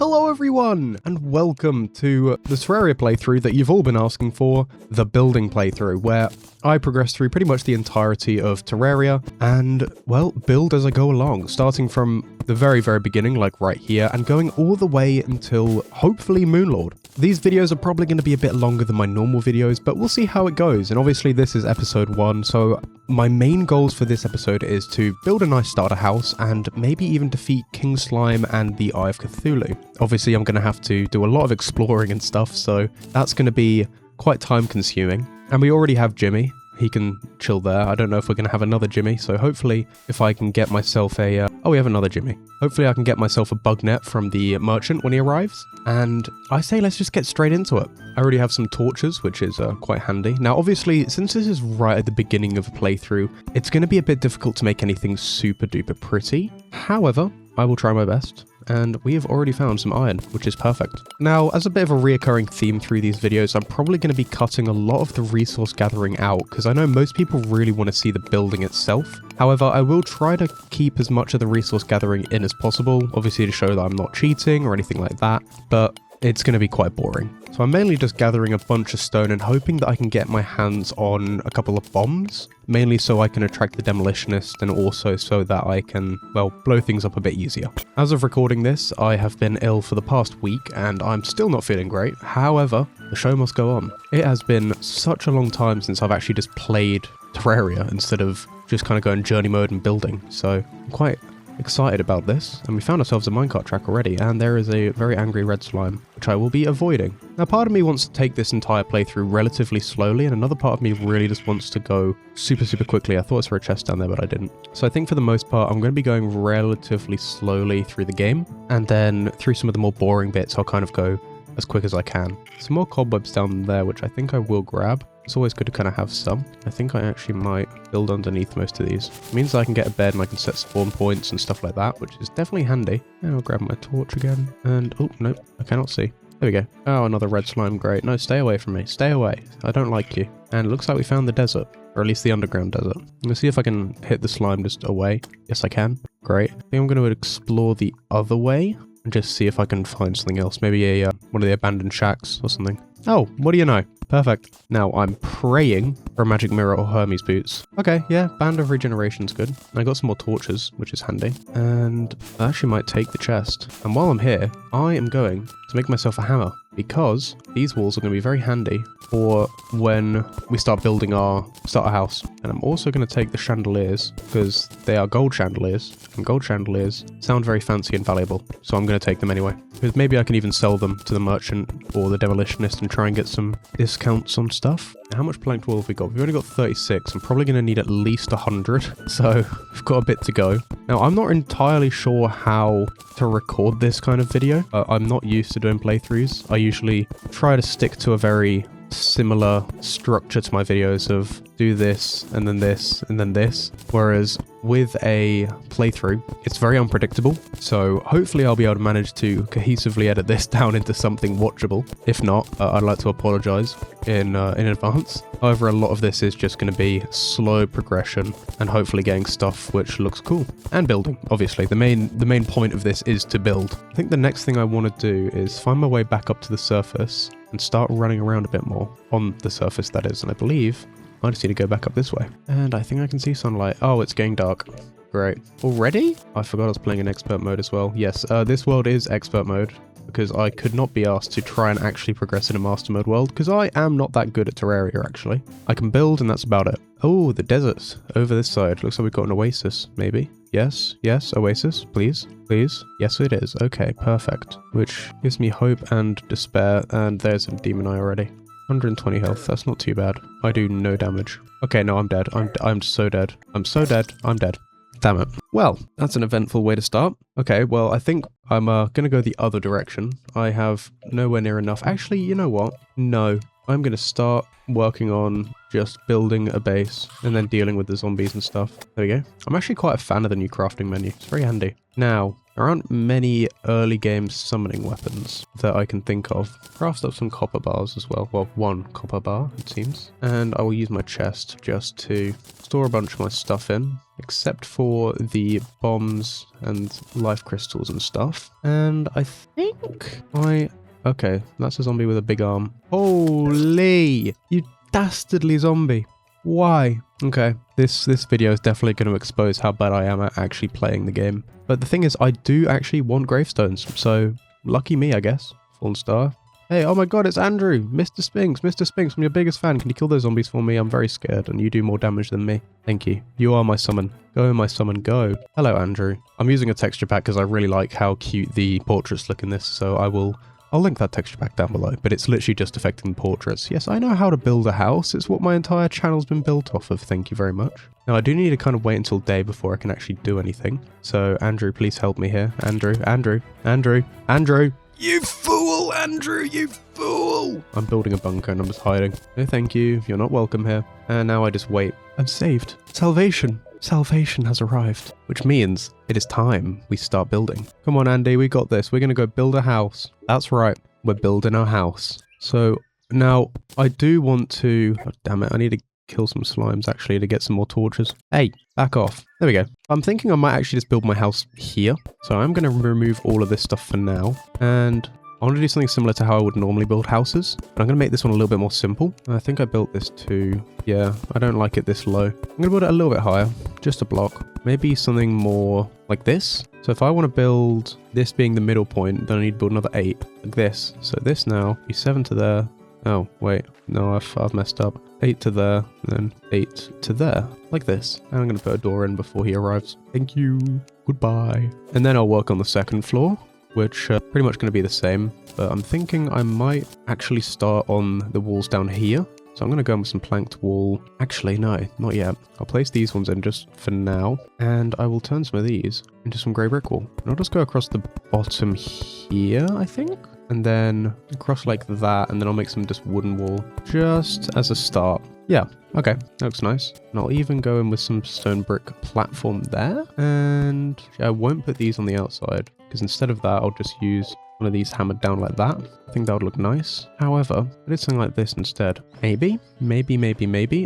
Hello everyone, and welcome to the Terraria playthrough that you've all been asking for, the building playthrough, where I progress through pretty much the entirety of Terraria and, well, build as I go along, starting from the very beginning, like right here, and going all the way until, hopefully, Moonlord. These videos are probably going to be a bit longer than my normal videos, but we'll see how it goes, and obviously this is episode 1, so my main goals for this episode is to build a nice starter house and maybe even defeat King Slime and the Eye of Cthulhu. Obviously I'm going to have to do a lot of exploring and stuff, so that's going to be quite time consuming. And we already have Jimmy. He can chill there. I don't know if we're going to have another Jimmy, so hopefully if I can get myself a... oh, we have another Jimmy. Hopefully I can get myself a bug net from the merchant when he arrives. And I say let's just get straight into it. I already have some torches, which is quite handy. Now, obviously, since this is right at the beginning of a playthrough, it's going to be a bit difficult to make anything super duper pretty. However, I will try my best. And we have already found some iron, which is perfect. Now, as a bit of a reoccurring theme through these videos, I'm probably going to be cutting a lot of the resource gathering out, because I know most people really want to see the building itself. However, I will try to keep as much of the resource gathering in as possible, obviously to show that I'm not cheating or anything like that, but it's going to be quite boring. So I'm mainly just gathering a bunch of stone and hoping that I can get my hands on a couple of bombs, mainly so I can attract the demolitionist and also so that I can, well, blow things up a bit easier. As of recording this, I have been ill for the past week and I'm still not feeling great. However, the show must go on. It has been such a long time since I've actually just played Terraria instead of just kind of going journey mode and building, so I'm quite excited about this, and we found ourselves a minecart track already, and there is a very angry red slime, which I will be avoiding. Now, part of me wants to take this entire playthrough relatively slowly, and another part of me really just wants to go super quickly. I thought I saw a chest down there, but I didn't. So I think for the most part, I'm going to be going relatively slowly through the game, and then through some of the more boring bits, I'll kind of go as quick as I can. Some more cobwebs down there, which I think I will grab. It's always good to kind of have some. I think I actually might build underneath most of these. It means I can get a bed and I can set spawn points and stuff like that, which is definitely handy. And I'll grab my torch again. And, oh, no, I cannot see. There we go. Oh, another red slime. Great. No, stay away from me. Stay away. I don't like you. And it looks like we found the desert. Or at least the underground desert. Let's see if I can hit the slime just away. Yes, I can. Great. I think I'm going to explore the other way and just see if I can find something else. Maybe a one of the abandoned shacks or something. Oh, what do you know? Perfect. Now, I'm praying for a magic mirror or Hermes boots. Okay, yeah, band of regeneration's good. I got some more torches, which is handy. And I actually might take the chest. And while I'm here, I am going to make myself a hammer, because these walls are going to be very handy for when we start building our starter house. And I'm also going to take the chandeliers, because they are gold chandeliers, and gold chandeliers sound very fancy and valuable. So I'm going to take them anyway, because maybe I can even sell them to the merchant or the demolitionist and try and get some discounts on stuff. How much planked wool have we got? We've only got 36. I'm probably going to need at least 100, so we've got a bit to go. Now, I'm not entirely sure how to record this kind of video. I'm not used to doing playthroughs. I usually try to stick to a very similar structure to my videos of do this and then this and then this, whereas with a playthrough it's very unpredictable, so hopefully I'll be able to manage to cohesively edit this down into something watchable. If not, I'd like to apologize in advance. However, a lot of this is just going to be slow progression and hopefully getting stuff which looks cool and building. Obviously the main point of this is to build. I think the next thing I want to do is find my way back up to the surface and start running around a bit more on the surface, that is. And I believe I just need to go back up this way. And I think I can see sunlight. Oh, it's getting dark. Great. Already? I forgot I was playing in expert mode as well. Yes, this world is expert mode, because I could not be asked to try and actually progress in a master mode world, because I am not that good at Terraria, actually. I can build and that's about it. Oh, the desert's over this side. Looks like we've got an oasis, maybe. Yes, oasis, please, please. Yes, it is. Okay, perfect. Which gives me hope and despair, and there's a demon eye already. 120 health, that's not too bad. I do no damage. Okay, no, I'm dead. I'm so dead. I'm so dead. I'm dead. Damn it. Well, that's an eventful way to start. Okay, well, I think I'm gonna go the other direction. I have nowhere near enough. Actually, you know what? No. I'm going to start working on just building a base and then dealing with the zombies and stuff. There we go. I'm actually quite a fan of the new crafting menu. It's very handy. Now, There aren't many early game summoning weapons that I can think of. Craft up some copper bars as well. Well, one copper bar, it seems. And I will use my chest just to store a bunch of my stuff in, except for the bombs and life crystals and stuff. And I think okay, that's a zombie with a big arm. Holy! You dastardly zombie. Why? Okay, this video is definitely going to expose how bad I am at actually playing the game. But the thing is, I do actually want gravestones, so lucky me, I guess. Fallen star. Hey, oh my god, it's Andrew! Mr. Spinks, Mr. Spinks, I'm your biggest fan. Can you kill those zombies for me? I'm very scared, and you do more damage than me. Thank you. You are my summon. Go, my summon, go. Hello, Andrew. I'm using a texture pack because I really like how cute the portraits look in this, so I'll link that texture pack down below, but it's literally just affecting the portraits. Yes, I know how to build a house. It's what my entire channel's been built off of. Thank you very much. Now, I do need to kind of wait until day before I can actually do anything. So, Andrew, please help me here. Andrew. You fool, Andrew, you fool! I'm building a bunker and I'm just hiding. No, thank you. You're not welcome here. And now I just wait. I'm saved. Salvation. Salvation has arrived, which means it is time we start building. Come on, Andy, we got this. We're going to go build a house. That's right. We're building our house. So now I do want to... Oh, damn it. I need to kill some slimes actually to get some more torches. Hey, back off. There we go. I'm thinking I might actually just build my house here. So I'm going to remove all of this stuff for now. And I want to do something similar to how I would normally build houses, but I'm going to make this one a little bit more simple. I think I built this too. Yeah, I don't like it this low. I'm going to build it a little bit higher, just a block. Maybe something more like this. So if I want to build this being the middle point, then I need to build another 8, like this. So this now, be 7 to there. Oh, wait, no, I've messed up. 8 to there, and then 8 to there, like this. And I'm going to put a door in before he arrives. Thank you. Goodbye. And then I'll work on the second floor, which pretty much going to be the same, but I'm thinking I might actually start on the walls down here. So I'm going to go in with some planked wall. Actually, no, not yet. I'll place these ones in just for now, and I will turn some of these into some grey brick wall. And I'll just go across the bottom here, I think, and then across like that, and then I'll make some just wooden wall just as a start. Yeah, okay, that looks nice. And I'll even go in with some stone brick platform there, and I won't put these on the outside, because instead of that, I'll just use one of these hammered down like that. I think that would look nice. However, I did something like this instead. Maybe.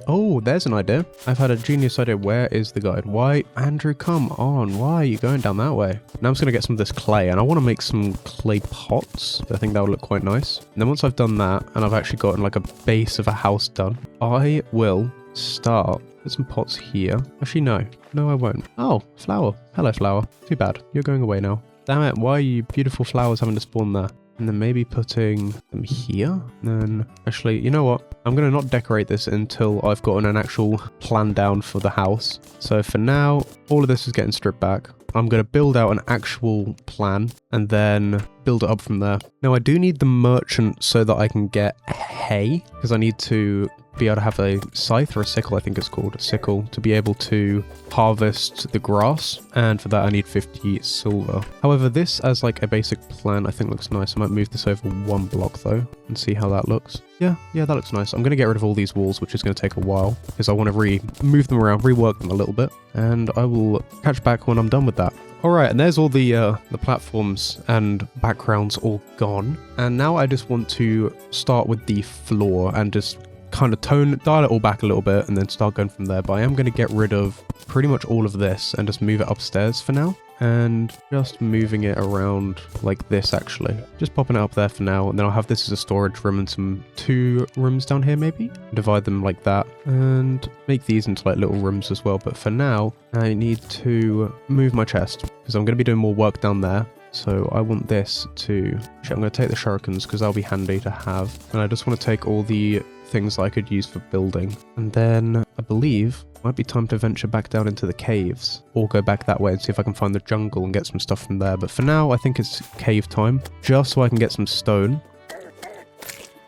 Oh, there's an idea. I've had a genius idea. Where is the guide? Why? Andrew, come on. Why are you going down that way? Now I'm just going to get some of this clay, and I want to make some clay pots. I think that would look quite nice. And then once I've done that, and I've actually gotten like a base of a house done, I will start with some pots here. Actually, no. No, I won't. Oh, flower. Hello, flower. Too bad. You're going away now. Damn it, why are you beautiful flowers having to spawn there? And then maybe putting them here. And then, actually, you know what? I'm going to not decorate this until I've gotten an actual plan down for the house. So for now, all of this is getting stripped back. I'm going to build out an actual plan and then build it up from there. Now, I do need the merchant so that I can get hay, because I need to be able to have a scythe or a sickle, I think it's called, a sickle, to be able to harvest the grass, and for that I need 50 silver. However, this as like a basic plan I think looks nice. I might move this over one block though and see how that looks. Yeah, that looks nice. I'm going to get rid of all these walls, which is going to take a while, because I want to move them around, rework them a little bit, and I will catch back when I'm done with that. Alright, and there's all the platforms and backgrounds all gone, and now I just want to start with the floor and just kind of dial it all back a little bit and then start going from there. But I am going to get rid of pretty much all of this and just move it upstairs for now, and just moving it around like this actually, just popping it up there for now, and then I'll have this as a storage room and some 2 rooms down here maybe, divide them like that and make these into like little rooms as well. But for now I need to move my chest because I'm going to be doing more work down there. So I want this to... Actually, I'm going to take the shurikens because that'll be handy to have. And I just want to take all the things that I could use for building. And then I believe it might be time to venture back down into the caves. Or go back that way and see if I can find the jungle and get some stuff from there. But for now, I think it's cave time. Just so I can get some stone.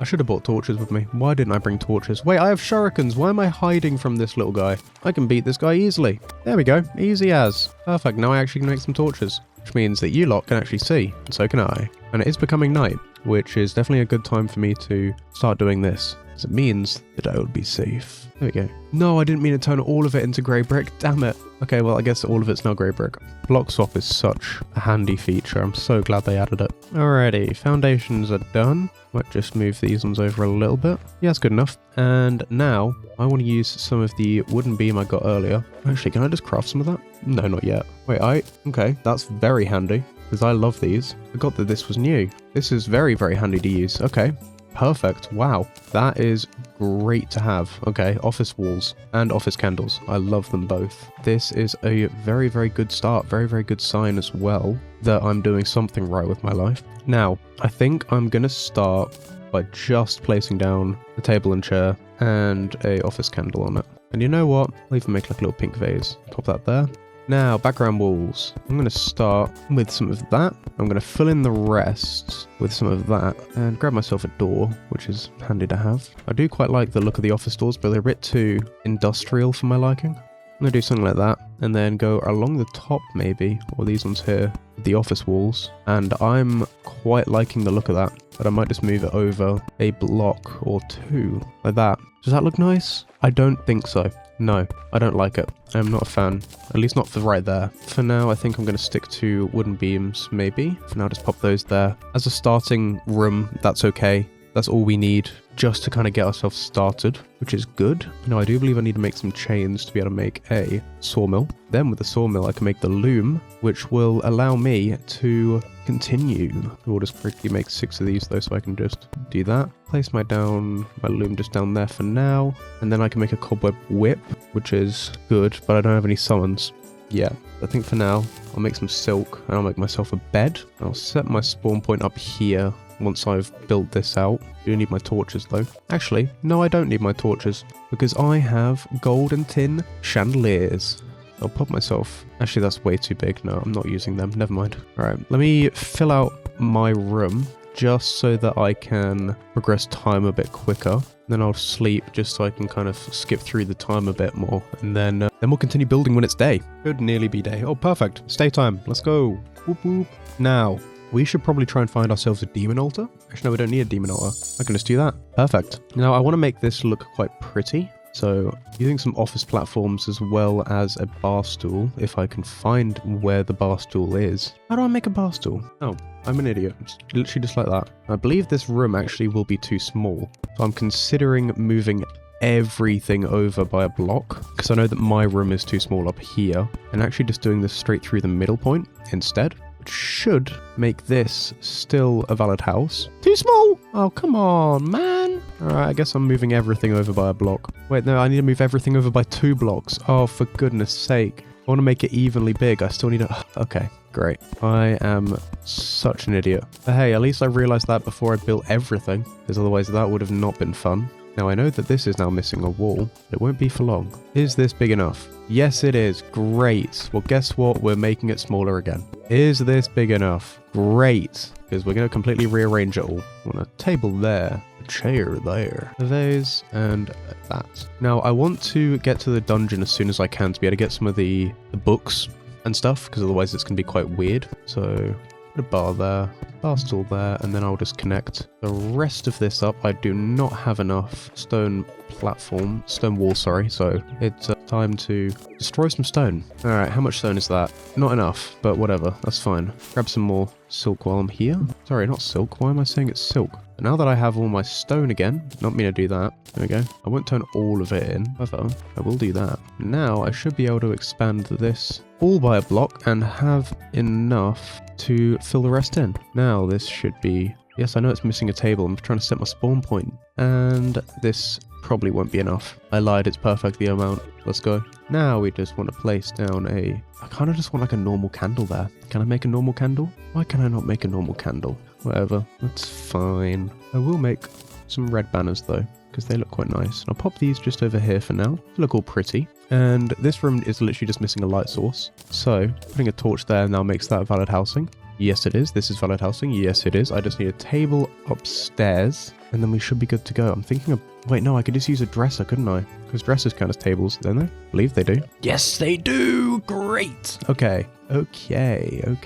I should have brought torches with me. Why didn't I bring torches? Wait, I have shurikens. Why am I hiding from this little guy? I can beat this guy easily. There we go. Easy as. Perfect. Now I actually can make some torches. Which means that you lot can actually see, and so can I. And it is becoming night, which is definitely a good time for me to start doing this, because it means that I will be safe. There we go. No, I didn't mean to turn all of it into grey brick, damn it. Okay, well, I guess all of it's now grey brick. Block swap is such a handy feature. I'm so glad they added it. Alrighty, foundations are done. Might just move these ones over a little bit. Yeah, that's good enough. And now I want to use some of the wooden beam I got earlier. Actually, can I just craft some of that? No, not yet. Wait, okay, that's very handy because I love these. I forgot that this was new. This is very, very handy to use. Okay. Perfect. Wow. That is great to have. Okay, office walls and office candles. I love them both. This is a very, very good start. Very, very good sign as well that I'm doing something right with my life. Now, I think I'm going to start by just placing down a table and chair and a office candle on it. And you know what? I'll even make like a little pink vase. Pop that there. Now, background walls. I'm going to start with some of that. I'm going to fill in the rest with some of that and grab myself a door, which is handy to have. I do quite like the look of the office doors, but they're a bit too industrial for my liking. I'm going to do something like that and then go along the top maybe, or these ones here, the office walls. And I'm quite liking the look of that, but I might just move it over a block or two like that. Does that look nice? I don't think so. No, I don't like it. I'm not a fan. At least not for right there. For now, I think I'm going to stick to wooden beams, maybe. For now, just pop those there. As a starting room, that's okay. That's all we need just to kind of get ourselves started, which is good. Now, I do believe I need to make some chains to be able to make a sawmill. Then with the sawmill, I can make the loom, which will allow me to continue. We'll just quickly make 6 of these though, so I can just do that. Place my loom just down there for now. And then I can make a cobweb whip, which is good, but I don't have any summons. Yeah, I think for now, I'll make some silk and I'll make myself a bed. I'll set my spawn point up here once I've built this out. I do need my torches though. Actually, no, I don't need my torches because I have gold and tin chandeliers. I'll pop myself. Actually, that's way too big. No, I'm not using them. Never mind. All right, let me fill out my room just so that I can progress time a bit quicker. Then I'll sleep just so I can kind of skip through the time a bit more. And then we'll continue building when it's day. Could nearly be day. Oh, perfect. Stay time. Let's go. Whoop, whoop. Now, we should probably try and find ourselves a demon altar. Actually, no, we don't need a demon altar. I can just do that. Perfect. Now, I want to make this look quite pretty. So, using some office platforms as well as a bar stool, if I can find where the bar stool is. How do I make a bar stool? Oh, I'm an idiot. It's literally just like that. I believe this room actually will be too small. So I'm considering moving everything over by a block, because I know that my room is too small up here, and actually just doing this straight through the middle point instead. Should make this still a valid house. Too small! Oh, come on, man. Alright, I guess I'm moving everything over by a block. Wait, no, I need to move everything over by 2 blocks. Oh, for goodness sake. I want to make it evenly big. I still need to... Okay, great. I am such an idiot. But hey, at least I realized that before I built everything, because otherwise that would have not been fun. Now, I know that this is now missing a wall, but it won't be for long. Is this big enough? Yes, it is. Great. Well, guess what? We're making it smaller again. Is this big enough? Great. Because we're going to completely rearrange it all. I want a table there, a chair there, a vase, and that. Now, I want to get to the dungeon as soon as I can to be able to get some of the books and stuff, because otherwise it's going to be quite weird. So, put a bar there, bar stool there, and then I'll just connect the rest of this up. I do not have enough stone wall, sorry, so it's time to destroy some stone. Alright, how much stone is that? Not enough, but whatever, that's fine. Grab some more silk while I'm here. Sorry, not silk, why am I saying it's silk? But now that I have all my stone again, not me to do that, there we go. I won't turn all of it in, however, I will do that. Now I should be able to expand this all by a block and have enough to fill the rest in. Now this should be... Yes, I know it's missing a table. I'm trying to set my spawn point. And this probably won't be enough. I lied, it's perfect the amount. Let's go. Now we just want to place down a... I kind of just want like a normal candle there. Can I make a normal candle? Why can I not make a normal candle? Whatever, that's fine. I will make some red banners though, because they look quite nice. And I'll pop these just over here for now. They look all pretty. And this room is literally just missing a light source. So putting a torch there now makes that valid housing. Yes, it is. This is valid housing. Yes, it is. I just need a table upstairs. and then we should be good to go. I'm thinking of... Wait, no, I could just use a dresser, couldn't I? Because dressers count as tables, don't they? I believe they do. Yes, they do! Great! Okay. Alright. I'm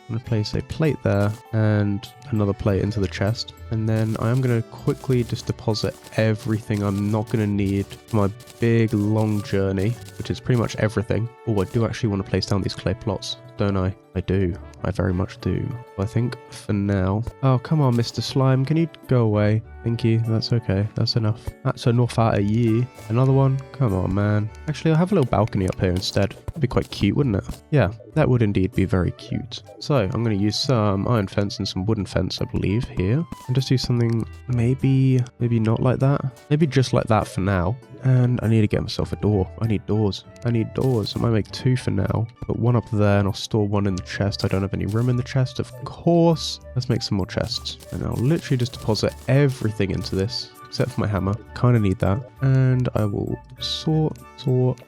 going to place a plate there and another plate into the chest. And then I am going to quickly just deposit everything I'm not going to need for my big, long journey, which is pretty much everything. Oh, I do actually want to place down these clay plots, don't I? I do. I very much do. I think for now... Oh, come on, Mr. Slime. Can you go away? Thank you. That's okay. That's enough. That's enough out of you. Another one? Come on, man. Actually, I'll have a little balcony up here instead. That'd be quite cute, wouldn't it? Yeah, that would indeed be very cute. So, I'm going to use some iron fence and some wooden fence, I believe, here. And just do something maybe not like that. Maybe just like that for now. And I need to get myself a door. I need doors. I might make 2 for now. Put 1 up there and I'll store 1 in the chest. I don't have any room in the chest, of course. Let's make some more chests. And I'll literally just deposit everything into this, except for my hammer. Kind of need that. And I will sort.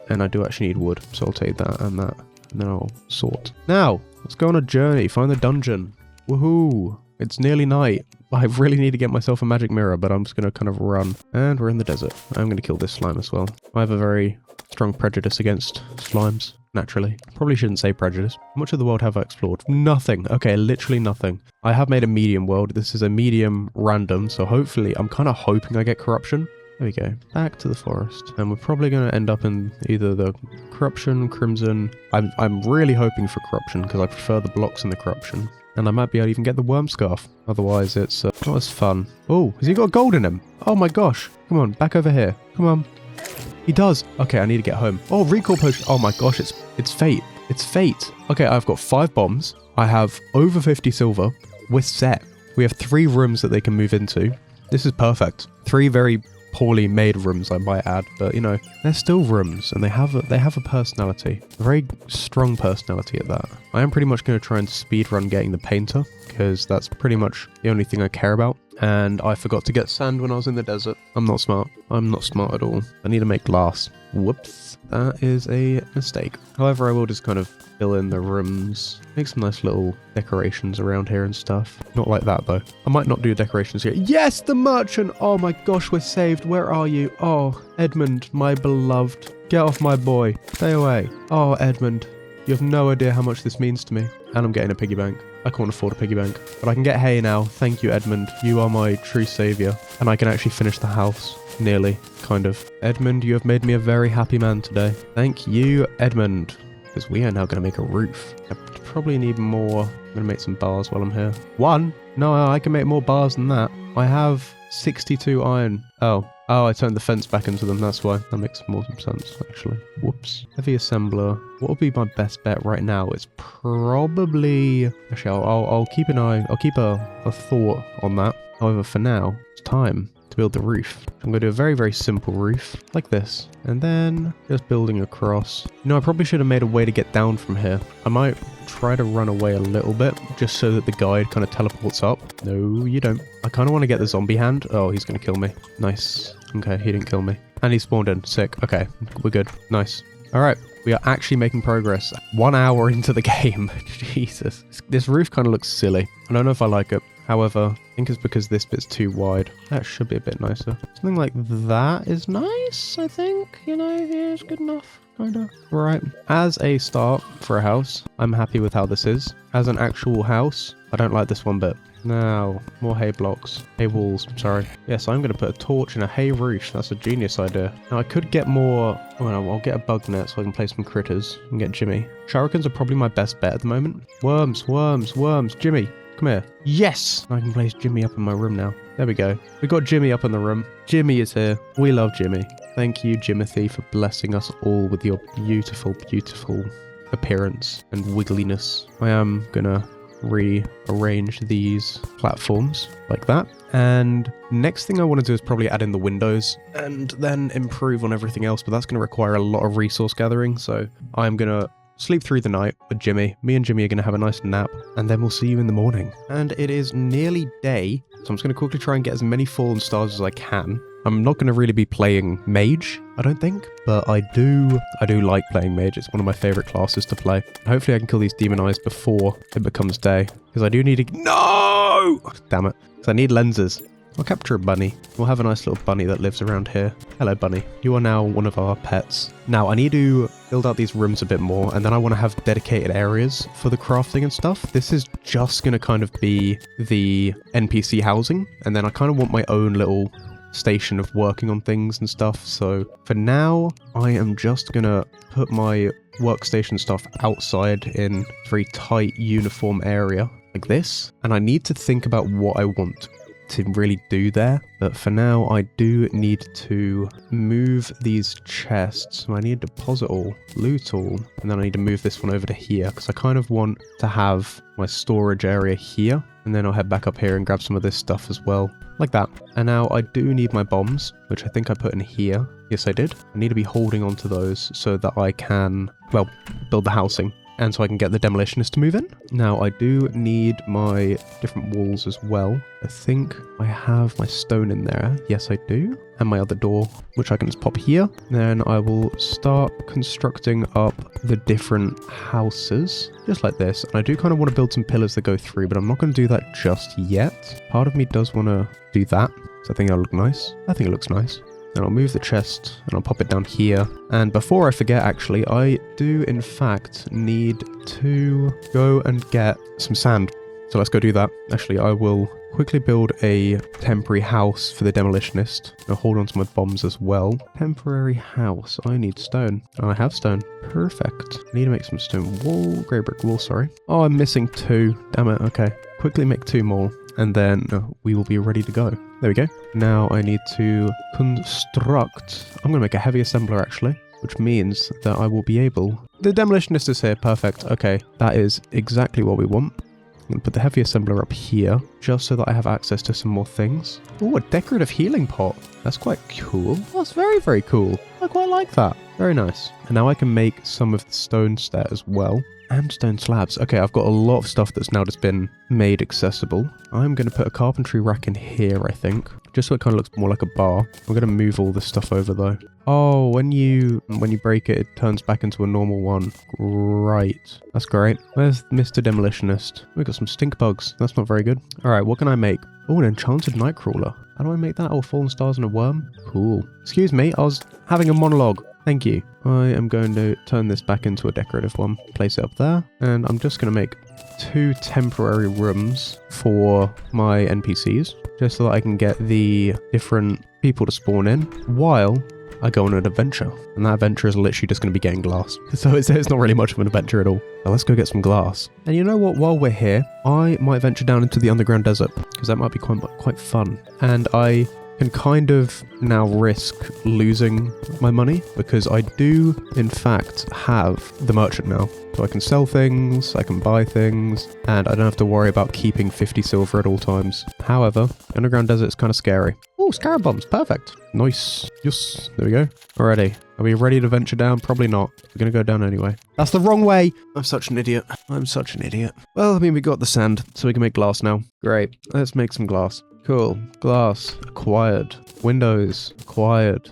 And I do actually need wood, so I'll take that and that. And then I'll sort. Now, let's go on a journey. Find the dungeon. Woohoo! It's nearly night. I really need to get myself a magic mirror, but I'm just going to kind of run. And we're in the desert. I'm going to kill this slime as well. I have a very strong prejudice against slimes, naturally. Probably shouldn't say prejudice. How much of the world have I explored? Nothing. Okay, literally nothing. I have made a medium world. This is a medium random, so hopefully, I'm kind of hoping I get corruption. There we go. Back to the forest. And we're probably going to end up in either the corruption, crimson. I'm really hoping for corruption because I prefer the blocks in the corruption. And I might be able to even get the worm scarf. Otherwise, it's not as fun. Oh, has he got gold in him? Oh my gosh. Come on, back over here. Come on. He does. Okay, I need to get home. Oh, recall potion. Oh my gosh, it's fate. It's fate. Okay, I've got 5 bombs. I have over 50 silver. We're set. We have 3 rooms that they can move into. This is perfect. 3 very poorly made rooms, I might add, but you know, they're still rooms and they have a personality, a very strong personality at that. I am pretty much going to try and speedrun getting the painter because that's pretty much the only thing I care about. And I forgot to get sand when I was in the desert. I'm not smart. I'm not smart at all. I need to make glass. Whoops. That is a mistake. However, I will just kind of fill in the rooms, make some nice little decorations around here and stuff. Not like that, though. I might not do decorations here. Yes, the merchant! Oh my gosh, we're saved. Where are you? Oh, Edmund, my beloved. Get off my boy. Stay away. Oh, Edmund. You have no idea how much this means to me. And I'm getting a piggy bank. I can't afford a piggy bank. But I can get hay now. Thank you, Edmund. You are my true saviour. And I can actually finish the house. Nearly. Kind of. Edmund, you have made me a very happy man today. Thank you, Edmund. Because we are now going to make a roof. I probably need more. I'm going to make some bars while I'm here. 1? No, I can make more bars than that. I have 62 iron. Oh, I turned the fence back into them. That's why. That makes more sense, actually. Whoops. Heavy assembler. What would be my best bet right now? It's probably... Actually, I'll keep an eye. I'll keep a thought on that. However, for now, it's time to build the roof. I'm going to do a very, very simple roof like this. And then just building across. You know, I probably should have made a way to get down from here. I might try to run away a little bit just so that the guide kind of teleports up. No, you don't. I kind of want to get the zombie hand. Oh, he's going to kill me. Nice. Okay, he didn't kill me. And he spawned in. Sick. Okay, we're good. Nice. All right. We are actually making progress. 1 hour into the game. Jesus. This roof kind of looks silly. I don't know if I like it. However, I think it's because this bit's too wide. That should be a bit nicer. Something like that is nice, I think. You know, yeah, it's good enough. Kinda. Right. As a start for a house, I'm happy with how this is. As an actual house, I don't like this one bit. Now, more hay blocks. Hay walls, sorry. Yes, I'm going to put a torch in a hay roof. That's a genius idea. Now, I could get more... Oh, no, I'll get a bug net so I can play some critters and get Jimmy. Shurikens are probably my best bet at the moment. Worms, worms, worms. Jimmy, come here. Yes! I can place Jimmy up in my room now. There we go. We got Jimmy up in the room. Jimmy is here. We love Jimmy. Thank you, Jimothy, for blessing us all with your beautiful, beautiful appearance and wiggliness. I am gonna rearrange these platforms like that. And next thing I want to do is probably add in the windows and then improve on everything else, but that's going to require a lot of resource gathering. So I'm going to sleep through the night with Jimmy. Me and Jimmy are going to have a nice nap, and then we'll see you in the morning. And it is nearly day, so I'm just going to quickly try and get as many fallen stars as I can. I'm not going to really be playing mage, I don't think, but I do like playing mage. It's one of my favorite classes to play. Hopefully I can kill these demon eyes before it becomes day, because I do need to... No! Damn it. Because I need lenses. I'll capture a bunny. We'll have a nice little bunny that lives around here. Hello, bunny. You are now one of our pets. Now, I need to build out these rooms a bit more, and then I want to have dedicated areas for the crafting and stuff. This is just going to kind of be the NPC housing, and then I kind of want my own little station of working on things and stuff. So for now, I am just going to put my workstation stuff outside in a very tight, uniform area like this. And I need to think about what I want to really do there, but for now I do need to move these chests. So I need to deposit all, loot all, and then I need to move this one over to here, because I kind of want to have my storage area here, and then I'll head back up here and grab some of this stuff as well, like that. And now I do need my bombs, which I think I put in here. Yes, I did. I need to be holding on to those so that I can, well, build the housing, and so I can get the demolitionist to move in. Now, I do need my different walls as well. I think I have my stone in there. Yes, I do. And my other door, which I can just pop here. Then I will start constructing up the different houses, just like this. And I do kind of want to build some pillars that go through, but I'm not going to do that just yet. Part of me does want to do that, so I think that'll look nice. I think it looks nice. Then I'll move the chest and I'll pop it down here. And before I forget, actually, I do in fact need to go and get some sand. So let's go do that. Actually, I will quickly build a temporary house for the demolitionist. I'll hold on to my bombs as well. Temporary house. I need stone. I have stone. Perfect. I need to make some stone wall. Grey brick wall, sorry. Oh, I'm missing 2. Damn it. Okay. Quickly make 2 more. And then we will be ready to go. There we go. Now I need to construct. I'm going to make a heavy assembler actually, which means that I will be able... The demolitionist is here. Perfect. Okay. That is exactly what we want. I'm going to put the heavy assembler up here, just so that I have access to some more things. Oh, a decorative healing pot. That's quite cool. That's very, very cool. I quite like that. Very nice. And now I can make some of the stones there as well. And stone slabs. Okay, I've got a lot of stuff that's now just been made accessible. I'm going to put a carpentry rack in here, I think, just so it kind of looks more like a bar. I'm going to move all this stuff over though. Oh, when you break it, it turns back into a normal one. Right. That's great. Where's Mr. Demolitionist? We've got some stink bugs. That's not very good. All right, what can I make? Oh, an enchanted nightcrawler. How do I make that? Oh, fallen stars and a worm. Cool. Excuse me, I was having a monologue. Thank you. I am going to turn this back into a decorative one. Place it up there. And I'm just going to make 2 temporary rooms for my NPCs, just so that I can get the different people to spawn in while I go on an adventure. And that adventure is literally just going to be getting glass. So it's not really much of an adventure at all. Now let's go get some glass. And you know what? While we're here, I might venture down into the underground desert, because that might be quite fun. And I can kind of now risk losing my money, because I do in fact have the merchant now. So I can sell things, I can buy things, and I don't have to worry about keeping 50 silver at all times. However, underground desert is kind of scary. Oh, scarab bombs, perfect. Nice. Yes, there we go. Alrighty. Are we ready to venture down? Probably not. We're going to go down anyway. That's the wrong way. I'm such an idiot. I'm such an idiot. Well, I mean, we got the sand, so we can make glass now. Great. Let's make some glass. Cool. Glass. Acquired. Windows. Acquired.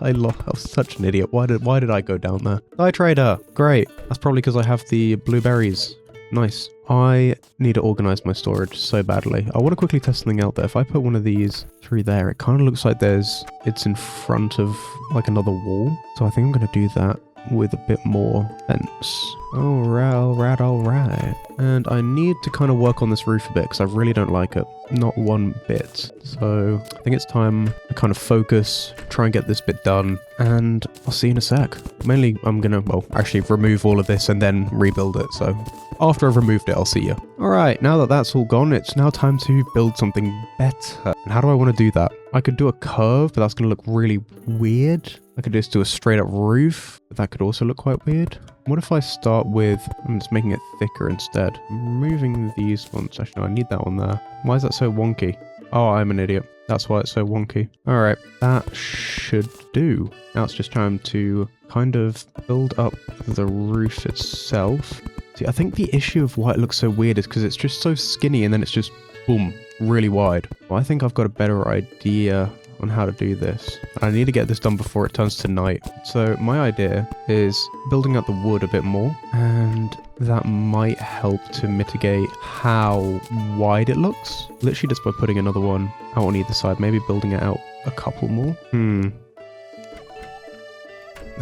I was such an idiot. Why did I go down there? Dye trader. Great. That's probably because I have the blueberries. Nice. I need to organize my storage so badly. I want to quickly test something out there. If I put one of these through there, it kind of looks like it's in front of like another wall. So I think I'm going to do that with a bit more fence. Alright. And I need to kind of work on this roof a bit, because I really don't like it. Not one bit. So I think it's time to kind of focus, try and get this bit done, and I'll see you in a sec. Mainly, I'm gonna, well, actually remove all of this and then rebuild it. So after I've removed it, I'll see you. Alright, now that that's all gone, it's now time to build something better. And how do I want to do that? I could do a curve, but that's going to look really weird. I could just do a straight up roof, but that could also look quite weird. What if I start with, I'm just making it thicker instead. I'm removing these ones. Actually, no, I need that one there. Why is that so wonky? Oh, I'm an idiot. That's why it's so wonky. All right, that should do. Now it's just time to kind of build up the roof itself. See, I think the issue of why it looks so weird is because it's just so skinny and then it's just, boom, really wide. Well, I think I've got a better idea on how to do this. I need to get this done before it turns to night. So my idea is building out the wood a bit more, and that might help to mitigate how wide it looks. Literally just by putting another one out on either side, maybe building it out a couple more. Then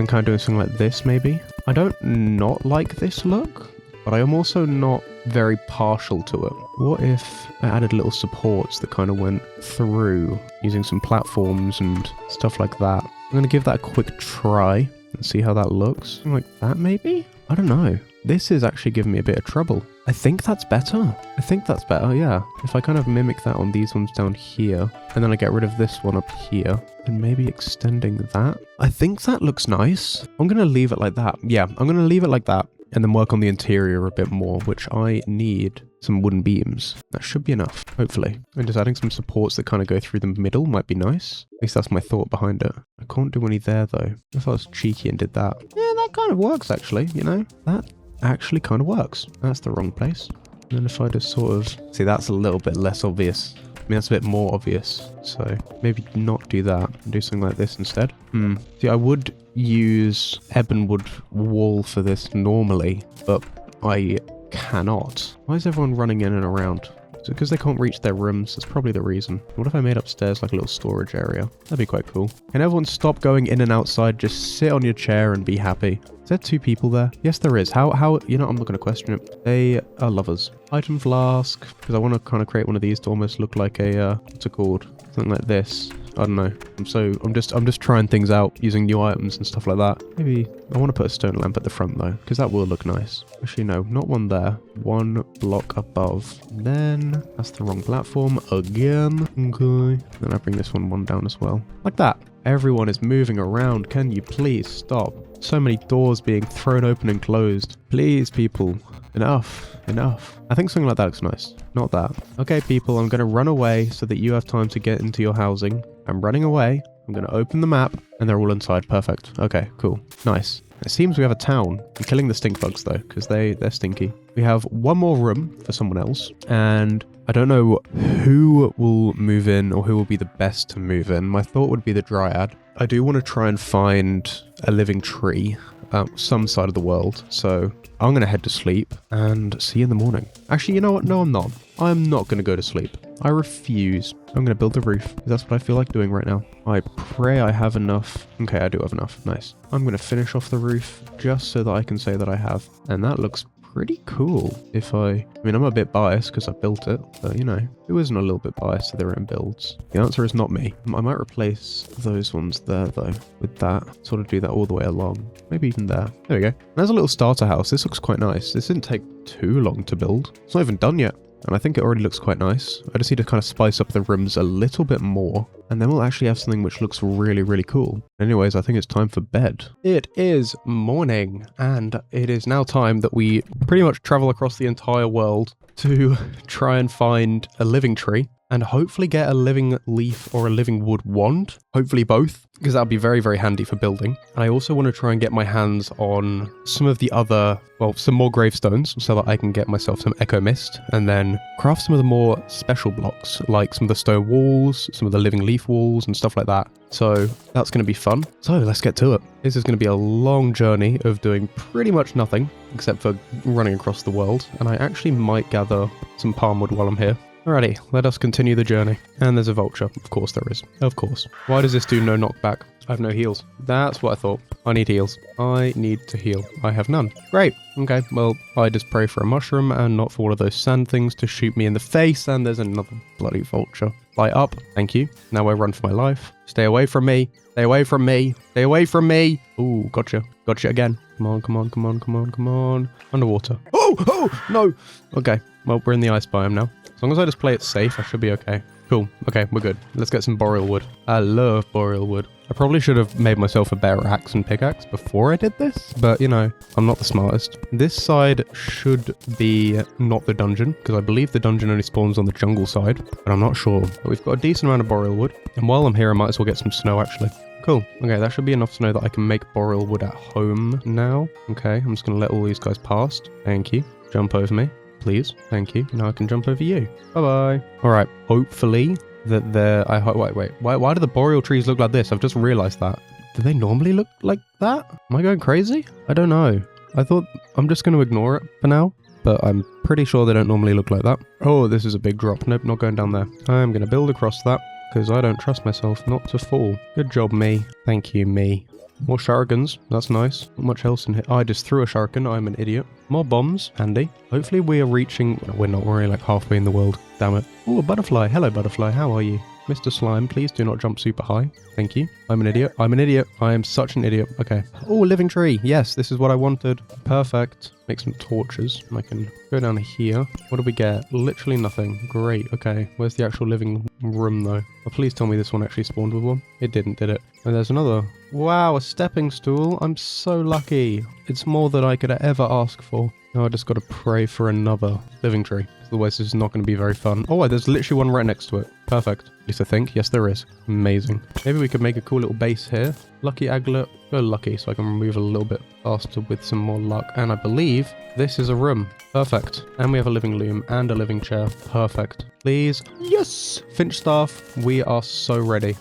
kind of doing something like this maybe. I don't not like this look, but I am also not very partial to it. What if I added little supports that kind of went through using some platforms and stuff like that? I'm going to give that a quick try and see how that looks. Something like that maybe? I don't know. This is actually giving me a bit of trouble. I think that's better. I think that's better, yeah. If I kind of mimic that on these ones down here, and then I get rid of this one up here, and maybe extending that. I think that looks nice. I'm going to leave it like that. Yeah, I'm going to leave it like that, and then work on the interior a bit more, which I need some wooden beams. That should be enough, hopefully. And just adding some supports that kind of go through the middle might be nice. At least that's my thought behind it. I can't do any there, though. If I was cheeky and did that. Yeah, that kind of works, actually, you know? That actually kind of works. That's the wrong place. And then if I just sort of... See, that's a little bit less obvious. I mean, that's a bit more obvious. So maybe not do that and do something like this instead. See, I would use ebonwood wall for this normally, but I cannot. Why is everyone running in and around? Is it because they can't reach their rooms? That's probably the reason. What if I made upstairs like a little storage area? That'd be quite cool. Can everyone stop going in and outside? Just sit on your chair and be happy. Is there 2 people there? Yes, there is. How, you know, I'm not going to question it. They are lovers. Item flask, because I want to kind of create one of these to almost look like a, what's it called? Something like this. I don't know. I'm just trying things out using new items and stuff like that. Maybe I want to put a stone lamp at the front though, because that will look nice. Actually, no, not one there. 1 block above. Then that's the wrong platform again. Okay. Then I bring this one down as well. Like that. Everyone is moving around. Can you please stop? So many doors being thrown open and closed. Please, people. Enough. Enough. I think something like that looks nice. Not that. Okay, people, I'm going to run away so that you have time to get into your housing. I'm running away. I'm going to open the map and they're all inside. Perfect. Okay, cool. Nice. It seems we have a town. I'm killing the stink bugs though, because they're stinky. We have one more room for someone else, and I don't know who will move in or who will be the best to move in. My thought would be the dryad. I do want to try and find a living tree some side of the world, so I'm going to head to sleep and see you in the morning. Actually, you know what? No, I'm not. I'm not going to go to sleep. I refuse. I'm going to build the roof. That's what I feel like doing right now. I pray I have enough. Okay, I do have enough. Nice. I'm going to finish off the roof just so that I can say that I have. And that looks pretty cool. I mean, I'm a bit biased because I built it, but you know, who isn't a little bit biased to their own builds? The answer is not me. I might replace those ones there though with that. Sort of do that all the way along. Maybe even there. There we go. There's a little starter house. This looks quite nice. This didn't take too long to build. It's not even done yet. And I think it already looks quite nice. I just need to kind of spice up the rooms a little bit more. And then we'll actually have something which looks really, really cool. Anyways, I think it's time for bed. It is morning, and it is now time that we pretty much travel across the entire world to try and find a living tree. And hopefully get a living leaf or a living wood wand. Hopefully both, because that would be very, very handy for building. And I also want to try and get my hands on some of the other, well, some more gravestones so that I can get myself some echo mist and then craft some of the more special blocks, like some of the stone walls, some of the living leaf walls and stuff like that. So that's going to be fun. So let's get to it. This is going to be a long journey of doing pretty much nothing except for running across the world. And I actually might gather some palm wood while I'm here. Alrighty, let us continue the journey. And there's a vulture. Of course there is. Of course. Why does this do no knockback? I have no heals. That's what I thought. I need heals. I need to heal. I have none. Great. Okay, well, I just pray for a mushroom and not for one of those sand things to shoot me in the face. And there's another bloody vulture. Light up. Thank you. Now I run for my life. Stay away from me. Stay away from me. Stay away from me. Ooh, gotcha. Gotcha again. Come on, come on, come on, come on, come on. Underwater. Oh, no. Okay, well, we're in the ice biome now. As long as I just play it safe, I should be okay. Cool. Okay, we're good. Let's get some boreal wood. I love boreal wood. I probably should have made myself a better axe and pickaxe before I did this, but you know, I'm not the smartest. This side should be not the dungeon, because I believe the dungeon only spawns on the jungle side, but I'm not sure. But we've got a decent amount of boreal wood, and while I'm here, I might as well get some snow actually. Cool. Okay, that should be enough to know that I can make boreal wood at home now. Okay, I'm just going to let all these guys past. Thank you. Jump over me. Please. Thank you. Now I can jump over you. Bye-bye. All right. Hopefully that they're... Wait. Why do the boreal trees look like this? I've just realized that. Do they normally look like that? Am I going crazy? I don't know. I thought I'm just going to ignore it for now, but I'm pretty sure they don't normally look like that. Oh, this is a big drop. Nope, not going down there. I'm going to build across that because I don't trust myself not to fall. Good job, me. Thank you, me. More shurikens. That's nice. Not much else in here. I just threw a shuriken. I'm an idiot. More bombs. Handy. Hopefully we are reaching... No, we're not. We're only like halfway in the world. Damn it. Oh, a butterfly. Hello, butterfly. How are you? Mr. Slime, please do not jump super high. Thank you. I'm an idiot. I'm an idiot. I am such an idiot. Okay. Oh, living tree. Yes, this is what I wanted. Perfect. Make some torches. I can go down here. What do we get? Literally nothing. Great. Okay. Where's the actual living room, though? Oh, please tell me this one actually spawned with one. It didn't, did it? And there's another. Wow, a stepping stool. I'm so lucky. It's more than I could ever ask for. Now I just got to pray for another living tree. Otherwise this is not going to be very fun. Oh, there's literally one right next to it. Perfect. At least I think. Yes, there is. Amazing. Maybe we could make a cool little base here. Lucky aglet. Go lucky so I can move a little bit faster with some more luck. And I believe this is a room. Perfect. And we have a living loom and a living chair. Perfect. Please. Yes! Finch staff. We are so ready.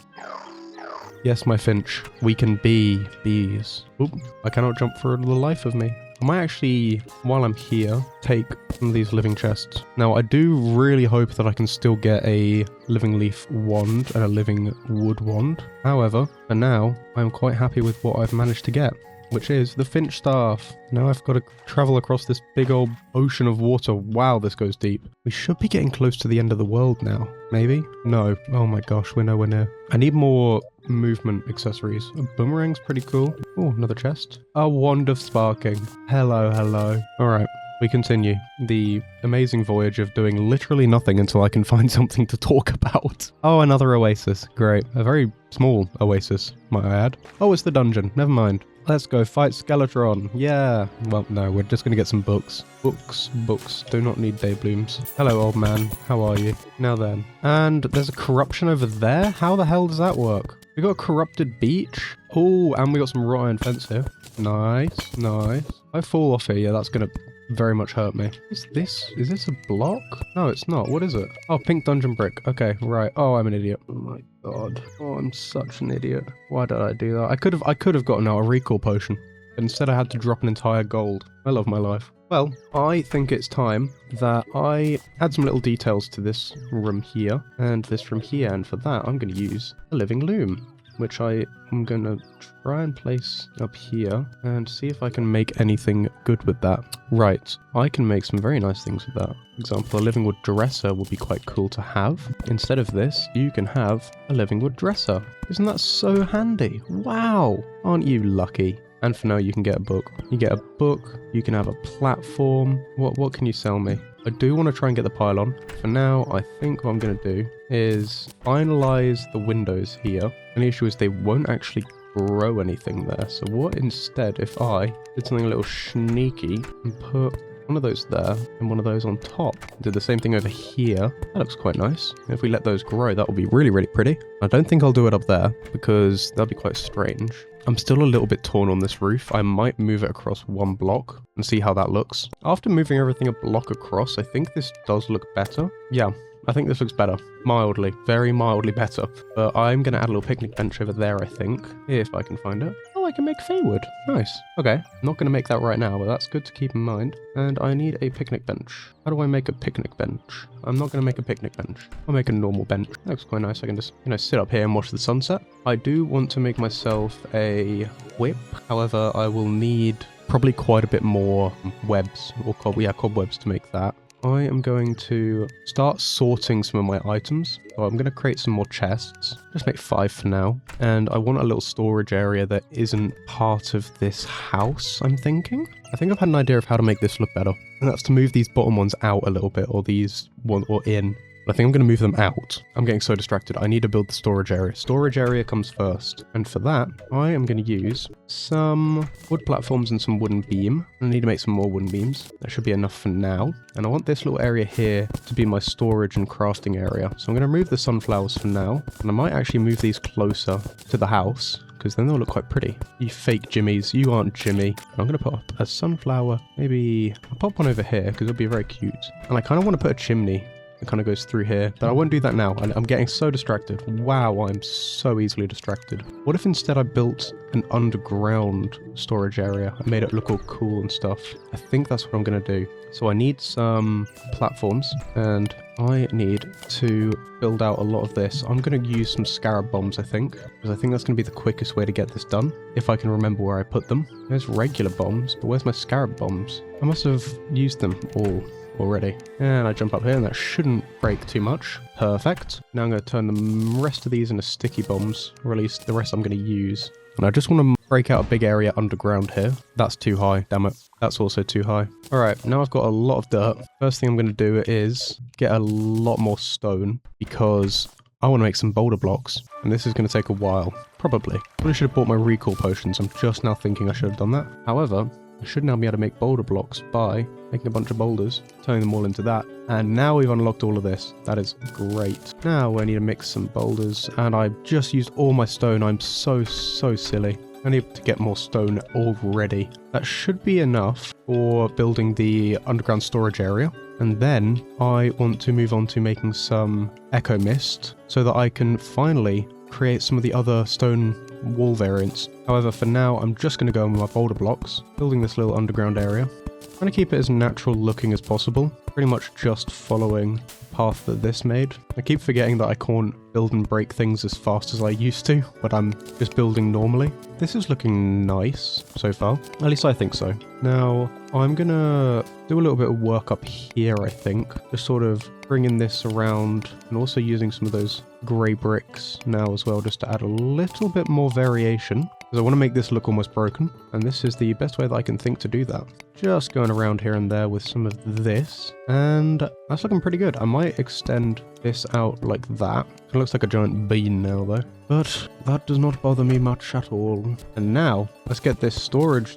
Yes, my finch. We can be bees. Oop. I cannot jump for the life of me. I might actually, while I'm here, take some of these living chests. Now, I do really hope that I can still get a living leaf wand and a living wood wand. However, for now, I'm quite happy with what I've managed to get, which is the finch staff. Now I've got to travel across this big old ocean of water. Wow, this goes deep. We should be getting close to the end of the world now. Maybe? No. Oh my gosh, we're nowhere near. I need more movement accessories. A boomerang's pretty cool. Oh, another chest. A wand of sparking. Hello, hello. All right. We continue the amazing voyage of doing literally nothing until I can find something to talk about. Oh, another oasis. Great. A very small oasis, might I add. Oh, it's the dungeon. Never mind. Let's go fight Skeletron. Yeah. Well, no, we're just going to get some books. Books. Do not need day blooms. Hello, old man. How are you? Now then. And there's a corruption over there? How the hell does that work? We got a corrupted beach. Oh, and we got some wrought iron fence here. Nice, nice. If I fall off here, yeah, that's going to very much hurt me. Is this a block? No, it's not. What is it? Oh, pink dungeon brick. Okay, right. Oh, I'm an idiot. Oh my god. Oh, I'm such an idiot. Why did I do that? I could have gotten out a recall potion. But instead I had to drop an entire gold. I love my life. Well, I think it's time that I add some little details to this room here and this room here, and for that I'm going to use a living loom, which I am going to try and place up here and see if I can make anything good with that. Right, I can make some very nice things with that. For example, a living wood dresser would be quite cool to have. Instead of this, you can have a living wood dresser. Isn't that so handy? Wow, aren't you lucky? And for now, you can get a book. You get a book, you can have a platform. What can you sell me? I do want to try and get the pylon. For now, I think what I'm going to do is finalize the windows here. And the issue is they won't actually grow anything there. So what instead if I did something a little sneaky and put one of those there and one of those on top? Did the same thing over here. That looks quite nice. If we let those grow, that will be really, really pretty. I don't think I'll do it up there because that'll be quite strange. I'm still a little bit torn on this roof. I might move it across one block and see how that looks. After moving everything a block across, I think this does look better. Yeah, I think this looks better. Mildly. Very mildly better. But I'm going to add a little picnic bench over there, I think. If I can find it. Oh, I can make Feywood. Nice. Okay. Not going to make that right now, but that's good to keep in mind. And I need a picnic bench. How do I make a picnic bench? I'm not going to make a picnic bench. I'll make a normal bench. That looks quite nice. I can just, sit up here and watch the sunset. I do want to make myself a whip. However, I will need probably quite a bit more webs or cobwebs to make that. I am going to start sorting some of my items. So I'm going to create some more chests. Just make 5 for now. And I want a little storage area that isn't part of this house, I'm thinking. I think I've had an idea of how to make this look better. And that's to move these bottom ones out a little bit, or these one or in. I think I'm going to move them out. I'm getting so distracted. I need to build the storage area. Storage area comes first. And for that, I am going to use some wood platforms and some wooden beam. I need to make some more wooden beams. That should be enough for now. And I want this little area here to be my storage and crafting area. So I'm going to remove the sunflowers for now. And I might actually move these closer to the house, because then they'll look quite pretty. You fake Jimmies, you aren't Jimmy. And I'm going to put up a sunflower. Maybe I'll pop one over here because it'll be very cute. And I kind of want to put a chimney that kind of goes through here. But I won't do that now. I'm getting so distracted. Wow, I'm so easily distracted. What if instead I built an underground storage area? I made it look all cool and stuff. I think that's what I'm going to do. So I need some platforms, and I need to build out a lot of this. I'm going to use some scarab bombs, I think, because I think that's going to be the quickest way to get this done, if I can remember where I put them. There's regular bombs, but where's my scarab bombs? I must have used them all already. And I jump up here, and that shouldn't break too much. Perfect. Now I'm going to turn the rest of these into sticky bombs, or at least the rest I'm going to use. And I just want to break out a big area underground here. That's too high, damn it. That's also too high. Alright, now I've got a lot of dirt. First thing I'm going to do is get a lot more stone, because I want to make some boulder blocks. And this is going to take a while. Probably. Probably should have bought my recall potions. I'm just now thinking I should have done that. However, I should now be able to make boulder blocks by making a bunch of boulders, turning them all into that. And now we've unlocked all of this. That is great. Now I need to mix some boulders, and I've just used all my stone. I'm so silly. I need to get more stone already. That should be enough for building the underground storage area. And then I want to move on to making some echo mist so that I can finally create some of the other stone wall variants. However, for now, I'm just going to go on with my boulder blocks, building this little underground area. I'm going to keep it as natural looking as possible, pretty much just following the path that this made. I keep forgetting that I can't build and break things as fast as I used to, but I'm just building normally. This is looking nice so far, at least I think so. Now, I'm going to do a little bit of work up here, I think, just sort of bringing this around and also using some of those grey bricks now as well, just to add a little bit more variation, because I want to make this look almost broken, and this is the best way that I can think to do that. Just going around here and there with some of this, and that's looking pretty good. I might extend this out like that. It looks like a giant bean now though, but that does not bother me much at all. And now let's get this storage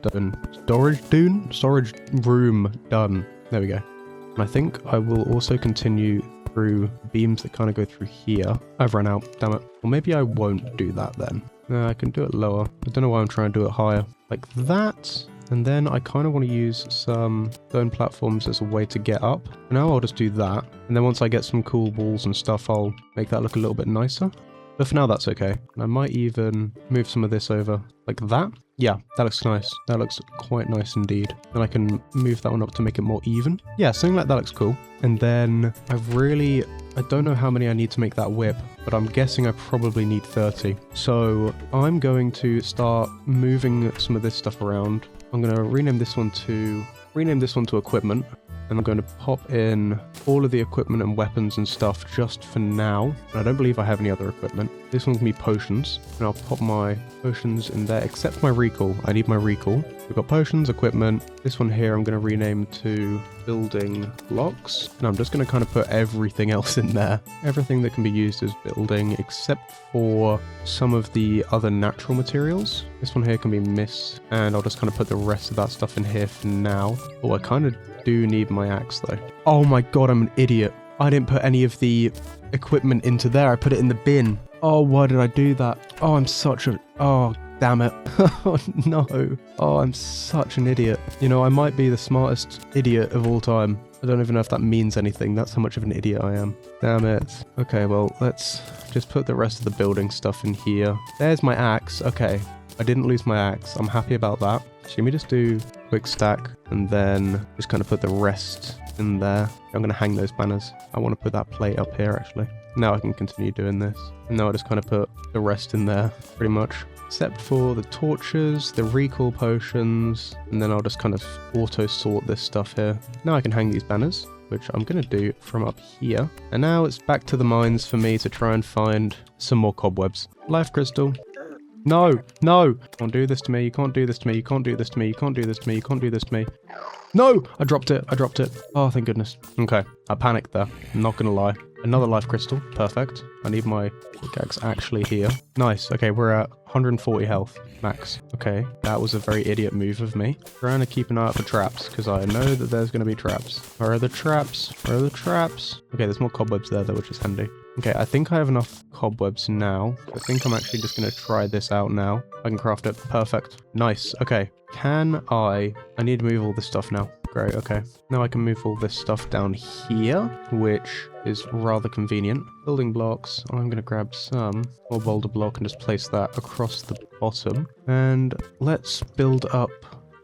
room done. There we go. And I think I will also continue through beams that kind of go through here. I've run out, damn it. Or maybe I won't do that then. No, I can do it lower. I don't know why I'm trying to do it higher. Like that. And then I kind of want to use some stone platforms as a way to get up. Now I'll just do that. And then once I get some cool walls and stuff, I'll make that look a little bit nicer. But for now, that's okay. And I might even move some of this over like that. Yeah, that looks nice. That looks quite nice indeed. And I can move that one up to make it more even. Yeah, something like that looks cool. And then I don't know how many I need to make that whip, but I'm guessing I probably need 30. So I'm going to start moving some of this stuff around. I'm going to rename this one to equipment. And I'm going to pop in all of the equipment and weapons and stuff just for now. And I don't believe I have any other equipment. This one's going to be potions. And I'll pop my potions in there, except my recall. I need my recall. We've got potions, equipment. This one here I'm going to rename to building blocks. And I'm just going to kind of put everything else in there. Everything that can be used as building, except for some of the other natural materials. This one here can be mist. And I'll just kind of put the rest of that stuff in here for now. Oh, I kind of do need my axe though. Oh my god, I'm an idiot. I didn't put any of the equipment into there. I put it in the bin. Oh, why did I do that? Oh, I'm such a... Oh, damn it. Oh, no. Oh, I'm such an idiot. You know, I might be the smartest idiot of all time. I don't even know if that means anything. That's how much of an idiot I am. Damn it. Okay, well, let's just put the rest of the building stuff in here. There's my axe. Okay. I didn't lose my axe. I'm happy about that. So let me just do a quick stack and then just kind of put the rest in there. I'm going to hang those banners. I want to put that plate up here actually. Now I can continue doing this. And now I just kind of put the rest in there pretty much. Except for the torches, the recall potions, and then I'll just kind of auto sort this stuff here. Now I can hang these banners, which I'm going to do from up here. And now it's back to the mines for me to try and find some more cobwebs. Life crystal. No, no, don't do this to me, you can't do this to me, you can't do this to me, you can't do this to me, you can't do this to me. No! I dropped it. Oh, thank goodness. Okay, I panicked there, I'm not gonna lie. Another life crystal, perfect. I need my pickaxe actually here. Nice, okay, we're at 140 health, max. Okay, that was a very idiot move of me. Trying to keep an eye out for traps, because I know that there's gonna be traps. Where are the traps? Where are the traps? Okay, there's more cobwebs there though, which is handy. Okay, I think I have enough cobwebs now. I think I'm actually just going to try this out now. I can craft it. Perfect. Nice. Okay. I need to move all this stuff now. Great, okay. Now I can move all this stuff down here, which is rather convenient. Building blocks, I'm going to grab some more boulder block and just place that across the bottom. And let's build up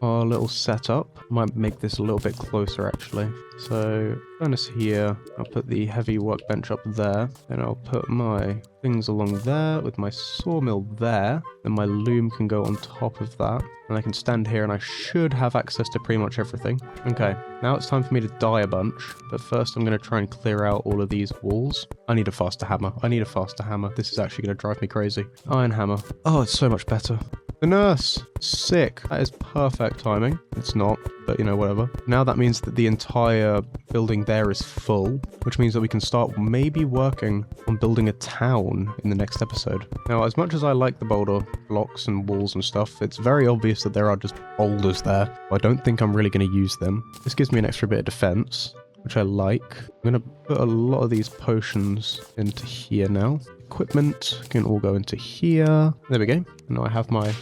our little setup. Might make this a little bit closer actually. So furnace here, I'll put the heavy workbench up there, and I'll put my things along there with my sawmill there, and my loom can go on top of that, and I can stand here and I should have access to pretty much everything. Okay, now it's time for me to dye a bunch, but first I'm going to try and clear out all of these walls. I need a faster hammer. I need a faster hammer. This is actually going to drive me crazy. Iron hammer. Oh, it's so much better. The nurse! Sick! That is perfect timing. It's not, but you know, whatever. Now that means that the entire building there is full, which means that we can start maybe working on building a town in the next episode. Now, as much as I like the boulder blocks and walls and stuff, it's very obvious that there are just boulders there. I don't think I'm really going to use them. This gives me an extra bit of defense, which I like. I'm going to put a lot of these potions into here now. Equipment can all go into here. There we go. Now I have my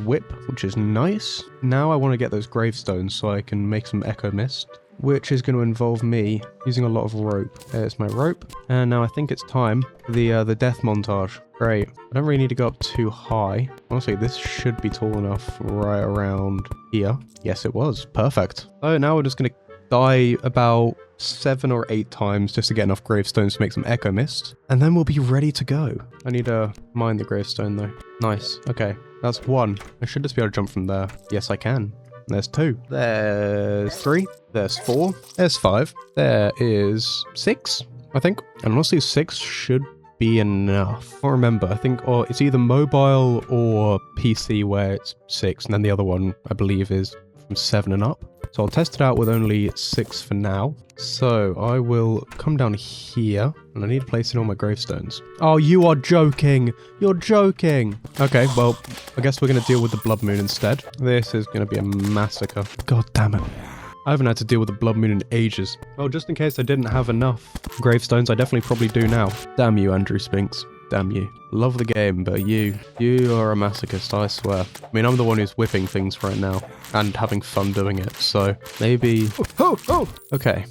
whip, which is nice. Now I want to get those gravestones so I can make some echo mist, which is going to involve me using a lot of rope. There's my rope. And now I think it's time for the death montage. Great. I don't really need to go up too high. Honestly, this should be tall enough right around here. Yes, it was. Perfect. So now we're just going to die about 7 or 8 times just to get enough gravestones to make some echo mist, and then we'll be ready to go. I need to mine the gravestone though. Nice. Okay, that's 1. I should just be able to jump from there. Yes, I can. There's 2. There's 3. There's 4. There's 5. There is 6, I think. And honestly, 6 should be enough. I can't remember. I think it's either mobile or PC where it's 6, and then the other one, I believe, is from 7 and up. So I'll test it out with only 6 for now. So I will come down here, and I need to place in all my gravestones. Oh, you are joking! You're joking! Okay, well, I guess we're going to deal with the blood moon instead. This is going to be a massacre. God damn it. I haven't had to deal with the blood moon in ages. Oh, just in case I didn't have enough gravestones, I definitely probably do now. Damn you, Andrew Spinks. Damn you. Love the game, but you are a masochist, I swear. I mean, I'm the one who's whipping things right now and having fun doing it, so maybe... Oh! Okay.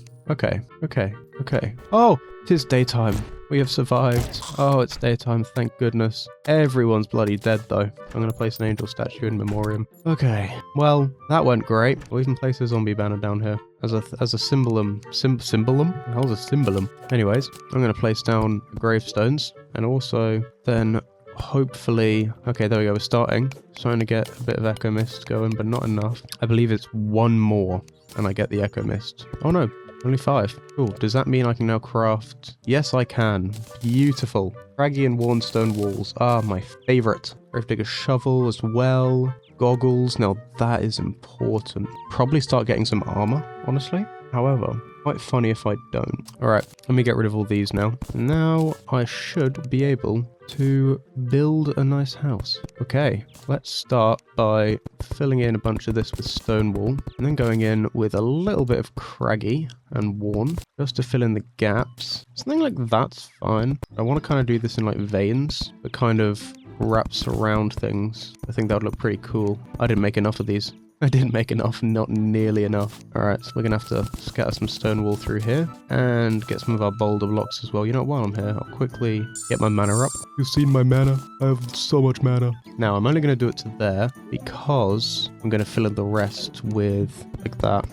Oh, it is daytime. We have survived. Oh, it's daytime, thank goodness. Everyone's bloody dead, though. I'm going to place an angel statue in memoriam. Okay, well, that went great. We'll even place a zombie banner down here as a symbolum. Symbolum? How's a symbolum? Anyways, I'm going to place down gravestones, and also then hopefully... Okay, there we go, we're starting to get a bit of echo mist going, but not enough. I believe it's 1 more, and I get the echo mist. Oh no. Only 5. Cool. Does that mean I can now craft? Yes, I can. Beautiful. Craggy and worn stone walls are my favorite. Gravedigger shovel as well. Goggles. Now that is important. Probably start getting some armor, honestly. However, quite funny if I don't. Alright, let me get rid of all these now. Now I should be able to build a nice house. Okay, let's start by filling in a bunch of this with stone wool, and then going in with a little bit of craggy and worn, just to fill in the gaps. Something like that's fine. I want to kind of do this in like veins, that kind of wraps around things. I think that would look pretty cool. I didn't make enough of these. I didn't make enough, not nearly enough. Alright, so we're going to have to scatter some stone wool through here and get some of our boulder blocks as well. You know what, while I'm here, I'll quickly get my mana up. You've seen my mana? I have so much mana. Now, I'm only going to do it to there because I'm going to fill in the rest with like that.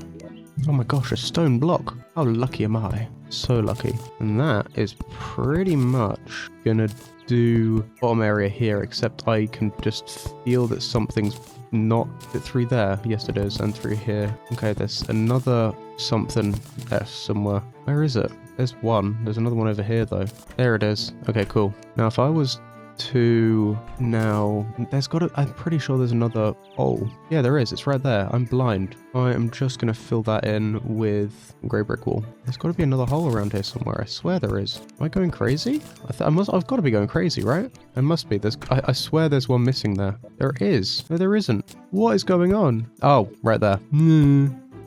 Oh my gosh, a stone block. How lucky am I? So lucky. And that is pretty much going to do bottom area here, except I can just feel that something's not through there. Yes, it is, and through here. Okay, there's another something there somewhere. Where is it? There's one. There's another one over here, though. There it is. Okay, cool. Now, if I was to... Now, there's got to... I'm pretty sure there's another hole. Yeah, there is. It's right there. I'm blind. I am just going to fill that in with grey brick wall. There's got to be another hole around here somewhere. I swear there is. Am I going crazy? I've got to be going crazy, right? I must be. I swear there's one missing there. There is. No, there isn't. What is going on? Oh, right there.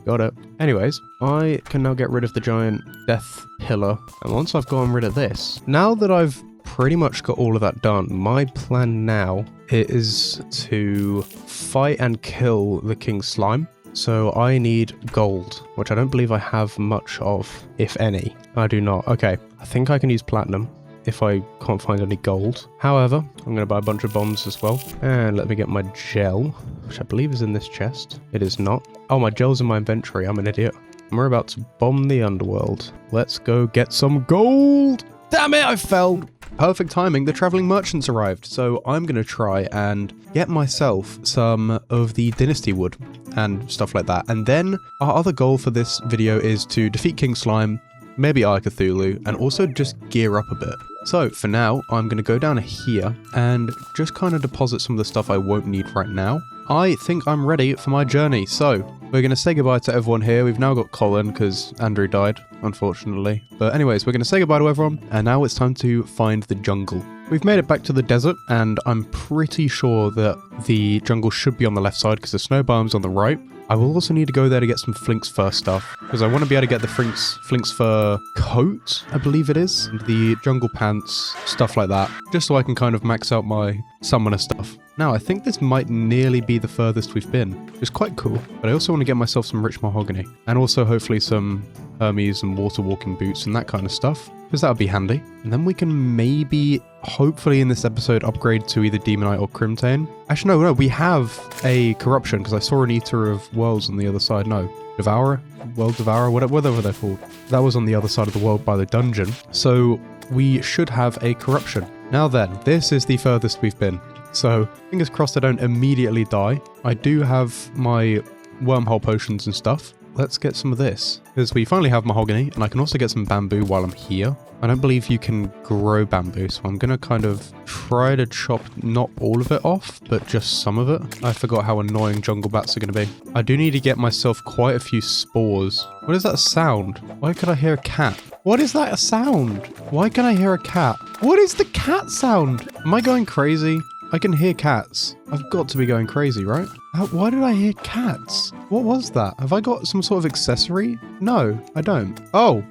Got it. Anyways, I can now get rid of the giant death pillar. And once I've gotten rid of this, now that I've pretty much got all of that done, my plan now is to fight and kill the king slime. So I need gold, which I don't believe I have much of, if any. I do not. Okay, I think I can use platinum if I can't find any gold. However, I'm going to buy a bunch of bombs as well. And let me get my gel, which I believe is in this chest. It is not. Oh, my gel's in my inventory. I'm an idiot. And we're about to bomb the underworld. Let's go get some gold. Damn it, I fell. Perfect timing, the traveling merchants arrived. So I'm going to try and get myself some of the dynasty wood and stuff like that. And then our other goal for this video is to defeat King Slime, maybe Eye Cthulhu, and also just gear up a bit. So for now, I'm going to go down here and just kind of deposit some of the stuff I won't need right now. I think I'm ready for my journey. So we're going to say goodbye to everyone here. We've now got Colin because Andrew died, unfortunately. But anyways, we're going to say goodbye to everyone. And now it's time to find the jungle. We've made it back to the desert, and I'm pretty sure that the jungle should be on the left side because the snow biome's on the right. I will also need to go there to get some Flink's Fur stuff, because I want to be able to get the Flink's Fur coat, I believe it is, and the jungle pants, stuff like that, just so I can kind of max out my summoner stuff. Now, I think this might nearly be the furthest we've been, which is quite cool, but I also want to get myself some rich mahogany, and also hopefully some Hermes and water walking boots and that kind of stuff, because that would be handy. And then we can maybe, hopefully in this episode, upgrade to either Demonite or Crimtane. Actually, no, we have a corruption, because I saw an Eater of Worlds on the other side. No, Devourer? World Devourer? Whatever they're called. That was on the other side of the world by the dungeon. So we should have a corruption. Now then, this is the furthest we've been. So fingers crossed I don't immediately die. I do have my wormhole potions and stuff. Let's get some of this, because we finally have mahogany, and I can also get some bamboo while I'm here. I don't believe you can grow bamboo, so I'm going to kind of try to chop not all of it off, but just some of it. I forgot how annoying jungle bats are going to be. I do need to get myself quite a few spores. What is that sound? Why could I hear a cat? What is that a sound? Why can I hear a cat? What is the cat sound? Am I going crazy? I can hear cats. I've got to be going crazy, right? Why did I hear cats? What was that? Have I got some sort of accessory? No, I don't. Oh.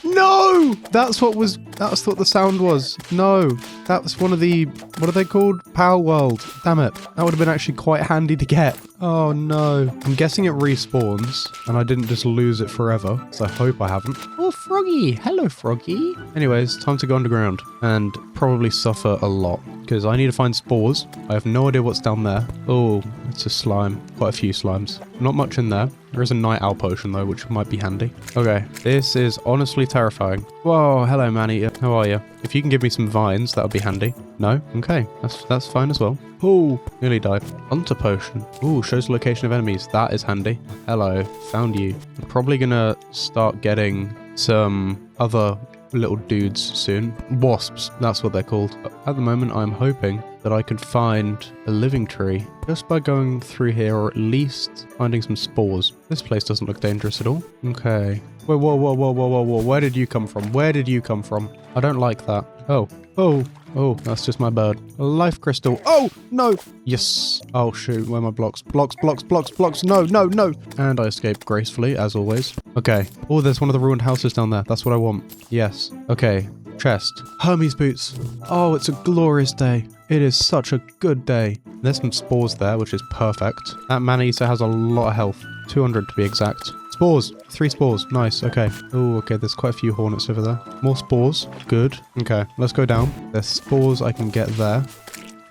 No! That's what the sound was. No. That was one of the, what are they called? Power World. Damn it. That would have been actually quite handy to get. Oh no. I'm guessing it respawns and I didn't just lose it forever. So I hope I haven't. Oh, Froggy. Hello, Froggy. Anyways, time to go underground and probably suffer a lot because I need to find spores. I have no idea what's down there. Oh, it's a slime. Quite a few slimes. Not much in there. There is a night owl potion though, which might be handy. Okay, this is honestly terrifying. Whoa, hello man-eater. How are you? If you can give me some vines, that would be handy. No? Okay, that's fine as well. Oh, nearly died. Hunter potion. Ooh, shows the location of enemies. That is handy. Hello, found you. I'm probably gonna start getting some other little dudes soon. Wasps, that's what they're called. But at the moment, I'm hoping that I can find a living tree just by going through here, or at least finding some spores. This place doesn't look dangerous at all. Okay. Whoa, whoa, whoa, whoa, whoa, whoa, whoa. Where did you come from? Where did you come from? I don't like that. Oh, oh, oh, that's just my bird. A life crystal. Oh, no. Yes. Oh, shoot. Where are my blocks? Blocks, blocks, blocks, blocks. No, no, no. And I escaped gracefully, as always. Okay. Oh, there's one of the ruined houses down there. That's what I want. Yes. Okay. Chest. Hermes boots. Oh, it's a glorious day. It is such a good day. There's some spores there, which is perfect. That man-eater has a lot of health. 200 to be exact. Spores. 3 spores. Nice. Okay. Oh, okay. There's quite a few hornets over there. More spores. Good. Okay. Let's go down. There's spores I can get there.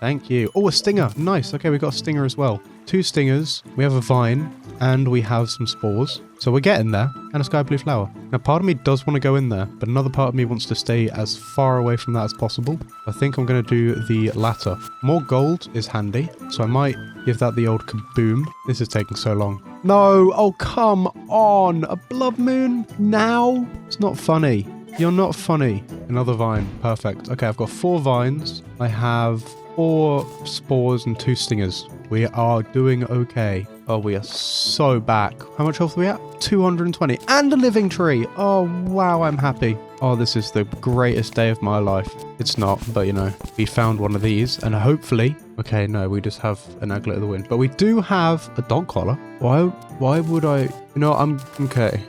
Thank you. Oh, a stinger. Nice. Okay, we got a stinger as well. 2 stingers. We have a vine. And we have some spores. So we're getting there. And a sky blue flower. Now, part of me does want to go in there, but another part of me wants to stay as far away from that as possible. I think I'm going to do the latter. More gold is handy, so I might give that the old kaboom. This is taking so long. No! Oh, come on! A blood moon? Now? It's not funny. You're not funny. Another vine. Perfect. Okay, I've got 4 vines. I have 4 spores and 2 stingers. We are doing okay. Oh, we are so back. How much health are we at? 220. And a living tree. Oh, wow, I'm happy. Oh, this is the greatest day of my life. It's not, but you know, we found one of these and hopefully... Okay, no, we just have an aglet of the wind. But we do have a dog collar. Why would I... You know, I'm... Okay.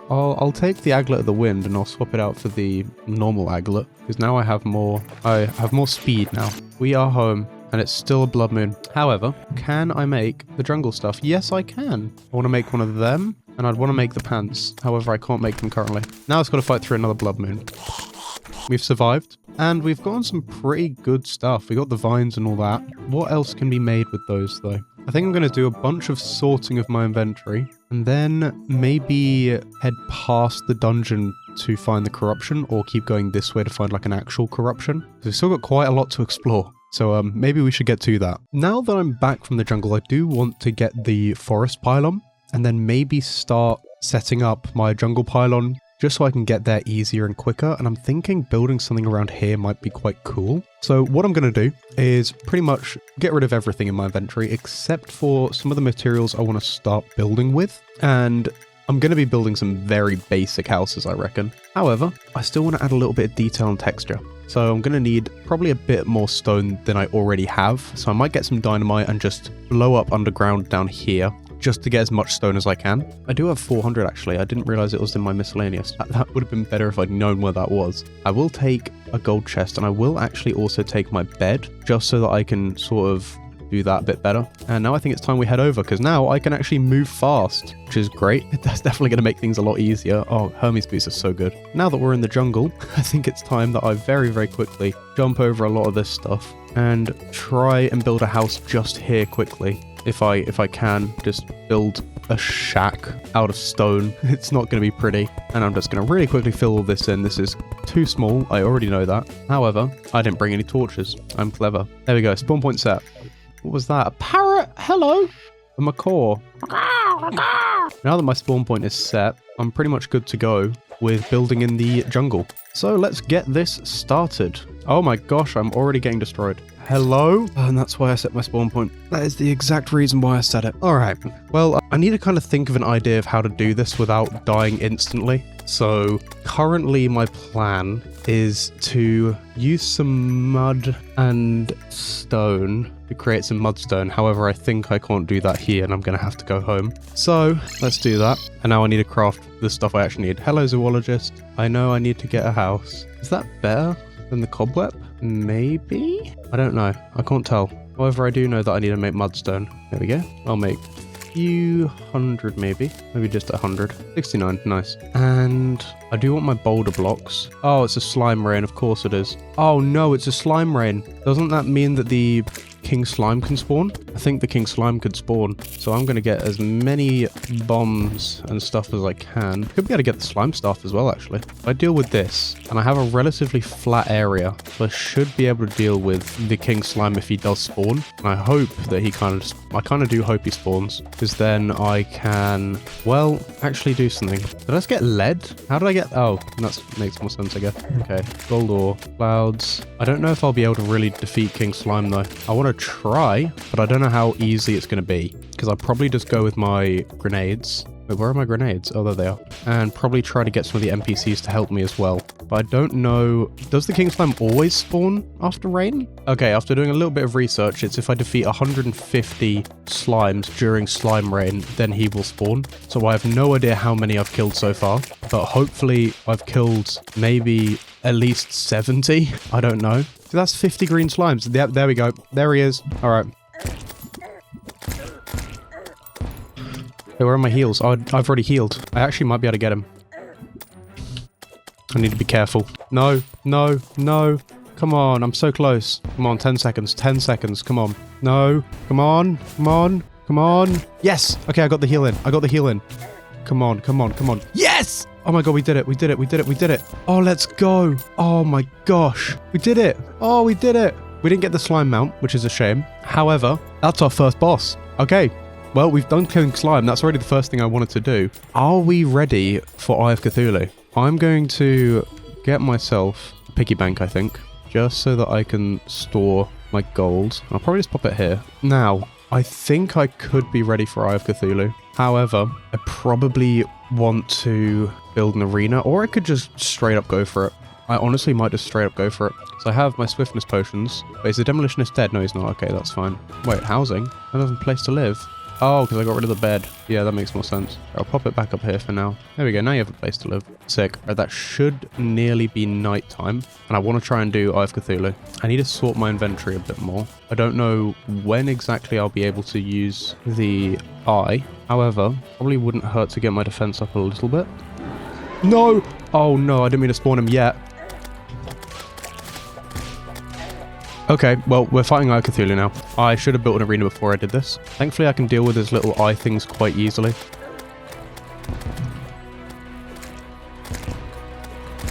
I'll take the aglet of the wind and I'll swap it out for the normal aglet. Because now I have more... I have more speed now. We are home. and it's still a blood moon. However, can I make the jungle stuff? Yes, I can. I want to make one of them, and I'd want to make the pants. However, I can't make them currently. Now it's got to fight through another blood moon. We've survived, and we've gotten some pretty good stuff. We got the vines and all that. What else can be made with those, though? I think I'm going to do a bunch of sorting of my inventory, and then maybe head past the dungeon to find the corruption, or keep going this way to find like an actual corruption. We've still got quite a lot to explore. So maybe we should get to that. Now that I'm back from the jungle, I do want to get the forest pylon, and then maybe start setting up my jungle pylon just so I can get there easier and quicker. And I'm thinking building something around here might be quite cool. So what I'm going to do is pretty much get rid of everything in my inventory except for some of the materials I want to start building with. And I'm going to be building some very basic houses, I reckon. However, I still want to add a little bit of detail and texture. So I'm going to need probably a bit more stone than I already have. So I might get some dynamite and just blow up underground down here, just to get as much stone as I can. I do have 400 actually. I didn't realize it was in my miscellaneous. That would have been better if I'd known where that was. I will take a gold chest, and I will actually also take my bed, just so that I can sort of do that a bit better. And now I think it's time we head over, because now I can actually move fast, which is great. That's definitely going to make things a lot easier. Oh, Hermes boots are so good. Now that we're in the jungle, I think it's time that I very, very quickly jump over a lot of this stuff and try and build a house just here quickly. If I can, just build a shack out of stone. It's not going to be pretty. And I'm just going to really quickly fill all this in. This is too small. I already know that. However, I didn't bring any torches. I'm clever. There we go. Spawn point set. What was that? A parrot? Hello? A macaw. Now that my spawn point is set, I'm pretty much good to go with building in the jungle. So let's get this started. Oh my gosh, I'm already getting destroyed. Hello? And that's why I set my spawn point. That is the exact reason why I set it. Alright, well, I need to kind of think of an idea of how to do this without dying instantly. So currently my plan is to use some mud and stone to create some mudstone. However, I think I can't do that here and I'm going to have to go home. So let's do that. And now I need to craft the stuff I actually need. Hello, zoologist. I know I need to get a house. Is that better than the cobweb? Maybe? I don't know. I can't tell. However, I do know that I need to make mudstone. There we go. I'll make a few hundred maybe. Maybe just 100. 69. Nice. And I do want my boulder blocks. Oh, it's a slime rain. Of course it is. Oh no, it's a slime rain. Doesn't that mean that the king slime can spawn? I think the king slime could spawn. So I'm going to get as many bombs and stuff as I can. Could be able to get the slime stuff as well, actually. If I deal with this, and I have a relatively flat area, so I should be able to deal with the king slime if he does spawn. And I hope that he I kind of do hope he spawns, because then I can, well, actually do something. Did I just get lead? How did I get, oh, that makes more sense, I guess. Okay, gold ore, clouds. I don't know if I'll be able to really defeat king slime though. I want to try, but I don't know how easy it's going to be, because I'll probably just go with my grenades. Wait, where are my grenades? Oh, there they are. And probably try to get some of the NPCs to help me as well. But I don't know, does the king slime always spawn after rain? Okay, after doing a little bit of research, it's if I defeat 150 slimes during slime rain, then he will spawn. So I have no idea how many I've killed so far, but hopefully I've killed maybe at least 70. I don't know. So that's 50 green slimes. Yep, there we go. There he is. All right. Hey, where are my heals? Oh, I've already healed. I actually might be able to get him. I need to be careful. No, no, no. Come on, I'm so close. Come on, 10 seconds. 10 seconds. Come on. No. Come on. Come on. Come on. Yes. Okay, I got the heal in. I got the heal in. Come on, come on, come on. Yes! Oh my god, we did it. We did it. We did it. We did it. Oh, let's go. Oh my gosh. We did it. Oh, we did it. We didn't get the slime mount, which is a shame. However, that's our first boss. Okay. Well, we've done killing slime. That's already the first thing I wanted to do. Are we ready for Eye of Cthulhu? I'm going to get myself a piggy bank, I think, just so that I can store my gold. I'll probably just pop it here. Now, I think I could be ready for Eye of Cthulhu. However, I probably want to build an arena, or I could just straight up go for it. I honestly might just straight up go for it. So I have my swiftness potions. Wait, is the demolitionist dead? No, he's not. Okay, that's fine. Wait, housing? I don't have a place to live. Oh, because I got rid of the bed. Yeah, that makes more sense. I'll pop it back up here for now. There we go. Now you have a place to live. Sick. Right, that should nearly be nighttime. And I want to try and do Eye of Cthulhu. I need to sort my inventory a bit more. I don't know when exactly I'll be able to use the eye. However, probably wouldn't hurt to get my defense up a little bit. No! Oh no, I didn't mean to spawn him yet. Okay, well, we're fighting Eye of Cthulhu now. I should have built an arena before I did this. Thankfully, I can deal with his little eye things quite easily.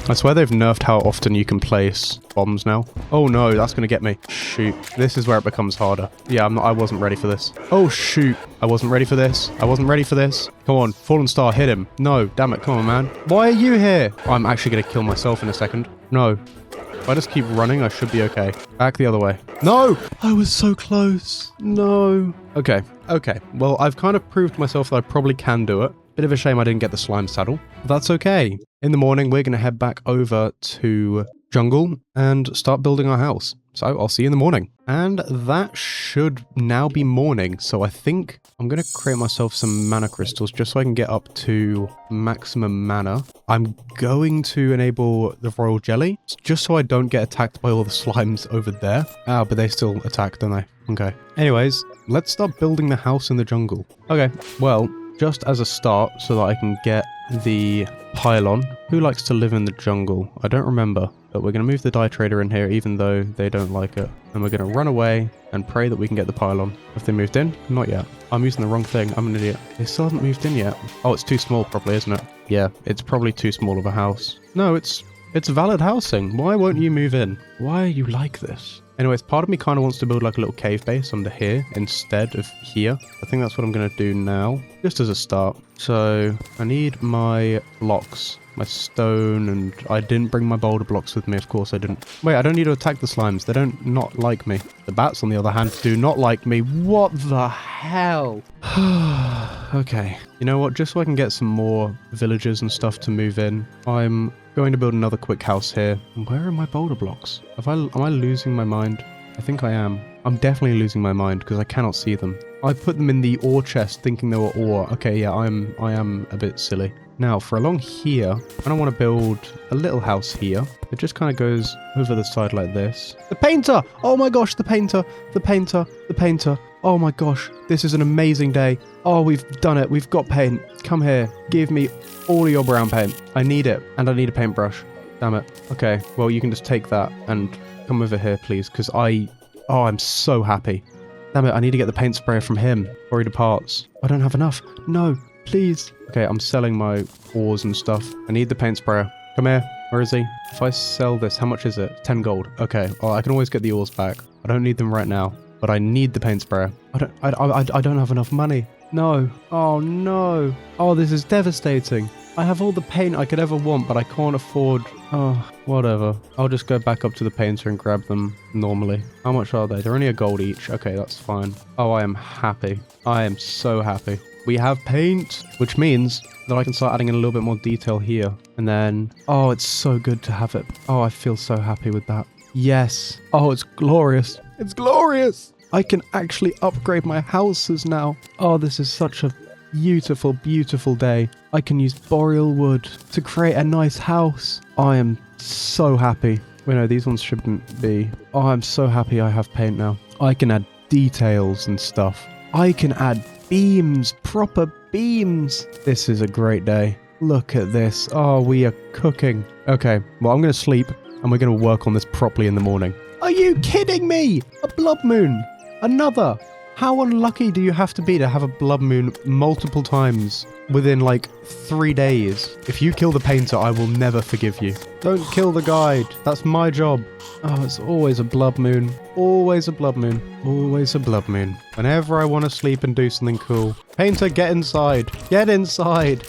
I swear they've nerfed how often you can place bombs now. Oh no, that's going to get me. Shoot. This is where it becomes harder. Yeah, I wasn't ready for this. Oh shoot. I wasn't ready for this. I wasn't ready for this. Come on, Fallen Star, hit him. No, damn it, come on, man. Why are you here? I'm actually going to kill myself in a second. No. If I just keep running, I should be okay. Back the other way. No! I was so close. No. Okay. Okay. Well, I've kind of proved to myself that I probably can do it. Bit of a shame I didn't get the slime saddle. But that's okay. In the morning, we're going to head back over to jungle and start building our house. So I'll see you in the morning. And that should now be morning. So I think I'm going to create myself some mana crystals just so I can get up to maximum mana. I'm going to enable the royal jelly just so I don't get attacked by all the slimes over there. Ah, but they still attack, don't they? Okay. Anyways, let's start building the house in the jungle. Okay, well, just as a start so that I can get the pylon. Who likes to live in the jungle? I don't remember, but we're going to move the dye trader in here even though they don't like it. And we're going to run away and pray that we can get the pylon. Have they moved in? Not yet. I'm using the wrong thing. I'm an idiot. They still haven't moved in yet. Oh, it's too small probably, isn't it? Yeah, it's probably too small of a house. No, it's valid housing. Why won't you move in? Why are you like this? Anyways, part of me kind of wants to build like a little cave base under here instead of here. I think that's what I'm going to do now, just as a start. So I need my blocks, my stone, and I didn't bring my boulder blocks with me. Of course I didn't. Wait, I don't need to attack the slimes. They don't not like me. The bats, on the other hand, do not like me. What the hell? Okay. You know what? Just so I can get some more villagers and stuff to move in, I'm going to build another quick house here. Where are my boulder blocks? Am I losing my mind? I think I am. I'm definitely losing my mind because I cannot see them. I put them in the ore chest thinking they were ore. Okay, yeah, I am a bit silly. Now, for along here, I don't want to build a little house here. It just kind of goes over the side like this. The painter! Oh my gosh, the painter! The painter! The painter! Oh my gosh, this is an amazing day. Oh, we've done it. We've got paint. Come here. Give me all of your brown paint. I need it. And I need a paintbrush. Damn it. Okay, well, you can just take that and come over here, please, because I'm so happy. Damn it, I need to get the paint sprayer from him before he departs. I don't have enough. No, please. Okay, I'm selling my ores and stuff. I need the paint sprayer. Come here. Where is he? If I sell this, how much is it? 10 gold. Okay, well, I can always get the ores back. I don't need them right now, but I need the paint sprayer. I don't have enough money. No. Oh, no. Oh, this is devastating. I have all the paint I could ever want, but I can't afford... Oh, whatever. I'll just go back up to the painter and grab them normally. How much are they? They're only a gold each. Okay, that's fine. Oh, I am happy. I am so happy. We have paint, which means that I can start adding in a little bit more detail here. And then... Oh, it's so good to have it. Oh, I feel so happy with that. Yes. Oh, it's glorious. It's glorious. I can actually upgrade my houses now. Oh, this is such a beautiful, beautiful day. I can use boreal wood to create a nice house. I am so happy. Wait, no, these ones shouldn't be. Oh, I'm so happy I have paint now. I can add details and stuff. I can add beams, proper beams. This is a great day. Look at this. Oh, we are cooking. Okay, well, I'm going to sleep and we're going to work on this properly in the morning. Are you kidding me? A blood moon. Another. How unlucky do you have to be to have a blood moon multiple times within like 3 days? If you kill the painter, I will never forgive you. Don't kill the guide. That's my job. Oh, it's always a blood moon. Always a blood moon. Always a blood moon. Whenever I want to sleep and do something cool. Painter, get inside. Get inside.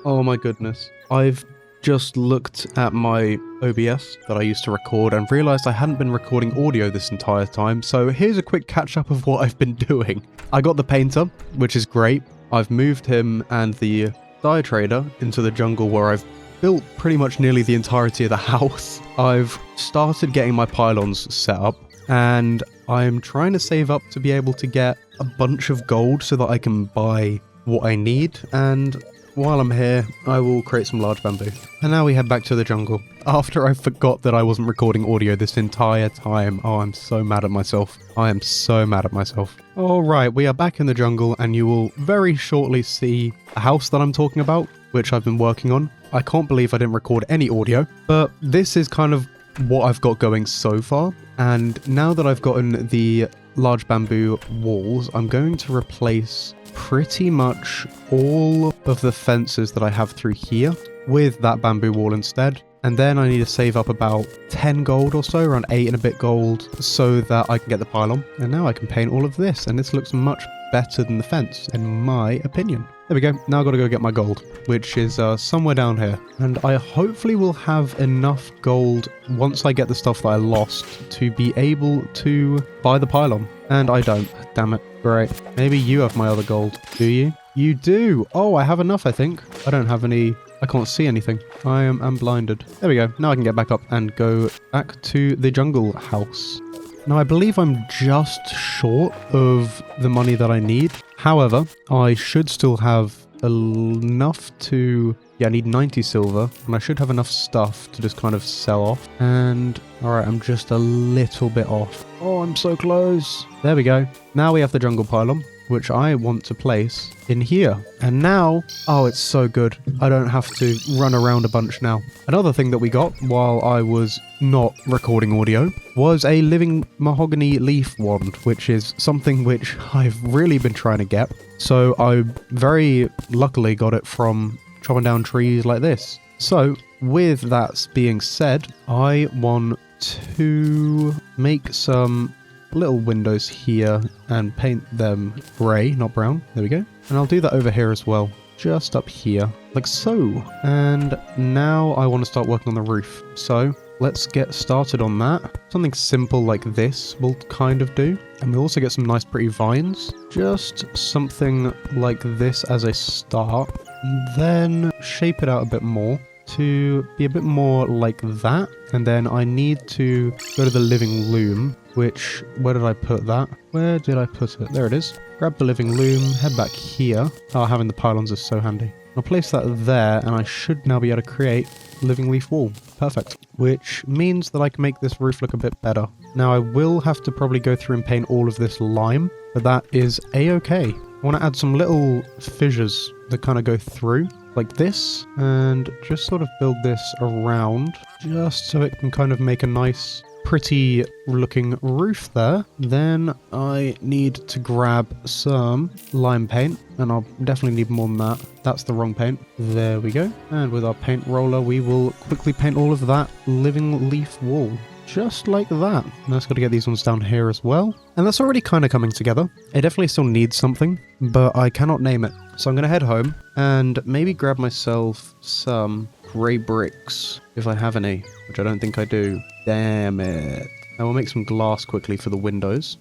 Oh my goodness. I've just looked at my OBS that I used to record and realized I hadn't been recording audio this entire time, so here's a quick catch up of what I've been doing. I got the painter, which is great. I've moved him and the dye trader into the jungle where I've built pretty much nearly the entirety of the house. I've started getting my pylons set up and I'm trying to save up to be able to get a bunch of gold so that I can buy what I need, and while I'm here, I will create some large bamboo. And now we head back to the jungle. After I forgot that I wasn't recording audio this entire time. Oh, I'm so mad at myself. I am so mad at myself. Alright, we are back in the jungle, and you will very shortly see a house that I'm talking about, which I've been working on. I can't believe I didn't record any audio, but this is kind of what I've got going so far. And now that I've gotten the large bamboo walls, I'm going to replace pretty much all of the fences that I have through here with that bamboo wall instead. And then I need to save up about 10 gold or so, around 8 and a bit gold, so that I can get the pylon. And now I can paint all of this, and this looks much better than the fence, in my opinion. There we go. Now I've got to go get my gold, which is somewhere down here. And I hopefully will have enough gold once I get the stuff that I lost to be able to buy the pylon. And I don't. Damn it. Great. Maybe you have my other gold. Do you? You do. Oh, I have enough, I think. I don't have any... I can't see anything. I'm blinded. There we go. Now I can get back up and go back to the jungle house. Now, I believe I'm just short of the money that I need. However, I should still have enough to... Yeah, I need 90 silver, and I should have enough stuff to just kind of sell off. And, alright, I'm just a little bit off. Oh, I'm so close. There we go. Now we have the jungle pylon, which I want to place in here. And now, oh, it's so good. I don't have to run around a bunch now. Another thing that we got while I was not recording audio was a living mahogany leaf wand, which is something which I've really been trying to get. So I very luckily got it from chopping down trees like this. So with that being said, I want to make some little windows here and paint them grey, not brown. There we go. And I'll do that over here as well, just up here, like so. And now I want to start working on the roof. So let's get started on that. Something simple like this will kind of do. And we'll also get some nice pretty vines. Just something like this as a start. And then shape it out a bit more to be a bit more like that. And then I need to go to the living loom, which, where did I put that? Where did I put it? There it is. Grab the living loom, head back here. Oh, having the pylons is so handy. I'll place that there, and I should now be able to create a living leaf wall. Perfect. Which means that I can make this roof look a bit better. Now, I will have to probably go through and paint all of this lime, but that is a-okay. I want to add some little fissures that kind of go through, like this, and just sort of build this around, just so it can kind of make a nice, pretty looking roof there. Then I need to grab some lime paint, and I'll definitely need more than that. That's the wrong paint. There we go. And with our paint roller, we will quickly paint all of that living leaf wall. Just like that. Now it's got to get these ones down here as well. And that's already kind of coming together. It definitely still needs something, but I cannot name it. So I'm going to head home and maybe grab myself some grey bricks, if I have any, which I don't think I do. Damn it. I will make some glass quickly for the windows.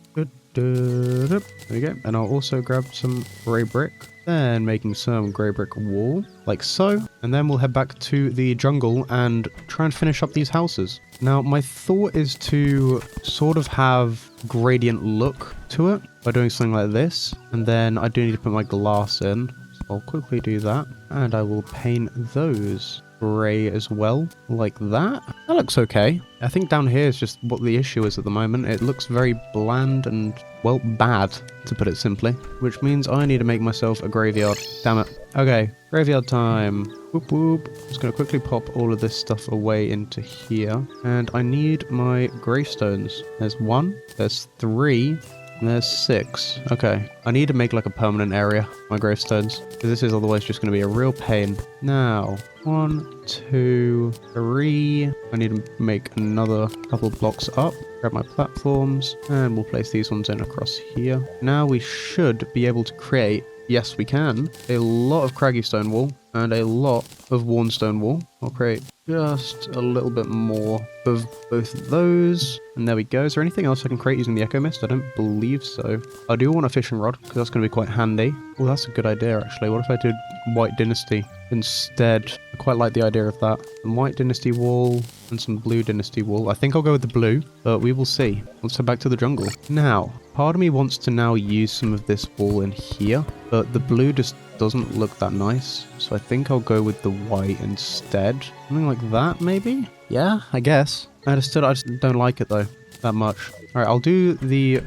There we go. And I'll also grab some grey brick. Then making some grey brick wall, like so. And then we'll head back to the jungle and try and finish up these houses. Now, my thought is to sort of have gradient look to it by doing something like this. And then I do need to put my glass in. So I'll quickly do that. And I will paint those grey as well, like that. That looks okay. I think down here is just what the issue is at the moment. It looks very bland and, well, bad, to put it simply. Which means I need to make myself a graveyard. Damn it. Okay, graveyard time. Whoop whoop. Just going to quickly pop all of this stuff away into here. And I need my gravestones. There's 1, there's 3, and there's 6. Okay, I need to make like a permanent area, my gravestones, because this is otherwise just going to be a real pain. Now, 1, 2, 3. I need to make another couple blocks up. Grab my platforms, and we'll place these ones in across here. Now we should be able to create, yes we can, a lot of craggy stone wall and a lot of worn stone wall. I'll create just a little bit more of both of those. And there we go. Is there anything else I can create using the echo mist? I don't believe so. I do want a fishing rod, because that's going to be quite handy. Oh, that's a good idea, actually. What if I did White Dynasty instead? quite like the idea of that. Some white dynasty wall and some blue dynasty wall. I think I'll go with the blue, but we will see. Let's head back to the jungle. Now, part of me wants to now use some of this wall in here, but the blue just doesn't look that nice. So I think I'll go with the white instead. Something like that, maybe? Yeah, I guess. I just don't like it though, that much. All right, I'll do the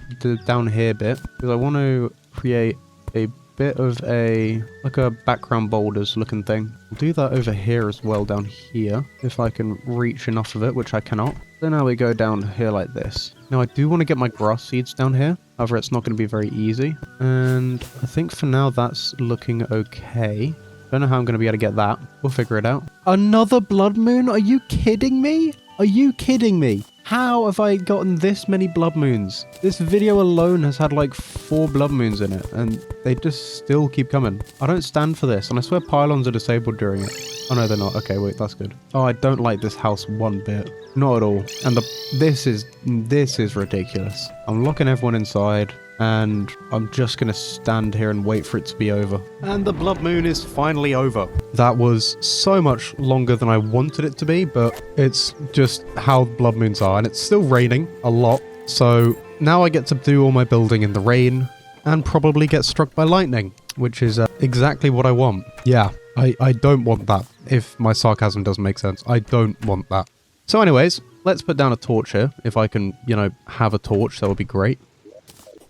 down here bit because I want to create a bit of like a background boulders looking thing. I'll do that over here as well down here if I can reach enough of it, which I cannot. So now we go down here like this. Now I do want to get my grass seeds down here. However, it's not going to be very easy. And I think for now that's looking okay. Don't know how I'm going to be able to get that. We'll figure it out. Another blood moon? Are you kidding me? Are you kidding me? How have I gotten this many blood moons? This video alone has had like 4 blood moons in it, and they just still keep coming. I don't stand for this, and I swear pylons are disabled during it. Oh no, they're not. Okay, wait, that's good. Oh, I don't like this house one bit. Not at all. And this is ridiculous. I'm locking everyone inside, and I'm just gonna stand here and wait for it to be over. And the blood moon is finally over. That was so much longer than I wanted it to be, but it's just how blood moons are, and it's still raining a lot. So now I get to do all my building in the rain and probably get struck by lightning, which is exactly what I want. Yeah, I don't want that. If my sarcasm doesn't make sense, I don't want that. So anyways, let's put down a torch here. If I can, have a torch, that would be great.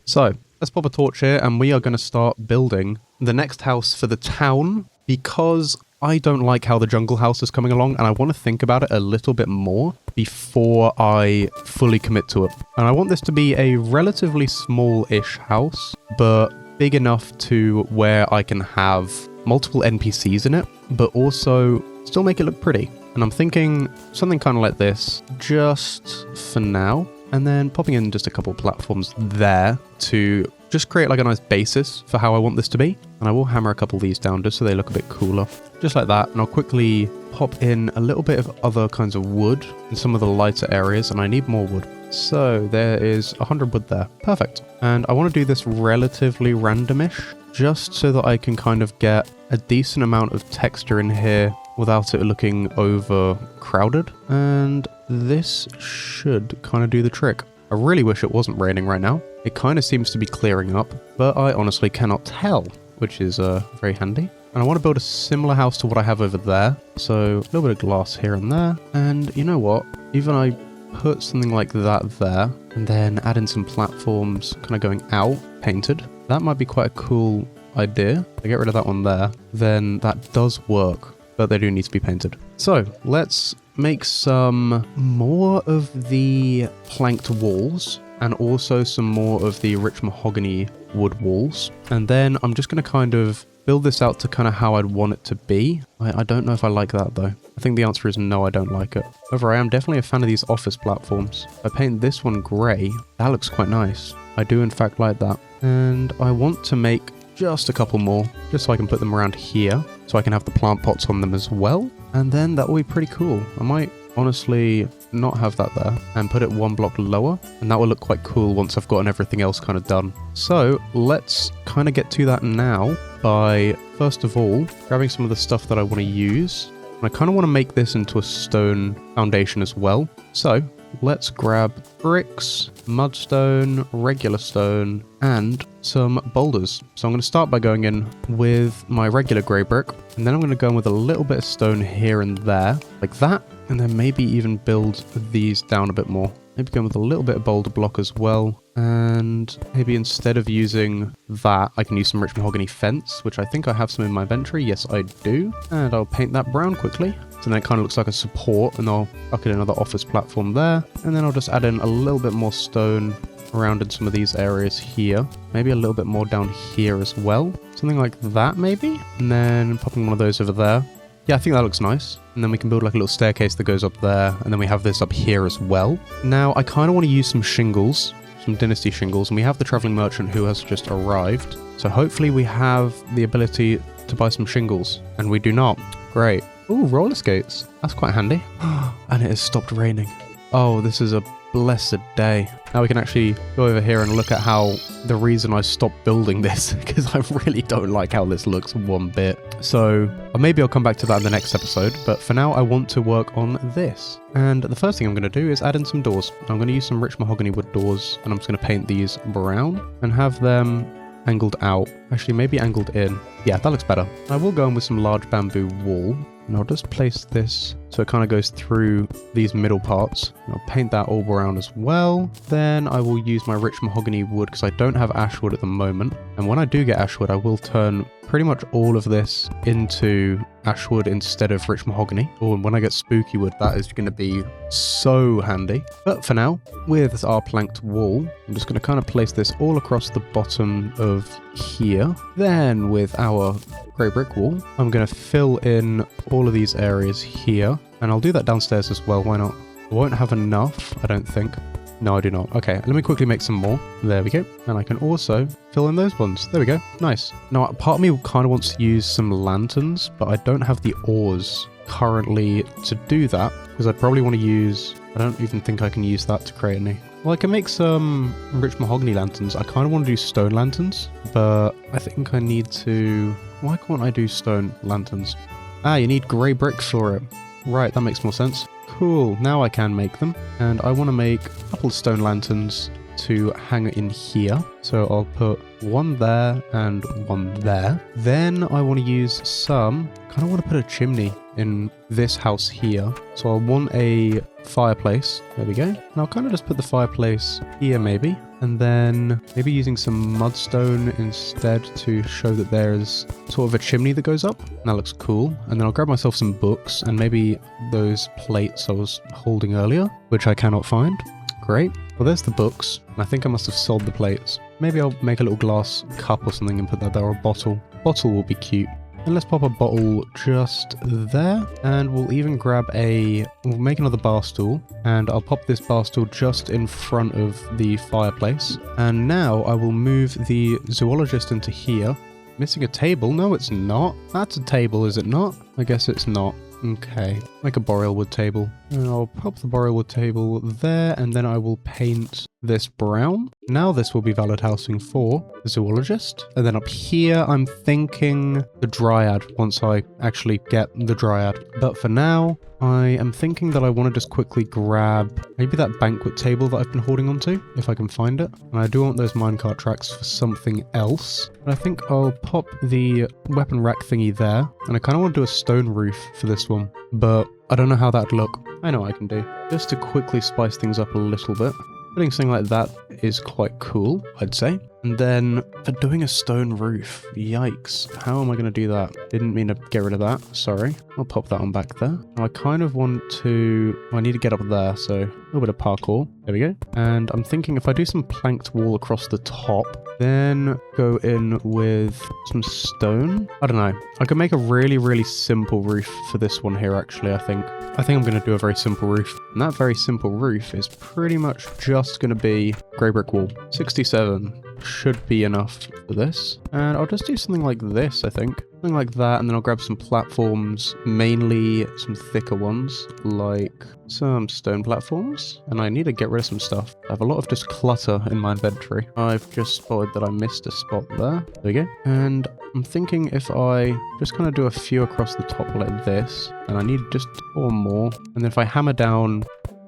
So, let's pop a torch here, and we are going to start building the next house for the town, because I don't like how the jungle house is coming along, and I want to think about it a little bit more before I fully commit to it. And I want this to be a relatively small-ish house, but big enough to where I can have multiple NPCs in it, but also still make it look pretty. And I'm thinking something kind of like this, just for now. And then popping in just a couple platforms there to just create like a nice basis for how I want this to be. And I will hammer a couple of these down just so they look a bit cooler. Just like that. And I'll quickly pop in a little bit of other kinds of wood in some of the lighter areas. And I need more wood. So there is 100 wood there. Perfect. And I want to do this relatively randomish, just so that I can kind of get a decent amount of texture in here without it looking overcrowded. And this should kind of do the trick. I really wish it wasn't raining right now. It kind of seems to be clearing up, but I honestly cannot tell, which is very handy. And I want to build a similar house to what I have over there. So a little bit of glass here and there. And you know what? Even I put something like that there, and then add in some platforms kind of going out, painted. That might be quite a cool idea. I get rid of that one there. Then that does work, but they do need to be painted. So let's make some more of the planked walls and also some more of the rich mahogany wood walls. And then I'm just going to kind of build this out to kind of how I'd want it to be. I don't know if I like that though. I think the answer is no, I don't like it. However, I am definitely a fan of these office platforms. If I paint this one grey, that looks quite nice. I do in fact like that. And I want to make just a couple more, just so I can put them around here, so I can have the plant pots on them as well. And then that will be pretty cool. I might honestly not have that there and put it one block lower, and that will look quite cool once I've gotten everything else kind of done. So let's kind of get to that now by, first of all, grabbing some of the stuff that I want to use. And I kind of want to make this into a stone foundation as well. So let's grab bricks, mudstone, regular stone, and some boulders. So I'm going to start by going in with my regular grey brick, and then I'm going to go in with a little bit of stone here and there, like that, and then maybe even build these down a bit more. Maybe go in with a little bit of boulder block as well, and maybe instead of using that, I can use some rich mahogany fence, which I think I have some in my inventory. Yes, I do. And I'll paint that brown quickly. So then it kind of looks like a support, and I'll tuck in another office platform there. And then I'll just add in a little bit more stone around in some of these areas here. Maybe a little bit more down here as well. Something like that, maybe? And then popping one of those over there. Yeah, I think that looks nice. And then we can build like a little staircase that goes up there. And then we have this up here as well. Now, I kind of want to use some shingles, some dynasty shingles. And we have the traveling merchant who has just arrived. So hopefully we have the ability to buy some shingles. And we do not. Great. Ooh, roller skates. That's quite handy. And it has stopped raining. Oh, this is a blessed day. Now we can actually go over here and look at how the reason I stopped building this, because I really don't like how this looks one bit. So maybe I'll come back to that in the next episode, but for now I want to work on this. And the first thing I'm going to do is add in some doors. I'm going to use some rich mahogany wood doors, and I'm just going to paint these brown and have them angled out. Actually, maybe angled in. Yeah, that looks better. I will go in with some large bamboo wool, and I'll just place this so it kind of goes through these middle parts. And I'll paint that all brown as well. Then I will use my rich mahogany wood because I don't have ash wood at the moment. And when I do get ash wood, I will turn pretty much all of this into ash wood instead of rich mahogany. Oh, and when I get spooky wood, that is going to be so handy. But for now, with our planked wall, I'm just going to kind of place this all across the bottom of here. Then with our grey brick wall, I'm going to fill in all of these areas here. And I'll do that downstairs as well, why not? I won't have enough, I don't think. No, I do not. Okay, let me quickly make some more. There we go. And I can also fill in those ones. There we go. Nice. Now, part of me kind of wants to use some lanterns, but I don't have the ores currently to do that, because I'd probably want to use... I don't even think I can use that to create any. Well, I can make some rich mahogany lanterns. I kind of want to do stone lanterns, but I think I need to... Why can't I do stone lanterns? Ah, you need grey bricks for it. Right, that makes more sense. Cool, now I can make them. And I want to make a couple of stone lanterns to hang in here. So I'll put one there and one there. Then I want to use some... kind of want to put a chimney in this house here. So I'll want a fireplace. There we go. And I'll kind of just put the fireplace here maybe. And then maybe using some mudstone instead to show that there's sort of a chimney that goes up. And that looks cool. And then I'll grab myself some books and maybe those plates I was holding earlier, which I cannot find. Great. Well, there's the books. I think I must have sold the plates. Maybe I'll make a little glass cup or something and put that there, or a bottle. Bottle will be cute. And let's pop a bottle just there. And we'll even grab we'll make another bar stool. And I'll pop this bar stool just in front of the fireplace. And now I will move the zoologist into here. Missing a table? No, it's not. That's a table, is it not? I guess it's not. Okay, make a boreal wood table. And I'll pop the boreal wood table there, and then I will paint this brown. Now this will be valid housing for the zoologist. And then up here, I'm thinking the dryad once I actually get the dryad. But for now, I am thinking that I want to just quickly grab maybe that banquet table that I've been holding onto, if I can find it. And I do want those minecart tracks for something else. But I think I'll pop the weapon rack thingy there. And I kind of want to do a stone roof for this one, but I don't know how that'd look. I know what I can do. Just to quickly spice things up a little bit. Putting something like that is quite cool, I'd say. And then for doing a stone roof, yikes. How am I going to do that? Didn't mean to get rid of that, sorry. I'll pop that on back there. Now I kind of want to... I need to get up there, so a little bit of parkour. There we go. And I'm thinking if I do some planked wall across the top, then go in with some stone. I don't know. I could make a really, really simple roof for this one here, actually, I think. I think I'm going to do a very simple roof. And that very simple roof is pretty much just going to be grey brick wall. 67 should be enough for this. And I'll just do something like this, I think. Something like that, and then I'll grab some platforms, mainly some thicker ones, like some stone platforms. And I need to get rid of some stuff. I have a lot of just clutter in my inventory. I've just spotted that I missed a spot there. There we go. And I'm thinking if I just kind of do a few across the top like this, and I need just 4 more. And then if I hammer down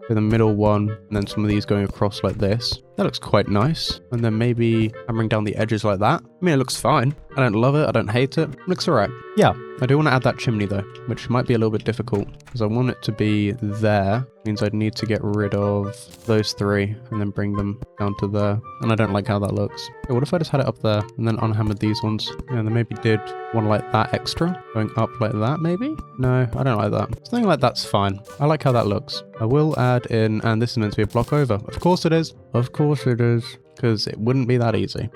with the middle one, and then some of these going across like this. That looks quite nice. And then maybe hammering down the edges like that. I mean, it looks fine. I don't love it. I don't hate it. It looks alright. Yeah, I do want to add that chimney though, which might be a little bit difficult because I want it to be there. Means I'd need to get rid of those 3 and then bring them down to there. And I don't like how that looks. Okay, what if I just had it up there and then unhammered these ones? And then maybe did one like that extra, going up like that maybe? No, I don't like that. Something like that's fine. I like how that looks. I will add in, and this is meant to be a block over. Of course it is. Of course it is. Because it wouldn't be that easy.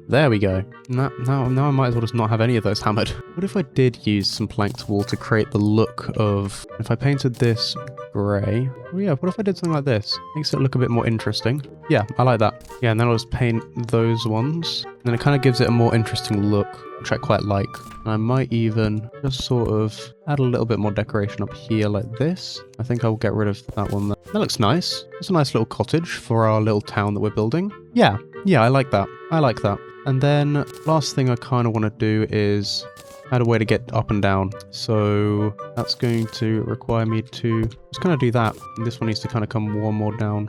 There we go. Now I might as well just not have any of those hammered. What if I did use some planked wall to create the look of... If I painted this grey... Oh yeah, what if I did something like this? Makes it look a bit more interesting. Yeah, I like that. Yeah, and then I'll just paint those ones. And then it kind of gives it a more interesting look. which I quite like. And I might even just sort of add a little bit more decoration up here like this. I think I'll get rid of that one there. That looks nice. It's a nice little cottage for our little town that we're building. Yeah, I like that. I like that. And then last thing I kind of want to do is add a way to get up and down. So that's going to require me to just kind of do that. And this one needs to kind of come one more down.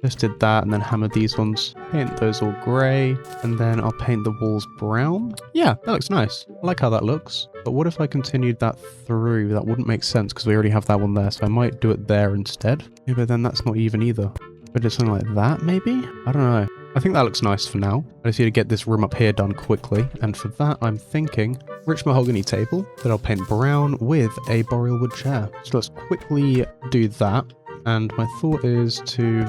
Just did that and then hammered these ones. Paint those all grey. And then I'll paint the walls brown. Yeah, that looks nice. I like how that looks. But what if I continued that through? That wouldn't make sense because we already have that one there. So I might do it there instead. Yeah, but then that's not even either. But just something like that maybe? I don't know. I think that looks nice for now. I just need to get this room up here done quickly. And for that, I'm thinking rich mahogany table that I'll paint brown with a boreal wood chair. So let's quickly do that. And my thought is to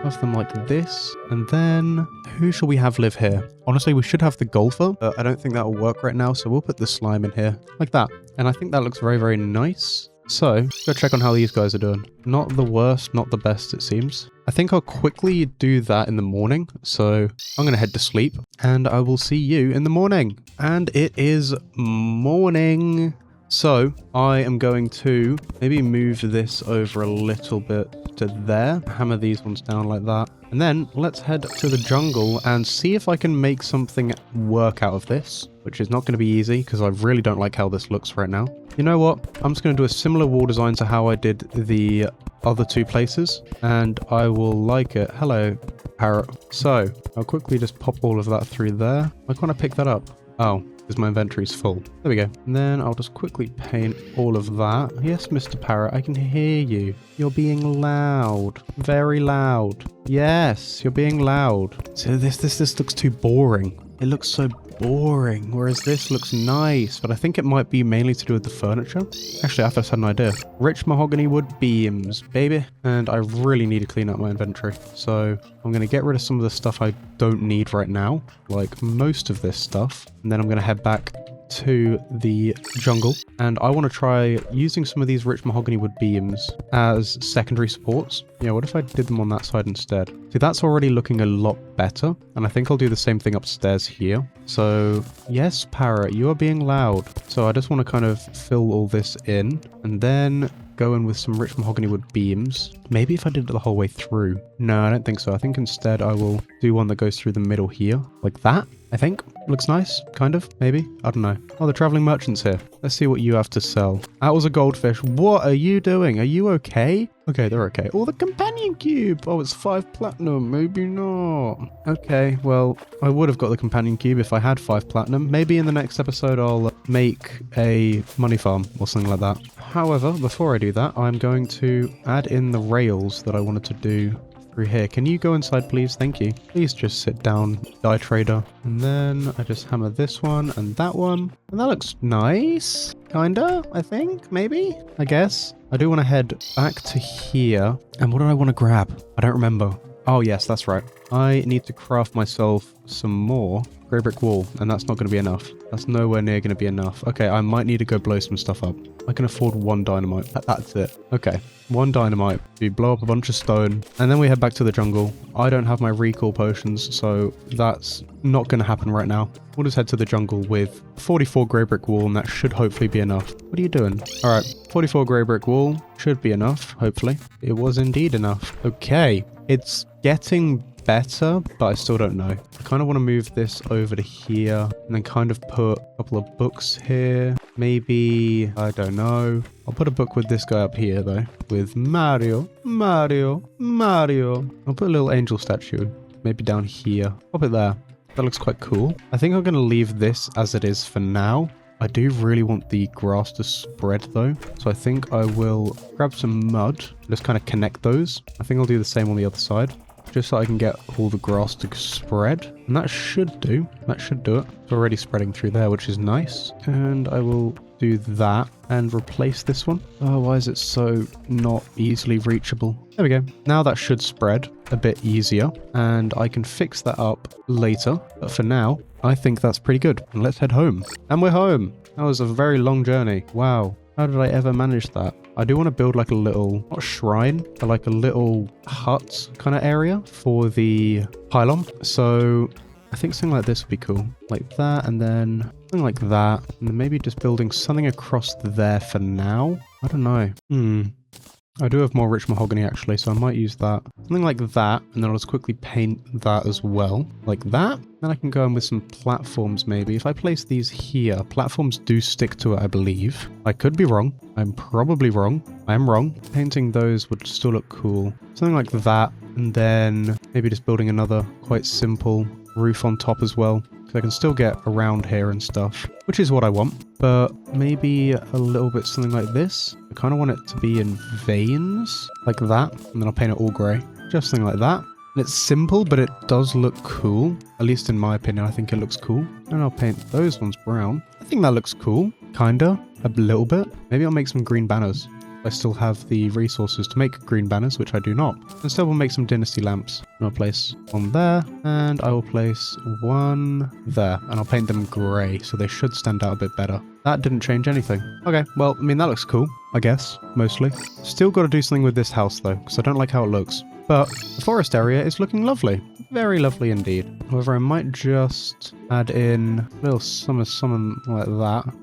have them like this. And then who shall we have live here? Honestly, we should have the golfer. I don't think that will work right now. So we'll put the slime in here like that. And I think that looks very, very nice. So, go check on how these guys are doing. Not the worst, not the best, it seems. I think I'll quickly do that in the morning. So, I'm going to head to sleep. And I will see you in the morning. And it is morning. So, I am going to maybe move this over a little bit to there. Hammer these ones down like that. And then, let's head to the jungle and see if I can make something work out of this. Which is not going to be easy, because I really don't like how this looks right now. You know what? I'm just going to do a similar wall design to how I did the other two places. And I will like it. Hello, parrot. So, I'll quickly just pop all of that through there. Why can't I pick that up? Oh, because my inventory's full. There we go. And then I'll just quickly paint all of that. Yes, Mr. Parrot, I can hear you. You're being loud. Very loud. Yes, you're being loud. So this looks too boring. It looks so boring, whereas this looks nice, but I think it might be mainly to do with the furniture. Actually, I just had an idea. Rich mahogany wood beams, baby. And I really need to clean up my inventory. So I'm going to get rid of some of the stuff I don't need right now, like most of this stuff. And then I'm going to head back to the jungle, and I want to try using some of these rich mahogany wood beams as secondary supports. Yeah, what if I did them on that side instead? See, that's already looking a lot better, and I think I'll do the same thing upstairs here. So, yes, parrot, you are being loud. So I just want to kind of fill all this in, and then go in with some rich mahogany wood beams. Maybe if I did it the whole way through. No, I don't think so. I think instead I will do one that goes through the middle here, like that. I think. Looks nice, kind of, maybe. I don't know. Oh, the traveling merchant's here. Let's see what you have to sell. That was a goldfish. What are you doing? Are you okay? Okay, they're okay. Oh, the companion cube. Oh, it's 5 platinum. Maybe not. Okay, well, I would have got the companion cube if I had 5 platinum. Maybe in the next episode I'll make a money farm or something like that. However, before I do that, I'm going to add in the rails that I wanted to do through here. Can you go inside, please? Thank you. Please just sit down, die trader. And then I just hammer this one and that one. And that looks nice. Kinda, I think, maybe, I guess. I do want to head back to here. And what do I want to grab? I don't remember. Oh, yes, that's right. I need to craft myself some more grey brick wall, and that's not going to be enough. That's nowhere near going to be enough. Okay, I might need to go blow some stuff up. I can afford 1 dynamite. That's it. Okay, 1 dynamite. We blow up a bunch of stone, and then we head back to the jungle. I don't have my recall potions, so that's not going to happen right now. We'll just head to the jungle with 44 grey brick wall, and that should hopefully be enough. What are you doing? All right, 44 grey brick wall should be enough, hopefully. It was indeed enough. Okay, it's getting better, but I still don't know. I kind of want to move this over to here and then kind of put a couple of books here. Maybe, I don't know. I'll put a book with this guy up here though, with Mario. I'll put a little angel statue maybe down here. Pop it there. That looks quite cool. I think I'm going to leave this as it is for now. I do really want the grass to spread though, so I think I will grab some mud, just kind of connect those. I think I'll do the same on the other side, just so I can get all the grass to spread. And that should do it. It's already spreading through there, which is nice. And I will do that and replace this one. Oh, why is it so not easily reachable? There we go. Now that should spread a bit easier, and I can fix that up later. But for now, I think that's pretty good. And let's head home. And we're home. That was a very long journey. Wow. How did I ever manage that? I do want to build like a little, not shrine, but like a little hut kind of area for the pylon. So I think something like this would be cool. Like that, and then something like that. And then maybe just building something across there for now. I don't know. I do have more rich mahogany actually, so I might use that. Something like that, and then I'll just quickly paint that as well. Like that. Then I can go in with some platforms maybe. If I place these here, platforms do stick to it, I believe. I could be wrong. I'm probably wrong. I am wrong. Painting those would still look cool. Something like that, and then maybe just building another quite simple roof on top as well. So I can still get around here and stuff, which is what I want. But maybe a little bit something like this. I kind of want it to be in veins, like that. And then I'll paint it all grey. Just something like that. And it's simple, but it does look cool. At least in my opinion, I think it looks cool. And I'll paint those ones brown. I think that looks cool. Kinda. A little bit. Maybe I'll make some green banners. I still have the resources to make green banners, which I do not. Instead, we'll make some dynasty lamps. And I'll place one there, and I will place one there. And I'll paint them grey, so they should stand out a bit better. That didn't change anything. Okay, well, I mean, that looks cool, I guess, mostly. Still got to do something with this house, though, because I don't like how it looks. But the forest area is looking lovely. Very lovely indeed. However, I might just add in a little something like that.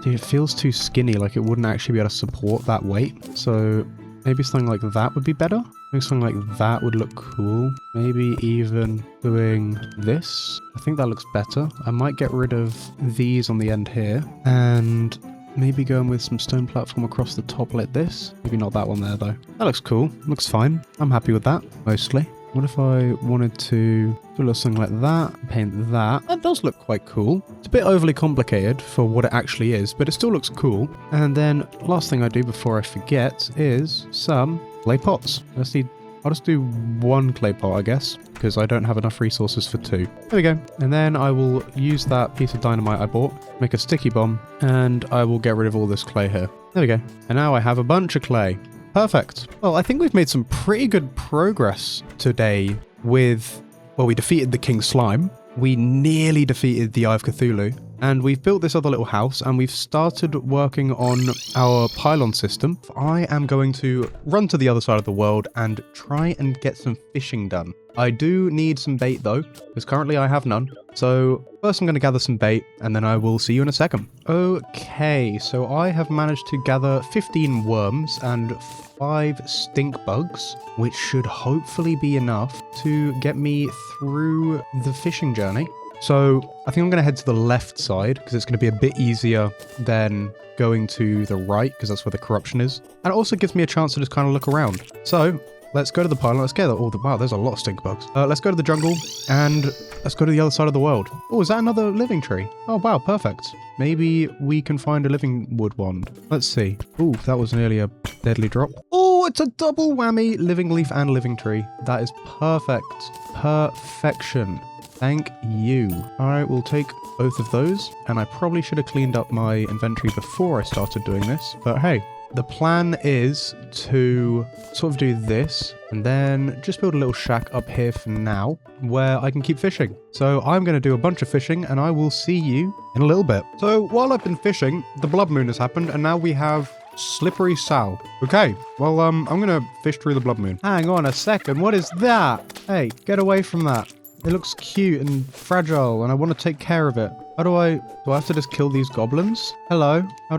Dude, it feels too skinny, like it wouldn't actually be able to support that weight. So maybe something like that would be better. Maybe something like that would look cool. Maybe even doing this. I think that looks better. I might get rid of these on the end here. And maybe going with some stone platform across the top like this. Maybe not that one there though. That looks cool. Looks fine. I'm happy with that, mostly. What if I wanted to do a little something like that, paint that? That does look quite cool. It's a bit overly complicated for what it actually is, but it still looks cool. And then last thing I do before I forget is some clay pots. I'll just do one clay pot, I guess, because I don't have enough resources for two. There we go. And then I will use that piece of dynamite I bought, make a sticky bomb, and I will get rid of all this clay here. There we go. And now I have a bunch of clay. Perfect. Well, I think we've made some pretty good progress today with, well, we defeated the King Slime. We nearly defeated the Eye of Cthulhu. And we've built this other little house and we've started working on our pylon system. I am going to run to the other side of the world and try and get some fishing done. I do need some bait though, because currently I have none. So first I'm going to gather some bait and then I will see you in a second. Okay, so I have managed to gather 15 worms and 5 stink bugs, which should hopefully be enough to get me through the fishing journey. So I think I'm going to head to the left side because it's going to be a bit easier than going to the right because that's where the corruption is. And it also gives me a chance to just kind of look around. So let's go to the pylon. Let's get all the... Wow, there's a lot of stink bugs. Let's go to the jungle and let's go to the other side of the world. Oh, is that another living tree? Oh, wow, perfect. Maybe we can find a living wood wand. Let's see. Ooh, that was nearly a deadly drop. Oh, it's a double whammy. Living leaf and living tree. That is perfect. Perfection. Thank you. All right, we'll take both of those. And I probably should have cleaned up my inventory before I started doing this. But hey, the plan is to sort of do this and then just build a little shack up here for now where I can keep fishing. So I'm going to do a bunch of fishing and I will see you in a little bit. So while I've been fishing, the blood moon has happened and now we have slippery sow. Okay, well, I'm going to fish through the blood moon. Hang on a second. What is that? Hey, get away from that. It looks cute and fragile and I want to take care of it. Do I have to just kill these goblins? Hello? What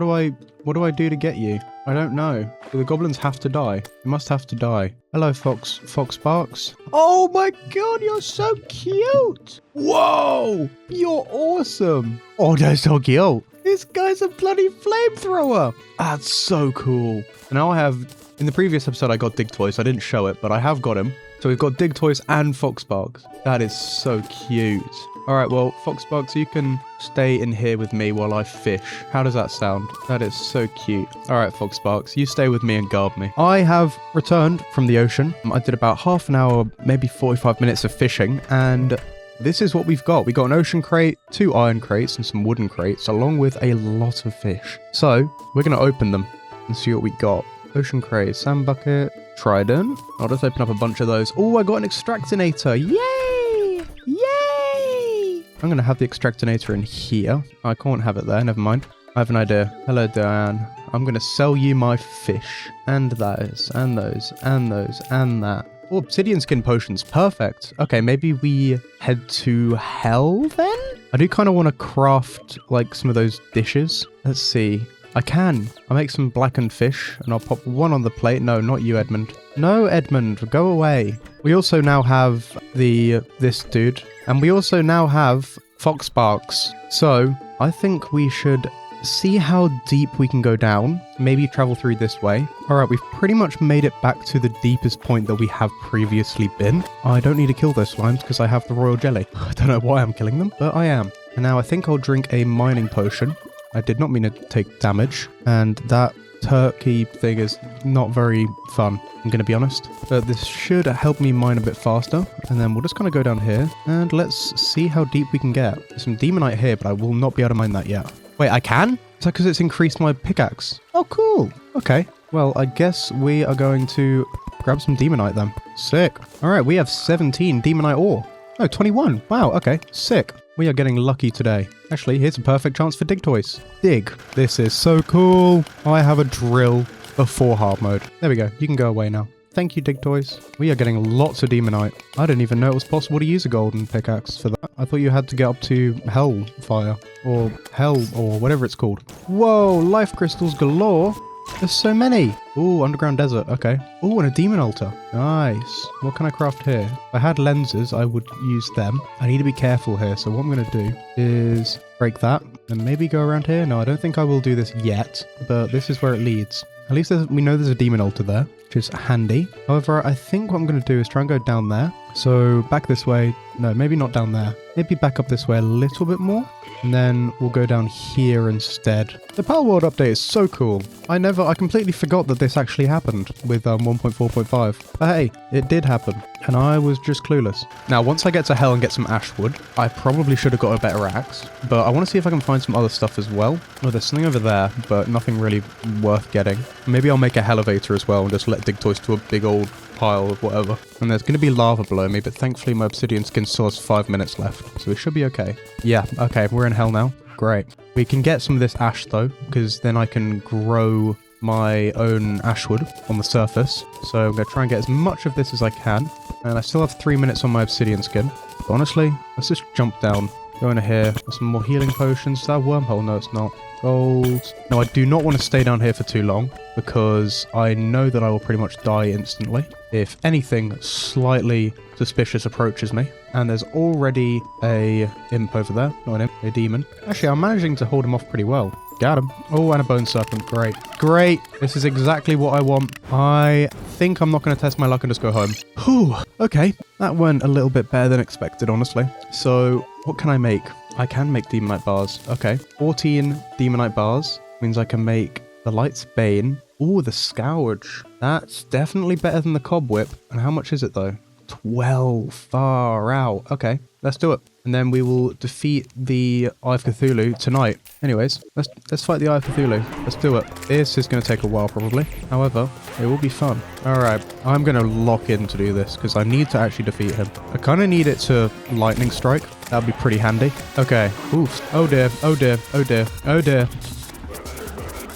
do I do to get you? I don't know. Do the goblins have to die? They must have to die. Hello, Fox Sparks. Oh my god, you're so cute. Whoa, you're awesome. Oh, that's so cute. This guy's a bloody flamethrower. That's so cool. And now I have, in the previous episode, I got Dig Toys. I didn't show it, but I have got him. So we've got Dig Toys and Fox Sparks. That is so cute. All right, well, Fox Sparks, you can stay in here with me while I fish. How does that sound? That is so cute. All right, Fox Sparks, you stay with me and guard me. I have returned from the ocean. I did about half an hour, maybe 45 minutes of fishing, and this is what we've got. We got an ocean crate, 2 iron crates, and some wooden crates, along with a lot of fish. So we're going to open them and see what we got. Ocean crate, sand bucket, trident. I'll just open up a bunch of those. Oh, I got an extractinator. Yay! Yay! I'm going to have the extractinator in here. I can't have it there. Never mind. I have an idea. Hello, Diane. I'm going to sell you my fish. And those, and those, and those, and that. Oh, obsidian skin potions. Perfect. Okay, maybe we head to hell then? I do kind of want to craft like some of those dishes. Let's see. I'll make some blackened fish and I'll pop one on the plate. No, not you, Edmund. No, Edmund, go away. We also now have this dude, and we also now have Fox Sparks. So I think we should see how deep we can go down. Maybe travel through this way. All right, we've pretty much made it back to the deepest point that we have previously been. I don't need to kill those slimes because I have the royal jelly. I don't know why I'm killing them, but I am. And now I think I'll drink a mining potion. I did not mean to take damage, and that turkey thing is not very fun, I'm going to be honest. But this should help me mine a bit faster, and then we'll just kind of go down here, and let's see how deep we can get. There's some demonite here, but I will not be able to mine that yet. Wait, I can? Is that because it's increased my pickaxe? Oh, cool. Okay, well, I guess we are going to grab some demonite then. Sick. All right, we have 17 demonite ore. Oh, 21. Wow, okay, sick. We are getting lucky today. Actually, here's a perfect chance for dig toys. Dig. This is so cool. I have a drill before hard mode. There we go. You can go away now. Thank you, dig toys. We are getting lots of demonite. I didn't even know it was possible to use a golden pickaxe for that. I thought you had to get up to hellfire or hell or whatever it's called. Whoa, life crystals galore. There's so many. Ooh, underground desert. Okay. Ooh, and a demon altar. Nice. What can I craft here? If I had lenses, I would use them. I need to be careful here. So what I'm going to do is break that and maybe go around here. No, I don't think I will do this yet, but this is where it leads. At least we know there's a demon altar there, which is handy. However, I think what I'm going to do is try and go down there. So back this way. No, maybe not down there. Maybe back up this way a little bit more. And then we'll go down here instead. The Power World update is so cool. I completely forgot that this actually happened with 1.4.5. But hey, it did happen. And I was just clueless. Now, once I get to hell and get some ash wood, I probably should have got a better axe. But I want to see if I can find some other stuff as well. Oh, there's something over there, but nothing really worth getting. Maybe I'll make a elevator as well and just let dig toys to a big old pile of whatever. And there's going to be lava below me, but thankfully my obsidian skin still has 5 minutes left. So we should be okay. Yeah, okay, we're in hell now. Great. We can get some of this ash though, because then I can grow my own ashwood on the surface. So I'm going to try and get as much of this as I can. And I still have 3 minutes on my obsidian skin. But honestly, let's just jump down. Go into here. There's some more healing potions. Is that a wormhole? No, it's not. Gold. No, I do not want to stay down here for too long because I know that I will pretty much die instantly if anything slightly suspicious approaches me. And there's already a imp over there. Not an imp, a demon. Actually, I'm managing to hold him off pretty well. Got him. Oh, and a bone serpent. Great. Great. This is exactly what I want. I think I'm not going to test my luck and just go home. Whew. Okay. That went a little bit better than expected, honestly. So, what can I make? I can make demonite bars. Okay. 14 demonite bars means I can make the Light's Bane. Ooh, the Scourge. That's definitely better than the Cobwhip. And how much is it, though? 12. Far out. Okay. Let's do it. And then we will defeat the Eye of Cthulhu tonight. Anyways, let's fight the Eye of Cthulhu. Let's do it. This is going to take a while, probably. However, it will be fun. Alright, I'm going to lock in to do this, because I need to actually defeat him. I kind of need it to lightning strike. That would be pretty handy. Okay. Oof. Oh dear. Oh dear. Oh dear. Oh dear.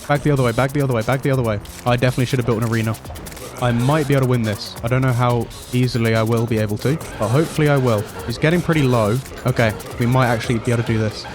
Back the other way. Back the other way. Back the other way. I definitely should have built an arena. I might be able to win this. I don't know how easily I will be able to, but hopefully I will. He's getting pretty low. Okay, we might actually be able to do this.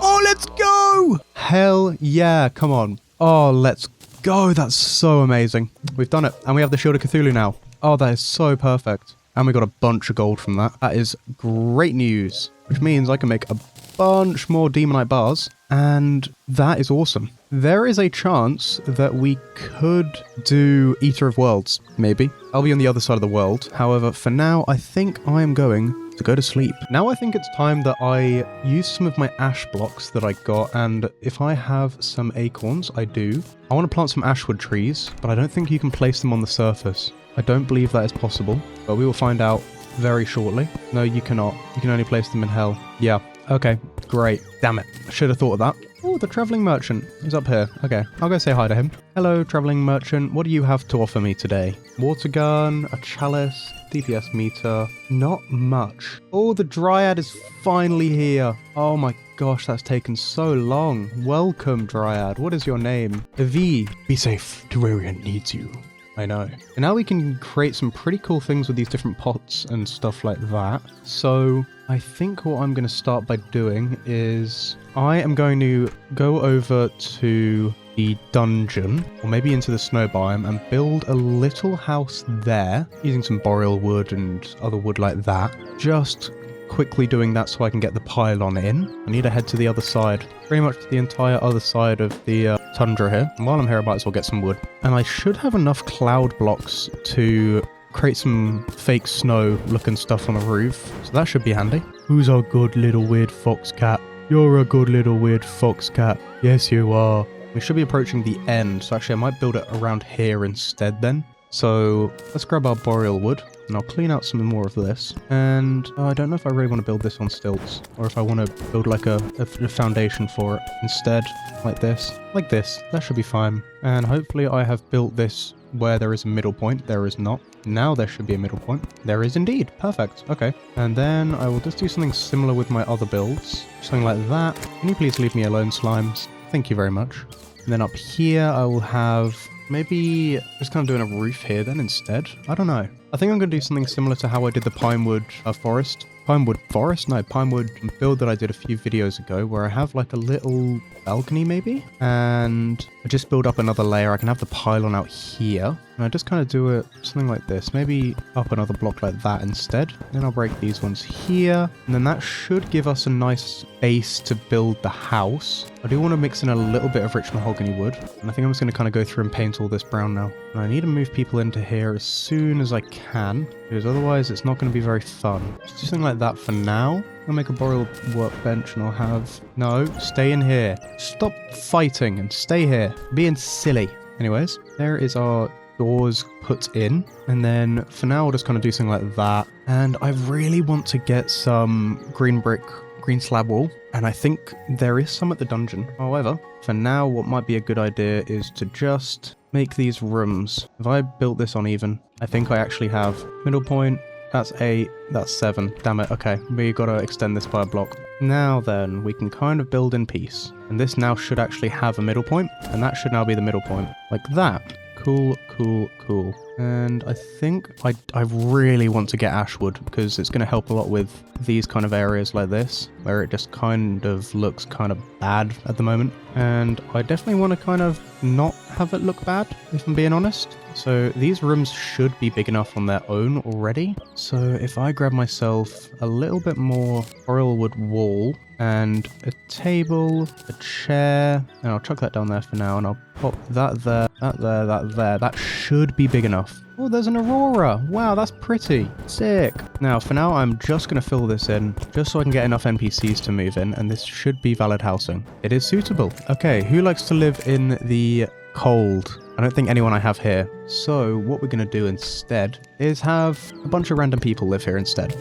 Oh, let's go! Hell yeah, come on. Oh, let's go. That's so amazing. We've done it, and we have the Shield of Cthulhu now. Oh, that is so perfect. And we got a bunch of gold from that. That is great news, which means I can make a bunch more demonite bars, and that is awesome. There is a chance that we could do Eater of Worlds, maybe. I'll be on the other side of the world. However, for now, I think I am going to go to sleep. Now I think it's time that I use some of my ash blocks that I got, and if I have some acorns, I do. I want to plant some ashwood trees, but I don't think you can place them on the surface. I don't believe that is possible, but we will find out very shortly. No, you cannot. You can only place them in hell. Yeah. Okay, great. Damn it. I should have thought of that. Oh, the traveling merchant is up here. Okay, I'll go say hi to him. Hello, traveling merchant. What do you have to offer me today? Water gun, a chalice, DPS meter. Not much. Oh, the dryad is finally here. Oh my gosh, that's taken so long. Welcome, dryad. What is your name? V. Be safe. Terraria needs you. I know. And now we can create some pretty cool things with these different pots and stuff like that. So I think what I'm going to start by doing is I am going to go over to the dungeon, or maybe into the snow biome, and build a little house there using some boreal wood and other wood like that. Just quickly doing that so I can get the pylon in. I need to head to the other side, pretty much to the entire other side of the tundra here. And while I'm here, I might as well get some wood. And I should have enough cloud blocks to create some fake snow looking stuff on the roof. So that should be handy. Who's our good little weird fox cat? You're a good little weird fox cat. Yes, you are. We should be approaching the end. So actually, I might build it around here instead then. So let's grab our boreal wood. And I'll clean out some more of this. And I don't know if I really want to build this on stilts, or if I want to build like a foundation for it instead, like this. Like this. That should be fine. And hopefully I have built this where there is a middle point. There is not. Now there should be a middle point. There is indeed. Perfect. Okay. And then I will just do something similar with my other builds. Something like that. Can you please leave me alone, slimes? Thank you very much. And then up here I will have... maybe just kind of doing a roof here then instead. I don't know. I think I'm going to do something similar to how I did the pinewood forest. Pinewood forest? No, pinewood build that I did a few videos ago, where I have like a little balcony maybe. And I just build up another layer. I can have the pylon out here. And I just kind of do it something like this. Maybe up another block like that instead. Then I'll break these ones here. And then that should give us a nice base to build the house. I do want to mix in a little bit of rich mahogany wood. And I think I'm just going to kind of go through and paint all this brown now. And I need to move people into here as soon as I can, because otherwise it's not going to be very fun. Just do something like that for now. I'll make a boreal workbench and I'll have... No, stay in here. Stop fighting and stay here. Being silly. Anyways, there is our doors put in. And then for now, I'll just kind of do something like that. And I really want to get some green brick, green slab wall. And I think there is some at the dungeon. However, for now, what might be a good idea is to just make these rooms. If I built this on even, I think I actually have middle point. That's 8, that's 7. Damn it, okay. We gotta extend this by a block. Now then, we can kind of build in peace. And this now should actually have a middle point, and that should now be the middle point. Like that. Cool, cool, cool. And I think I really want to get ashwood, because it's going to help a lot with these kind of areas like this, where it just kind of looks kind of bad at the moment. And I definitely want to kind of not have it look bad, if I'm being honest. So these rooms should be big enough on their own already. So if I grab myself a little bit more boreal wood wall, and a table, a chair, and I'll chuck that down there for now, and I'll pop that there, that there, that there. That should be big enough. Oh, there's an aurora. Wow, that's pretty. Sick. Now, for now, I'm just going to fill this in, just so I can get enough NPCs to move in, and this should be valid housing. It is suitable. Okay, who likes to live in the cold? I don't think anyone I have here. So, what we're going to do instead is have a bunch of random people live here instead.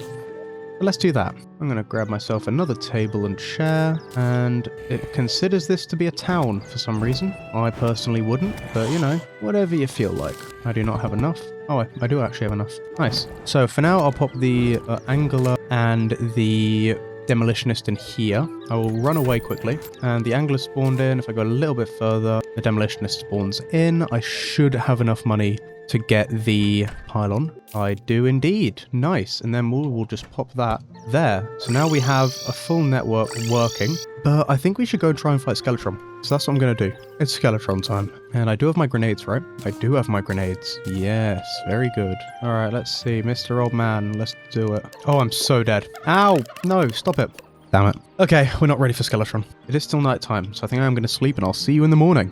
But let's do that. I'm going to grab myself another table and chair, and it considers this to be a town for some reason. I personally wouldn't, but you know, whatever you feel like. I do not have enough. Oh, I do actually have enough. Nice. So for now, I'll pop the angler and the demolitionist in here. I will run away quickly, and the angler spawned in. If I go a little bit further, the demolitionist spawns in. I should have enough money to get the pylon. I do indeed. Nice. And then we'll just pop that there. So now we have a full network working, but I think we should go try and fight Skeletron. So that's what I'm going to do. It's Skeletron time. And I do have my grenades, right? I do have my grenades. Yes, very good. All right, let's see. Mr. Old Man, let's do it. Oh, I'm so dead. Ow! No, stop it. Damn it. Okay, we're not ready for Skeletron. It is still night time, so I think I'm going to sleep and I'll see you in the morning.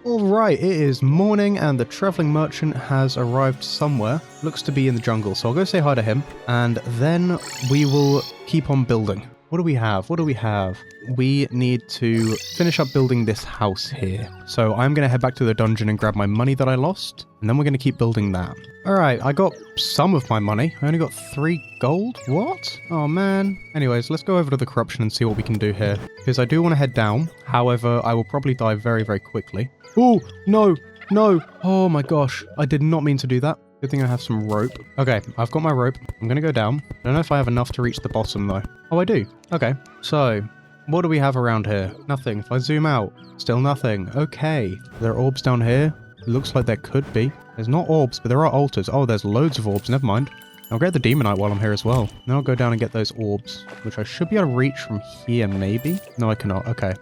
Alright, it is morning and the travelling merchant has arrived somewhere. Looks to be in the jungle, so I'll go say hi to him. And then we will keep on building. What do we have? What do we have? We need to finish up building this house here. So I'm going to head back to the dungeon and grab my money that I lost. And then we're going to keep building that. Alright, I got some of my money. I only got 3 gold. What? Oh man. Anyways, let's go over to the corruption and see what we can do here. Because I do want to head down. However, I will probably die very, very quickly. Oh, no, no. Oh my gosh. I did not mean to do that. Good thing I have some rope. Okay, I've got my rope. I'm going to go down. I don't know if I have enough to reach the bottom though. Oh, I do. Okay, so what do we have around here? Nothing. If I zoom out, still nothing. Okay, there are orbs down here. It looks like there could be. There's not orbs, but there are altars. Oh, there's loads of orbs. Never mind. I'll get the demonite while I'm here as well. Now I'll go down and get those orbs, which I should be able to reach from here, maybe? No, I cannot. Okay.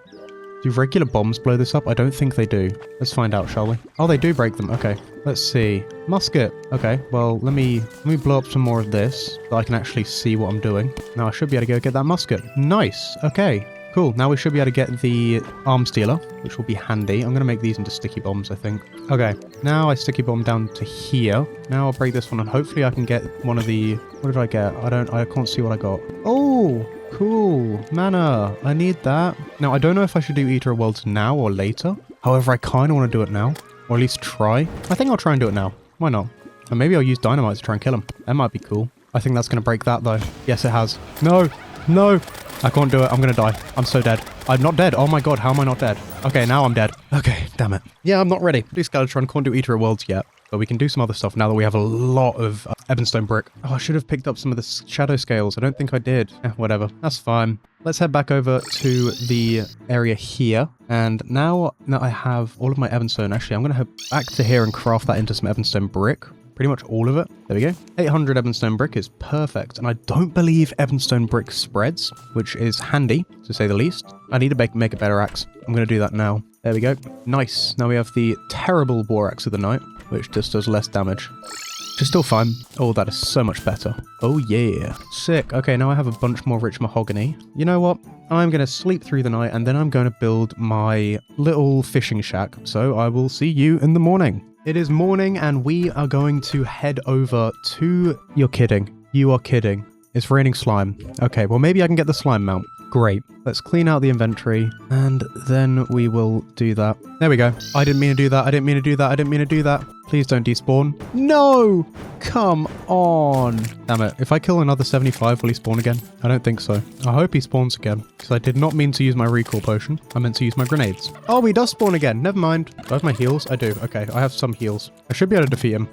Do regular bombs blow this up? I don't think they do. Let's find out, shall we? Oh, they do break them. Okay. Let's see. Musket. Okay. Well, let me blow up some more of this so I can actually see what I'm doing. Now I should be able to go get that musket. Nice. Okay. Cool. Now we should be able to get the arms dealer, which will be handy. I'm going to make these into sticky bombs, I think. Okay. Now I sticky bomb down to here. Now I'll break this one and hopefully I can get one of the... What did I get? I can't see what I got. Oh, cool. Mana. I need that. Now, I don't know if I should do Eater of Worlds now or later. However, I kind of want to do it now. Or at least try. I think I'll try and do it now. Why not? And maybe I'll use dynamite to try and kill him. That might be cool. I think that's going to break that though. Yes, it has. No. No. I can't do it. I'm going to die. I'm so dead. I'm not dead. Oh my god, how am I not dead? Okay, now I'm dead. Okay, damn it. Yeah, I'm not ready. Please, Skeletron, can't do Eater of Worlds yet. But we can do some other stuff now that we have a lot of Ebonstone brick. Oh, I should have picked up some of the shadow scales. I don't think I did. Whatever. That's fine. Let's head back over to the area here. And now that I have all of my Ebonstone, actually, I'm going to head back to here and craft that into some Ebonstone brick. Pretty much all of it. There we go. 800 Ebonstone brick is perfect. And I don't believe Ebonstone brick spreads, which is handy, to say the least. I need to make a better axe. I'm going to do that now. There we go. Nice. Now we have the terrible war axe of the night, which just does less damage. Which is still fine. Oh, that is so much better. Oh, yeah. Sick. Okay, now I have a bunch more rich mahogany. You know what? I'm going to sleep through the night, and then I'm going to build my little fishing shack. So I will see you in the morning. It is morning, and we are going to head over to... You're kidding. You are kidding. It's raining slime. Okay, well, maybe I can get the slime mount. Great. Let's clean out the inventory, and then we will do that. There we go. I didn't mean to do that. I didn't mean to do that. I didn't mean to do that. Please don't despawn. No! Come on. Damn it. If I kill another 75, will he spawn again? I don't think so. I hope he spawns again, because I did not mean to use my recall potion. I meant to use my grenades. Oh, he does spawn again. Never mind. Do I have my heals? I do. Okay, I have some heals. I should be able to defeat him.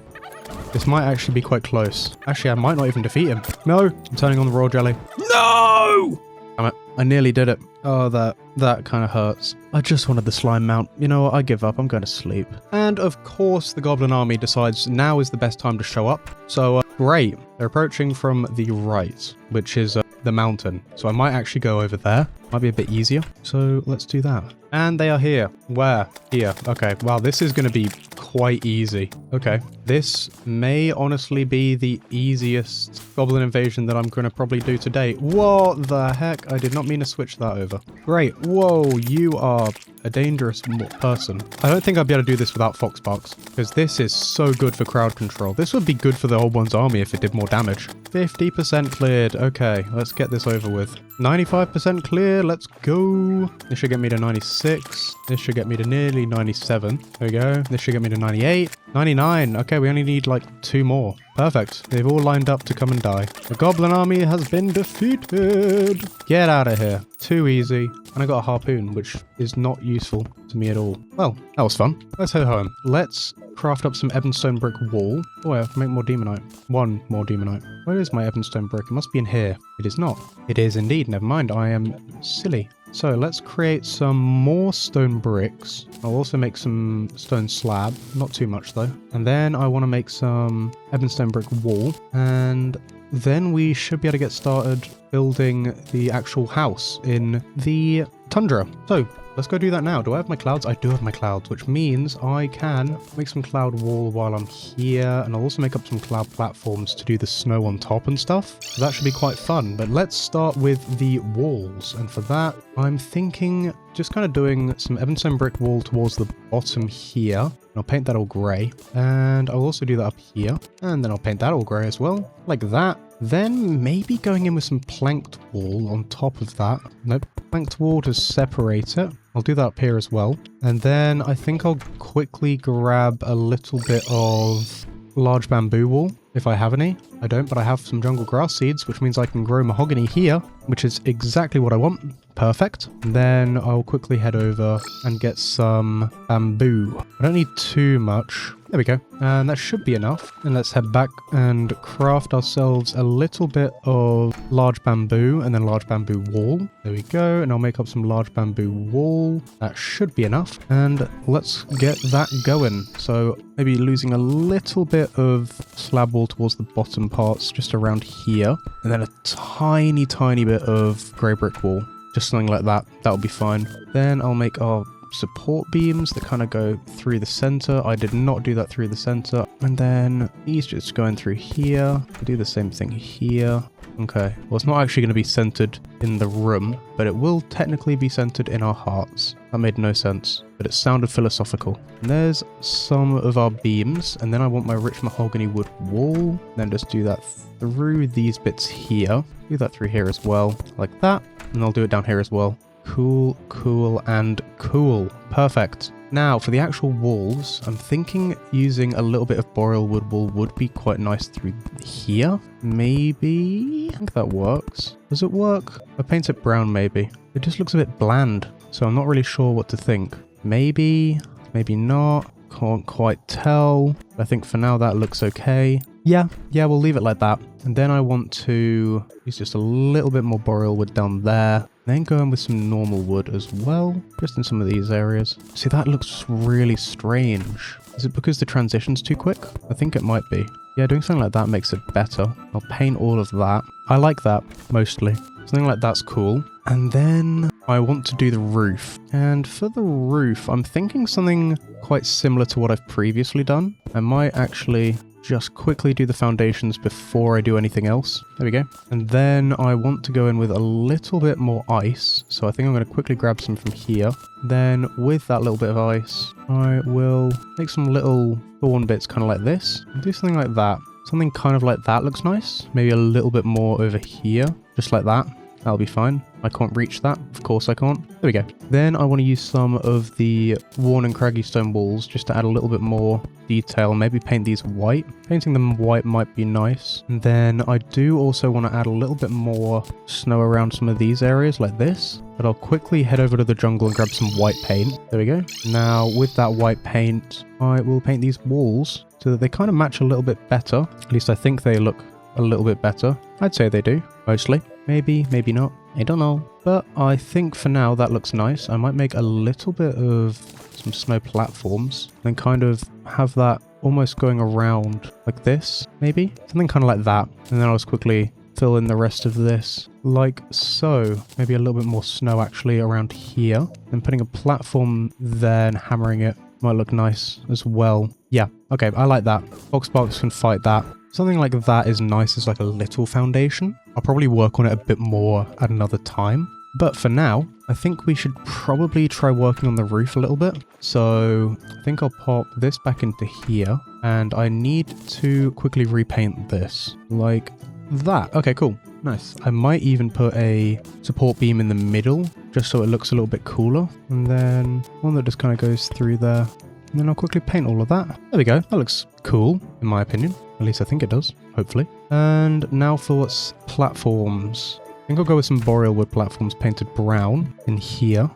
This might actually be quite close. Actually, I might not even defeat him. No! I'm turning on the raw jelly. No! Damn it. I nearly did it. Oh, that kind of hurts. I just wanted the slime mount. You know what? I give up. I'm going to sleep. And of course, the goblin army decides now is the best time to show up. So, great. They're approaching from the right, which is the mountain. So I might actually go over there. Might be a bit easier. So let's do that. And they are here. Where? Here. Okay. Wow, this is going to be quite easy. Okay. This may honestly be the easiest goblin invasion that I'm going to probably do today. What the heck? I did not mean to switch that over. Great. Whoa, you are a dangerous person. I don't think I'd be able to do this without Foxbarks, because this is so good for crowd control. This would be good for the Old One's army if it did more damage. 50% cleared. Okay, let's get this over with. 95% clear. Let's go. This should get me to 96. This should get me to nearly 97. There we go. This should get me to 98. 99. Okay, we only need like 2 more. Perfect. They've all lined up to come and die. The goblin army has been defeated. Get out of here. Too easy. And I got a harpoon, which is not useful to me at all. Well, that was fun. Let's head home. Let's craft up some Ebonstone brick wall. Oh, I have to make more demonite. 1 more demonite. Where is my Ebonstone brick? It must be in here. It is not. It is indeed. Never mind. I am silly. So let's create some more stone bricks. I'll also make some stone slab. Not too much though. And then I want to make some Ebonstone brick wall. And then we should be able to get started building the actual house in the tundra. So let's go do that now. Do I have my clouds? I do have my clouds, which means I can make some cloud wall while I'm here. And I'll also make up some cloud platforms to do the snow on top and stuff. So that should be quite fun. But let's start with the walls. And for that, I'm thinking just kind of doing some Ebonstone brick wall towards the bottom here. And I'll paint that all grey. And I'll also do that up here. And then I'll paint that all grey as well. Like that. Then maybe going in with some planked wall on top of that. Nope. Planked wall to separate it. I'll do that up here as well. And then I think I'll quickly grab a little bit of large bamboo wall, if I have any. I don't, but I have some jungle grass seeds, which means I can grow mahogany here, which is exactly what I want. Perfect. Then I'll quickly head over and get some bamboo. I don't need too much. There we go. And that should be enough. And let's head back and craft ourselves a little bit of large bamboo and then large bamboo wall. There we go. And I'll make up some large bamboo wall. That should be enough. And let's get that going. So maybe losing a little bit of slab wall towards the bottom parts, just around here. And then a tiny, tiny bit of grey brick wall. Just something like that. That'll be fine. Then I'll make our support beams that kind of go through the center. I did not do that through the center. And then these just going through here. I'll do the same thing here. Okay, well, it's not actually going to be centered in the room, but it will technically be centered in our hearts. That made no sense, but it sounded philosophical. And there's some of our beams, and then I want my rich mahogany wood wall. Then just do that through these bits here. Do that through here as well, like that. And I'll do it down here as well. Cool, cool, and cool. Perfect. Now, for the actual walls, I'm thinking using a little bit of boreal wood wool would be quite nice through here. Maybe? I think that works. Does it work? I paint it brown, maybe. It just looks a bit bland, so I'm not really sure what to think. Maybe, maybe not. Can't quite tell. I think for now that looks okay. Yeah, we'll leave it like that. And then I want to use just a little bit more boreal wood down there. Then go in with some normal wood as well, just in some of these areas. See, that looks really strange. Is it because the transition's too quick? I think it might be. Yeah, doing something like that makes it better. I'll paint all of that. I like that, mostly. Something like that's cool. And then I want to do the roof. And for the roof, I'm thinking something quite similar to what I've previously done. I might actually just quickly do the foundations before I do anything else. There we go. And then I want to go in with a little bit more ice. So I think I'm going to quickly grab some from here. Then with that little bit of ice, I will make some little thorn bits kind of like this. And do something like that. Something kind of like that looks nice. Maybe a little bit more over here, just like that. That'll be fine. I can't reach that. Of course I can't. There we go. Then I want to use some of the worn and craggy stone walls just to add a little bit more detail. Maybe paint these white. Painting them white might be nice. And then I do also want to add a little bit more snow around some of these areas like this. But I'll quickly head over to the jungle and grab some white paint. There we go. Now with that white paint, I will paint these walls so that they kind of match a little bit better. At least I think they look a little bit better. I'd say they do, mostly. Maybe, maybe not. I don't know. But I think for now that looks nice. I might make a little bit of some snow platforms and kind of have that almost going around like this, maybe? Something kind of like that. And then I'll just quickly fill in the rest of this like so. Maybe a little bit more snow actually around here. And putting a platform there and hammering it might look nice as well. Yeah, okay, I like that. Box can fight that. Something like that is nice as like a little foundation. I'll probably work on it a bit more at another time. But for now, I think we should probably try working on the roof a little bit. So I think I'll pop this back into here. And I need to quickly repaint this like that. Okay, cool. Nice. I might even put a support beam in the middle just so it looks a little bit cooler. And then one that just kind of goes through there. And then I'll quickly paint all of that. There we go. That looks cool, in my opinion. At least I think it does, hopefully. And now for platforms. I think I'll go with some boreal wood platforms painted brown in here.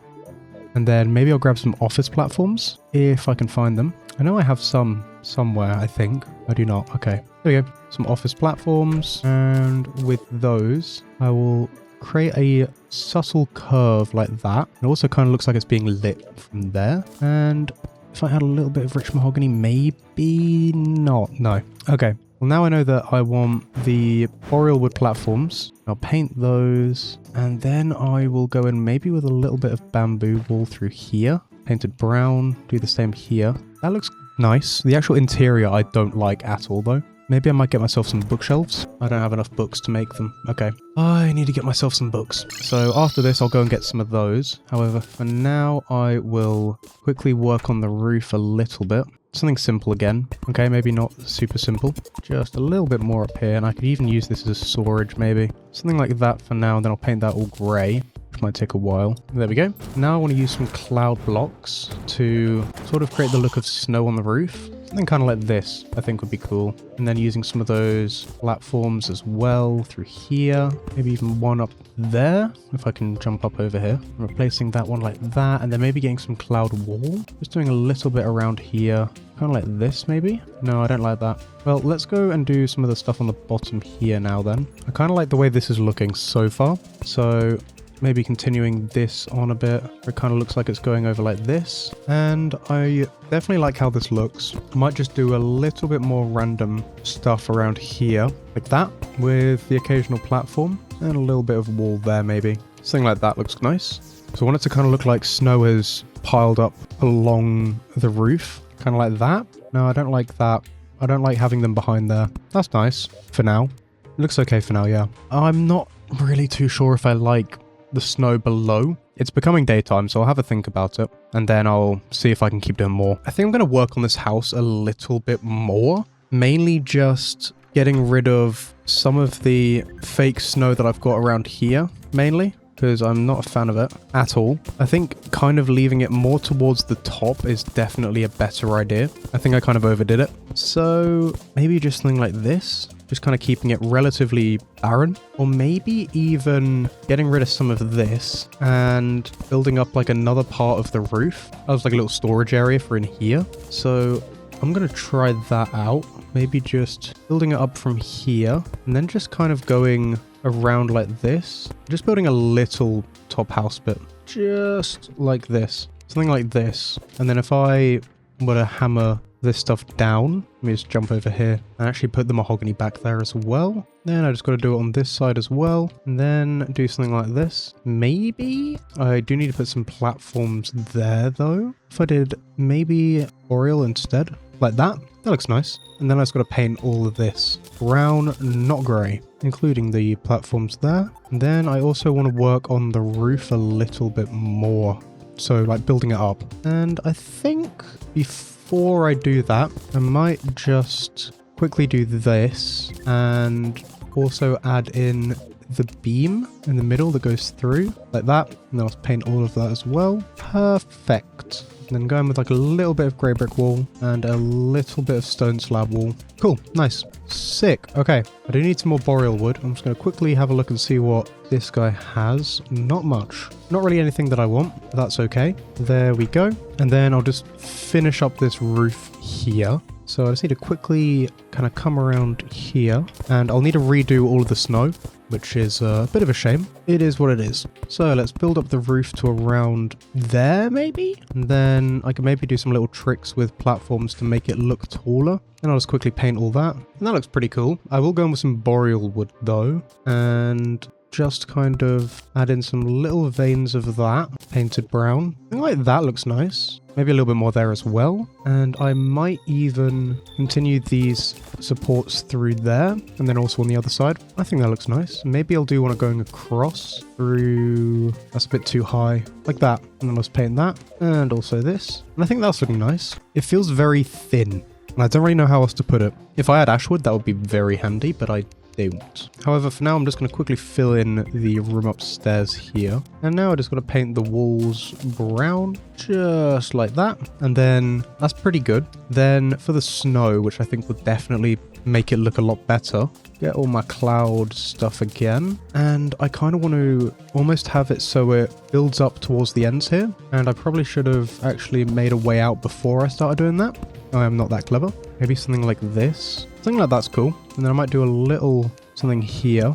And then maybe I'll grab some office platforms if I can find them. I know I have some somewhere, I think. I do not. Okay. There we go. Some office platforms. And with those, I will create a subtle curve like that. It also kind of looks like it's being lit from there. And if I had a little bit of rich mahogany, maybe not. No. Okay. Well, now I know that I want the boreal wood platforms. I'll paint those. And then I will go in maybe with a little bit of bamboo wool through here. Painted brown. Do the same here. That looks nice. The actual interior I don't like at all, though. Maybe I might get myself some bookshelves. I don't have enough books to make them. Okay. I need to get myself some books. So after this, I'll go and get some of those. However, for now, I will quickly work on the roof a little bit. Something simple again. Okay, maybe not super simple. Just a little bit more up here. And I could even use this as storage, maybe. Something like that for now. And then I'll paint that all grey, which might take a while. There we go. Now I want to use some cloud blocks to sort of create the look of snow on the roof. Something kind of like this, I think would be cool. And then using some of those platforms as well through here. Maybe even one up there, if I can jump up over here. Replacing that one like that, and then maybe getting some cloud wall. Just doing a little bit around here. Kind of like this, maybe? No, I don't like that. Well, let's go and do some of the stuff on the bottom here now then. I kind of like the way this is looking so far. So maybe continuing this on a bit. It kind of looks like it's going over like this. And I definitely like how this looks. I might just do a little bit more random stuff around here, like that, with the occasional platform and a little bit of wall there maybe. Something like that looks nice. So I want it to kind of look like snow has piled up along the roof, kind of like that. No, I don't like that. I don't like having them behind there. That's nice for now. It looks okay for now, yeah. I'm not really too sure if I like the snow below. It's becoming daytime, so I'll have a think about it, and then I'll see if I can keep doing more. I think I'm going to work on this house a little bit more, mainly just getting rid of some of the fake snow that I've got around here, mainly, because I'm not a fan of it at all. I think kind of leaving it more towards the top is definitely a better idea. I think I kind of overdid it. So maybe just something like this. Just kind of keeping it relatively barren, or maybe even getting rid of some of this and building up like another part of the roof. That was like a little storage area for in here. So I'm going to try that out. Maybe just building it up from here and then just kind of going around like this. Just building a little top house bit, just like this. Something like this. And then if I were to hammer this stuff down, let me just jump over here and actually put the mahogany back there as well. Then I just got to do it on this side as well, and then do something like this. Maybe I do need to put some platforms there though. If I did maybe Boreal instead, like that, that looks nice. And then I just got to paint all of this brown, not grey, including the platforms there. And then I also want to work on the roof a little bit more, so like building it up. And I think before I do that, I might just quickly do this and also add in the beam in the middle that goes through like that. And then I'll paint all of that as well. Perfect. And then go in with like a little bit of grey brick wall and a little bit of stone slab wall. Cool. Nice. Sick. Okay. I do need some more boreal wood. I'm just going to quickly have a look and see what this guy has. Not much. Not really anything that I want, but that's okay. There we go. And then I'll just finish up this roof here. So I just need to quickly kind of come around here, and I'll need to redo all of the snow, which is a bit of a shame. It is what it is. So let's build up the roof to around there, maybe? And then I can maybe do some little tricks with platforms to make it look taller. And I'll just quickly paint all that. And that looks pretty cool. I will go in with some boreal wood though, and just kind of add in some little veins of that painted brown. I think like that looks nice. Maybe a little bit more there as well. And I might even continue these supports through there and then also on the other side. I think that looks nice. Maybe I'll do one going across through. That's a bit too high. Like that. And then I'll just paint that. And also this. And I think that's looking nice. It feels very thin. And I don't really know how else to put it. If I had ashwood, that would be very handy, but I don't. However, for now, I'm just going to quickly fill in the room upstairs here. And now I just got to paint the walls brown, just like that. And then that's pretty good. Then for the snow, which I think would definitely make it look a lot better, get all my cloud stuff again. And I kind of want to almost have it so it builds up towards the ends here. And I probably should have actually made a way out before I started doing that. I am not that clever. Maybe something like this. Something like that's cool. And then I might do a little something here.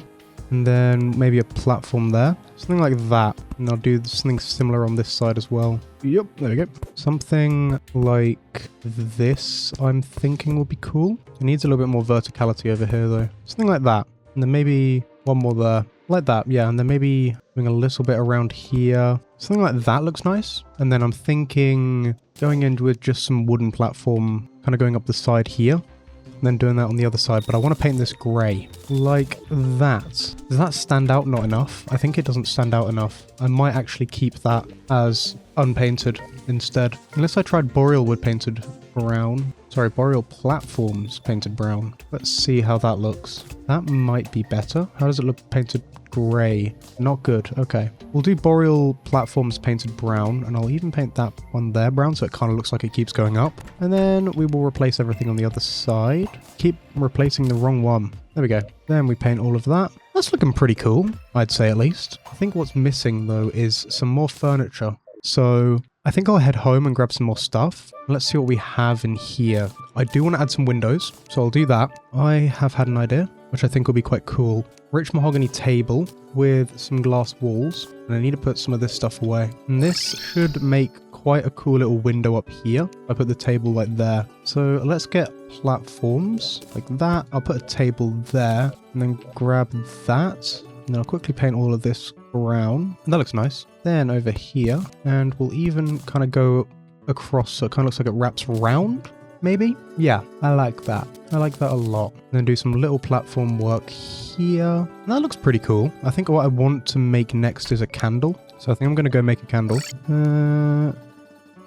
And then maybe a platform there. Something like that. And I'll do something similar on this side as well. Yep, there we go. Something like this, I'm thinking would be cool. It needs a little bit more verticality over here though. Something like that. And then maybe one more there. Like that, yeah. And then maybe doing a little bit around here. Something like that looks nice. And then I'm thinking going in with just some wooden platform, kind of going up the side here. And then doing that on the other side, but I want to paint this grey like that. Does that stand out? Not enough. I think it doesn't stand out enough. I might actually keep that as unpainted instead, unless I tried boreal wood painted brown. Sorry, boreal platforms painted brown. Let's see how that looks. That might be better. How does it look painted grey? Not good. Okay. We'll do boreal platforms painted brown, and I'll even paint that one there brown so it kind of looks like it keeps going up. And then we will replace everything on the other side. Keep replacing the wrong one. There we go. Then we paint all of that. That's looking pretty cool, I'd say at least. I think what's missing though is some more furniture. So I think I'll head home and grab some more stuff. Let's see what we have in here. I do want to add some windows, so I'll do that. I have had an idea, which I think will be quite cool. Rich mahogany table with some glass walls, and I need to put some of this stuff away. And this should make quite a cool little window up here. I put the table like there. So let's get platforms like that. I'll put a table there and then grab that. And then I'll quickly paint all of this brown. And that looks nice. Then over here, and we'll even kind of go across so it kind of looks like it wraps around. Maybe? Yeah, I like that. I like that a lot. And then do some little platform work here. That looks pretty cool. I think what I want to make next is a candle. So I think I'm going to go make a candle.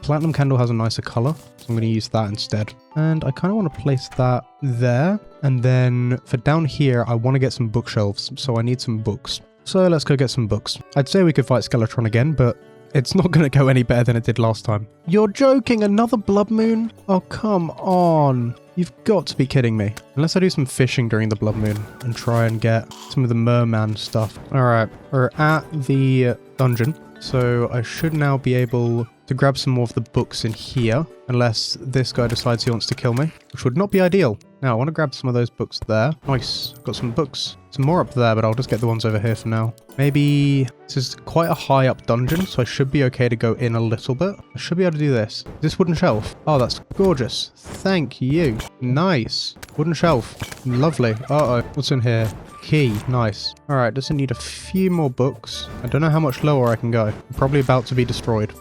Platinum candle has a nicer color, so I'm going to use that instead. And I kind of want to place that there. And then for down here, I want to get some bookshelves, so I need some books. So let's go get some books. I'd say we could fight Skeletron again, but it's not going to go any better than it did last time. You're joking, another blood moon? Oh, come on. You've got to be kidding me. Unless I do some fishing during the blood moon and try and get some of the merman stuff. All right, we're at the dungeon. So I should now be able to grab some more of the books in here, unless this guy decides he wants to kill me, which would not be ideal. Now I want to grab some of those books there. Nice, got some books. Some more up there, but I'll just get the ones over here for now. Maybe this is quite a high up dungeon, so I should be okay to go in a little bit. I should be able to do this. This wooden shelf. Oh, that's gorgeous. Thank you. Nice. Wooden shelf. Lovely. Uh-oh. What's in here? Key. Nice. Alright, does it need a few more books? I don't know how much lower I can go. I'm probably about to be destroyed.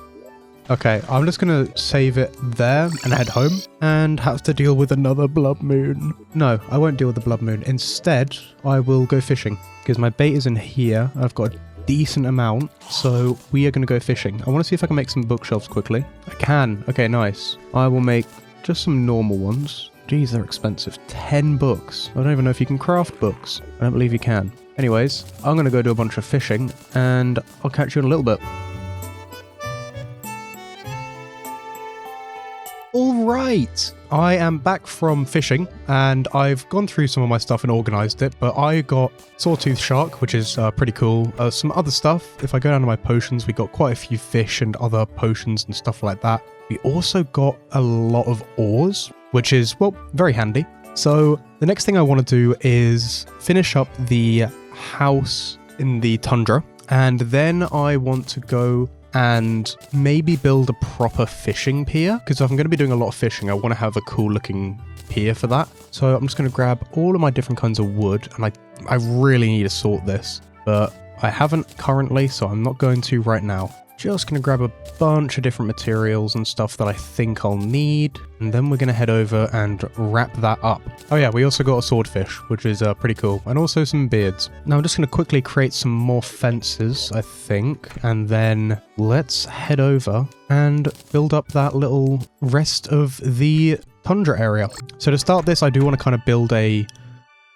Okay, I'm just going to save it there and head home and have to deal with another blood moon. No, I won't deal with the blood moon. Instead, I will go fishing because my bait is in here. I've got a decent amount, so we are going to go fishing. I want to see if I can make some bookshelves quickly. I can. Okay, nice. I will make just some normal ones. Geez, they're expensive. 10 books. I don't even know if you can craft books. I don't believe you can. Anyways, I'm going to go do a bunch of fishing and I'll catch you in a little bit. Alright, I am back from fishing and I've gone through some of my stuff and organised it, but I got Sawtooth Shark, which is pretty cool. Some other stuff, if I go down to my potions, we got quite a few fish and other potions and stuff like that. We also got a lot of ores, which is, well, very handy. So the next thing I want to do is finish up the house in the tundra, and then I want to go and maybe build a proper fishing pier, because if I'm going to be doing a lot of fishing, I want to have a cool looking pier for that. So I'm just going to grab all of my different kinds of wood, and I really need to sort this, but I haven't currently, so I'm not going to right now. Just going to grab a bunch of different materials and stuff that I think I'll need, and then we're going to head over and wrap that up. Oh yeah, we also got a swordfish, which is pretty cool, and also some beards. Now I'm just going to quickly create some more fences, I think, and then let's head over and build up that little rest of the tundra area. So to start this, I do want to kind of build a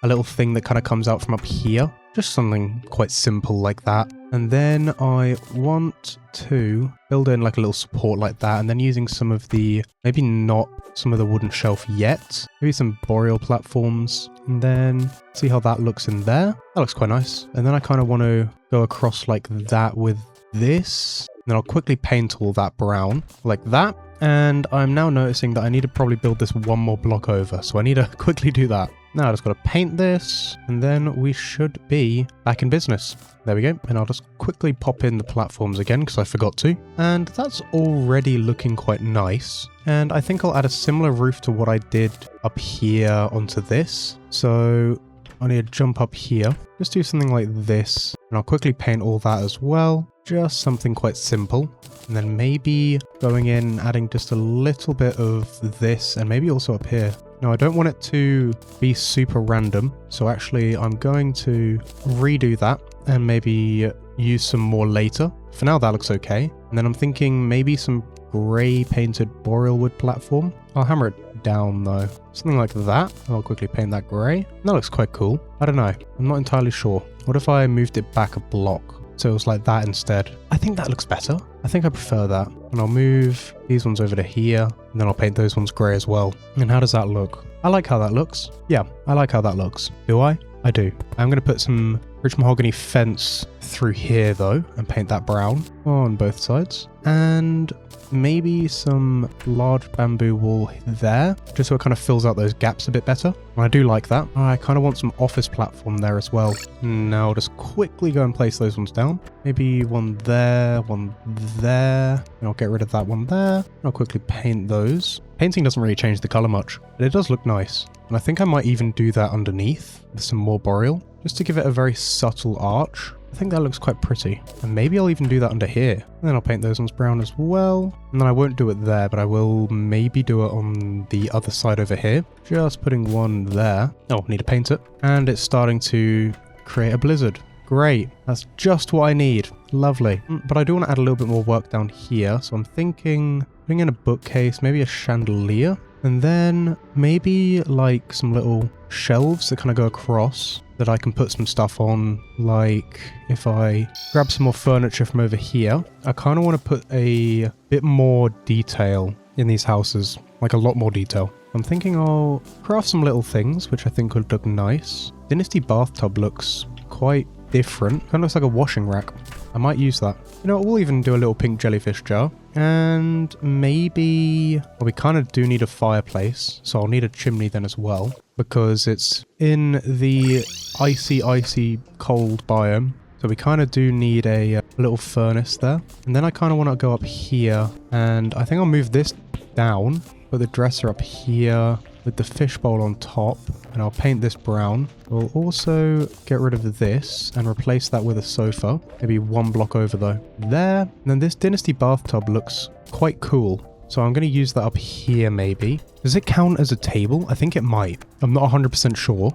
little thing that kind of comes out from up here. Just something quite simple like that. And then I want to build in like a little support like that, and then using some of the, maybe not some of the wooden shelf yet, maybe some boreal platforms, and then see how that looks in there. That looks quite nice. And then I kind of want to go across like that with this. And then I'll quickly paint all that brown like that. And I'm now noticing that I need to probably build this one more block over, so I need to quickly do that. Now I just got to paint this, and then we should be back in business. There we go, and I'll just quickly pop in the platforms again because I forgot to. And that's already looking quite nice. And I think I'll add a similar roof to what I did up here onto this. So I need to jump up here, just do something like this, and I'll quickly paint all that as well. Just something quite simple. And then maybe going in, adding just a little bit of this, and maybe also up here. Now, I don't want it to be super random, so actually I'm going to redo that and maybe use some more later. For now, that looks okay. And then I'm thinking maybe some grey painted boreal wood platform. I'll hammer it down though. Something like that. I'll quickly paint that grey. That looks quite cool. I don't know. I'm not entirely sure. What if I moved it back a block? So it was like that instead. I think that looks better. I think I prefer that. And I'll move these ones over to here. And then I'll paint those ones grey as well. And how does that look? I like how that looks. Yeah, I like how that looks. Do I? I do. I'm going to put some rich mahogany fence through here though and paint that brown on both sides. And maybe some large bamboo wall there, just so it kind of fills out those gaps a bit better. And I do like that. I kind of want some office platform there as well. Now I'll just quickly go and place those ones down. Maybe one there, one there. And I'll get rid of that one there. And I'll quickly paint those. Painting doesn't really change the color much, but it does look nice. And I think I might even do that underneath with some more boreal, just to give it a very subtle arch. I think that looks quite pretty. And maybe I'll even do that under here. And then I'll paint those ones brown as well. And then I won't do it there, but I will maybe do it on the other side over here. Just putting one there. Oh, need to paint it. And it's starting to create a blizzard. Great. That's just what I need. Lovely. But I do want to add a little bit more work down here. So I'm thinking putting in a bookcase, maybe a chandelier. And then maybe like some little shelves that kind of go across that I can put some stuff on. Like if I grab some more furniture from over here, I kind of want to put a bit more detail in these houses, like a lot more detail. I'm thinking I'll craft some little things, which I think would look nice. Dynasty bathtub looks quite different. Kind of looks like a washing rack. I might use that. You know, we'll even do a little pink jellyfish jar. And maybe... well, we kind of do need a fireplace, so I'll need a chimney then as well, because it's in the icy cold biome. So we kind of do need a little furnace there. And then I kind of want to go up here, and I think I'll move this down, put the dresser up here with the fishbowl on top, and I'll paint this brown. We'll also get rid of this and replace that with a sofa, maybe one block over though. There. And then this dynasty bathtub looks quite cool, so I'm going to use that up here maybe. Does it count as a table? I think it might. I'm not 100% sure,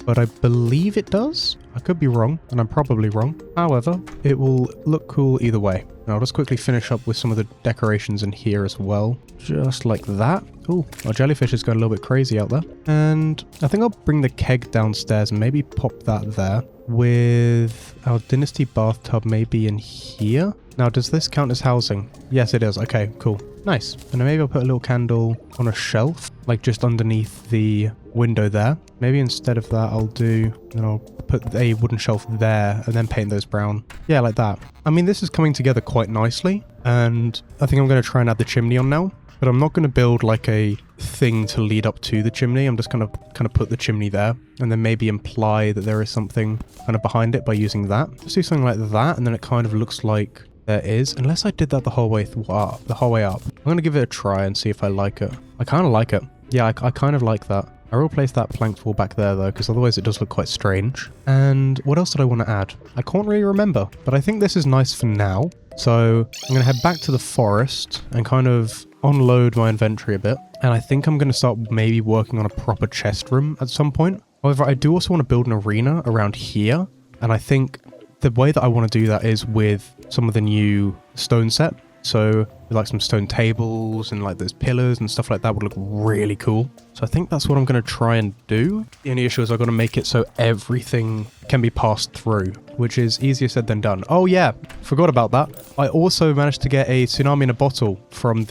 but I believe it does. I could be wrong, and I'm probably wrong. However, it will look cool either way. And I'll just quickly finish up with some of the decorations in here as well. Just like that. Oh, our jellyfish is going a little bit crazy out there. And I think I'll bring the keg downstairs and maybe pop that there with our dynasty bathtub maybe in here. Now, does this count as housing? Yes, it is. Okay, cool. Nice. And then maybe I'll put a little candle on a shelf, like just underneath the window there. Maybe instead of that, I'll do, then I'll put a wooden shelf there and then paint those brown. Yeah, like that. I mean, this is coming together quite nicely, and I think I'm going to try and add the chimney on now, but I'm not going to build like a thing to lead up to the chimney. I'm just going to kind of put the chimney there and then maybe imply that there is something kind of behind it by using that. Just do something like that, and then it kind of looks like there is, unless I did that the whole way up. I'm going to give it a try and see if I like it. I kind of like it. Yeah, I kind of like that. I will place that planked wall back there though, because otherwise it does look quite strange. And what else did I want to add? I can't really remember, but I think this is nice for now. So I'm going to head back to the forest and kind of unload my inventory a bit. And I think I'm going to start maybe working on a proper chest room at some point. However, I do also want to build an arena around here. And I think the way that I want to do that is with some of the new stone set. So like some stone tables and like those pillars and stuff like that would look really cool. So I think that's what I'm going to try and do. The only issue is I've got to make it so everything can be passed through, which is easier said than done. Oh yeah, forgot about that. I also managed to get a tsunami in a bottle from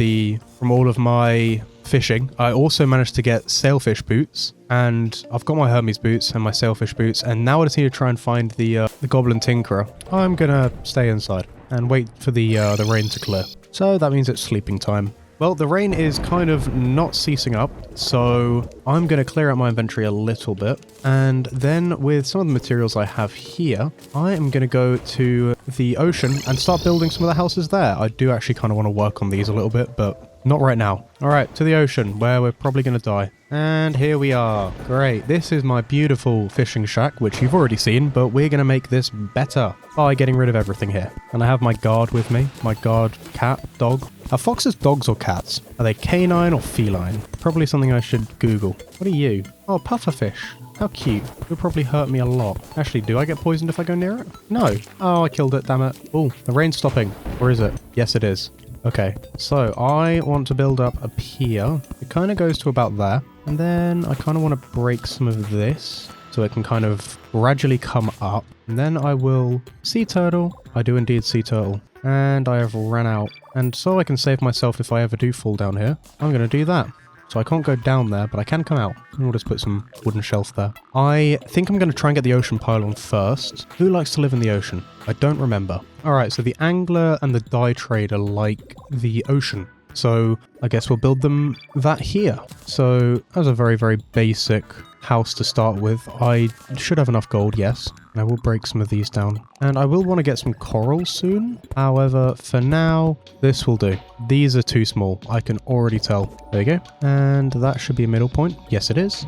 all of my fishing. I also managed to get sailfish boots, and I've got my Hermes boots and my sailfish boots, and now I just need to try and find the goblin tinkerer. I'm gonna stay inside and wait for the rain to clear. So that means it's sleeping time. Well, the rain is kind of not ceasing up, so I'm going to clear out my inventory a little bit. And then with some of the materials I have here, I am going to go to the ocean and start building some of the houses there. I do actually kind of want to work on these a little bit, but not right now. All right, to the ocean, where we're probably going to die. And here we are. Great. This is my beautiful fishing shack, which you've already seen, but we're going to make this better by getting rid of everything here. And I have my guard with me. My guard, cat, dog. Are foxes dogs or cats? Are they canine or feline? Probably something I should Google. What are you? Oh, pufferfish. How cute. It'll probably hurt me a lot. Actually, do I get poisoned if I go near it? No. Oh, I killed it, damn it. Oh, the rain's stopping. Or is it? Yes, it is. Okay, so I want to build up a pier. It kind of goes to about there. And then I kind of want to break some of this so it can kind of gradually come up. And then I will sea turtle. I do indeed sea turtle. And I have ran out. And so I can save myself if I ever do fall down here, I'm going to do that. So I can't go down there, but I can come out. And we'll just put some wooden shelf there. I think I'm going to try and get the ocean pylon first. Who likes to live in the ocean? I don't remember. Alright, so the angler and the dye trader like the ocean. So I guess we'll build them that here. So as a very, very basic house to start with, I should have enough gold, yes. And I will break some of these down. And I will want to get some coral soon. However, for now, this will do. These are too small. I can already tell. There you go. And that should be a middle point. Yes, it is.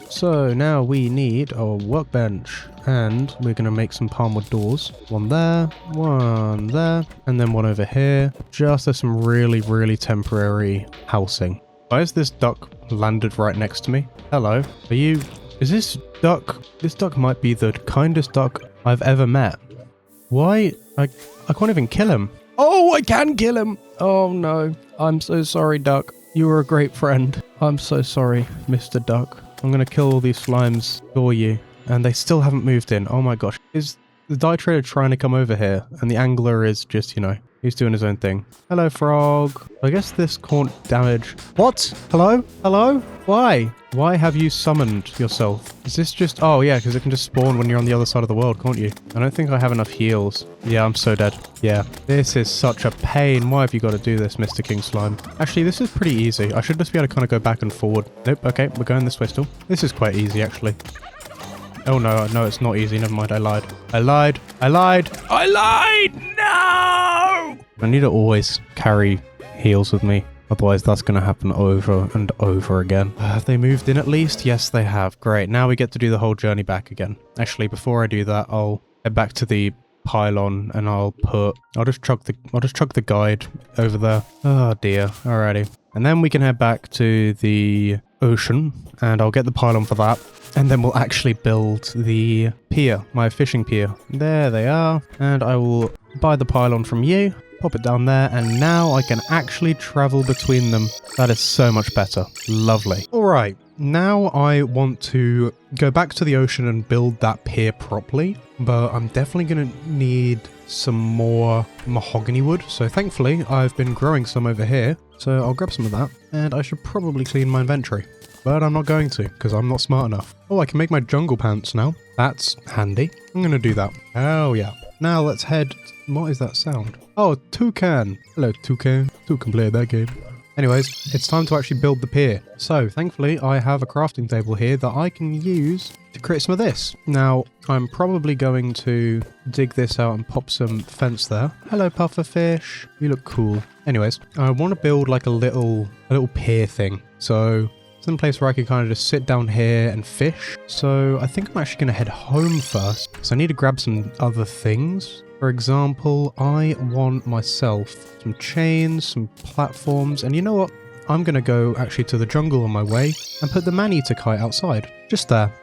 So now we need a workbench. And we're going to make some palmwood doors. One there, and then one over here. Just as some really, really temporary housing. Why has this duck landed right next to me? Hello, are you... Is this duck... This duck might be the kindest duck I've ever met. Why? I can't even kill him. Oh, I can kill him! Oh no, I'm so sorry, duck. You were a great friend. I'm so sorry, Mr. Duck. I'm going to kill all these slimes for you. And they still haven't moved in. Oh my gosh. Is the dye trader trying to come over here? And the angler is just, you know, he's doing his own thing. Hello, frog. I guess this can't damage. What? Hello? Hello? Why? Why have you summoned yourself? Is this just... Oh, yeah, because it can just spawn when you're on the other side of the world, can't you? I don't think I have enough heals. Yeah, I'm so dead. Yeah. This is such a pain. Why have you got to do this, Mr. King Slime? Actually, this is pretty easy. I should just be able to kind of go back and forward. Nope. Okay, we're going this way still. This is quite easy, actually. Oh no, no, it's not easy. Never mind, I lied. I lied. I lied. I lied! No! I need to always carry heals with me. Otherwise, that's going to happen over and over again. Have they moved in at least? Yes, they have. Great. Now we get to do the whole journey back again. Actually, before I do that, I'll head back to the pylon and I'll just chuck the guide over there. Oh dear. Alrighty. And then we can head back to the ocean and I'll get the pylon for that. And then we'll actually build the pier, my fishing pier. There they are. And I will buy the pylon from you, pop it down there, and now I can actually travel between them. That is so much better. Lovely. All right, now I want to go back to the ocean and build that pier properly, but I'm definitely going to need some more mahogany wood. So thankfully, I've been growing some over here. So I'll grab some of that, and I should probably clean my inventory. But I'm not going to, because I'm not smart enough. Oh, I can make my jungle pants now. That's handy. I'm going to do that. Oh, yeah. Now let's head... What is that sound? Oh, toucan. Hello, toucan. Who can play that game? Anyways, it's time to actually build the pier. So, thankfully, I have a crafting table here that I can use to create some of this. Now, I'm probably going to dig this out and pop some fence there. Hello, pufferfish. You look cool. Anyways, I want to build like a little pier thing. So... some place where I can kind of just sit down here and fish. So I think I'm actually going to head home first, because I need to grab some other things. For example, I want myself some chains, some platforms, and you know what? I'm going to go actually to the jungle on my way and put the man-eater kite outside. Just there.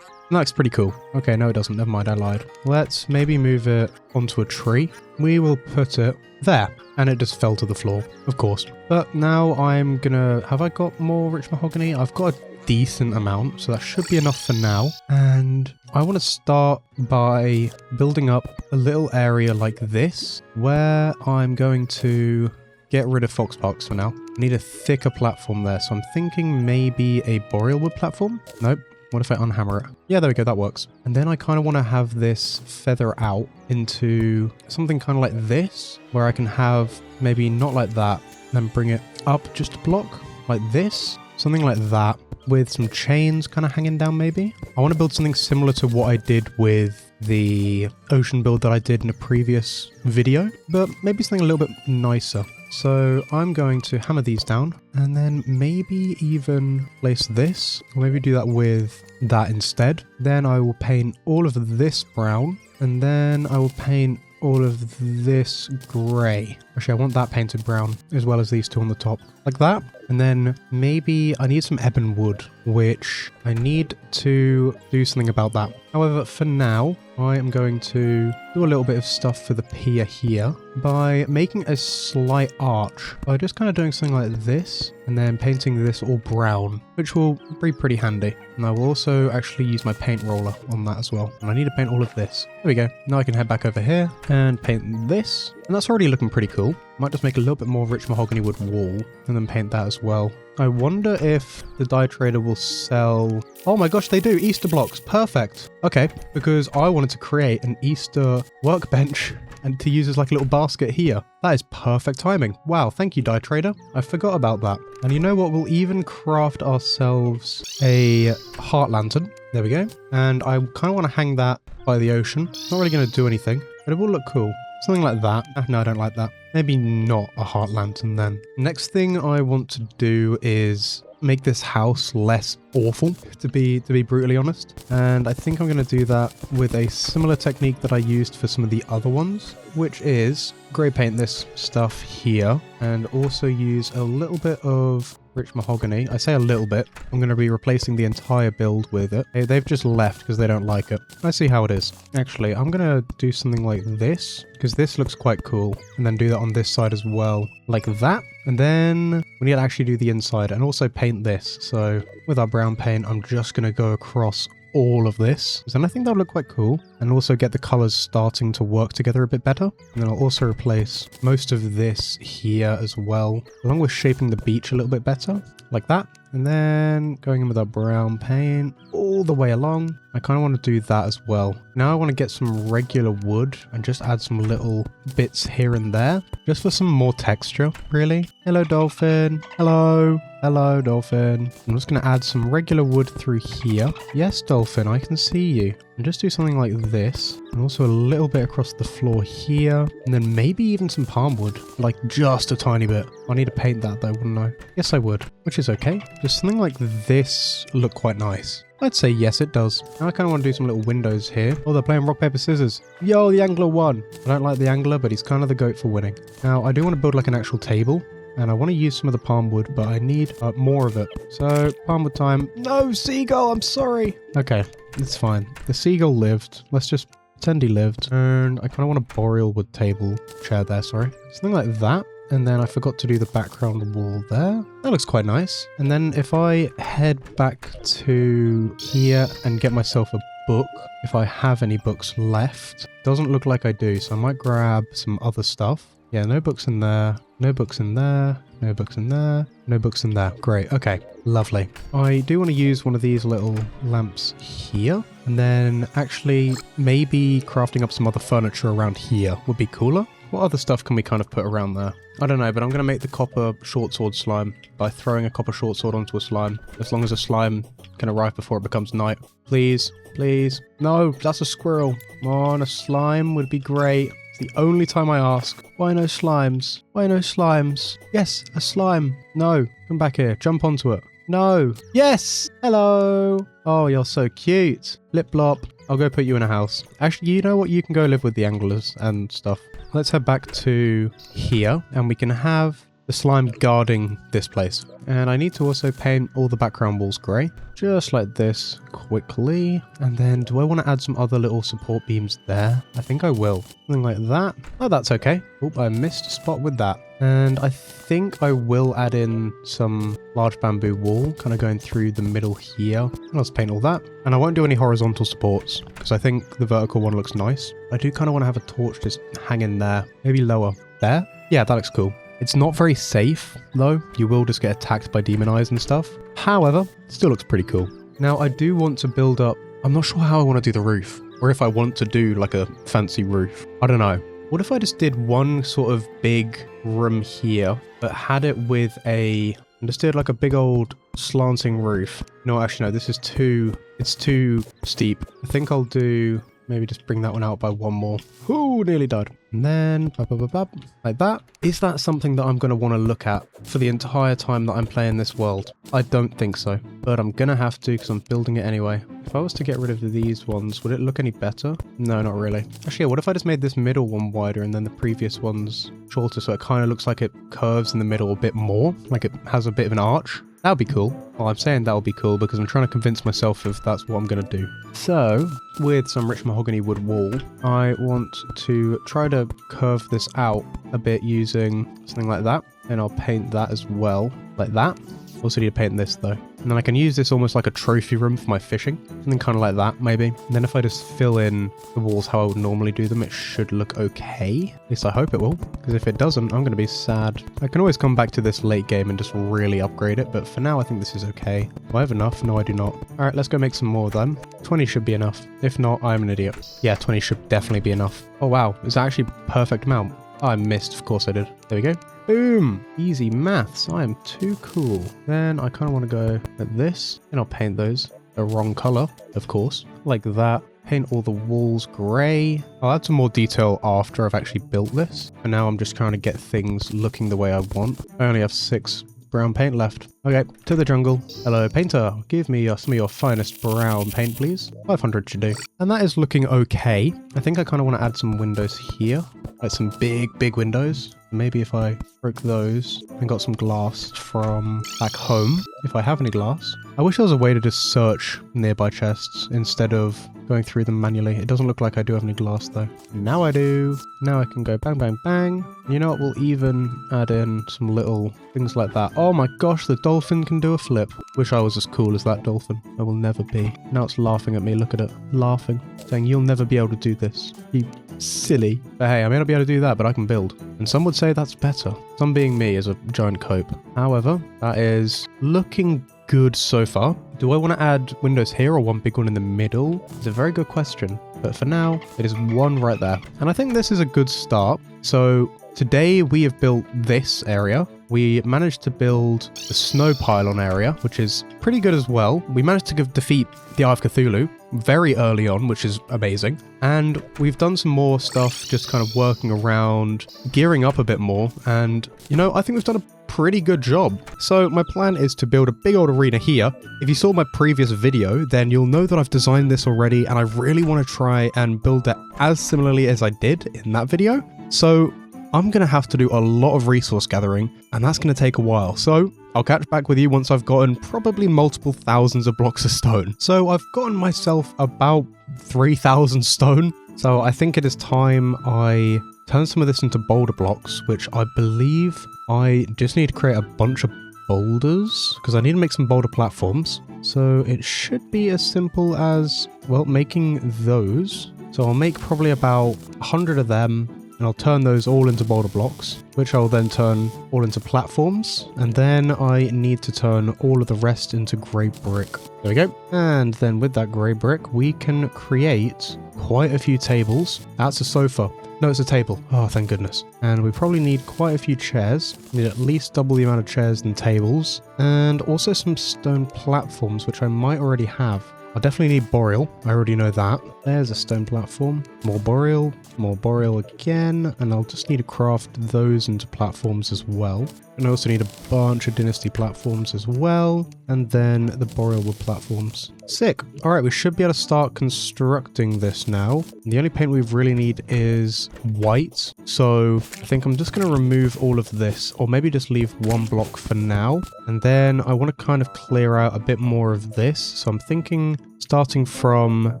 And that's pretty cool. Okay, no it doesn't. Never mind, I lied. Let's maybe move it onto a tree. We will put it there. And it just fell to the floor, of course. But now I'm gonna... Have I got more rich mahogany? I've got a decent amount, so that should be enough for now. And I want to start by building up a little area like this, where I'm going to get rid of foxparks for now. I need a thicker platform there, so I'm thinking maybe a boreal wood platform? Nope. What if I unhammer it? Yeah, there we go, that works. And then I kind of want to have this feather out into something kind of like this, where I can have maybe not like that, then bring it up just a block, like this. Something like that, with some chains kind of hanging down maybe. I want to build something similar to what I did with the ocean build that I did in a previous video, but maybe something a little bit nicer. So I'm going to hammer these down and then maybe even place this, or maybe do that with that instead. Then I will paint all of this brown and then I will paint all of this grey. Actually, I want that painted brown as well as these two on the top. Like that. And then maybe I need some ebon wood, which I need to do something about that. However, for now, I am going to do a little bit of stuff for the pier here by making a slight arch by just kind of doing something like this and then painting this all brown, which will be pretty handy. And I will also actually use my paint roller on that as well. And I need to paint all of this. There we go. Now I can head back over here and paint this. And that's already looking pretty cool. Might just make a little bit more rich mahogany wood wall and then paint that as well. I wonder if the dye trader will sell... Oh my gosh, they do! Easter blocks. Perfect. Okay, because I wanted to create an Easter workbench and to use as like a little basket here. That is perfect timing. Wow, thank you, dye trader. I forgot about that. And you know what? We'll even craft ourselves a heart lantern. There we go. And I kind of want to hang that by the ocean. It's not really going to do anything, but it will look cool. Something like that. No, I don't like that. Maybe not a heart lantern then. Next thing I want to do is make this house less awful, to be brutally honest. And I think I'm going to do that with a similar technique that I used for some of the other ones, which is grey paint this stuff here and also use a little bit of rich mahogany. I say a little bit. I'm going to be replacing the entire build with it. Hey, they've just left because they don't like it. I see how it is. Actually, I'm going to do something like this because this looks quite cool. And then do that on this side as well, like that. And then we need to actually do the inside and also paint this. So with our brown paint, I'm just going to go across all of this, and I think that'll look quite cool, and also get the colors starting to work together a bit better. And then I'll also replace most of this here as well, along with shaping the beach a little bit better, like that. And then going in with our brown paint all the way along. I kind of want to do that as well. Now I want to get some regular wood and just add some little bits here and there, just for some more texture, really. Hello, dolphin. Hello. Hello, dolphin. I'm just going to add some regular wood through here. Yes, dolphin, I can see you. And just do something like this. And also a little bit across the floor here. And then maybe even some palm wood. Like just a tiny bit. I need to paint that though, wouldn't I? Yes, I would. Which is okay. Just something like this look quite nice. I'd say yes, it does. Now I kind of want to do some little windows here. Oh, they're playing rock, paper, scissors. Yo, the angler won. I don't like the angler, but he's kind of the goat for winning. Now, I do want to build like an actual table. And I want to use some of the palm wood, but I need more of it. So, palm wood time. No, seagull, I'm sorry. Okay, it's fine. The seagull lived. Let's just pretend he lived. And I kind of want a boreal wood table chair there, sorry. Something like that. And then I forgot to do the background wall there. That looks quite nice. And then if I head back to here and get myself a book, if I have any books left. Doesn't look like I do, so I might grab some other stuff. Yeah, no books in there, no books in there, no books in there, no books in there. Great, okay, lovely. I do want to use one of these little lamps here, and then actually maybe crafting up some other furniture around here would be cooler. What other stuff can we kind of put around there? I don't know, but I'm going to make the copper short sword slime by throwing a copper short sword onto a slime. As long as a slime can arrive before it becomes night. Please, please. No, that's a squirrel. Come on, a slime would be great. The only time I ask, why no slimes? Why no slimes? Yes, a slime. No, come back here. Jump onto it. No. Yes. Hello. Oh, you're so cute. Lip blop. I'll go put you in a house. Actually, you know what? You can go live with the anglers and stuff. Let's head back to here and we can have the slime guarding this place. And I need to also paint all the background walls grey, just like this quickly. And then do I want to add some other little support beams there? I think I will. Something like that. Oh, that's okay. Oop, I missed a spot with that. And I think I will add in some large bamboo wall, kind of going through the middle here. Let's paint all that. And I won't do any horizontal supports, because I think the vertical one looks nice. I do kind of want to have a torch just hanging there. Maybe lower. There? Yeah, that looks cool. It's not very safe, though. You will just get attacked by demon eyes and stuff. However, it still looks pretty cool. Now, I do want to build up... I'm not sure how I want to do the roof. Or if I want to do, like, a fancy roof. I don't know. What if I just did one sort of big room here, but had it with a... and just did, like, a big old slanting roof. No, actually, no. This is too... it's too steep. I think I'll do... maybe just bring that one out by one more. Ooh, nearly died. And then, like that. Is that something that I'm going to want to look at for the entire time that I'm playing this world? I don't think so, but I'm going to have to because I'm building it anyway. If I was to get rid of these ones, would it look any better? No, not really. Actually, what if I just made this middle one wider and then the previous one's shorter, so it kind of looks like it curves in the middle a bit more, like it has a bit of an arch? That would be cool. Well, I'm saying that would be cool because I'm trying to convince myself if that's what I'm going to do. So, with some rich mahogany wood wall, I want to try to curve this out a bit using something like that. And I'll paint that as well, like that. Also need to paint this though. And then I can use this almost like a trophy room for my fishing. Something kind of like that, maybe. And then if I just fill in the walls how I would normally do them, it should look okay. At least I hope it will. Because if it doesn't, I'm going to be sad. I can always come back to this late game and just really upgrade it. But for now, I think this is okay. Do I have enough? No, I do not. All right, let's go make some more of them. 20 should be enough. If not, I'm an idiot. Yeah, 20 should definitely be enough. Oh, wow. Is that actually perfect amount? Oh, I missed. Of course I did. There we go. Boom! Easy maths. I am too cool. Then I kind of want to go like this. And I'll paint those the wrong color, of course. Like that. Paint all the walls grey. I'll add some more detail after I've actually built this. For now, I'm just trying to get things looking the way I want. I only have 6 brown paint left. Okay, to the jungle. Hello, painter. Give me some of your finest brown paint, please. 500 should do. And that is looking okay. I think I kind of want to add some windows here. Like some big windows. Maybe if I broke those and got some glass from back home, if I have any glass. I wish there was a way to just search nearby chests instead of going through them manually. It doesn't look like I do have any glass though. Now I do. Now I can go bang, bang, bang. You know what? We'll even add in some little things like that. Oh my gosh, the dolphin can do a flip. Wish I was as cool as that dolphin. I will never be. Now it's laughing at me. Look at it. Laughing. Saying you'll never be able to do this. You silly. But hey, I may not be able to do that, but I can build. And some would say that's better. Some being me is a giant cope. However, that is looking good so far. Do I want to add windows here or one big one in the middle? It's a very good question. But for now, it is one right there. And I think this is a good start. So today we have built this area. We managed to build the snow pylon area, which is pretty good as well. We managed to defeat the Eye of Cthulhu very early on, which is amazing. And we've done some more stuff, just kind of working around, gearing up a bit more. And, you know, I think we've done a pretty good job. So my plan is to build a big old arena here. If you saw my previous video, then you'll know that I've designed this already, and I really want to try and build it as similarly as I did in that video. So I'm going to have to do a lot of resource gathering, and that's going to take a while. So I'll catch back with you once I've gotten probably multiple thousands of blocks of stone. So I've gotten myself about 3,000 stone. So I think it is time I turn some of this into boulder blocks, which I believe I just need to create a bunch of boulders because I need to make some boulder platforms. So it should be as simple as, well, making those. So I'll make probably about 100 of them. And I'll turn those all into boulder blocks, which I'll then turn all into platforms. And then I need to turn all of the rest into grey brick. There we go. And then with that grey brick, we can create quite a few tables. That's a sofa. No, it's a table. Oh, thank goodness. And we probably need quite a few chairs. We need at least double the amount of chairs than tables. And also some stone platforms, which I might already have. I definitely need boreal. I already know that. There's a stone platform. More boreal again. And I'll just need to craft those into platforms as well. And I also need a bunch of dynasty platforms as well. And then the boreal wood platforms. Sick. All right, we should be able to start constructing this now. The only paint we really need is white. So I think I'm just going to remove all of this, or maybe just leave one block for now. And then I want to kind of clear out a bit more of this. So I'm thinking starting from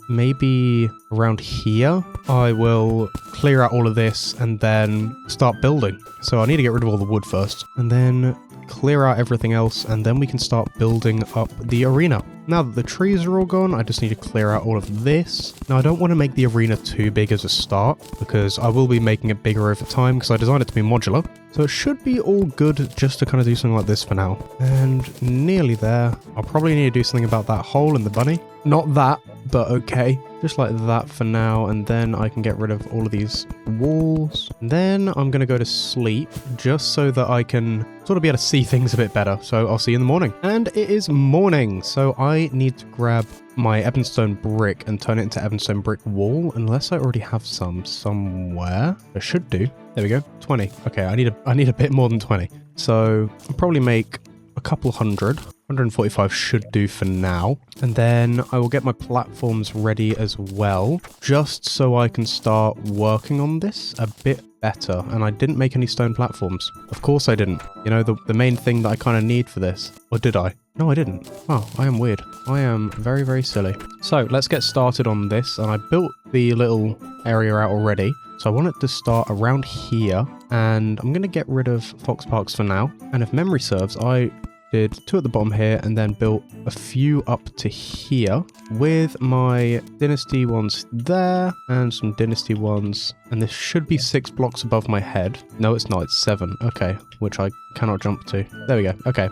maybe around here, I will clear out all of this and then start building. So I need to get rid of all the wood first and then clear out everything else, and then we can start building up the arena. Now that the trees are all gone, I just need to clear out all of this. Now I don't want to make the arena too big as a start because I will be making it bigger over time because I designed it to be modular. So it should be all good just to kind of do something like this for now. And nearly there. I'll probably need to do something about that hole in the bunny. Not that, but okay. just like that for now, and then I can get rid of all of these walls. And then I'm going to go to sleep just so that I can sort of be able to see things a bit better. So I'll see you in the morning. And it is morning, so I need to grab my Ebenstone brick and turn it into Ebenstone brick wall, unless I already have some somewhere. I should do. There we go, 20. Okay, I need a bit more than 20. So I'll probably make a couple hundred. 145 should do for now. And then I will get my platforms ready as well, just so I can start working on this a bit better. And I didn't make any stone platforms. Of course I didn't. You know, the main thing that I kind of need for this. Or did I? No, I didn't. Oh, I am weird. I am very, very silly. So let's get started on this. And I built the little area out already. So I want it to start around here. And I'm going to get rid of Fox Parks for now. And if memory serves, I did 2 at the bottom here and then built a few up to here with my dynasty ones there and some dynasty ones, and this should be 6 blocks above my head. No, it's not, it's 7. Okay, which I cannot jump to. There we go. Okay.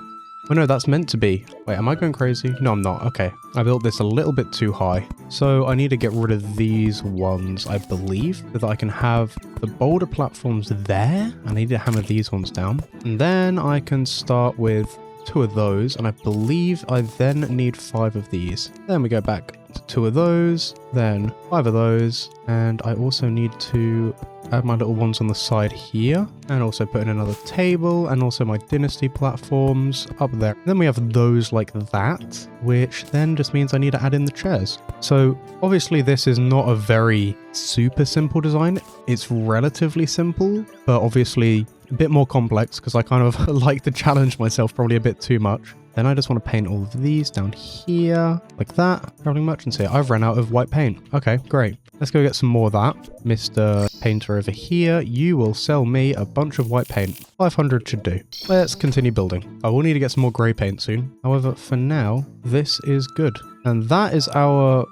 Oh no, that's meant to be. Wait, am I going crazy? No, I'm not. Okay. I built this a little bit too high. So I need to get rid of these ones, I believe, so that I can have the boulder platforms there. I need to hammer these ones down. And then I can start with 2 of those, and I believe I then need 5 of these. Then we go back to 2 of those, then 5 of those, and I also need to add my little ones on the side here, and also put in another table, and also my dynasty platforms up there. Then we have those like that, which then just means I need to add in the chairs. So obviously this is not a very super simple design. It's relatively simple, but obviously a bit more complex because I kind of like to challenge myself probably a bit too much. Then I just want to paint all of these down here like that. Traveling merchants here. I've run out of white paint. Okay, great. Let's go get some more of that. Mr. Painter over here, you will sell me a bunch of white paint. 500 should do. Let's continue building. I will need to get some more grey paint soon. However, for now, this is good. And that is our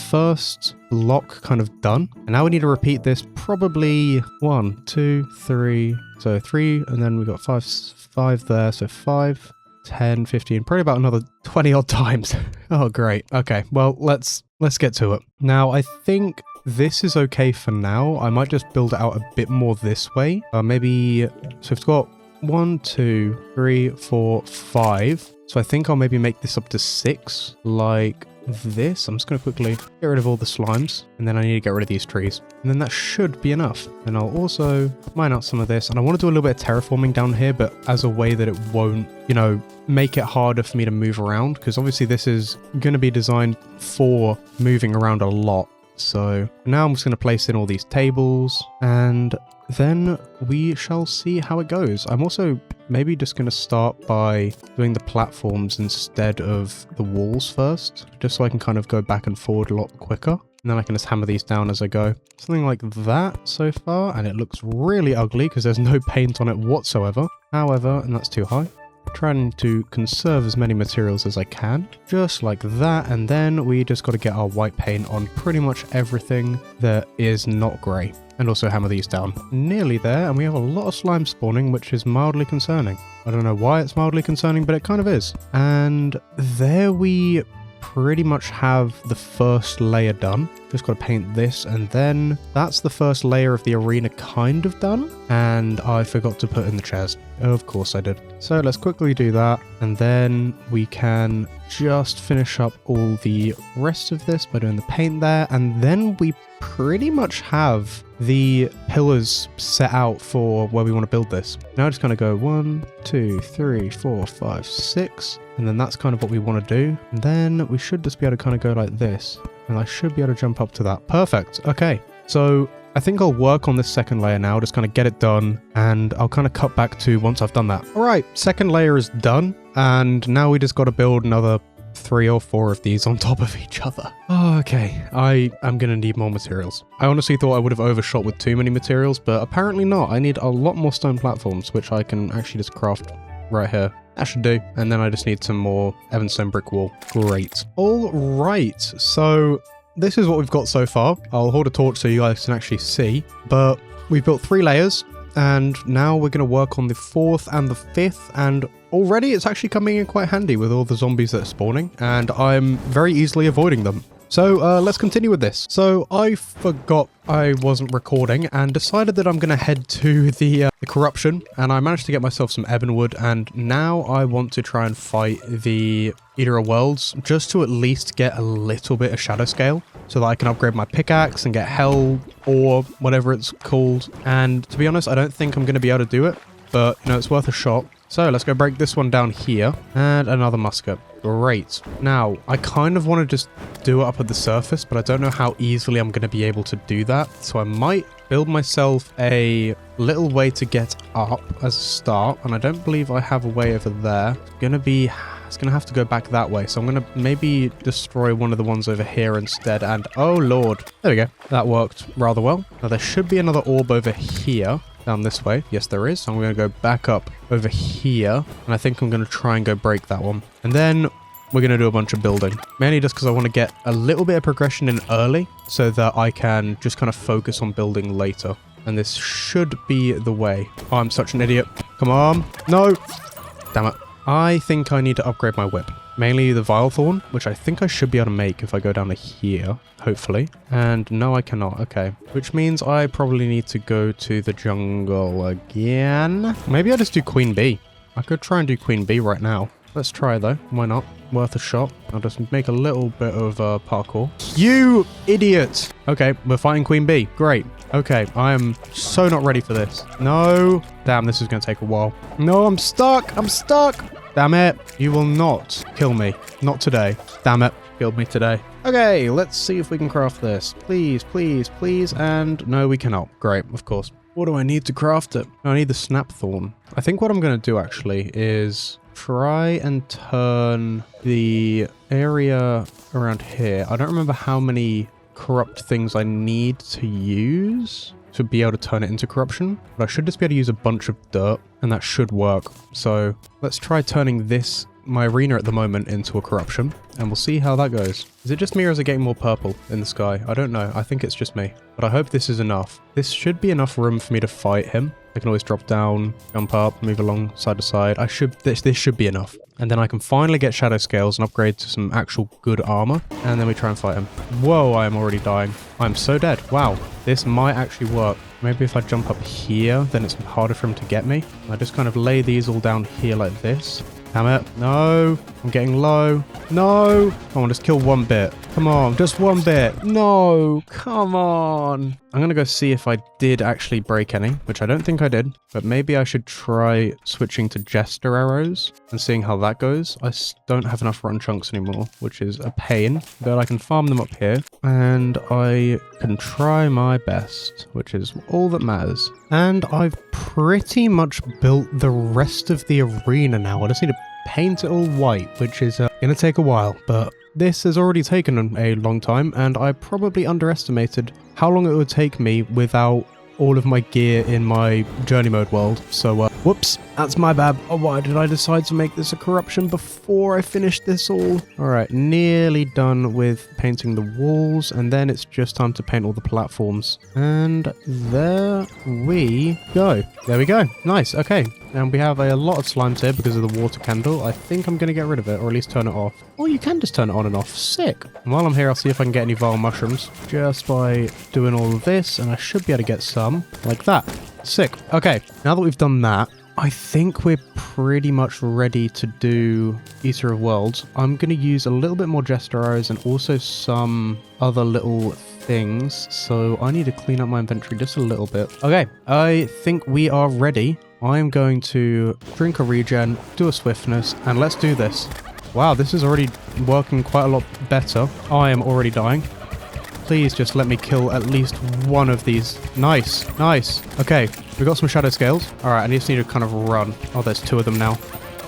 first block kind of done. And now we need to repeat this probably 1, 2, 3. So 3, and then we got 5 there. So 5, 10, 15, probably about another 20 odd times. Oh, great. Okay, well, let's get to it. Now, I think this is okay for now. I might just build it out a bit more this way. Maybe, so we've got 1, 2, 3, 4, 5. So I think I'll maybe make this up to 6, like this. I'm just going to quickly get rid of all the slimes, and then I need to get rid of these trees, and then that should be enough. And I'll also mine out some of this, and I want to do a little bit of terraforming down here, but as a way that it won't, you know, make it harder for me to move around, because obviously this is going to be designed for moving around a lot. So now I'm just going to place in all these tables, and then we shall see how it goes. I'm also maybe just going to start by doing the platforms instead of the walls first, just so I can kind of go back and forward a lot quicker. And then I can just hammer these down as I go. Something like that so far, and it looks really ugly because there's no paint on it whatsoever. However, and that's too high. Trying to conserve as many materials as I can, just like that, and then we just got to get our white paint on pretty much everything that is not grey, and also hammer these down. Nearly there, and we have a lot of slime spawning, which is mildly concerning. I don't know why it's mildly concerning, but it kind of is. And there we pretty much have the first layer done. Just got to paint this, and then that's the first layer of the arena kind of done. And I forgot to put in the chairs. Of course I did. So let's quickly do that, and then we can just finish up all the rest of this by doing the paint there, and then we pretty much have the pillars set out for where we want to build this. Now just kind of go 1, 2, 3, 4, 5, 6, and then that's kind of what we want to do. And then we should just be able to kind of go like this, and I should be able to jump up to that. Perfect. Okay, so I think I'll work on this second layer now, just kind of get it done, and I'll kind of cut back to once I've done that. All right, second layer is done, and now we just got to build another 3 or 4 of these on top of each other. Oh, okay, I'm gonna need more materials. I honestly thought I would have overshot with too many materials, but apparently not. I need a lot more stone platforms, which I can actually just craft right here. That should do. And then I just need some more Ebenstone brick wall. Great. All right, so this is what we've got so far. I'll hold a torch so you guys can actually see, but we've built 3 layers, and now we're going to work on the 4th and the 5th, and already it's actually coming in quite handy with all the zombies that are spawning, and I'm very easily avoiding them. So let's continue with this. So I forgot I wasn't recording and decided that I'm going to head to the corruption, and I managed to get myself some ebonwood, and now I want to try and fight the Eater of Worlds just to at least get a little bit of shadow scale so that I can upgrade my pickaxe and get hell or whatever it's called. And to be honest, I don't think I'm going to be able to do it, but you know, it's worth a shot. So let's go break this one down here, and another musket. Great. Now, I kind of want to just do it up at the surface, but I don't know how easily I'm going to be able to do that. So I might build myself a little way to get up as a start, and I don't believe I have a way over there. It's going to have to go back that way. So I'm going to maybe destroy one of the ones over here instead, and oh lord. There we go. That worked rather well. Now there should be another orb over here. Down this way. Yes, there is. So I'm going to go back up over here. And I think I'm going to try and go break that one. And then we're going to do a bunch of building. Mainly just because I want to get a little bit of progression in early so that I can just kind of focus on building later. And this should be the way. Oh, I'm such an idiot. Come on. No. Damn it. I think I need to upgrade my whip. Mainly the Vile Thorn, which I think I should be able to make if I go down to here, hopefully. And no, I cannot. Okay. Which means I probably need to go to the jungle again. Maybe I'll just do Queen Bee. I could try and do Queen Bee right now. Let's try though. Why not? Worth a shot. I'll just make a little bit of parkour. You idiot! Okay, we're fighting Queen Bee. Great. Okay, I am so not ready for this. No. Damn, this is going to take a while. No, I'm stuck. I'm stuck. Damn it. You will not kill me. Not today. Damn it. Killed me today. Okay, let's see if we can craft this. Please, please, please. And no, we cannot. Great, of course. What do I need to craft it? I need the snap thorn. I think what I'm going to do actually is try and turn the area around here. I don't remember how many corrupt things I need to use to be able to turn it into corruption, but I should just be able to use a bunch of dirt and that should work. So let's try turning my arena at the moment into a corruption, and we'll see how that goes. Is it just me or is it getting more purple in the sky? I don't know. I think it's just me, but I hope this is enough. This should be enough room for me to fight him. I can always drop down, jump up, move along side to side. This should be enough. And then I can finally get shadow scales and upgrade to some actual good armor. And then we try and fight him. Whoa, I am already dying. I'm so dead. Wow, this might actually work. Maybe if I jump up here, then it's harder for him to get me. I just kind of lay these all down here like this. Damn it. No, I'm getting low. No. Come on, just kill one bit. Come on, just one bit. No, come on. I'm going to go see if I did actually break any, which I don't think I did, but maybe I should try switching to jester arrows and seeing how that goes. I don't have enough rotten chunks anymore, which is a pain, but I can farm them up here and I can try my best, which is all that matters. And I've pretty much built the rest of the arena now. I just need to paint it all white, which is going to take a while, but this has already taken a long time, and I probably underestimated how long it would take me without all of my gear in my journey mode world. So, whoops, that's my bad. Oh, why did I decide to make this a corruption before I finished this all? All right, nearly done with painting the walls, and then it's just time to paint all the platforms. And there we go. There we go. Nice. Okay. And we have a lot of slimes here because of the water candle. I think I'm going to get rid of it, or at least turn it off. Oh, you can just turn it on and off. Sick. And while I'm here, I'll see if I can get any vile mushrooms just by doing all of this, and I should be able to get some like that. Sick. Okay, now that we've done that, I think we're pretty much ready to do Eater of Worlds. I'm going to use a little bit more jester arrows and also some other little things. So I need to clean up my inventory just a little bit. Okay, I think we are ready. I'm going to drink a regen, do a swiftness, and let's do this. Wow, this is already working quite a lot better. I am already dying. Please just let me kill at least one of these. Nice, nice. Okay, we got some shadow scales. All right, I just need to kind of run. Oh, there's 2 of them now.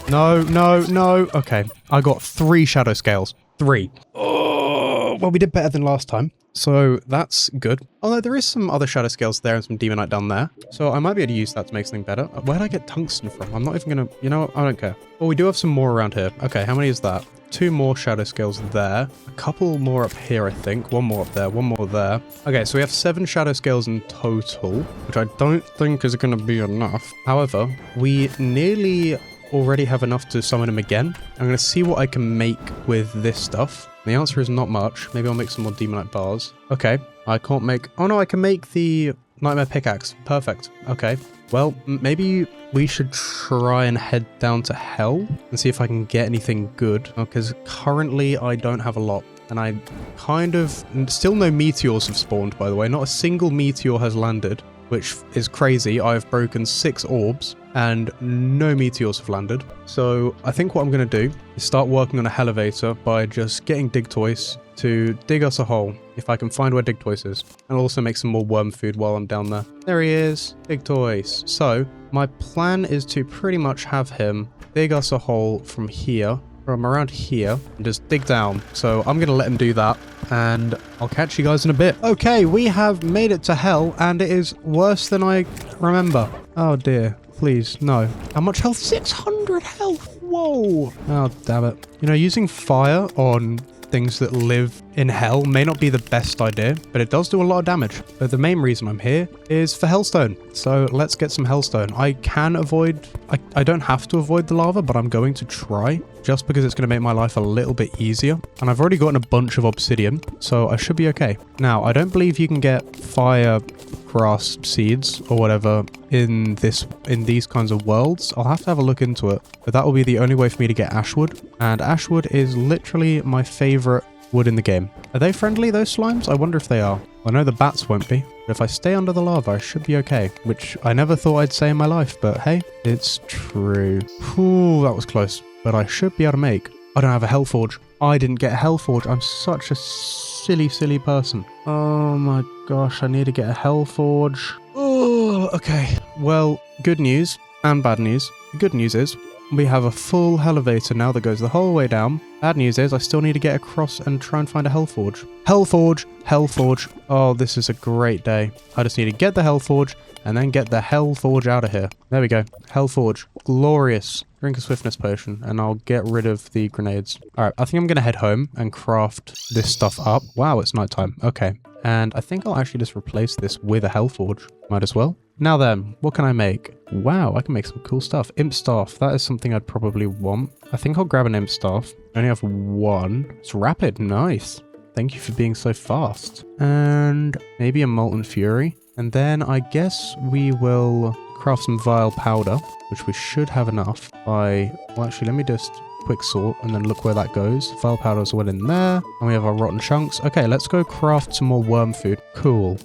No, no, no. Okay, I got 3 shadow scales. 3. Oh, well, we did better than last time. So that's good. Although there is some other shadow scales there and some demonite down there. So I might be able to use that to make something better. Where did I get tungsten from? I'm not even going to... You know what? I don't care. Well, we do have some more around here. Okay, how many is that? 2 more shadow scales there. A couple more up here, I think. 1 more up there. 1 more there. Okay, so we have 7 shadow scales in total, which I don't think is going to be enough. However, we nearly already have enough to summon him again. I'm going to see what I can make with this stuff. The answer is not much. Maybe I'll make some more demonite bars. Okay, I can't make... Oh no, I can make the nightmare pickaxe. Perfect. Okay. Well, maybe we should try and head down to hell and see if I can get anything good. Because currently I don't have a lot. And I kind of... Still no meteors have spawned, by the way. Not a single meteor has landed, which is crazy. I've broken 6 orbs and no meteors have landed. So I think what I'm going to do is start working on a elevator by just getting dig toys to dig us a hole, if I can find where dig toys is. And also make some more worm food while I'm down there. There he is, dig toys. So my plan is to pretty much have him dig us a hole from here, from around here, and just dig down. So I'm going to let him do that, and I'll catch you guys in a bit. Okay, we have made it to hell, and it is worse than I remember. Oh dear, please, no. How much health? 600 health! Whoa! Oh, damn it. You know, using fire on things that live in hell may not be the best idea, but it does do a lot of damage. But the main reason I'm here is for hellstone. So let's get some hellstone. I can avoid... I don't have to avoid the lava, but I'm going to try, just because it's going to make my life a little bit easier. And I've already gotten a bunch of obsidian, so I should be okay. Now, I don't believe you can get fire grass seeds or whatever in these kinds of worlds. I'll have to have a look into it, but that will be the only way for me to get ashwood. And ashwood is literally my favorite wood in the game. Are they friendly, those slimes? I wonder if they are. I know the bats won't be, but if I stay under the lava, I should be okay, which I never thought I'd say in my life, but hey, it's true. Ooh, that was close, but I should be able to make. I don't have a hellforge. I didn't get a hellforge. I'm such a silly person. Oh my gosh, I need to get a hellforge. Oh, okay. Well, good news and bad news. The good news is we have a full elevator now that goes the whole way down. Bad news is I still need to get across and try and find a hellforge. Hellforge! Hellforge! Oh, this is a great day. I just need to get the hellforge and then get the hellforge out of here. There we go. Hellforge. Glorious. Drink a swiftness potion and I'll get rid of the grenades. Alright, I think I'm going to head home and craft this stuff up. Wow, it's nighttime. Okay. And I think I'll actually just replace this with a hellforge. Might as well. Now then, what can I make? Wow, I can make some cool stuff. Imp staff, that is something I'd probably want. I think I'll grab an imp staff. I only have one. It's rapid, nice. Thank you for being so fast. And maybe a molten fury. And then I guess we will craft some vile powder, which we should have enough by... Well, actually, let me just quick sort and then look where that goes. Vile powder's well in there. And we have our rotten chunks. Okay, let's go craft some more worm food. Cool.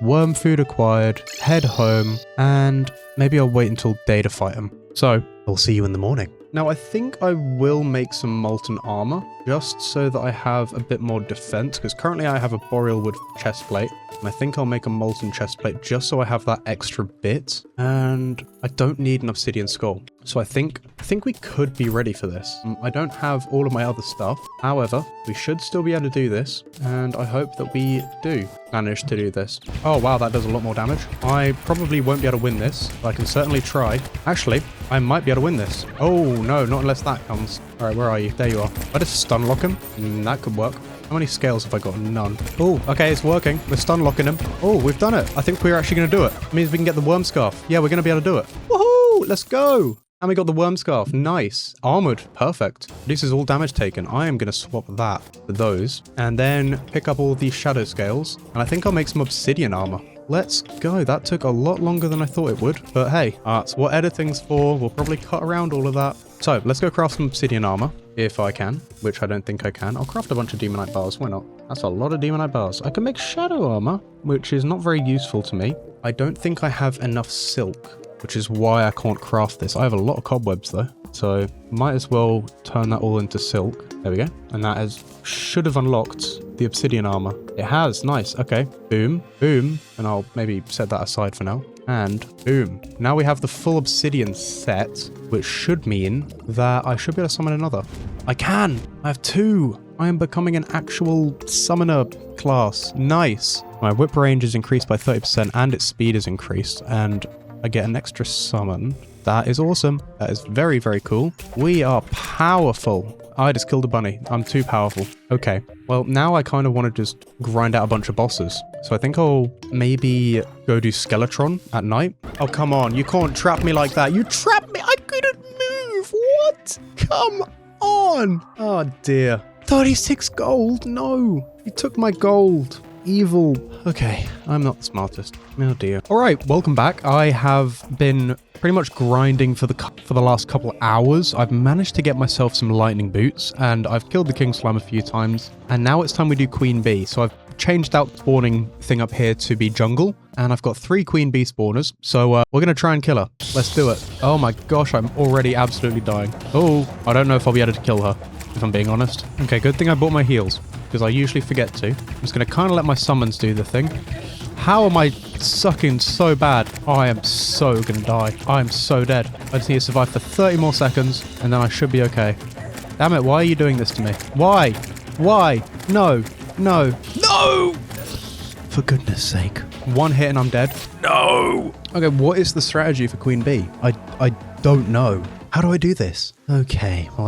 Worm food acquired, head home, and maybe I'll wait until day to fight him. So, I'll see you in the morning. Now, I think I will make some molten armor, just so that I have a bit more defense, because currently I have a boreal wood chest plate, and I think I'll make a molten chest plate just so I have that extra bit, and I don't need an obsidian skull. So I think we could be ready for this. I don't have all of my other stuff. However, we should still be able to do this, and I hope that we do manage to do this. Oh wow, that does a lot more damage. I probably won't be able to win this, but I can certainly try. Actually, I might be able to win this. Oh no, not unless that comes. All right, where are you? There you are. I just stun lock him. That could work. How many scales have I got? None. Oh, okay, it's working. We're stun locking him. Oh, we've done it. I think we're actually going to do it. It means we can get the worm scarf. Yeah, we're going to be able to do it. Woohoo! Let's go. And we got the worm scarf. Nice. Armored. Perfect. This is all damage taken. I am going to swap that for those. And then pick up all these shadow scales. And I think I'll make some obsidian armor. Let's go. That took a lot longer than I thought it would. But hey, that's what editing's for. We'll probably cut around all of that. So let's go craft some obsidian armor. If I can, which I don't think I can. I'll craft a bunch of demonite bars. Why not? That's a lot of demonite bars. I can make shadow armor, which is not very useful to me. I don't think I have enough silk, which is why I can't craft this. I have a lot of cobwebs though, so might as well turn that all into silk. There we go. And that should have unlocked the obsidian armor. It has. Nice. Okay. Boom. Boom. And I'll maybe set that aside for now. And boom. Now we have the full obsidian set, which should mean that I should be able to summon another. I can! I have 2! I am becoming an actual summoner class. Nice! My whip range is increased by 30% and its speed is increased, and I get an extra summon. That is awesome. That is very, very cool. We are powerful. I just killed a bunny. I'm too powerful. Okay. Well, now I kind of want to just grind out a bunch of bosses. So I think I'll maybe go do Skeletron at night. Oh, come on. You can't trap me like that. You trapped me. I couldn't move. What? Come on. Oh, dear. 36 gold. No, he took my gold. Evil. Okay, I'm not the smartest. Oh dear. All right, welcome back. I have been pretty much grinding for the last couple of hours. I've managed to get myself some lightning boots, and I've killed the king slime a few times. And now it's time we do queen bee. So I've changed out the spawning thing up here to be jungle, and I've got 3 queen bee spawners. So we're gonna try and kill her. Let's do it. Oh my gosh, I'm already absolutely dying. Oh, I don't know if I'll be able to kill her, if I'm being honest. Okay, good thing I bought my heals, because I usually forget to. I'm just going to kind of let my summons do the thing. How am I sucking so bad? Oh, I am so going to die. I am so dead. I just need to survive for 30 more seconds, and then I should be okay. Damn it, why are you doing this to me? Why? Why? No. No. No! For goodness sake. 1 hit and I'm dead. No! Okay, what is the strategy for queen bee? I don't know. How do I do this? Okay, well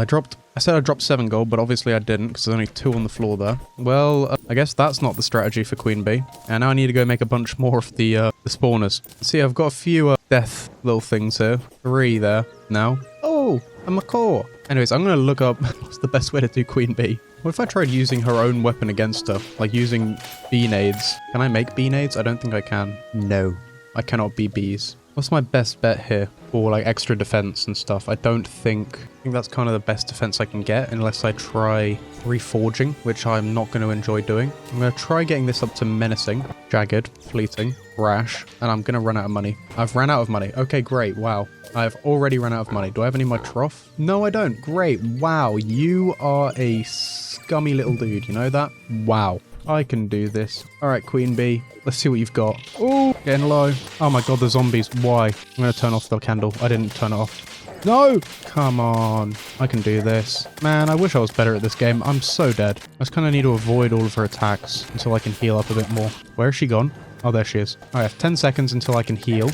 I said I dropped 7 gold, but obviously I didn't because there's only 2 on the floor there. Well, I guess that's not the strategy for queen bee. And now I need to go make a bunch more of the spawners. See, I've got a few death little things here. 3 there now. Oh, a macaw. Anyways, I'm going to look up what's the best way to do queen bee. What if I tried using her own weapon against her? Like using bee nades. Can I make bee nades? I don't think I can. No, I cannot be bees. What's my best bet here for like extra defense and stuff? I think that's kind of the best defense I can get unless I try reforging, which I'm not going to enjoy doing. I'm going to try getting this up to menacing, jagged, fleeting, rash, and I'm going to run out of money. I've ran out of money. Okay, great. Wow. I've already run out of money. Do I have any in my trough? No, I don't. Great. Wow. You are a scummy little dude. You know that? Wow. I can do this. All right, queen bee. Let's see what you've got. Oh, getting low. Oh my god, the zombies. Why? I'm going to turn off the candle. I didn't turn it off. No! Come on. I can do this. Man, I wish I was better at this game. I'm so dead. I just kind of need to avoid all of her attacks until I can heal up a bit more. Where is she gone? Oh, there she is. I have 10 seconds until I can heal,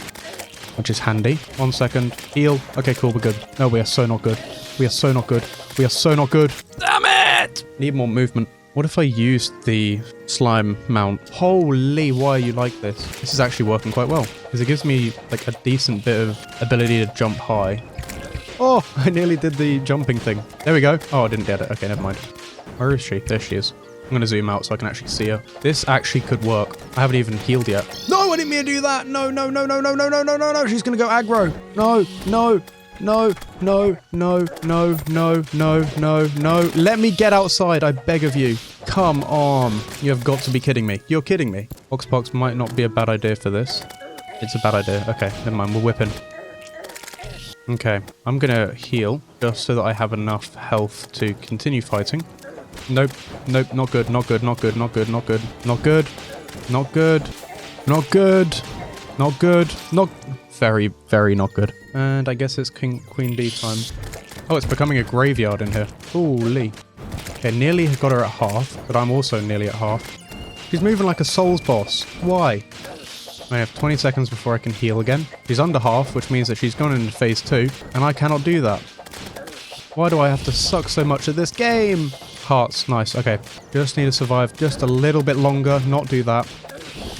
which is handy. 1 second. Heal. Okay, cool. We're good. No, we are so not good. We are so not good. We are so not good. Damn it! Need more movement. What if I used the slime mount? Holy, why are you like this? This is actually working quite well, because it gives me like a decent bit of ability to jump high. Oh, I nearly did the jumping thing. There we go. Oh, I didn't get it. Okay, never mind. Where is she? There she is. I'm going to zoom out so I can actually see her. This actually could work. I haven't even healed yet. No, I didn't mean to do that. No, no, no, no, no, no, no, no, no, no. She's going to go aggro. No, no. No, no, no, no, no, no, no, no. Let me get outside, I beg of you. Come on. You have got to be kidding me. You're kidding me. Oxpox might not be a bad idea for this. It's a bad idea. Okay, never mind. We'll whip in. Okay, I'm going to heal just so that I have enough health to continue fighting. Nope. Nope, not good, not good, not good, not good, not good, not good, not good, not good, not good, not... Very, very not good. And I guess it's queen bee time. Oh, it's becoming a graveyard in here. Holy. Okay, nearly got her at half, but I'm also nearly at half. She's moving like a Souls boss. Why? I have 20 seconds before I can heal again. She's under half, which means that she's gone into phase 2, and I cannot do that. Why do I have to suck so much at this game? Hearts, nice. Okay, just need to survive just a little bit longer, not do that.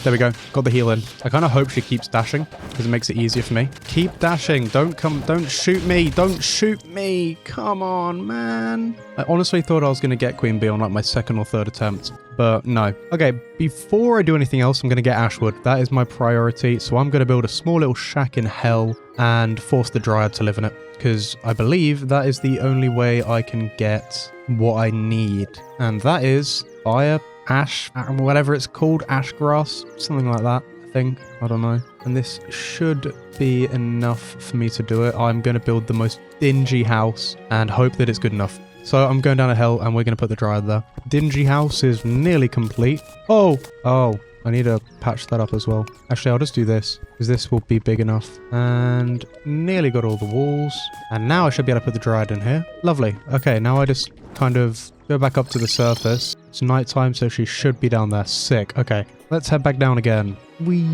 There we go. Got the heal in. I kind of hope she keeps dashing because it makes it easier for me. Keep dashing. Don't shoot me. Don't shoot me. Come on, man. I honestly thought I was going to get queen bee on like my 2nd or 3rd attempt, but no. Okay, before I do anything else, I'm going to get ashwood. That is my priority. So I'm going to build a small little shack in hell and force the dryad to live in it, because I believe that is the only way I can get what I need. And that is fire, ash, whatever it's called, ash grass, something like that, I think. I don't know. And this should be enough for me to do it. I'm going to build the most dingy house and hope that it's good enough. So I'm going down a hill and we're going to put the dryad there. Dingy house is nearly complete. Oh, I need to patch that up as well. Actually, I'll just do this, because this will be big enough. And nearly got all the walls. And now I should be able to put the dryad in here. Lovely. Okay, now I just kind of go back up to the surface. It's nighttime, so she should be down there. Sick. Okay, let's head back down again. Whee!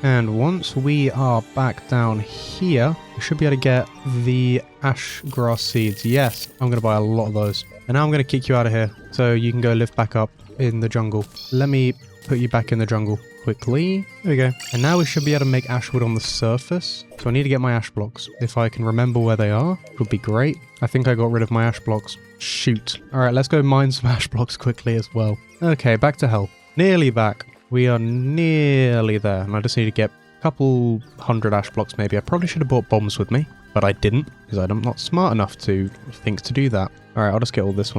And once we are back down here, we should be able to get the ash grass seeds. Yes, I'm going to buy a lot of those. And now I'm going to kick you out of here, so you can go live back up in the jungle. Let me put you back in the jungle quickly. There we go. And now we should be able to make ash wood on the surface. So I need to get my ash blocks. If I can remember where they are, it would be great. I think I got rid of my ash blocks. Shoot. All right, let's go mine some ash blocks quickly as well. Okay, back to health. Nearly back. We are nearly there. And I just need to get a couple hundred ash blocks maybe. I probably should have brought bombs with me, but I didn't because I'm not smart enough to think to do that. All right, I'll just get all this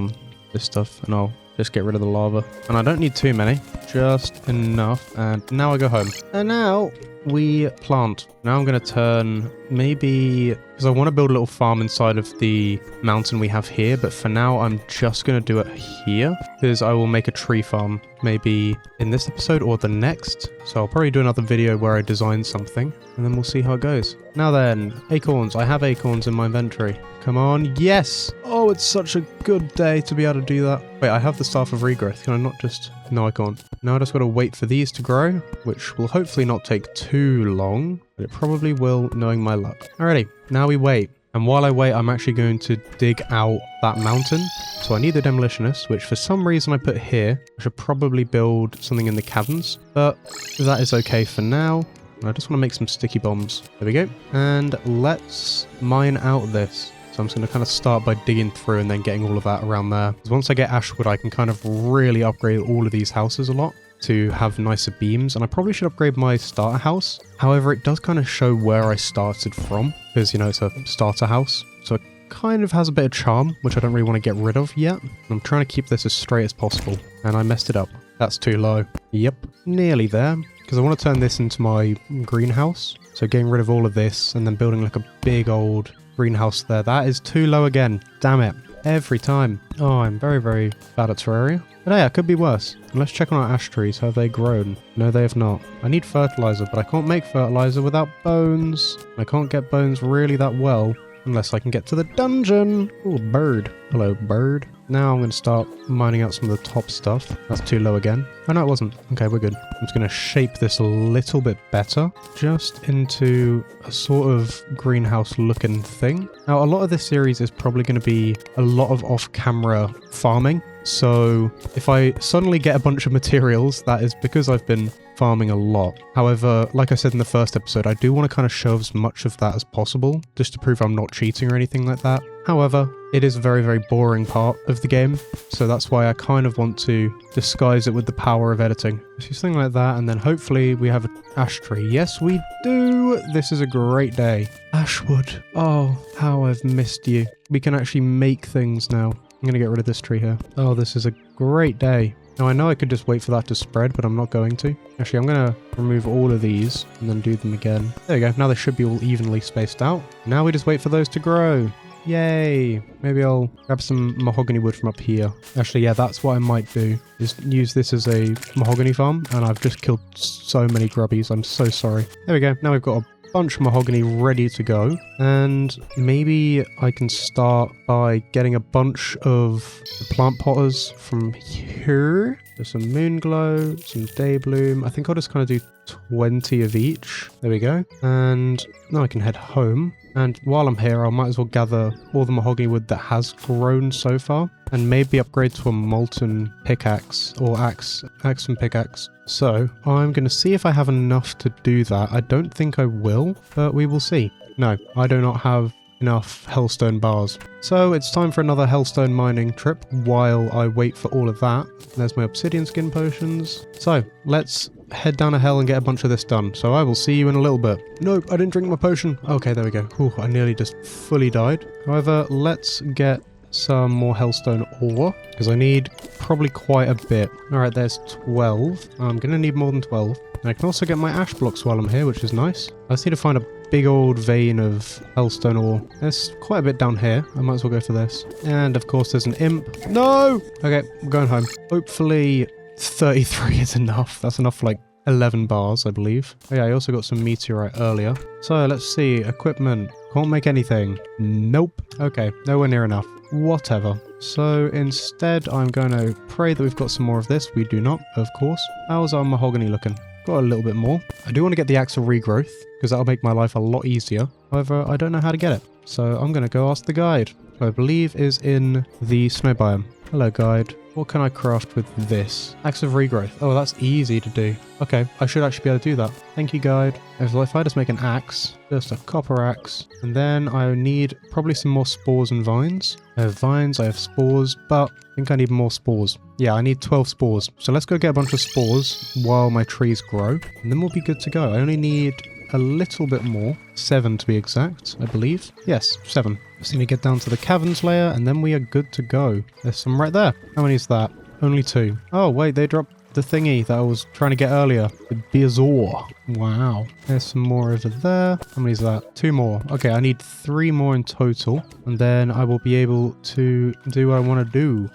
stuff, and I'll just get rid of the lava. And I don't need too many, just enough. And now I go home. And now we plant. Now I'm going to turn maybe, because I want to build a little farm inside of the mountain we have here. But for now, I'm just going to do it here because I will make a tree farm maybe in this episode or the next. So I'll probably do another video where I design something and then we'll see how it goes. Now then, acorns. I have acorns in my inventory. Come on. Yes. Oh, it's such a good day to be able to do that. Wait, I have the staff of regrowth. Can I not just... No, I can't. Now I just got to wait for these to grow, which will hopefully not take too long, but it probably will, knowing my luck. Alrighty, now we wait. And while I wait, I'm actually going to dig out that mountain. So I need the demolitionist, which for some reason I put here. I should probably build something in the caverns, but that is okay for now. I just want to make some sticky bombs. There we go. And let's mine out this. So I'm just going to kind of start by digging through and then getting all of that around there. Because once I get ashwood, I can kind of really upgrade all of these houses a lot to have nicer beams. And I probably should upgrade my starter house. However, it does kind of show where I started from because, you know, it's a starter house. So it kind of has a bit of charm, which I don't really want to get rid of yet. I'm trying to keep this as straight as possible. And I messed it up. That's too low. Yep, nearly there. Because I want to turn this into my greenhouse. So getting rid of all of this and then building like a big old greenhouse there. That is too low again. Damn it. Every time. Oh, I'm very, very bad at Terraria. But hey, I could be worse. And let's check on our ash trees. Have they grown? No, they have not. I need fertilizer, but I can't make fertilizer without bones. I can't get bones really that well unless I can get to the dungeon. Oh, bird. Hello, bird. Now I'm going to start mining out some of the top stuff. That's too low again. Oh, no, it wasn't. Okay, we're good. I'm just going to shape this a little bit better, just into a sort of greenhouse looking thing. Now, a lot of this series is probably going to be a lot of off-camera farming. So if I suddenly get a bunch of materials, that is because I've been farming a lot. However, like I said in the first episode, I do want to kind of show as much of that as possible, just to prove I'm not cheating or anything like that. However, it is a very, very boring part of the game, so that's why I kind of want to disguise it with the power of editing. Just something like that, and then hopefully we have an ash tree. Yes, we do! This is a great day. Ashwood. Oh, how I've missed you. We can actually make things now. I'm going to get rid of this tree here. Oh, this is a great day. Now, I know I could just wait for that to spread, but I'm not going to. Actually, I'm going to remove all of these and then do them again. There we go. Now they should be all evenly spaced out. Now we just wait for those to grow. Yay. Maybe I'll grab some mahogany wood from up here. Actually, yeah, that's what I might do. Just use this as a mahogany farm, and I've just killed so many grubbies. I'm so sorry. There we go. Now we've got a bunch of mahogany ready to go, and maybe I can start by getting a bunch of plant potters from here. There's some moon glow, some day bloom. I think I'll just kind of do 20 of each. There we go. And now I can head home. And while I'm here, I might as well gather all the mahogany wood that has grown so far, and maybe upgrade to a molten pickaxe, or axe and pickaxe. So I'm going to see if I have enough to do that. I don't think I will, but we will see. No, I do not have enough hellstone bars. So it's time for another hellstone mining trip while I wait for all of that. There's my obsidian skin potions. So let's head down a hell and get a bunch of this done. So I will see you in a little bit. Nope, I didn't drink my potion. Okay, there we go. Ooh, I nearly just fully died. However, let's get some more hellstone ore, because I need probably quite a bit. Alright, there's 12. I'm going to need more than 12. And I can also get my ash blocks while I'm here, which is nice. I just need to find a big old vein of hellstone ore. There's quite a bit down here. I might as well go for this. And of course there's an imp. No! Okay, I'm going home. Hopefully 33 is enough. That's enough for like 11 bars, I believe. Oh yeah, I also got some meteorite earlier. So let's see. Equipment. Can't make anything. Nope. Okay, nowhere near enough. Whatever. So instead, I'm going to pray that we've got some more of this. We do not, of course. How's our mahogany looking? Got a little bit more. I do want to get the axe of regrowth, because that'll make my life a lot easier. However, I don't know how to get it. So I'm going to go ask the guide, who I believe is in the snow biome. Hello, guide. What can I craft with this? Axe of regrowth. Oh, that's easy to do. Okay, I should actually be able to do that. Thank you, guide. If I just make an axe, just a copper axe, and then I need probably some more spores and vines. I have vines, I have spores, but I think I need more spores. Yeah, I need 12 spores. So let's go get a bunch of spores while my trees grow, and then we'll be good to go. I only need a little bit more. 7 to be exact, I believe. Yes, 7. Just need to get down to the caverns layer, and then we are good to go. There's some right there. How many is that? Only 2. Oh, wait, they dropped the thingy that I was trying to get earlier. The Bezoar. Wow. There's some more over there. How many is that? 2 more. Okay, I need 3 more in total, and then I will be able to do what I want to do.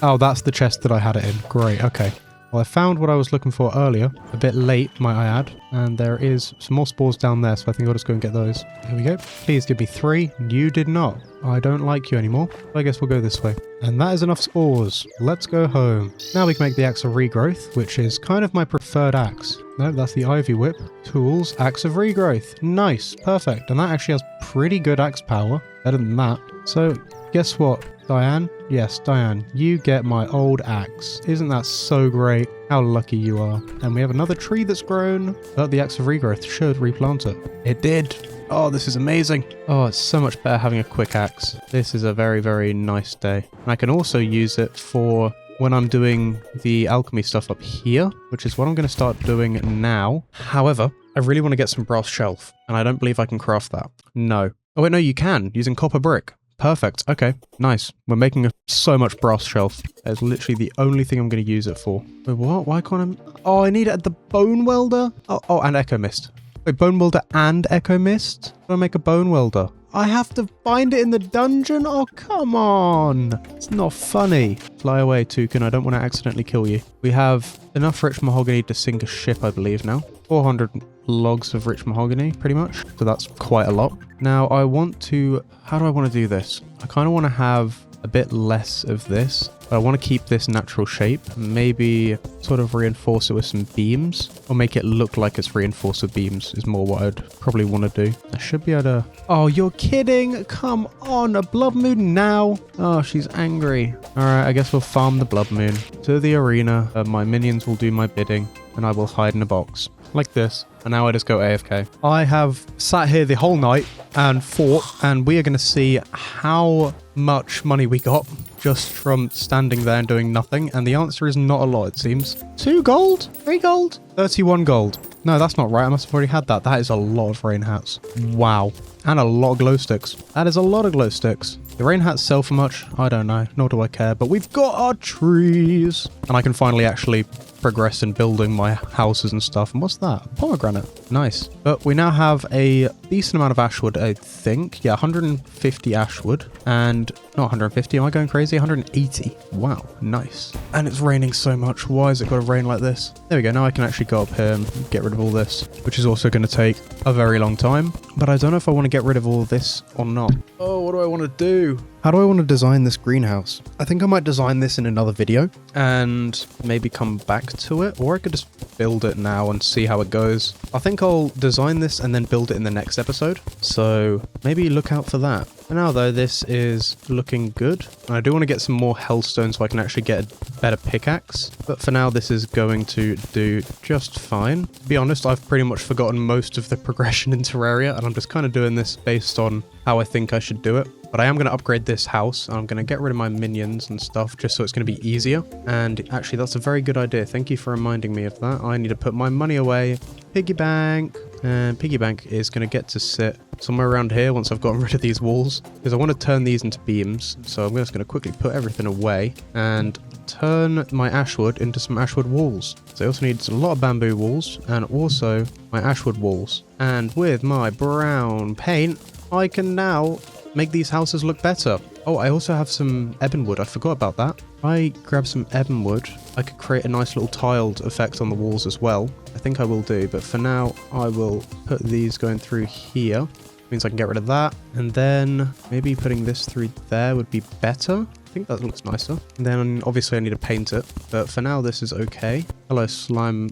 Oh, that's the chest that I had it in. Great, okay. Well, I found what I was looking for earlier. A bit late, might I add. And there is some more spores down there, so I think I'll just go and get those. Here we go. Please give me 3. You did not. I don't like you anymore. I guess we'll go this way. And that is enough spores. Let's go home. Now we can make the axe of regrowth, which is kind of my preferred axe. No, that's the ivy whip. Tools, axe of regrowth. Nice. Perfect. And that actually has pretty good axe power. Better than that. So, guess what? Diane? Yes, Diane, you get my old axe. Isn't that so great? How lucky you are. And we have another tree that's grown, but the axe of regrowth should replant it. It did. Oh, this is amazing. Oh, it's so much better having a quick axe. This is a very, very nice day. And I can also use it for when I'm doing the alchemy stuff up here, which is what I'm going to start doing now. However, I really want to get some brass shelf, and I don't believe I can craft that. No. Oh, wait, no, you can, using copper brick. Perfect. Okay, nice. We're making so much brass shelf. That's literally the only thing I'm going to use it for. Wait, what? Why can't I? Oh, I need it at the bone welder? Oh, and echo mist. Wait, bone welder and echo mist? How do I make a bone welder? I have to find it in the dungeon? Oh, come on. It's not funny. Fly away, Toucan. I don't want to accidentally kill you. We have enough rich mahogany to sink a ship, I believe, now. 400 logs of rich mahogany, pretty much. So that's quite a lot. Now, I want to... How do I want to do this? I kind of want to have a bit less of this. But I want to keep this natural shape. Maybe sort of reinforce it with some beams. Or make it look like it's reinforced with beams is more what I'd probably want to do. I should be able to... Oh, you're kidding! Come on, a blood moon now! Oh, she's angry. Alright, I guess we'll farm the blood moon. To the arena. My minions will do my bidding. And I will hide in a box. Like this. And now I just go AFK. I have sat here the whole night and fought, and we are going to see how much money we got just from standing there and doing nothing. And the answer is not a lot, it seems. 2 gold? 3 gold? 31 gold. No, that's not right. I must have already had that. That is a lot of rain hats. Wow. And a lot of glow sticks. That is a lot of glow sticks. The rain hats sell for much? I don't know. Nor do I care. But we've got our trees. And I can finally actually progress in building my houses and stuff. And what's that? Pomegranate. Nice. But we now have a decent amount of ashwood, I think. Yeah, 150 ashwood. And not 150. Am I going crazy? 180. Wow. Nice. And it's raining so much. Why has it got to rain like this? There we go. Now I can actually go up here and get rid of all this, which is also going to take a very long time. But I don't know if I want to get rid of all of this or not. Oh, what do I want to do? How do I want to design this greenhouse? I think I might design this in another video and maybe come back to it, or I could just build it now and see how it goes. I think I'll design this and then build it in the next episode. So maybe look out for that. For now though, this is looking good. And I do want to get some more hellstone so I can actually get a better pickaxe. But for now, this is going to do just fine. To be honest, I've pretty much forgotten most of the progression in Terraria, and I'm just kind of doing this based on how I think I should do it. But I am going to upgrade this house, and I'm going to get rid of my minions and stuff just so it's going to be easier. And actually, that's a very good idea. Thank you for reminding me of that. I need to put my money away. Piggy bank. And piggy bank is going to get to sit somewhere around here once I've gotten rid of these walls, because I want to turn these into beams. So I'm just going to quickly put everything away and turn my ashwood into some ashwood walls. So I also need a lot of bamboo walls and also my ashwood walls. And with my brown paint, I can now make these houses look better. Oh, I also have some ebonwood. I forgot about that. If I grab some ebonwood, I could create a nice little tiled effect on the walls as well. I think I will do, but for now, I will put these going through here. Means I can get rid of that. And then maybe putting this through there would be better. I think that looks nicer. And then obviously I need to paint it, but for now this is okay. Hello, slime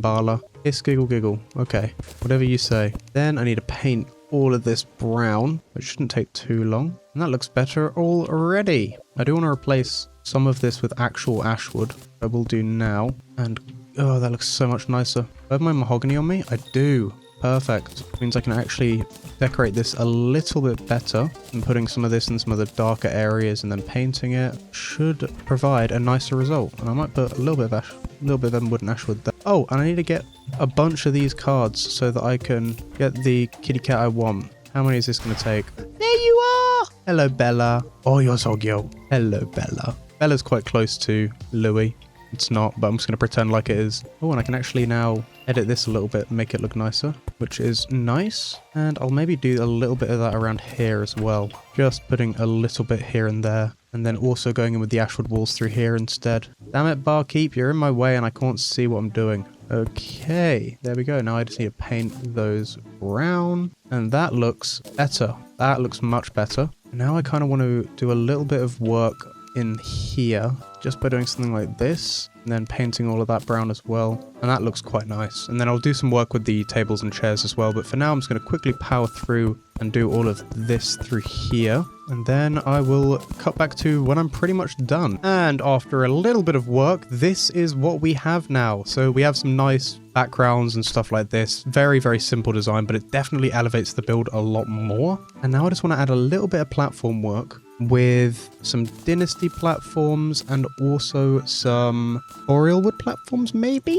bala. Hiss, giggle, giggle. Okay, whatever you say. Then I need to paint all of this brown, which shouldn't take too long. And that looks better already. I do want to replace some of this with actual ash wood. I will do now. And, oh, that looks so much nicer. Do I have my mahogany on me? I do. Perfect. Means I can actually decorate this a little bit better, and putting some of this in some of the darker areas and then painting it should provide a nicer result. And I might put a little bit of ash, a little bit of wood and ash wood there. Oh, and I need to get a bunch of these cards so that I can get the kitty cat I want. How many is this going to take? There you are! Hello, Bella. Oh, you're so cute. Hello, Bella. Bella's quite close to Louis. It's not, but I'm just going to pretend like it is. Oh, and I can actually now edit this a little bit and make it look nicer, which is nice. And I'll maybe do a little bit of that around here as well. Just putting a little bit here and there. And then also going in with the ashwood walls through here instead. Damn it, barkeep, you're in my way and I can't see what I'm doing. Okay, there we go. Now I just need to paint those brown. And that looks better. That looks much better. Now I kind of want to do a little bit of work in here, just by doing something like this, and then painting all of that brown as well, and that looks quite nice. And then I'll do some work with the tables and chairs as well, but for now I'm just going to quickly power through and do all of this through here, and then I will cut back to when I'm pretty much done. And after a little bit of work, this is what we have now. So we have some nice backgrounds and stuff like this. Very, very simple design, but it definitely elevates the build a lot more. And now I just want to add a little bit of platform work with some dynasty platforms and also some boreal wood platforms, maybe?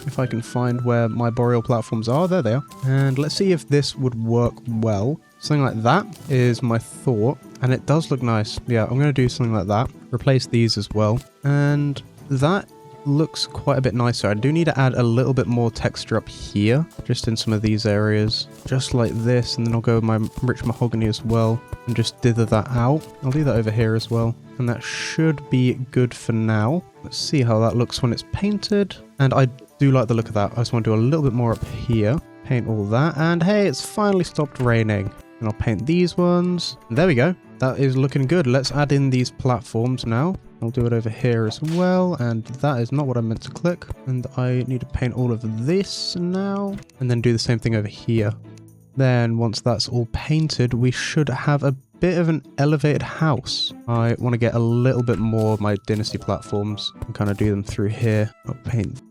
If I can find where my boreal platforms are. There they are. And let's see if this would work well. Something like that is my thought. And it does look nice. Yeah, I'm going to do something like that. Replace these as well. And that looks quite a bit nicer. I do need to add a little bit more texture up here, just in some of these areas, just like this, and then I'll go with my rich mahogany as well and just dither that out. I'll do that over here as well, and that should be good for now. Let's see how that looks when it's painted, and I do like the look of that. I just want to do a little bit more up here, paint all that, and hey, it's finally stopped raining. And I'll paint these ones. There we go. That is looking good. Let's add in these platforms now. I'll do it over here as well, and that is not what I meant to click. And I need to paint all of this now, and then do the same thing over here. Then once that's all painted, we should have a bit of an elevated house. I want to get a little bit more of my dynasty platforms and kind of do them through here. I'll paint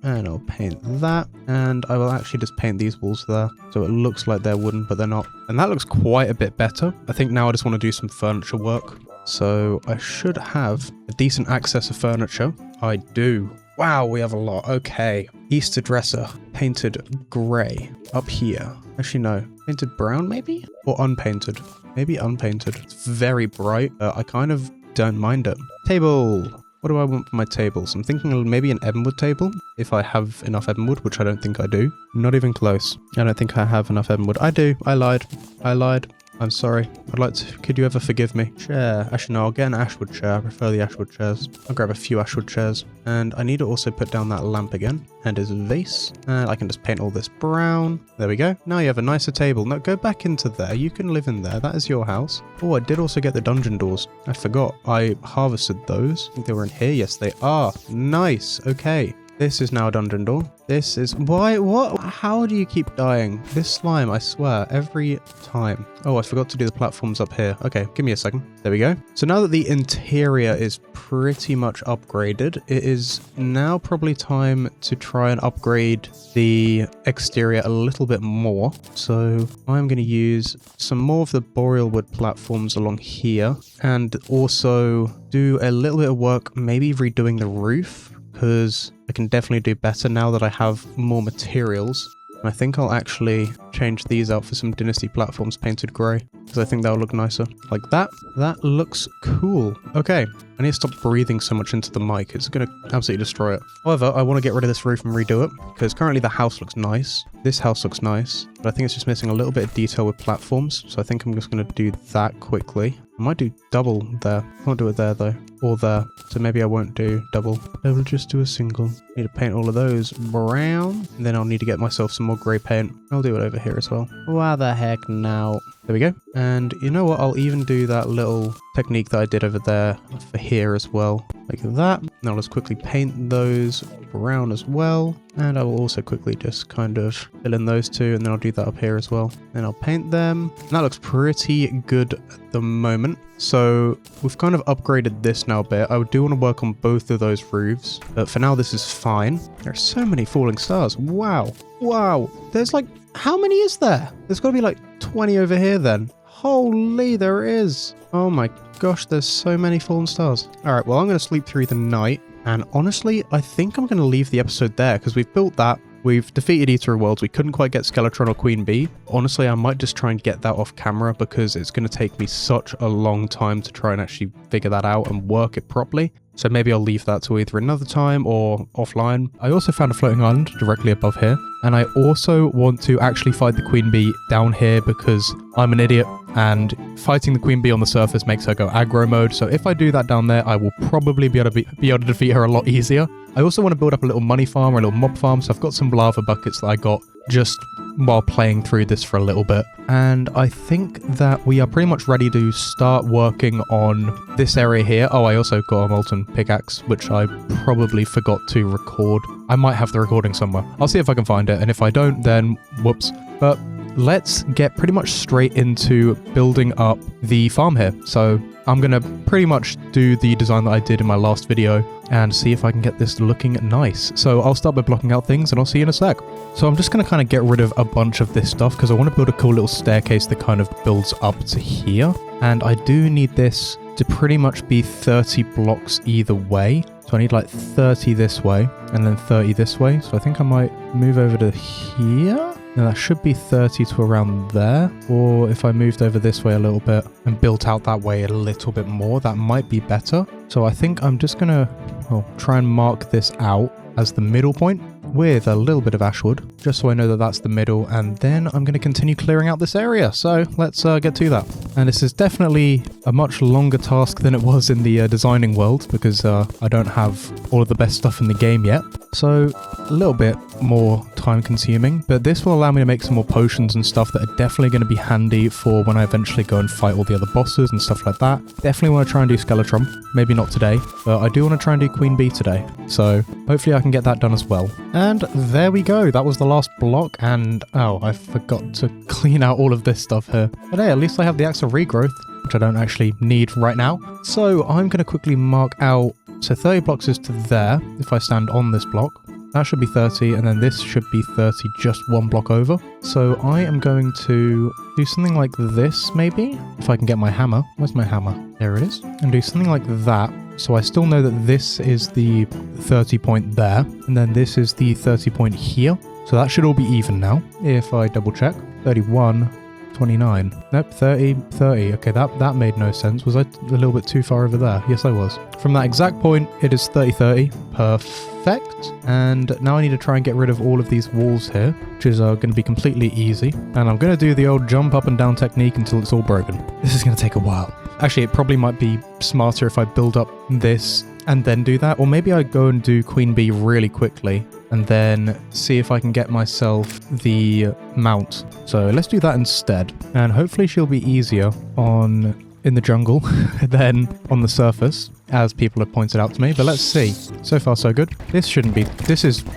that, and I will actually just paint these walls there so it looks like they're wooden, but they're not. And that looks quite a bit better. I think now I just want to do some furniture work. So I should have a decent access of furniture. I do. Wow, we have a lot. Okay. Easter dresser, painted grey up here. Actually, no. Painted brown, maybe? Or unpainted. Maybe unpainted. It's very bright. I kind of don't mind it. Table. What do I want for my tables? I'm thinking maybe an ebonwood table, if I have enough ebonwood, which I don't think I do. Not even close. I don't think I have enough ebonwood. I do. I lied. I'm sorry. I'd like to... Could you ever forgive me? Chair. Actually, no, I'll get an ashwood chair. I prefer the ashwood chairs. I'll grab a few ashwood chairs. And I need to also put down that lamp again. And his vase. And I can just paint all this brown. There we go. Now you have a nicer table. No, go back into there. You can live in there. That is your house. Oh, I did also get the dungeon doors. I forgot. I harvested those. I think they were in here. Yes, they are. Nice. Okay. This is now a dungeon door. This is... Why? What? How do you keep dying? This slime, I swear, every time. Oh, I forgot to do the platforms up here. Okay, give me a second. There we go. So now that the interior is pretty much upgraded, it is now probably time to try and upgrade the exterior a little bit more. So I'm going to use some more of the boreal wood platforms along here, and also do a little bit of work, maybe redoing the roof, because I can definitely do better now that I have more materials. And I think I'll actually change these out for some dynasty platforms painted grey, because I think that'll look nicer. Like that. That looks cool. Okay, I need to stop breathing so much into the mic. It's going to absolutely destroy it. However, I want to get rid of this roof and redo it, because currently the house looks nice. This house looks nice, but I think it's just missing a little bit of detail with platforms, so I think I'm just going to do that quickly. I might do double there. I can't do it there though. Or there. So maybe I won't do double. I will just do a single. Need to paint all of those brown. And then I'll need to get myself some more grey paint. I'll do it over here as well. Why the heck now? There we go. And you know what? I'll even do that little technique that I did over there for here as well, like that. Now let's quickly paint those brown as well, and I will also quickly just kind of fill in those two, and then I'll do that up here as well. Then I'll paint them, and that looks pretty good at the moment. So we've kind of upgraded this now a bit. I do want to work on both of those roofs, but for now this is fine. There are so many falling stars. Wow. Wow. There's like, how many is there? There's got to be like 20 over here then. Holy, there is. Oh my gosh, there's so many fallen stars. All right, well, I'm going to sleep through the night. And honestly, I think I'm going to leave the episode there because we've built that. We've defeated Eater of Worlds. We couldn't quite get Skeletron or Queen Bee. Honestly, I might just try and get that off camera because it's going to take me such a long time to try and actually figure that out and work it properly. So maybe I'll leave that to either another time or offline. I also found a floating island directly above here. And I also want to actually fight the Queen Bee down here because I'm an idiot and fighting the Queen Bee on the surface makes her go aggro mode. So if I do that down there, I will probably be able to defeat her a lot easier. I also want to build up a little money farm or a little mob farm. So I've got some lava buckets that I got just while playing through this for a little bit. And I think that we are pretty much ready to start working on this area here. Oh, I also got a molten pickaxe, which I probably forgot to record. I might have the recording somewhere. I'll see if I can find it. And if I don't, then whoops. But let's get pretty much straight into building up the farm here. So I'm going to pretty much do the design that I did in my last video and see if I can get this looking nice. So I'll start by blocking out things and I'll see you in a sec. So I'm just going to kind of get rid of a bunch of this stuff because I want to build a cool little staircase that kind of builds up to here. And I do need this to pretty much be 30 blocks either way. So I need like 30 this way and then 30 this way. So I think I might move over to here. Now that should be 30 to around there. Or if I moved over this way a little bit and built out that way a little bit more, that might be better. So I think I'm just going to try and mark this out as the middle point with a little bit of ashwood, just so I know that that's the middle, and then I'm going to continue clearing out this area. So let's get to that. And this is definitely a much longer task than it was in the designing world because I don't have all of the best stuff in the game yet. So a little bit more time consuming, but this will allow me to make some more potions and stuff that are definitely going to be handy for when I eventually go and fight all the other bosses and stuff like that. Definitely want to try and do Skeletron, maybe not today, but I do want to try and do Queen Bee today. So hopefully I can get that done as well. And there we go. That was the last block. And oh, I forgot to clean out all of this stuff here. But hey, at least I have the Axe of Regrowth, which I don't actually need right now. So I'm going to quickly mark out. So 30 blocks is to there. If I stand on this block, that should be 30. And then this should be 30 just one block over. So I am going to do something like this, maybe. If I can get my hammer. Where's my hammer? There it is. And do something like that. So I still know that this is the 30 point there, and then this is the 30 point here. So that should all be even now. If I double check, 31, 29. Nope, 30, 30. Okay, that made no sense. Was I a little bit too far over there? Yes, I was. From that exact point, it is 30, 30. Perfect. And now I need to try and get rid of all of these walls here, which is going to be completely easy. And I'm going to do the old jump up and down technique until it's all broken. This is going to take a while. Actually, it probably might be smarter if I build up this and then do that. Or maybe I go and do Queen Bee really quickly and then see if I can get myself the mount. So let's do that instead. And hopefully she'll be easier in the jungle than on the surface, as people have pointed out to me. But let's see. So far, so good. This shouldn't be...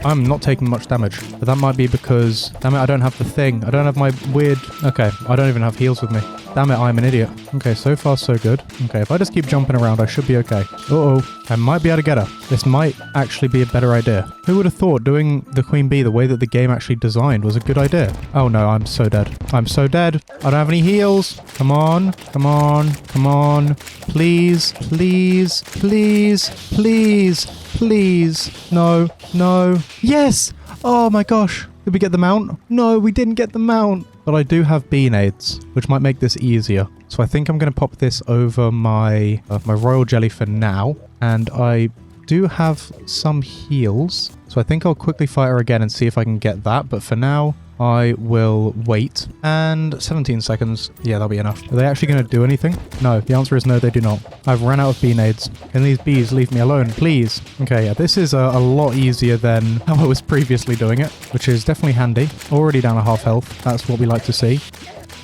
I'm not taking much damage. But that might be because... Damn it, I don't have the thing. I don't have my weird... Okay, I don't even have heals with me. Damn it, I'm an idiot. Okay, so far, so good. Okay, if I just keep jumping around, I should be okay. Uh-oh. I might be able to get her. This might actually be a better idea. Who would have thought doing the Queen Bee the way that the game actually designed was a good idea? Oh no, I'm so dead. I'm so dead. I don't have any heals. Come on. Come on. Come on. Please. Please. Please. Please. Please. No. No. Yes! Oh my gosh. Did we get the mount? No, we didn't get the mount. But I do have bean aids, which might make this easier. So I think I'm going to pop this over my royal jelly for now. And I do have some heals. So I think I'll quickly fight her again and see if I can get that. But for now, I will wait. And 17 seconds. Yeah, that'll be enough. Are they actually going to do anything? No, the answer is no, they do not. I've run out of bean aids. Can these bees leave me alone, please? Okay, yeah, this is a lot easier than how I was previously doing it, which is definitely handy. Already down a half health. That's what we like to see.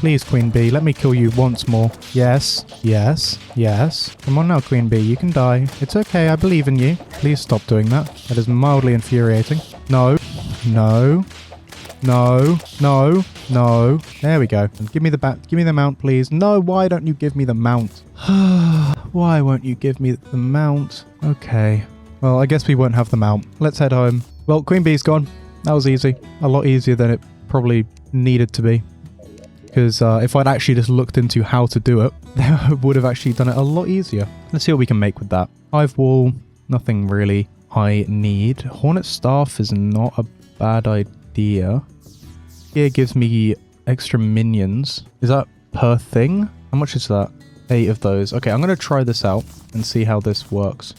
Please, Queen Bee, let me kill you once more. Yes, yes, yes. Come on now, Queen Bee, you can die. It's okay, I believe in you. Please stop doing that. That is mildly infuriating. No, no, no, no, no. There we go. And give me the mount, please. No, why don't you give me the mount? Why won't you give me the mount? Okay. Well, I guess we won't have the mount. Let's head home. Well, Queen Bee's gone. That was easy. A lot easier than it probably needed to be. Because if I'd actually just looked into how to do it, I would have actually done it a lot easier. Let's see what we can make with that. Hive wall, nothing really I need. Hornet staff is not a bad idea. Here gives me extra minions. Is that per thing? How much is that? 8 of those. Okay, I'm going to try this out and see how this works.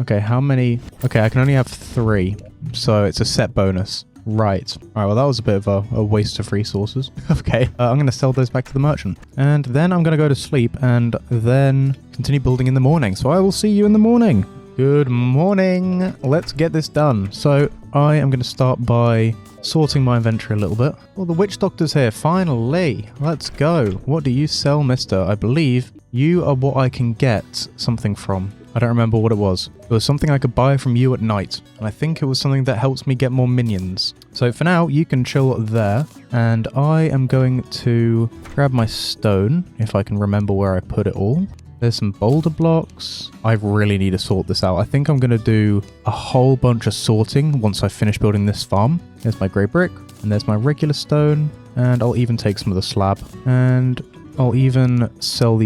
Okay, how many? Okay, I can only have 3. So it's a set bonus. Right. Alright, well that was a bit of a waste of resources. Okay, I'm going to sell those back to the merchant. And then I'm going to go to sleep and then continue building in the morning. So I will see you in the morning. Good morning. Let's get this done. So I am going to start by sorting my inventory a little bit. Well, the witch doctor's here. Finally. Let's go. What do you sell, mister? I believe you are what I can get something from. I don't remember what it was. It was something I could buy from you at night. And I think it was something that helps me get more minions. So for now, you can chill there. And I am going to grab my stone, if I can remember where I put it all. There's some boulder blocks. I really need to sort this out. I think I'm going to do a whole bunch of sorting once I finish building this farm. There's my grey brick. And there's my regular stone. And I'll even take some of the slab. And I'll even sell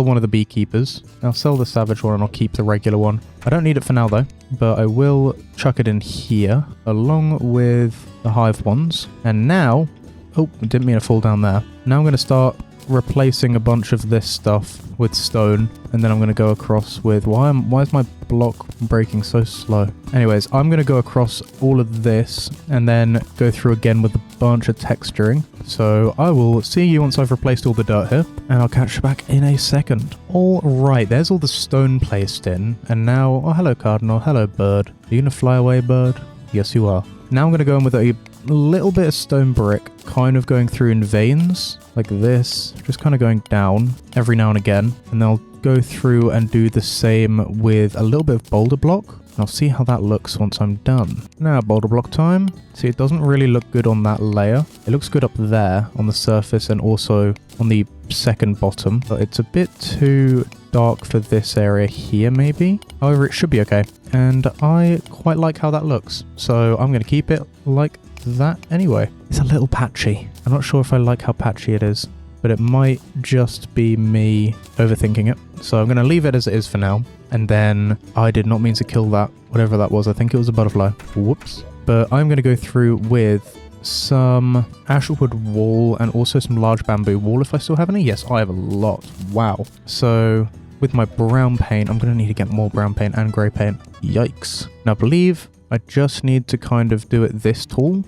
one of the beekeepers. I'll sell the savage one and I'll keep the regular one. I don't need it for now though, but I will chuck it in here along with the hive ones. And now, oh, I didn't mean to fall down there. Now I'm going to start replacing a bunch of this stuff with stone, and then I'm going to go across with why is my block breaking so slow? Anyways, I'm going to go across all of this and then go through again with a bunch of texturing. So I will see you once I've replaced all the dirt here, and I'll catch you back in a second. All right, there's all the stone placed in, and now, oh hello cardinal, hello bird. Are you going to fly away, bird? Yes you are. Now I'm going to go in with a little bit of stone brick, kind of going through in veins like this, just kind of going down every now and again, and then I'll go through and do the same with a little bit of boulder block, and I'll see how that looks once I'm done. Now boulder block time. See, it doesn't really look good on that layer. It looks good up there on the surface and also on the second bottom, but it's a bit too dark for this area here maybe. However, it should be okay, and I quite like how that looks, so I'm going to keep it like that anyway. It's a little patchy. I'm not sure if I like how patchy it is, but it might just be me overthinking it. So I'm going to leave it as it is for now. And then I did not mean to kill that, whatever that was. I think it was a butterfly. Whoops. But I'm going to go through with some ashwood wall and also some large bamboo wall if I still have any. Yes, I have a lot. Wow. So with my brown paint, I'm going to need to get more brown paint and grey paint. Yikes. Now I believe I just need to kind of do it this tall.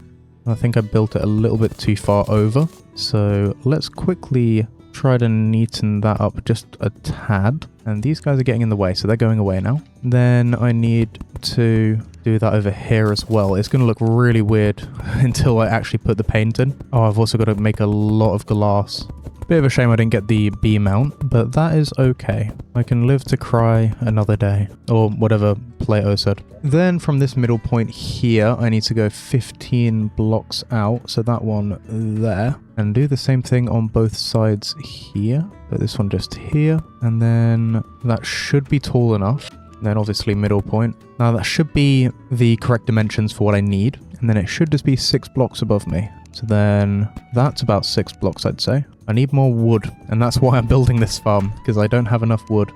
I think I built it a little bit too far over. So let's quickly try to neaten that up just a tad. And these guys are getting in the way, so they're going away now. Then I need to do that over here as well. It's going to look really weird until I actually put the paint in. Oh, I've also got to make a lot of glass. Bit of a shame I didn't get the bee mount, but that is okay. I can live to cry another day, or whatever Plato said. Then from this middle point here, I need to go 15 blocks out, so that one there. And do the same thing on both sides here. Put this one just here, and then that should be tall enough. And then obviously middle point. Now that should be the correct dimensions for what I need, and then it should just be 6 blocks above me. So then that's about 6 blocks, I'd say. I need more wood, and that's why I'm building this farm, because I don't have enough wood.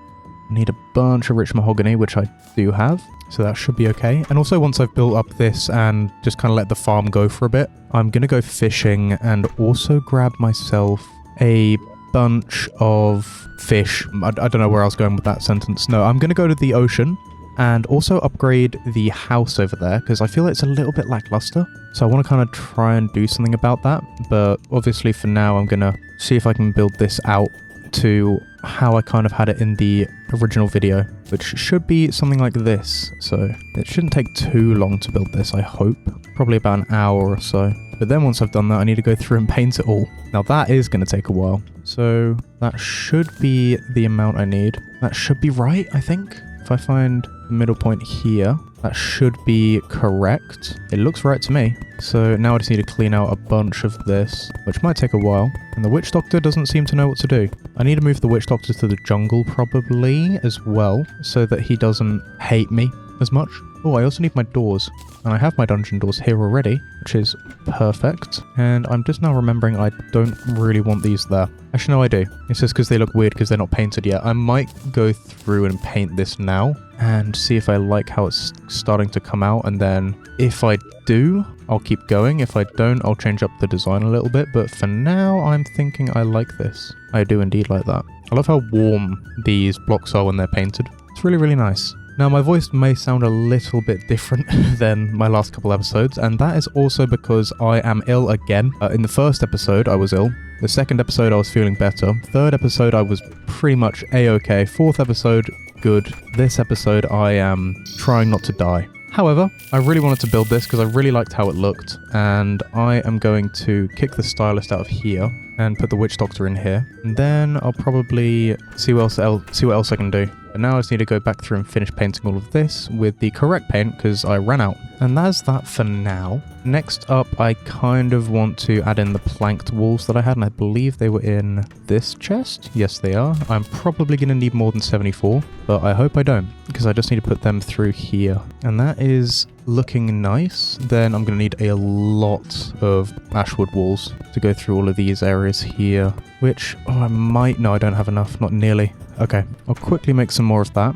I need a bunch of rich mahogany, which I do have, so that should be okay. And also once I've built up this and just kind of let the farm go for a bit, I'm going to go fishing and also grab myself a bunch of fish. I don't know where I was going with that sentence. No, I'm going to go to the ocean and also upgrade the house over there because I feel it's a little bit lackluster. So I want to kind of try and do something about that. But obviously for now, I'm going to see if I can build this out to how I kind of had it in the original video, which should be something like this. So it shouldn't take too long to build this, I hope. Probably about an hour or so. But then once I've done that, I need to go through and paint it all. Now that is going to take a while. So that should be the amount I need. That should be right, I think. If I find the middle point here, that should be correct. It looks right to me. So now I just need to clean out a bunch of this, which might take a while. And the witch doctor doesn't seem to know what to do. I need to move the witch doctor to the jungle probably as well, so that he doesn't hate me as much. Oh, I also need my doors. And I have my dungeon doors here already, which is perfect. And I'm just now remembering I don't really want these there. Actually, no, I do. It's just because they look weird because they're not painted yet. I might go through and paint this now and see if I like how it's starting to come out. And then if I do, I'll keep going. If I don't, I'll change up the design a little bit. But for now, I'm thinking I like this. I do indeed like that. I love how warm these blocks are when they're painted. It's really, really nice. Now, my voice may sound a little bit different than my last couple episodes, and that is also because I am ill again. In the first episode, I was ill. The second episode, I was feeling better. Third episode, I was pretty much a-okay. Fourth episode, good. This episode, I am trying not to die. However, I really wanted to build this because I really liked how it looked, and I am going to kick the stylist out of here and put the witch doctor in here. And then I'll probably see what else I can do. But now I just need to go back through and finish painting all of this with the correct paint because I ran out. And that's that for now. Next up, I kind of want to add in the planked walls that I had, and I believe they were in this chest. Yes, they are. I'm probably going to need more than 74, but I hope I don't because I just need to put them through here. And that is looking nice. Then I'm going to need a lot of ashwood walls to go through all of these areas here, which, oh, no, I don't have enough, not nearly. Okay, I'll quickly make some more of that.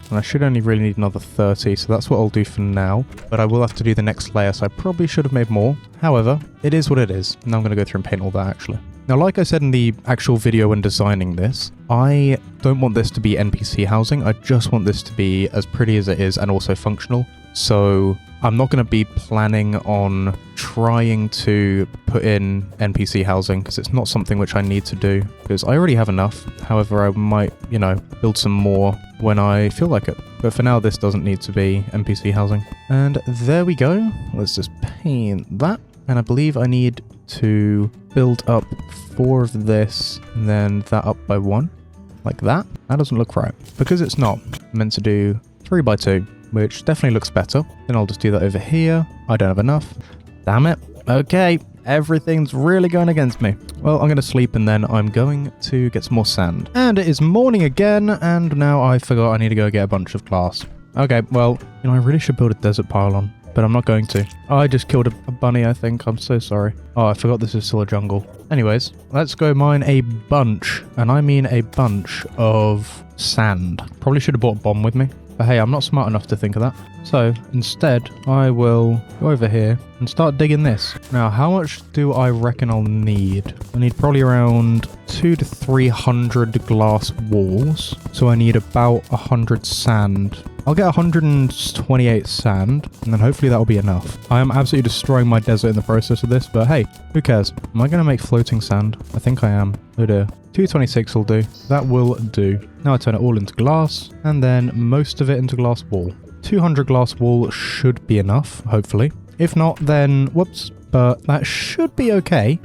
And I should only really need another 30, so that's what I'll do for now. But I will have to do the next layer, so I probably should have made more. However, it is what it is. Now I'm going to go through and paint all that, actually. Now, like I said in the actual video when designing this, I don't want this to be NPC housing. I just want this to be as pretty as it is and also functional. So I'm not going to be planning on trying to put in NPC housing because it's not something which I need to do because I already have enough. However, I might, build some more when I feel like it. But for now, this doesn't need to be NPC housing. And there we go. Let's just paint that. And I believe I need to build up 4 of this and then that up by 1. Like that. That doesn't look right. Because it's not. I'm meant to do 3 by 2. Which definitely looks better. Then I'll just do that over here. I don't have enough. Damn it. Okay, everything's really going against me. Well, I'm going to sleep and then I'm going to get some more sand. And it is morning again, and now I forgot I need to go get a bunch of glass. Okay, well, I really should build a desert pylon, but I'm not going to. Oh, I just killed a bunny, I think. I'm so sorry. Oh, I forgot this is still a jungle. Anyways, let's go mine a bunch, and I mean a bunch of sand. Probably should have brought a bomb with me. But hey, I'm not smart enough to think of that. So instead, I will go over here and start digging this. Now, how much do I reckon I'll need? I need probably around 200 to 300 glass walls. So I need about 100 sand. I'll get 128 sand, and then hopefully that'll be enough. I am absolutely destroying my desert in the process of this, but hey, who cares? Am I going to make floating sand? I think I am. Oh dear. 226 will do. That will do. Now I turn it all into glass, and then most of it into glass wall. 200 glass wall should be enough, hopefully. If not, then whoops, but that should be okay.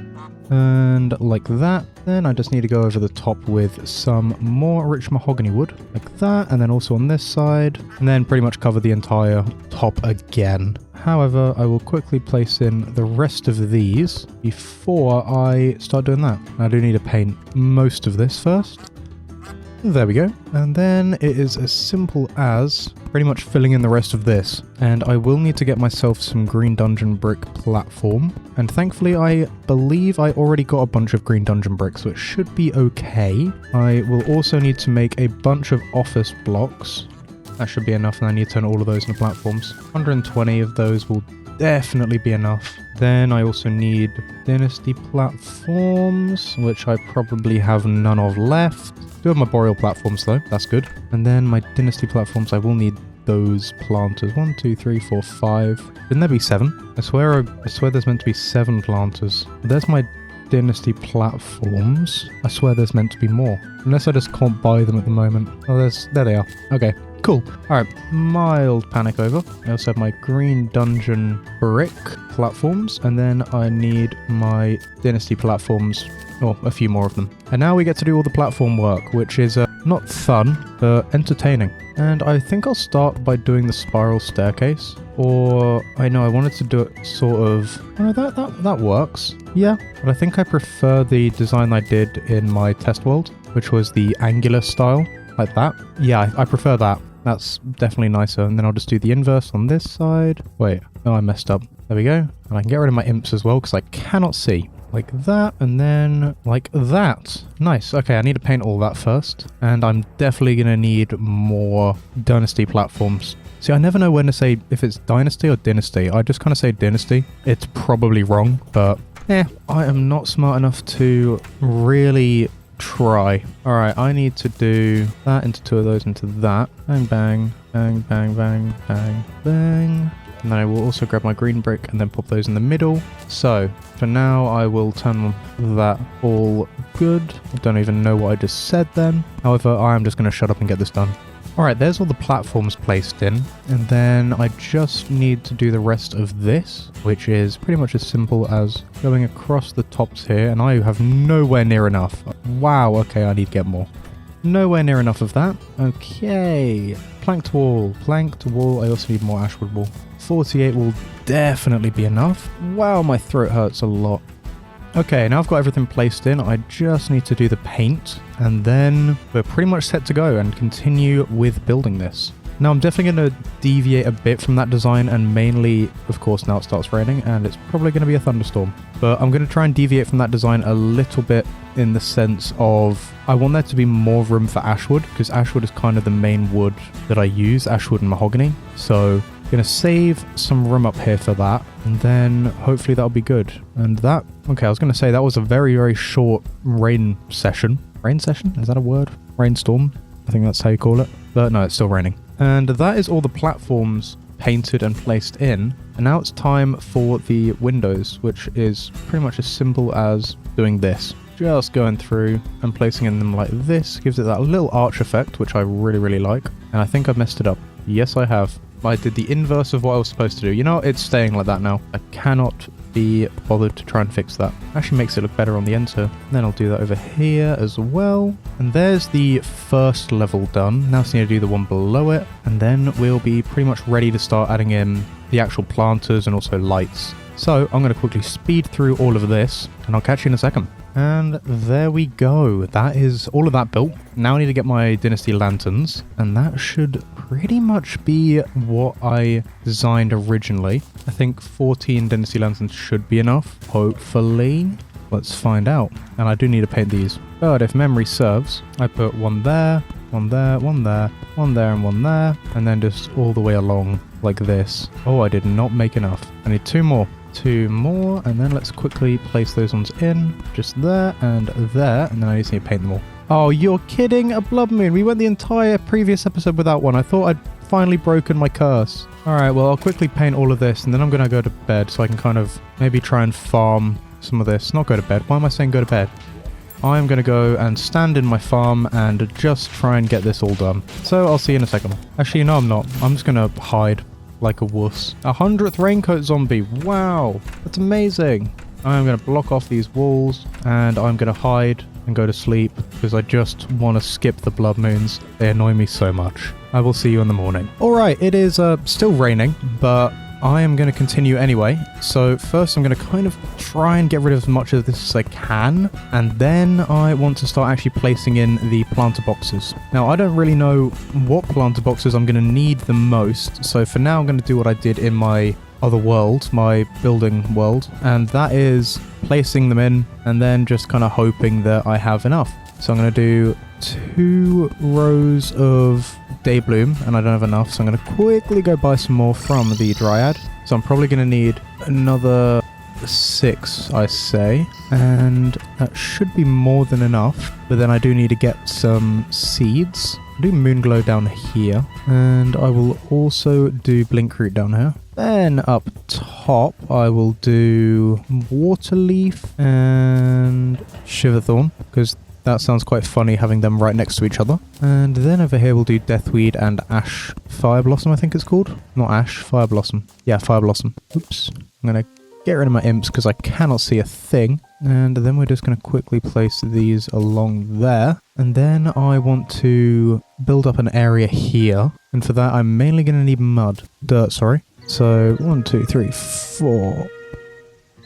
And like that. Then I just need to go over the top with some more rich mahogany wood, like that, and then also on this side, and then pretty much cover the entire top again. However, I will quickly place in the rest of these before I start doing that. I do need to paint most of this first. There we go. And then it is as simple as pretty much filling in the rest of this. And I will need to get myself some green dungeon brick platform. And thankfully, I believe I already got a bunch of green dungeon bricks, so it should be okay. I will also need to make a bunch of office blocks. That should be enough, and I need to turn all of those into platforms. 120 of those will definitely be enough. Then I also need dynasty platforms, which I probably have none of left. I do have my boreal platforms though, that's good. And then my dynasty platforms, I will need those planters. 1, 2, 3, 4, 5. Shouldn't there be 7? I swear there's meant to be 7 planters. There's my dynasty platforms. I swear there's meant to be more. Unless I just can't buy them at the moment. Oh, there they are. Okay, cool. All right, mild panic over. I also have my green dungeon brick platforms, and then I need my dynasty platforms, or a few more of them. And now we get to do all the platform work, which is not fun, but entertaining. And I think I'll start by doing the spiral staircase. Or, I know I wanted to do it sort of... Oh, that works. Yeah, but I think I prefer the design I did in my test world, which was the angular style, like that. Yeah, I prefer that. That's definitely nicer. And then I'll just do the inverse on this side. Wait, oh, I messed up. There we go. And I can get rid of my imps as well, because I cannot see. Like that, and then like that. Nice. Okay, I need to paint all that first. And I'm definitely going to need more dynasty platforms. See, I never know when to say if it's dynasty or dynasty. I just kind of say dynasty. It's probably wrong, but I am not smart enough to really try. Alright, I need to do that into two of those into that. Bang, bang, bang, bang, bang, bang, bang. And then I will also grab my green brick and then pop those in the middle. So, for now, I will turn that all good. I don't even know what I just said then. However, I am just going to shut up and get this done. Alright, there's all the platforms placed in. And then I just need to do the rest of this, which is pretty much as simple as going across the tops here. And I have nowhere near enough. Wow, okay, I need to get more. Nowhere near enough of that. Okay. Planked wall. Planked wall. I also need more ashwood wall. 48 will definitely be enough. Wow, my throat hurts a lot. Okay, now I've got everything placed in. I just need to do the paint, and then we're pretty much set to go and continue with building this. Now I'm definitely going to deviate a bit from that design, and mainly, of course, now it starts raining and it's probably going to be a thunderstorm. But I'm going to try and deviate from that design a little bit in the sense of I want there to be more room for ashwood, because ashwood is kind of the main wood that I use, ashwood and mahogany. So I'm going to save some room up here for that, and then hopefully that'll be good. And that, okay, I was going to say that was a very, very short rain session. Rain session? Is that a word? Rainstorm? I think that's how you call it. But no, it's still raining. And that is all the platforms painted and placed in. And now it's time for the windows, which is pretty much as simple as doing this. Just going through and placing in them like this. Gives it that little arch effect, which I really, really like. And I think I've messed it up. Yes, I have. I did the inverse of what I was supposed to do. You know, it's staying like that now. I cannot be bothered to try and fix that. Actually makes it look better on the enter. And then I'll do that over here as well. And there's the first level done. Now I just need to do the one below it. And then we'll be pretty much ready to start adding in the actual planters and also lights. So I'm going to quickly speed through all of this, and I'll catch you in a second. And there we go. That is all of that built. Now I need to get my dynasty lanterns, and that should pretty much be what I designed originally. I think 14 dynasty lanterns should be enough, hopefully. Let's find out. And I do need to paint these. But if memory serves, I put one there, one there, one there, one there, and one there, and then just all the way along like this. Oh, I did not make enough. I need two more. Two more, and then let's quickly place those ones in. Just there, and then I just need to paint them all. Oh, you're kidding! A blood moon! We went the entire previous episode without one. I thought I'd finally broken my curse. Alright, well, I'll quickly paint all of this, and then I'm going to go to bed so I can kind of maybe try and farm some of this. Not go to bed. Why am I saying go to bed? I'm going to go and stand in my farm and just try and get this all done. So I'll see you in a second. Actually, no, I'm not. I'm just going to hide like a wuss. 100th raincoat zombie. Wow, that's amazing. I'm going to block off these walls, and I'm going to hide and go to sleep because I just want to skip the blood moons. They annoy me so much. I will see you in the morning. All right, it is still raining, but I am going to continue anyway. So first I'm going to kind of try and get rid of as much of this as I can, and then I want to start actually placing in the planter boxes. Now I don't really know what planter boxes I'm going to need the most, so for now I'm going to do what I did in my other world, my building world, and that is placing them in and then just kind of hoping that I have enough. So I'm going to do 2 rows of day bloom, and I don't have enough, so I'm going to quickly go buy some more from the dryad. So I'm probably going to need another 6, I say, and that should be more than enough. But then I do need to get some seeds. I'll do moon glow down here, and I will also do blink root down here. Then up top, I will do Waterleaf and Shiverthorn, because that sounds quite funny having them right next to each other. And then over here we'll do Deathweed and Ash Fireblossom, I think it's called. Not Ash, Fireblossom. Yeah, Fireblossom. Oops. I'm going to get rid of my imps because I cannot see a thing. And then we're just going to quickly place these along there. And then I want to build up an area here. And for that, I'm mainly going to need dirt, sorry. So 1, 2, 3, 4,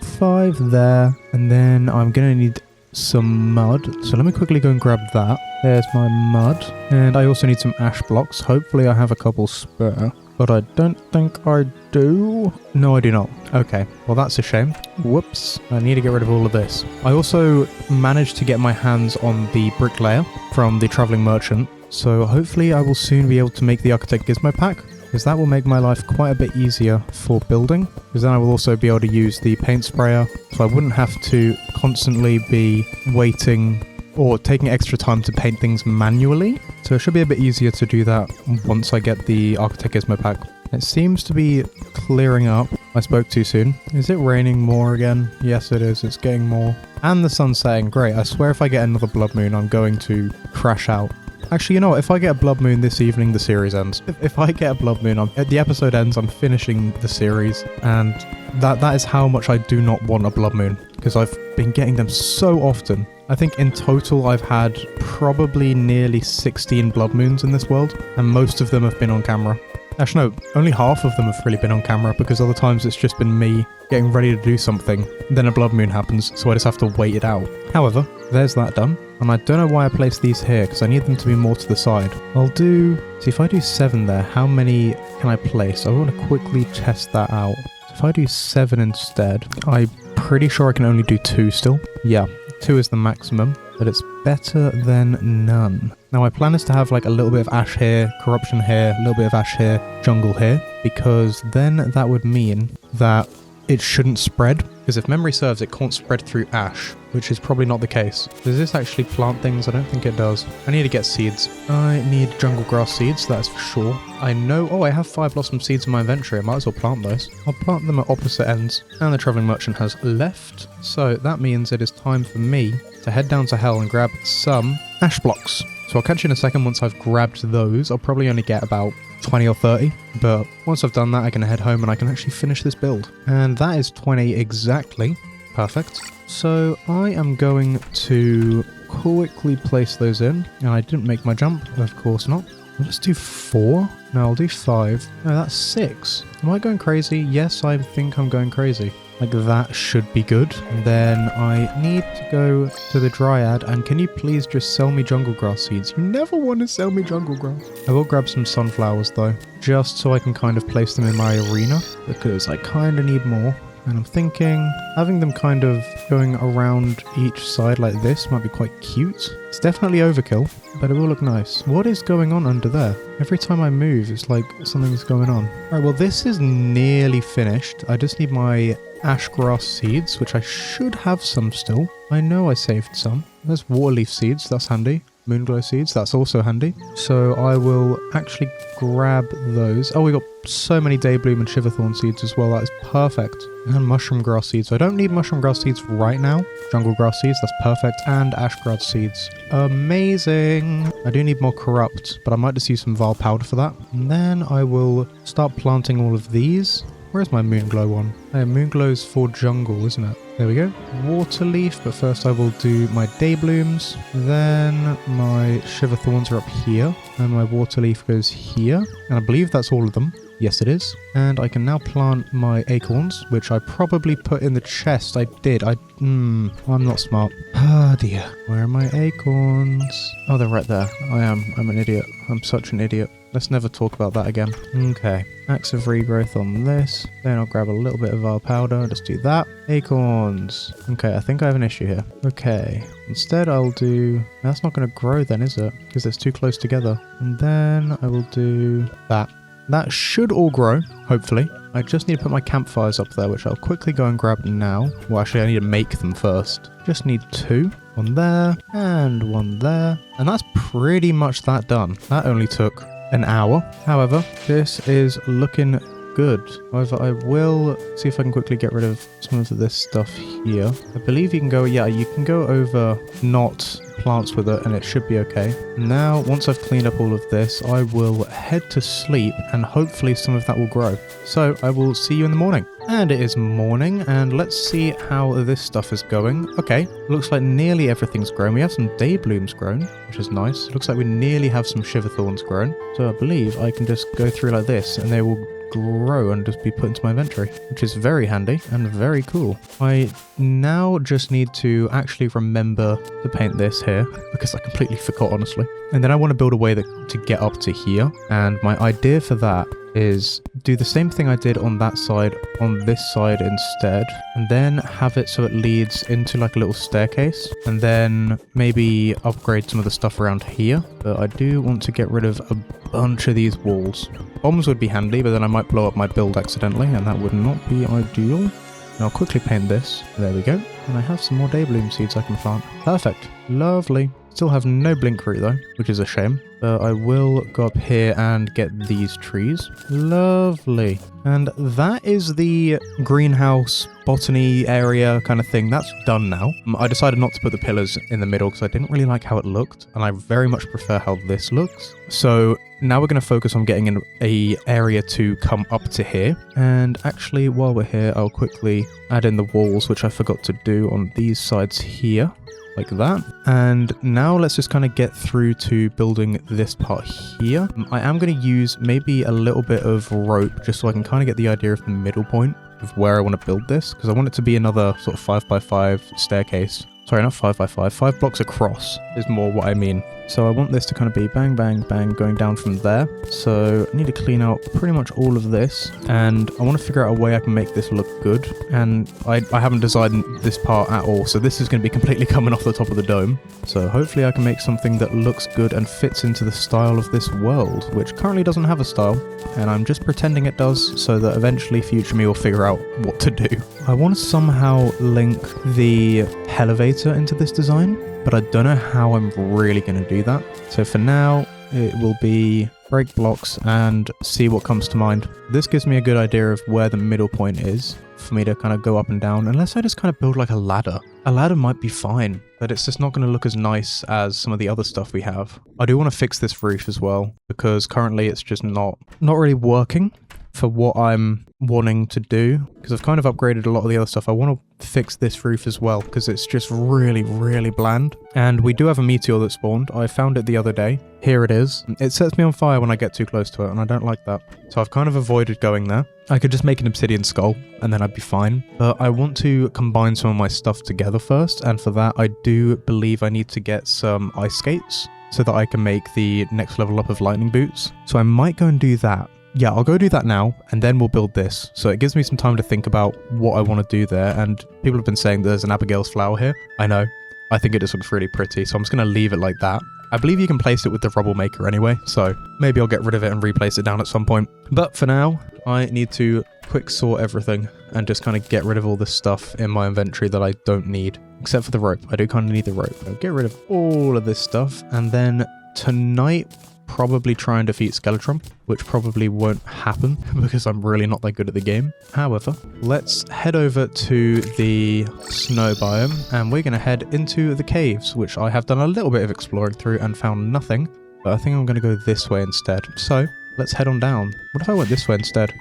5 there. And then I'm going to need some mud. So let me quickly go and grab that. There's my mud. And I also need some ash blocks. Hopefully I have a couple spare. But I don't think I do. No, I do not. Okay, well that's a shame. Whoops, I need to get rid of all of this. I also managed to get my hands on the bricklayer from the traveling merchant. So hopefully I will soon be able to make the architect gizmo pack, because that will make my life quite a bit easier for building. Because then I will also be able to use the paint sprayer, so I wouldn't have to constantly be waiting or taking extra time to paint things manually. So it should be a bit easier to do that once I get the Architect Gizmo pack. It seems to be clearing up. I spoke too soon. Is it raining more again? Yes, it is. It's getting more. And the sun's setting. Great. I swear if I get another blood moon, I'm going to crash out. Actually, you know what? If I get a blood moon this evening, the series ends. If I get a blood moon, the episode ends, I'm finishing the series. And that is how much I do not want a blood moon, because I've been getting them so often. I think in total I've had probably nearly 16 blood moons in this world, and most of them have been on camera. Actually no, only half of them have really been on camera, because other times it's just been me getting ready to do something, then a blood moon happens, so I just have to wait it out. However, there's that done, and I don't know why I placed these here, because I need them to be more to the side. See if I do 7 there, how many can I place? I want to quickly test that out. So if I do 7 instead, I'm pretty sure I can only do 2 still. Yeah. 2 is the maximum, but it's better than none. Now my plan is to have like a little bit of ash here, corruption here, a little bit of ash here, jungle here, because then that would mean that it shouldn't spread, because if memory serves, it can't spread through ash, which is probably not the case. Does this actually plant things? I don't think it does. I need to get seeds. I need jungle grass seeds, that's for sure. I know, I have 5 blossom seeds in my inventory. I might as well plant those. I'll plant them at opposite ends. And the traveling merchant has left. So that means it is time for me to head down to hell and grab some ash blocks. So I'll catch you in a second once I've grabbed those. I'll probably only get about 20 or 30, but once I've done that I can head home and I can actually finish this build. And that is 20 exactly. Perfect. So I am going to quickly place those in, and I didn't make my jump, of course not. I'll just do 4. No, I'll do 5. No, that's 6. Am I going crazy? Yes, I think I'm going crazy. Like, that should be good. And then I need to go to the Dryad, and can you please just sell me jungle grass seeds? You never want to sell me jungle grass. I will grab some sunflowers though, just so I can kind of place them in my arena, because I kind of need more. And I'm thinking having them kind of going around each side like this might be quite cute. It's definitely overkill, but it will look nice. What is going on under there? Every time I move, it's like something's going on. Alright, well this is nearly finished. I just need my ash grass seeds, which I should have some still. I know I saved some. There's waterleaf seeds, that's handy. Moonglow seeds, that's also handy. So I will actually grab those. Oh, we got so many Daybloom and Shiverthorn seeds as well. That is perfect. And mushroom grass seeds. So I don't need mushroom grass seeds right now. Jungle grass seeds, that's perfect. And ash grass seeds. Amazing. I do need more corrupt, but I might just use some Vile powder for that. And then I will start planting all of these. Where's my Moonglow one? Hey, Moonglow's for jungle, isn't it? There we go. Waterleaf, but first I will do my Dayblooms. Then my Shiverthorns are up here. And my Waterleaf goes here. And I believe that's all of them. Yes, it is. And I can now plant my acorns, which I probably put in the chest. I did. I'm not smart. Ah, dear. Where are my acorns? Oh, they're right there. I'm an idiot. I'm such an idiot. Let's never talk about that again. Okay. Axe of regrowth on this. Then I'll grab a little bit of Vile powder. Just do that. Acorns. Okay, I think I have an issue here. Okay. Instead I'll do... That's not going to grow then, is it? Because it's too close together. And then I will do that. That should all grow, hopefully. I just need to put my campfires up there, which I'll quickly go and grab now. Well, actually, I need to make them first. Just need 2. One there, and one there. And that's pretty much that done. That only took an hour. However, this is looking good. However, I will see if I can quickly get rid of some of this stuff here. I believe you can go, yeah, you can go over not plants with it and it should be okay. Now, once I've cleaned up all of this, I will head to sleep and hopefully some of that will grow. So I will see you in the morning. And it is morning, and let's see how this stuff is going. Okay, looks like nearly everything's grown. We have some day blooms grown, which is nice. Looks like we nearly have some shiver thorns grown. So I believe I can just go through like this and they will grow and just be put into my inventory, which is very handy and very cool. I now just need to actually remember to paint this here because I completely forgot, honestly. And then I want to build a way to get up to here, and my idea for that is do the same thing I did on that side on this side instead, and then have it so it leads into like a little staircase, and then maybe upgrade some of the stuff around here. But I do want to get rid of a bunch of these walls. Bombs would be handy, but then I might blow up my build accidentally, and that would not be ideal. And I'll quickly paint this. There we go. And I have some more day bloom seeds I can plant. Perfect. Lovely. Still have no blink root though, which is a shame. But I will go up here and get these trees. Lovely. And that is the greenhouse botany area kind of thing. That's done now. I decided not to put the pillars in the middle because I didn't really like how it looked, and I very much prefer how this looks. So now we're going to focus on getting a area to come up to here. And actually, while we're here, I'll quickly add in the walls, which I forgot to do on these sides here. Like that. And now let's just kind of get through to building this part here. I am going to use maybe a little bit of rope just so I can kind of get the idea of the middle point of where I want to build this, because I want it to be another sort of 5x5 staircase. Sorry, not 5x5. 5 blocks across is more what I mean. So I want this to kind of be bang, bang, bang, going down from there. So I need to clean out pretty much all of this. And I want to figure out a way I can make this look good. And I haven't designed this part at all. So this is going to be completely coming off the top of the dome. So hopefully I can make something that looks good and fits into the style of this world, which currently doesn't have a style. And I'm just pretending it does so that eventually future me will figure out what to do. I want to somehow link the elevator into this design, but I don't know how I'm really going to do that. So for now, it will be break blocks and see what comes to mind. This gives me a good idea of where the middle point is for me to kind of go up and down, unless I just kind of build like a ladder. A ladder might be fine, but it's just not going to look as nice as some of the other stuff we have. I do want to fix this roof as well, because currently it's just not really working for what I'm wanting to do, because I've kind of upgraded a lot of the other stuff. I want to fix this roof as well, because it's just really, really bland. And we do have a meteor that spawned. I found it the other day. Here it is. It sets me on fire when I get too close to it, and I don't like that. So I've kind of avoided going there. I could just make an obsidian skull, and then I'd be fine. But I want to combine some of my stuff together first, and for that I do believe I need to get some ice skates so that I can make the next level up of lightning boots. So I might go and do that. Yeah, I'll go do that now, and then we'll build this. So it gives me some time to think about what I want to do there, and people have been saying there's an Abigail's flower here. I know. I think it just looks really pretty, so I'm just going to leave it like that. I believe you can place it with the rubble maker anyway, so maybe I'll get rid of it and replace it down at some point. But for now, I need to quick sort everything and just kind of get rid of all this stuff in my inventory that I don't need, except for the rope. I do kind of need the rope. I'll get rid of all of this stuff, and then tonight probably try and defeat Skeletron, which probably won't happen because I'm really not that good at the game. However, let's head over to the snow biome, and we're going to head into the caves, which I have done a little bit of exploring through and found nothing, but I think I'm going to go this way instead. So let's head on down. What if I went this way instead?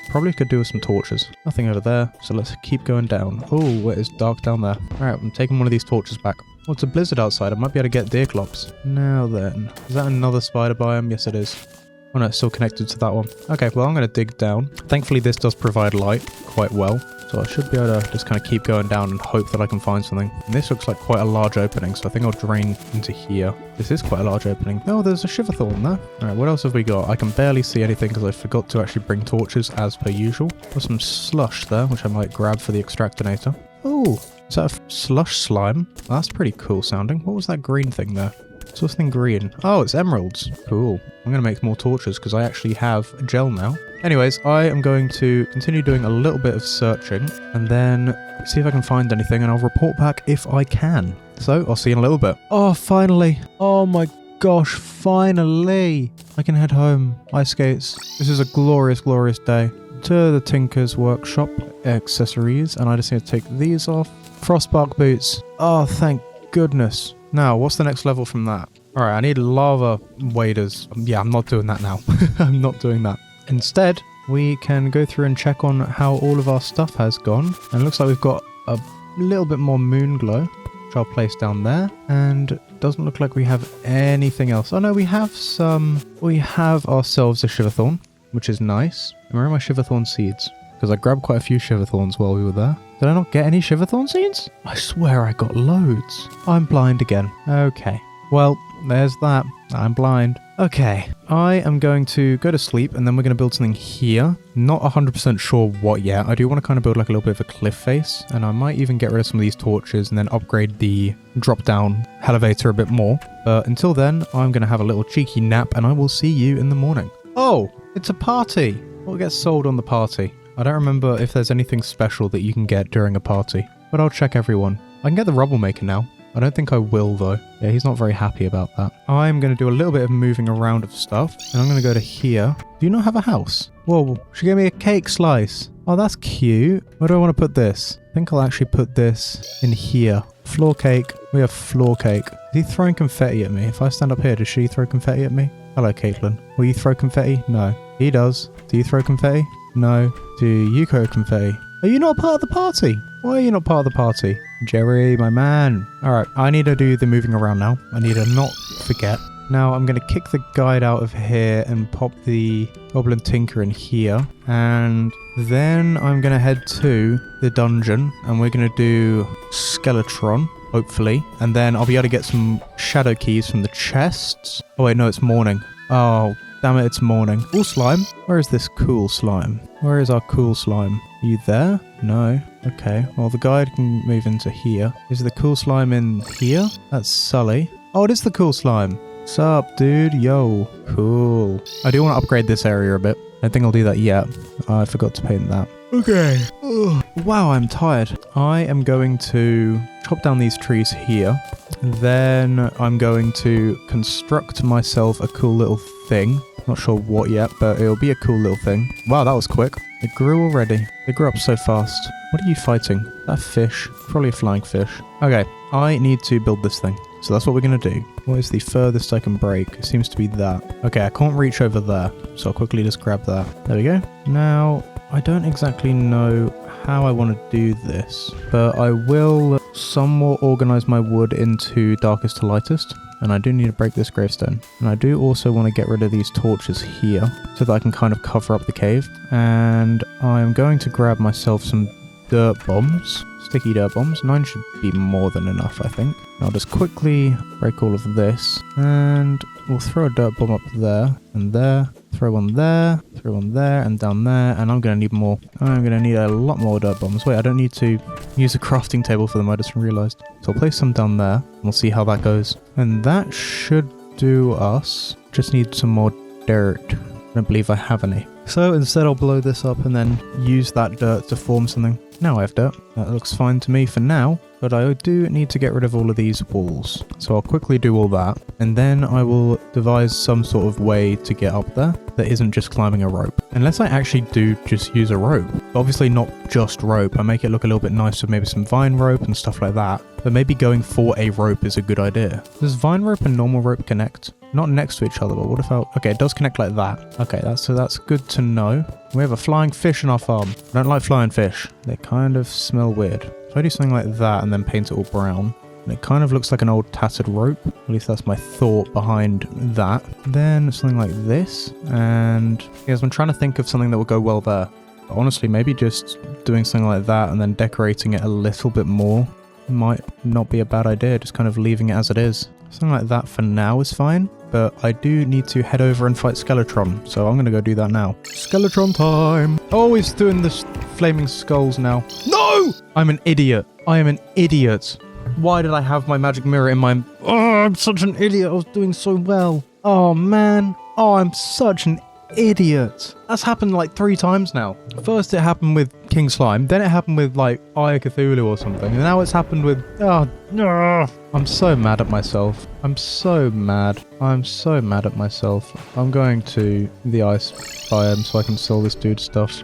Probably could do with some torches. Nothing over there, so let's keep going down. Oh, it is dark down there. Alright, I'm taking one of these torches back. Oh, it's a blizzard outside. I might be able to get deer clops. Now then. Is that another spider biome? Yes, it is. Oh no, it's still connected to that one. Okay, well, I'm going to dig down. Thankfully, this does provide light quite well. So I should be able to just kind of keep going down and hope that I can find something. And this looks like quite a large opening, so I think I'll drain into here. This is quite a large opening. Oh, there's a shiver thorn there. Alright, what else have we got? I can barely see anything because I forgot to actually bring torches as per usual. There's some slush there, which I might grab for the extractinator. Oh, is that a slush slime? That's pretty cool sounding. What was that green thing there? What's this thing green? Oh, it's emeralds. Cool. I'm going to make more torches because I actually have gel now. Anyways, I am going to continue doing a little bit of searching and then see if I can find anything, and I'll report back if I can. So, I'll see you in a little bit. Oh, finally. Oh my gosh, finally. I can head home. Ice skates. This is a glorious, glorious day. to the Tinker's Workshop accessories, and I just need to take these off. Frostbark boots. Oh, thank goodness. Now, what's the next level from that? Alright, I need lava waders. Yeah, I'm not doing that now. I'm not doing that. Instead, we can go through and check on how all of our stuff has gone. And it looks like we've got a little bit more moon glow, which I'll place down there. And doesn't look like we have anything else. Oh no, we have ourselves a shiverthorn, which is nice. And where are my shiverthorn seeds? Because I grabbed quite a few shiverthorns while we were there. Did I not get any shiverthorn seeds? I swear I got loads. I'm blind again. Okay. Well, there's that. I'm blind. Okay. I am going to go to sleep and then we're going to build something here. Not 100% sure what yet. I do want to kind of build like a little bit of a cliff face. And I might even get rid of some of these torches and then upgrade the drop down elevator a bit more. But until then, I'm going to have a little cheeky nap and I will see you in the morning. Oh, it's a party. What gets sold on the party? I don't remember if there's anything special that you can get during a party, but I'll check everyone. I can get the rubble maker now. I don't think I will though. Yeah, he's not very happy about that. I'm going to do a little bit of moving around of stuff, and I'm going to go to here. Do you not have a house? Whoa, she gave me a cake slice. Oh, that's cute. Where do I want to put this? I think I'll actually put this in here. Floor cake. We have floor cake. Is he throwing confetti at me? If I stand up here, does she throw confetti at me? Hello, Caitlin. Will you throw confetti? No. He does. Do you throw confetti? No. Do you throw confetti? Are you not part of the party? Why are you not part of the party? Jerry, my man. Alright, I need to do the moving around now. I need to not forget. Now I'm going to kick the guide out of here and pop the Goblin Tinker in here. And then I'm going to head to the dungeon and we're going to do Skeletron, hopefully. And then I'll be able to get some shadow keys from the chests. Oh wait, no, it's morning. Oh, damn it, it's morning. Cool slime. Where is this cool slime? Where is our cool slime? Are you there? No. Okay. Well, the guide can move into here. Is the cool slime in here? That's Sully. Oh, it is the cool slime. Sup, dude? Yo. Cool. I do want to upgrade this area a bit. I don't think I'll do that yet. I forgot to paint that. Okay. Ugh. Wow, I'm tired. I am going to chop down these trees here. Then I'm going to construct myself a cool little thing. Not sure what yet, but it'll be a cool little thing. Wow, that was quick. It grew already. It grew up so fast. What are you fighting? That fish? Probably a flying fish. Okay, I need to build this thing. So that's what we're going to do. What is the furthest I can break? It seems to be that. Okay, I can't reach over there. So I'll quickly just grab that. There we go. Now, I don't exactly know how I want to do this, but I will somewhat organize my wood into darkest to lightest. And I do need to break this gravestone. And I do also want to get rid of these torches here so that I can kind of cover up the cave. And I'm going to grab myself some dirt bombs, sticky dirt bombs. 9 should be more than enough, I think. I'll just quickly break all of this and we'll throw a dirt bomb up there and there. Throw one there, and down there, and I'm going to need more. I'm going to need a lot more dirt bombs. Wait, I don't need to use a crafting table for them, I just realised. So I'll place some down there, and we'll see how that goes. And that should do us. Just need some more dirt. I don't believe I have any. So instead I'll blow this up and then use that dirt to form something. Now I have dirt. That looks fine to me for now. But I do need to get rid of all of these walls. So I'll quickly do all that. And then I will devise some sort of way to get up there that isn't just climbing a rope. Unless I actually do just use a rope. Obviously not just rope. I make it look a little bit nicer, maybe some vine rope and stuff like that. But maybe going for a rope is a good idea. Does vine rope and normal rope connect? Not next to each other, but what if I... Okay, it does connect like that. Okay, that's good to know. We have a flying fish in our farm. I don't like flying fish. They kind of smell weird. If I do something like that and then paint it all brown, and it kind of looks like an old tattered rope. At least that's my thought behind that. Then something like this. And yes, I'm trying to think of something that would go well there. But honestly, maybe just doing something like that and then decorating it a little bit more might not be a bad idea. Just kind of leaving it as it is. Something like that for now is fine. But I do need to head over and fight Skeletron, so I'm going to go do that now. Skeletron time! Oh, he's doing the flaming skulls now. No! I'm an idiot. I am an idiot. Why did I have my magic mirror in my... Oh, I'm such an idiot. I was doing so well. Oh, man. Oh, I'm such an idiot. That's happened like 3 times now. First it happened with King Slime, then it happened with like Eye of Cthulhu or something, and now it's happened with... Oh, no. I'm so mad at myself. I'm so mad. I'm so mad at myself. I'm going to the ice biome so I can sell this dude stuff.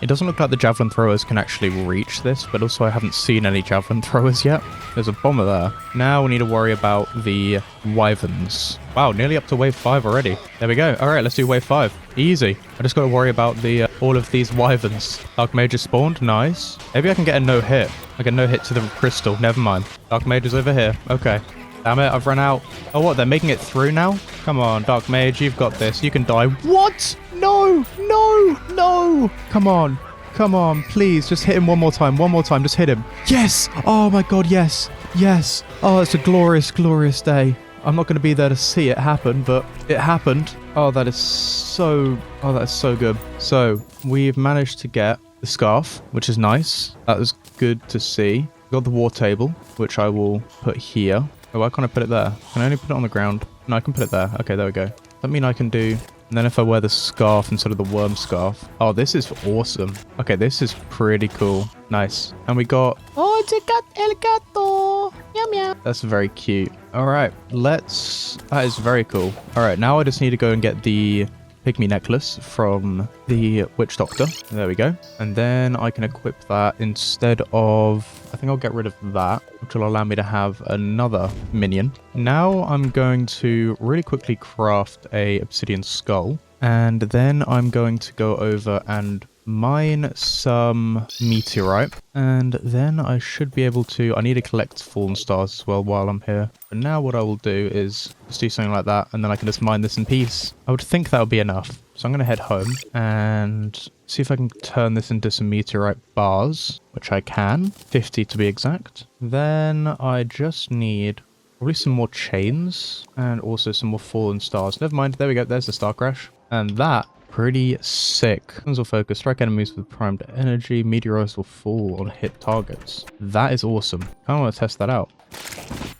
It doesn't look like the javelin throwers can actually reach this, but also I haven't seen any javelin throwers yet. There's a bomber there. Now we need to worry about the wyverns. Wow, nearly up to wave 5 already. There we go. All right, let's do wave 5. Easy. I just got to worry about the all of these wyverns. Dark Mage is spawned. Nice. Maybe I can get a no-hit. Like a no-hit to the crystal. Never mind. Dark Mage is over here. Okay. Damn it, I've run out. Oh, what? They're making it through now? Come on, Dark Mage, you've got this. You can die. What? No, no, no. Come on. Come on, please. Just hit him one more time. One more time. Just hit him. Yes. Oh, my God, yes. Yes. Oh, it's a glorious, glorious day. I'm not going to be there to see it happen, but it happened. Oh, that is so... Oh, that is so good. So, we've managed to get the scarf, which is nice. That was good to see. Got the war table, which I will put here. Oh, why can't I put it there? Can I only put it on the ground? No, I can put it there. Okay, there we go. That mean I can do... And then if I wear the scarf instead of the worm scarf. Oh, this is awesome. Okay, this is pretty cool. Nice. And we got... Oh, it's a cat, el gato. Meow, meow. That's very cute. All right, let's... That is very cool. All right, now I just need to go and get the pygmy necklace from the witch doctor. There we go. And then I can equip that instead of... I think I'll get rid of that, which will allow me to have another minion. Now I'm going to really quickly craft a obsidian skull. And then I'm going to go over and mine some meteorite. And then I should be able to... I need to collect fallen stars as well while I'm here. But now what I will do is just do something like that. And then I can just mine this in peace. I would think that would be enough. So I'm going to head home and see if I can turn this into some meteorite bars, which I can. 50 to be exact. Then I just need probably some more chains and also some more fallen stars. Never mind. There we go. There's the star crash. And that, pretty sick. Guns will focus. Strike enemies with primed energy. Meteorites will fall on hit targets. That is awesome. I want to test that out.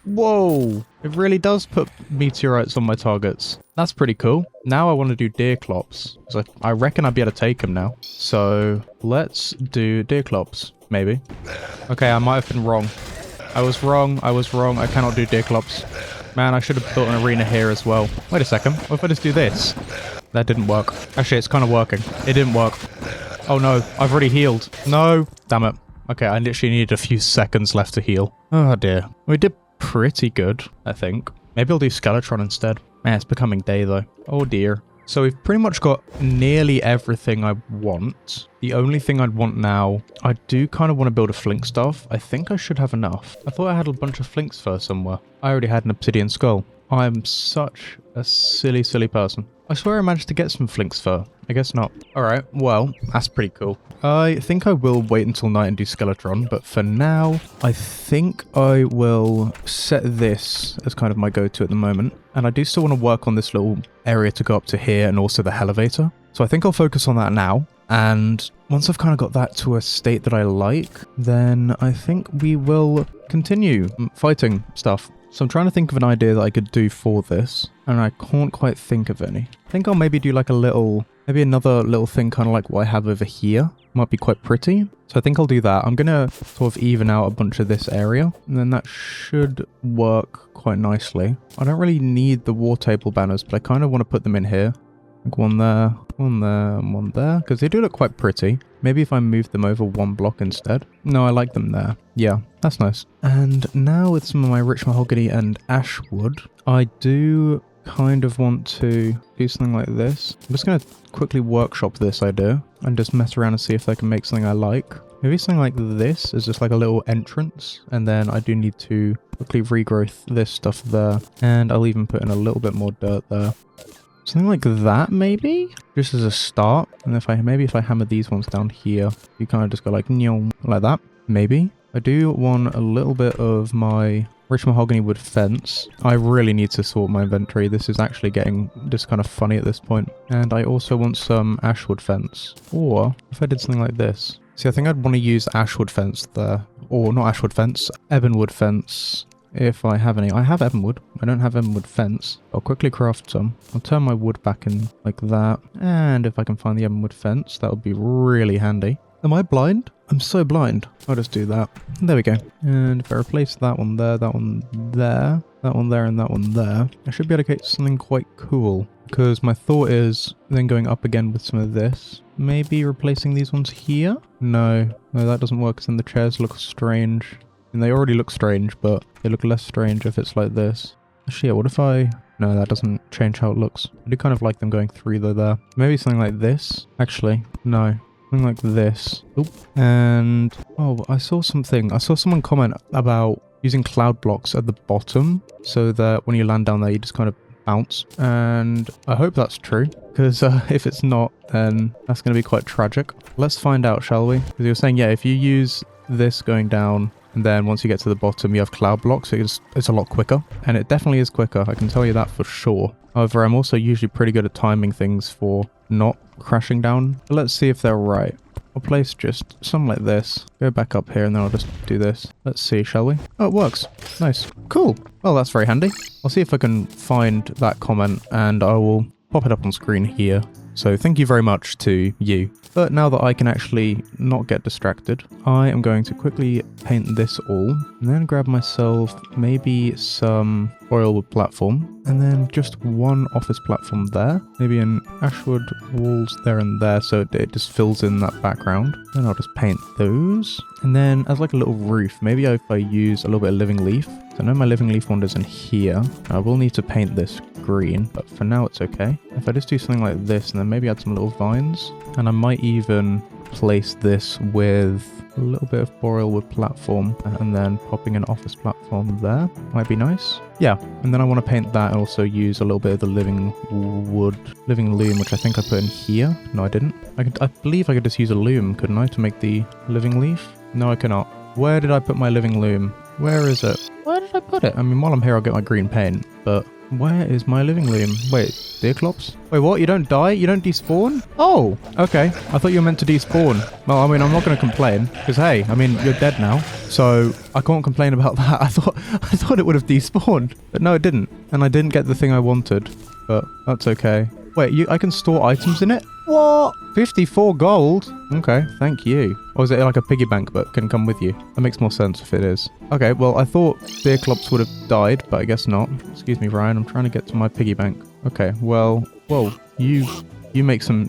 Whoa! It really does put meteorites on my targets. That's pretty cool. Now I want to do deer clops. So I reckon I'd be able to take them now. So let's do deer clops, maybe. Okay, I might have been wrong. I was wrong. I was wrong. I cannot do deer clops. Man, I should have built an arena here as well. Wait a second. What if I just do this? That didn't work. Actually, it's kind of working. It didn't work. Oh no, I've already healed. No. Damn it. Okay, I literally needed a few seconds left to heal. Oh dear. We did pretty good, I think. Maybe I'll do Skeletron instead. Man, it's becoming day though. Oh dear. So we've pretty much got nearly everything I want. The only thing I'd want now, I do kind of want to build a flink staff. I think I should have enough. I thought I had a bunch of flinks fur somewhere. I already had an obsidian skull. I'm such a silly, silly person. I swear I managed to get some flinks fur. I guess not. Alright, well, that's pretty cool. I think I will wait until night and do Skeletron, but for now, I think I will set this as kind of my go-to at the moment. And I do still want to work on this little area to go up to here and also the elevator. So I think I'll focus on that now. And once I've kind of got that to a state that I like, then I think we will continue fighting stuff. So I'm trying to think of an idea that I could do for this, and I can't quite think of any. I think I'll maybe do like a little, maybe another little thing kind of like what I have over here. Might be quite pretty. So I think I'll do that. I'm going to sort of even out a bunch of this area, and then that should work quite nicely. I don't really need the war table banners, but I kind of want to put them in here. Like one there, and one there, because they do look quite pretty. Maybe if I move them over one block instead. No, I like them there. Yeah, that's nice. And now with some of my rich mahogany and ash wood, I do kind of want to do something like this. I'm just going to quickly workshop this idea and just mess around and see if I can make something I like. Maybe something like this is just like a little entrance, and then I do need to quickly regrowth this stuff there, and I'll even put in a little bit more dirt there. Something like that, maybe? Just as a start. And if I hammer these ones down here, you kind of just go like, like that. Maybe. I do want a little bit of my rich mahogany wood fence. I really need to sort my inventory. This is actually getting just kind of funny at this point. And I also want some ashwood fence. Or if I did something like this. See, I think I'd want to use ashwood fence there. Or not ashwood fence, ebonwood fence. If I have any. I have ebonwood. I don't have ebonwood fence. I'll quickly craft some. I'll turn my wood back in like that. And if I can find the ebonwood fence, that would be really handy. Am I blind? I'm so blind. I'll just do that. There we go. And if I replace that one there, that one there, that one there, and that one there, I should be able to get something quite cool. Because my thought is then going up again with some of this. Maybe replacing these ones here? No, that doesn't work because then the chairs look strange. And they already look strange, but they look less strange if it's like this. Actually, yeah, what if I... No, that doesn't change how it looks. I do kind of like them going through there. Maybe something like this. Actually, no. Something like this. Oop. And... Oh, I saw something. I saw someone comment about using cloud blocks at the bottom so that when you land down there, you just kind of bounce. And I hope that's true. Because if it's not, then that's going to be quite tragic. Let's find out, shall we? Because you're saying, yeah, if you use this going down... And then once you get to the bottom, you have cloud blocks. It's a lot quicker. And it definitely is quicker. I can tell you that for sure. However, I'm also usually pretty good at timing things for not crashing down. But let's see if they're right. I'll place just something like this. Go back up here and then I'll just do this. Let's see, shall we? Oh, it works. Nice. Cool. Well, that's very handy. I'll see if I can find that comment and I will pop it up on screen here. So thank you very much to you. But now that I can actually not get distracted, I am going to quickly paint this all and then grab myself maybe some oil wood platform and then just one office platform there, maybe an ashwood walls there and there so it just fills in that background. Then I'll just paint those and then as like a little roof, maybe if I use a little bit of living leaf. So I know my living leaf wanders in here. I will need to paint this green, but for now it's okay. If I just do something like this and then maybe add some little vines, and I might even place this with a little bit of boreal wood platform and then popping an office platform there. Might be nice. Yeah, and then I want to paint that and also use a little bit of the living loom, which I think I put in here. No, I didn't. I believe I could just use a loom, couldn't I, to make the living leaf? No, I cannot. Where did I put my living loom? Where is it? Where did I put it? I mean, while I'm here, I'll get my green paint, but where is my living loom? Wait, Deerclops? Wait, what? You don't die? You don't despawn? Oh, okay. I thought you were meant to despawn. Well, I mean, I'm not going to complain because, hey, I mean, you're dead now, so I can't complain about that. I thought it would have despawned, but no, it didn't, and I didn't get the thing I wanted, but that's okay. Wait, I can store items in it? What? 54 gold? Okay, thank you. Or is it like a piggy bank but can come with you? That makes more sense if it is. Okay, well, I thought Deerclops would have died, but I guess not. Excuse me, Ryan, I'm trying to get to my piggy bank. Okay, well, whoa, you make some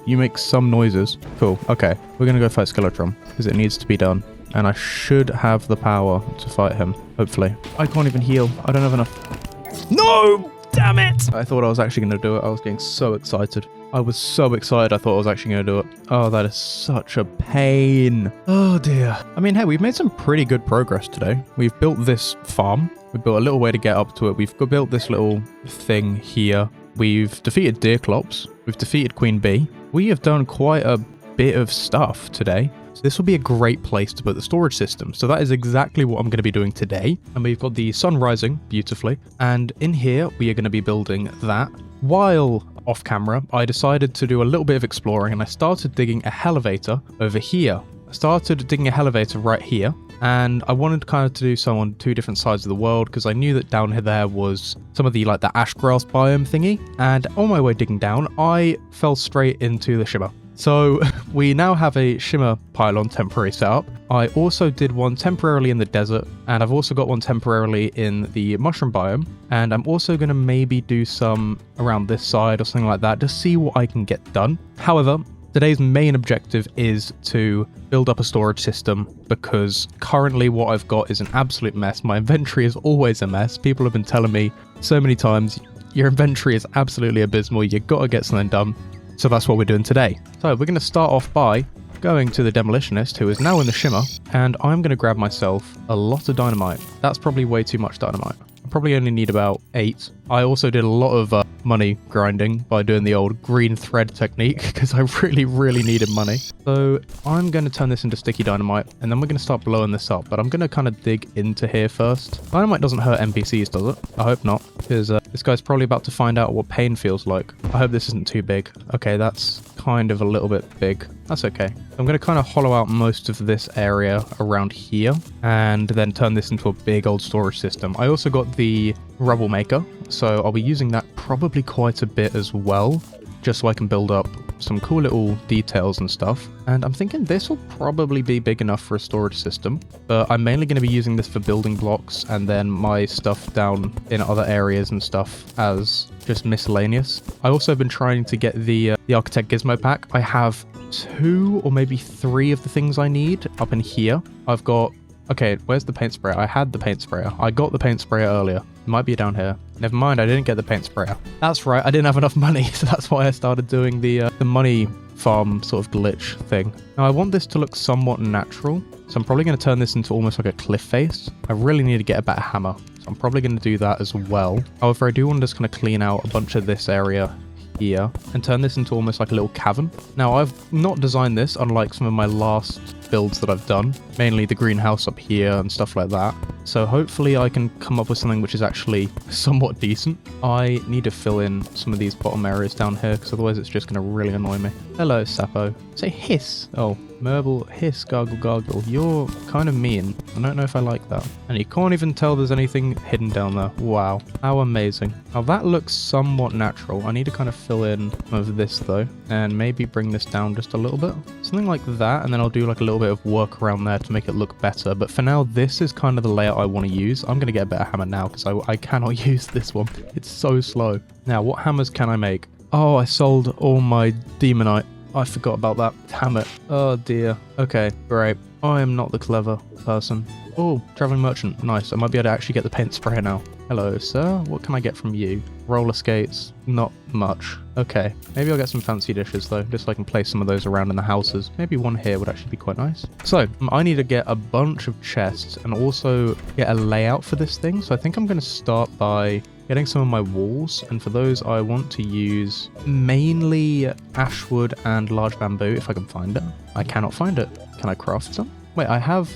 noises. Cool, okay. We're gonna go fight Skeletron, because it needs to be done. And I should have the power to fight him, hopefully. I can't even heal. I don't have enough. No! Damn it! I thought I was actually going to do it. I was getting so excited. I was so excited I thought I was actually going to do it. Oh, that is such a pain. Oh dear. I mean, hey, we've made some pretty good progress today. We've built this farm. We've built a little way to get up to it. We've built this little thing here. We've defeated Deerclops. We've defeated Queen Bee. We have done quite a bit of stuff today. So this will be a great place to put the storage system. So that is exactly what I'm going to be doing today. And we've got the sun rising beautifully. And in here, we are going to be building that. While off camera, I decided to do a little bit of exploring and I started digging a elevator over here. I started digging a elevator right here. And I wanted kind of to do so on two different sides of the world because I knew that down here there was some of the like the ash grass biome thingy. And on my way digging down, I fell straight into the shimmer. So we now have a shimmer pylon temporary setup. I also did one temporarily in the desert, and I've also got one temporarily in the mushroom biome. And I'm also going to maybe do some around this side or something like that to see what I can get done. However, today's main objective is to build up a storage system because currently what I've got is an absolute mess. My inventory is always a mess. People have been telling me so many times, your inventory is absolutely abysmal. You've got to get something done. So that's what we're doing today. So we're going to start off by going to the demolitionist, who is now in the shimmer, and I'm going to grab myself a lot of dynamite. That's probably way too much dynamite. I probably only need about 8. I also did a lot of money grinding by doing the old green thread technique because I really needed money. So I'm going to turn this into sticky dynamite and then we're going to start blowing this up, but I'm going to kind of dig into here first. Dynamite doesn't hurt NPCs, does it? I hope not, because this guy's probably about to find out what pain feels like. I hope this isn't too big. Okay, that's kind of a little bit big. That's okay. I'm going to kind of hollow out most of this area around here and then turn this into a big old storage system. I also got the rubble maker, so I'll be using that probably quite a bit as well. just so I can build up some cool little details and stuff. And I'm thinking this will probably be big enough for a storage system, but I'm mainly going to be using this for building blocks and then my stuff down in other areas and stuff as just miscellaneous. I also have been trying to get the Architect Gizmo pack. I have 2 or maybe 3 of the things I need up in here. I've got... Okay, where's the paint sprayer? I had the paint sprayer. I got the paint sprayer earlier. It might be down here. Never mind, I didn't get the paint sprayer. That's right, I didn't have enough money, so that's why I started doing the money farm sort of glitch thing. Now, I want this to look somewhat natural, so I'm probably going to turn this into almost like a cliff face. I really need to get a better hammer, so I'm probably going to do that as well. However, I do want to just kind of clean out a bunch of this area here and turn this into almost like a little cavern. Now, I've not designed this, unlike some of my last builds that I've done, mainly the greenhouse up here and stuff like that. So hopefully I can come up with something which is actually somewhat decent. I need to fill in some of these bottom areas down here because otherwise it's just going to really annoy me. Hello, Sapo. Say hiss. Oh, Merble, hiss, gargle, gargle. You're kind of mean. I don't know if I like that. And you can't even tell there's anything hidden down there. Wow. How amazing. Now that looks somewhat natural. I need to kind of fill in some of this though, and maybe bring this down just a little bit. Something like that, and then I'll do like a little bit of work around there to make it look better. But for now, this is kind of the layout I want to use. I'm going to get a better hammer now because I cannot use this one. It's so slow. Now, what hammers can I make? Oh, I sold all my demonite. I forgot about that. Damn it. Oh dear. Okay, great. I am not the clever person. Oh, traveling merchant. Nice. I might be able to actually get the paint sprayer now. Hello, sir. What can I get from you? Roller skates. Not much. Okay. Maybe I'll get some fancy dishes though, just so I can place some of those around in the houses. Maybe one here would actually be quite nice. So, I need to get a bunch of chests and also get a layout for this thing. So I think I'm going to start by getting some of my walls, and for those I want to use mainly ashwood and large bamboo if I can find it. I cannot find it. Can I craft some? Wait, I have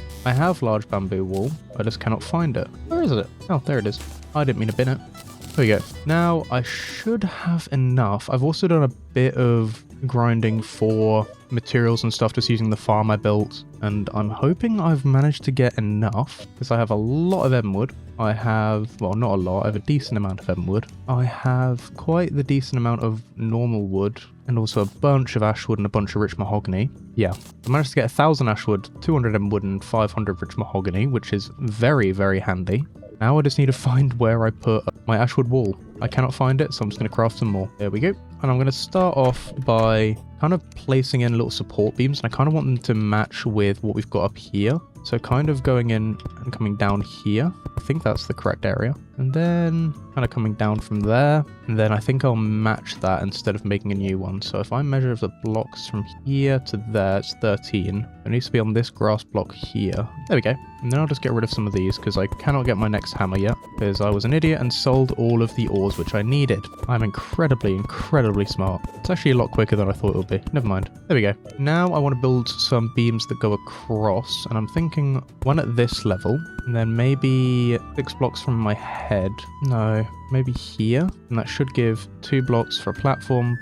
large bamboo wool. I just cannot find it. Where is it? Oh, there it is. I didn't mean to bin it. There we go. Now I should have enough. I've also done a bit of grinding for materials and stuff just using the farm I built, and I'm hoping I've managed to get enough because I have a lot of Ebenwood. I have, well, not a lot, I have a decent amount of Ebenwood. I have quite the decent amount of normal wood and also a bunch of ashwood and a bunch of rich mahogany. Yeah, I managed to get 1,000 ashwood, 200 Ebenwood and 500 rich mahogany, which is very, very handy. Now I just need to find where I put my ashwood wall. I cannot find it, so I'm just going to craft some more. There we go. And I'm going to start off by kind of placing in little support beams, and I kind of want them to match with what we've got up here. So kind of going in and coming down here. I think that's the correct area. And then kind of coming down from there. And then I think I'll match that instead of making a new one. So if I measure the blocks from here to there, it's 13. It needs to be on this grass block here. There we go. And then I'll just get rid of some of these because I cannot get my next hammer yet because I was an idiot and sold all of the ores which I needed. I'm incredibly smart. It's actually a lot quicker than I thought it would be. Never mind. There we go. Now I want to build some beams that go across, and I'm thinking one at this level, and then maybe 6 blocks from my head. No, maybe here. And that should give 2 blocks for a platform,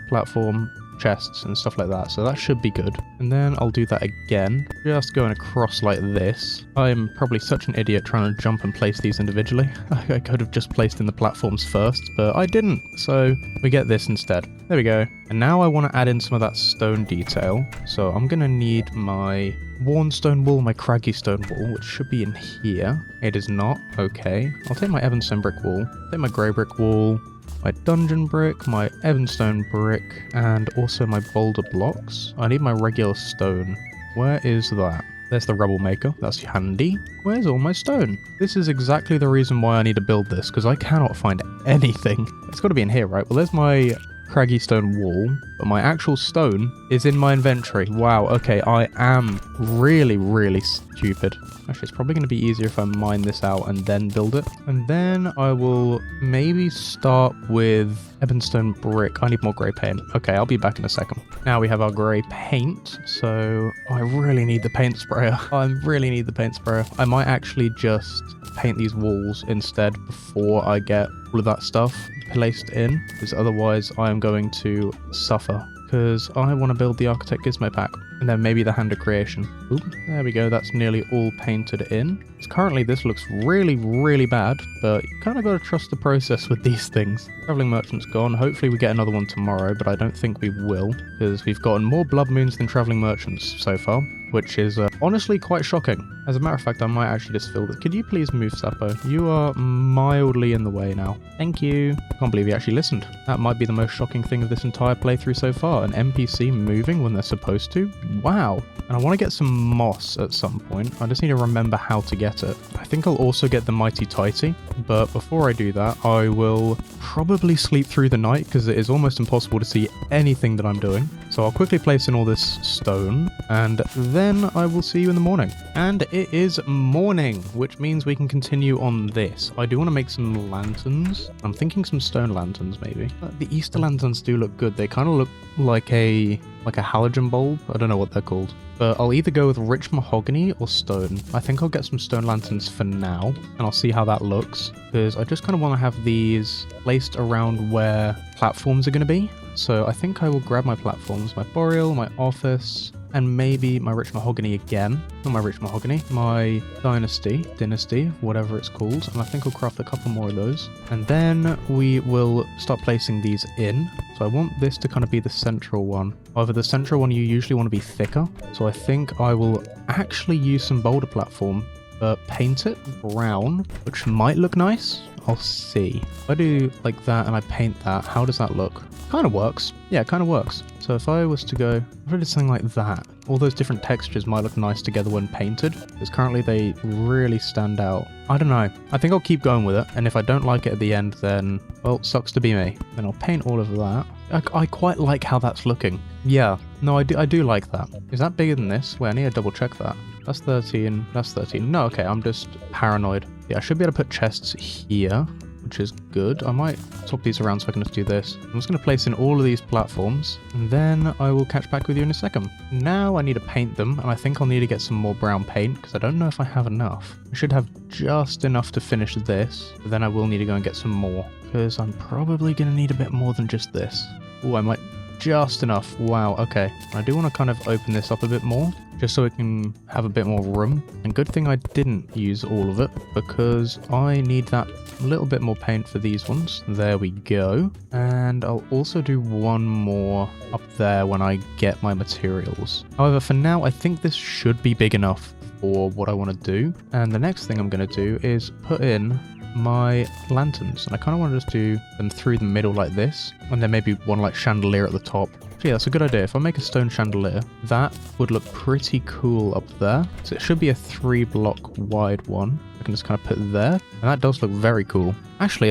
platform, chests and stuff like that, so that should be good. And then I'll do that again, just going across like this. I'm probably such an idiot trying to jump and place these individually. I could have just placed in the platforms first, but I didn't, so we get this instead. There we go. And now I want to add in some of that stone detail, so I'm gonna need my worn stone wool, my craggy stone wool, which should be in here. It is not. Okay, I'll take my Evanstone brick wool, take my grey brick wool, my dungeon brick, my Evanstone brick, and also my boulder blocks. I need my regular stone. Where is that? There's the rubble maker. That's handy. Where's all my stone? This is exactly the reason why I need to build this, because I cannot find anything. It's got to be in here, right? Well, there's my craggy stone wall, but my actual stone is in my inventory. Wow, okay, I am really stupid. Actually, it's probably going to be easier if I mine this out and then build it. And then I will maybe start with Ebenstone brick. I need more grey paint. Okay, I'll be back in a second. Now we have our grey paint, so I really need the paint sprayer. I really need the paint sprayer. I might actually just paint these walls instead before I get all of that stuff placed in, because otherwise I am going to suffer, because I want to build the Architect Gizmo pack. and then maybe the hand of creation. Oop, there we go. That's nearly all painted in. So currently this looks really, really bad, but you kind of got to trust the process with these things. Traveling merchant's gone. Hopefully we get another one tomorrow, but I don't think we will, because we've gotten more blood moons than traveling merchants so far, which is honestly quite shocking. As a matter of fact, I might actually just fill this. Could you please move, Sapo? You are mildly in the way now. Thank you. I can't believe he actually listened. That might be the most shocking thing of this entire playthrough so far. An NPC moving when they're supposed to? Wow. And I want to get some moss at some point. I just need to remember how to get it. I think I'll also get the Mighty Tighty, but before I do that, I will probably sleep through the night because it is almost impossible to see anything that I'm doing. So I'll quickly place in all this stone, and then I will see you in the morning. And it is morning, which means we can continue on this. I do want to make some lanterns. I'm thinking some stone lanterns, maybe. The Easter lanterns do look good. They kind of look like a halogen bulb. I don't know what they're called. But I'll either go with rich mahogany or stone. I think I'll get some stone lanterns for now, and I'll see how that looks. Because I just kind of want to have these placed around where platforms are going to be. So I think I will grab my platforms, my boreal, my office, and maybe my rich mahogany again. Not my rich mahogany, my dynasty, whatever it's called. And I think I'll craft a couple more of those. And then we will start placing these in. So I want this to kind of be the central one. However, the central one you usually want to be thicker. So I think I will actually use some boulder platform, but paint it brown, which might look nice. I'll see. If I do like that and I paint that, how does that look? Kind of works. Yeah, it kind of works. So if I was to go, if I did something like that, all those different textures might look nice together when painted, because currently they really stand out. I don't know. I think I'll keep going with it, and if I don't like it at the end, then, well, sucks to be me. Then I'll paint all of that. I quite like how that's looking. Yeah, no, I do like that. Is that bigger than this? Wait, I need to double check that. That's 13, that's 13. No, okay, I'm just paranoid. Yeah, I should be able to put chests here, which is good. I might swap these around so I can just do this. I'm just going to place in all of these platforms, and then I will catch back with you in a second. Now I need to paint them, and I think I'll need to get some more brown paint, because I don't know if I have enough. I should have just enough to finish this, but then I will need to go and get some more, because I'm probably going to need a bit more than just this. Oh, I might just enough. Wow, okay. I do want to kind of open this up a bit more, just so it can have a bit more room. And good thing I didn't use all of it, because I need that little bit more paint for these ones. There we go. And I'll also do one more up there when I get my materials. However, for now, I think this should be big enough for what I want to do. And the next thing I'm going to do is put in my lanterns, and I kind of want to just do them through the middle like this, and then maybe one like chandelier at the top. So yeah, that's a good idea. If I make a stone chandelier, that would look pretty cool up there. So it should be a 3-block wide one. I can just kind of put there, and that does look very cool. Actually,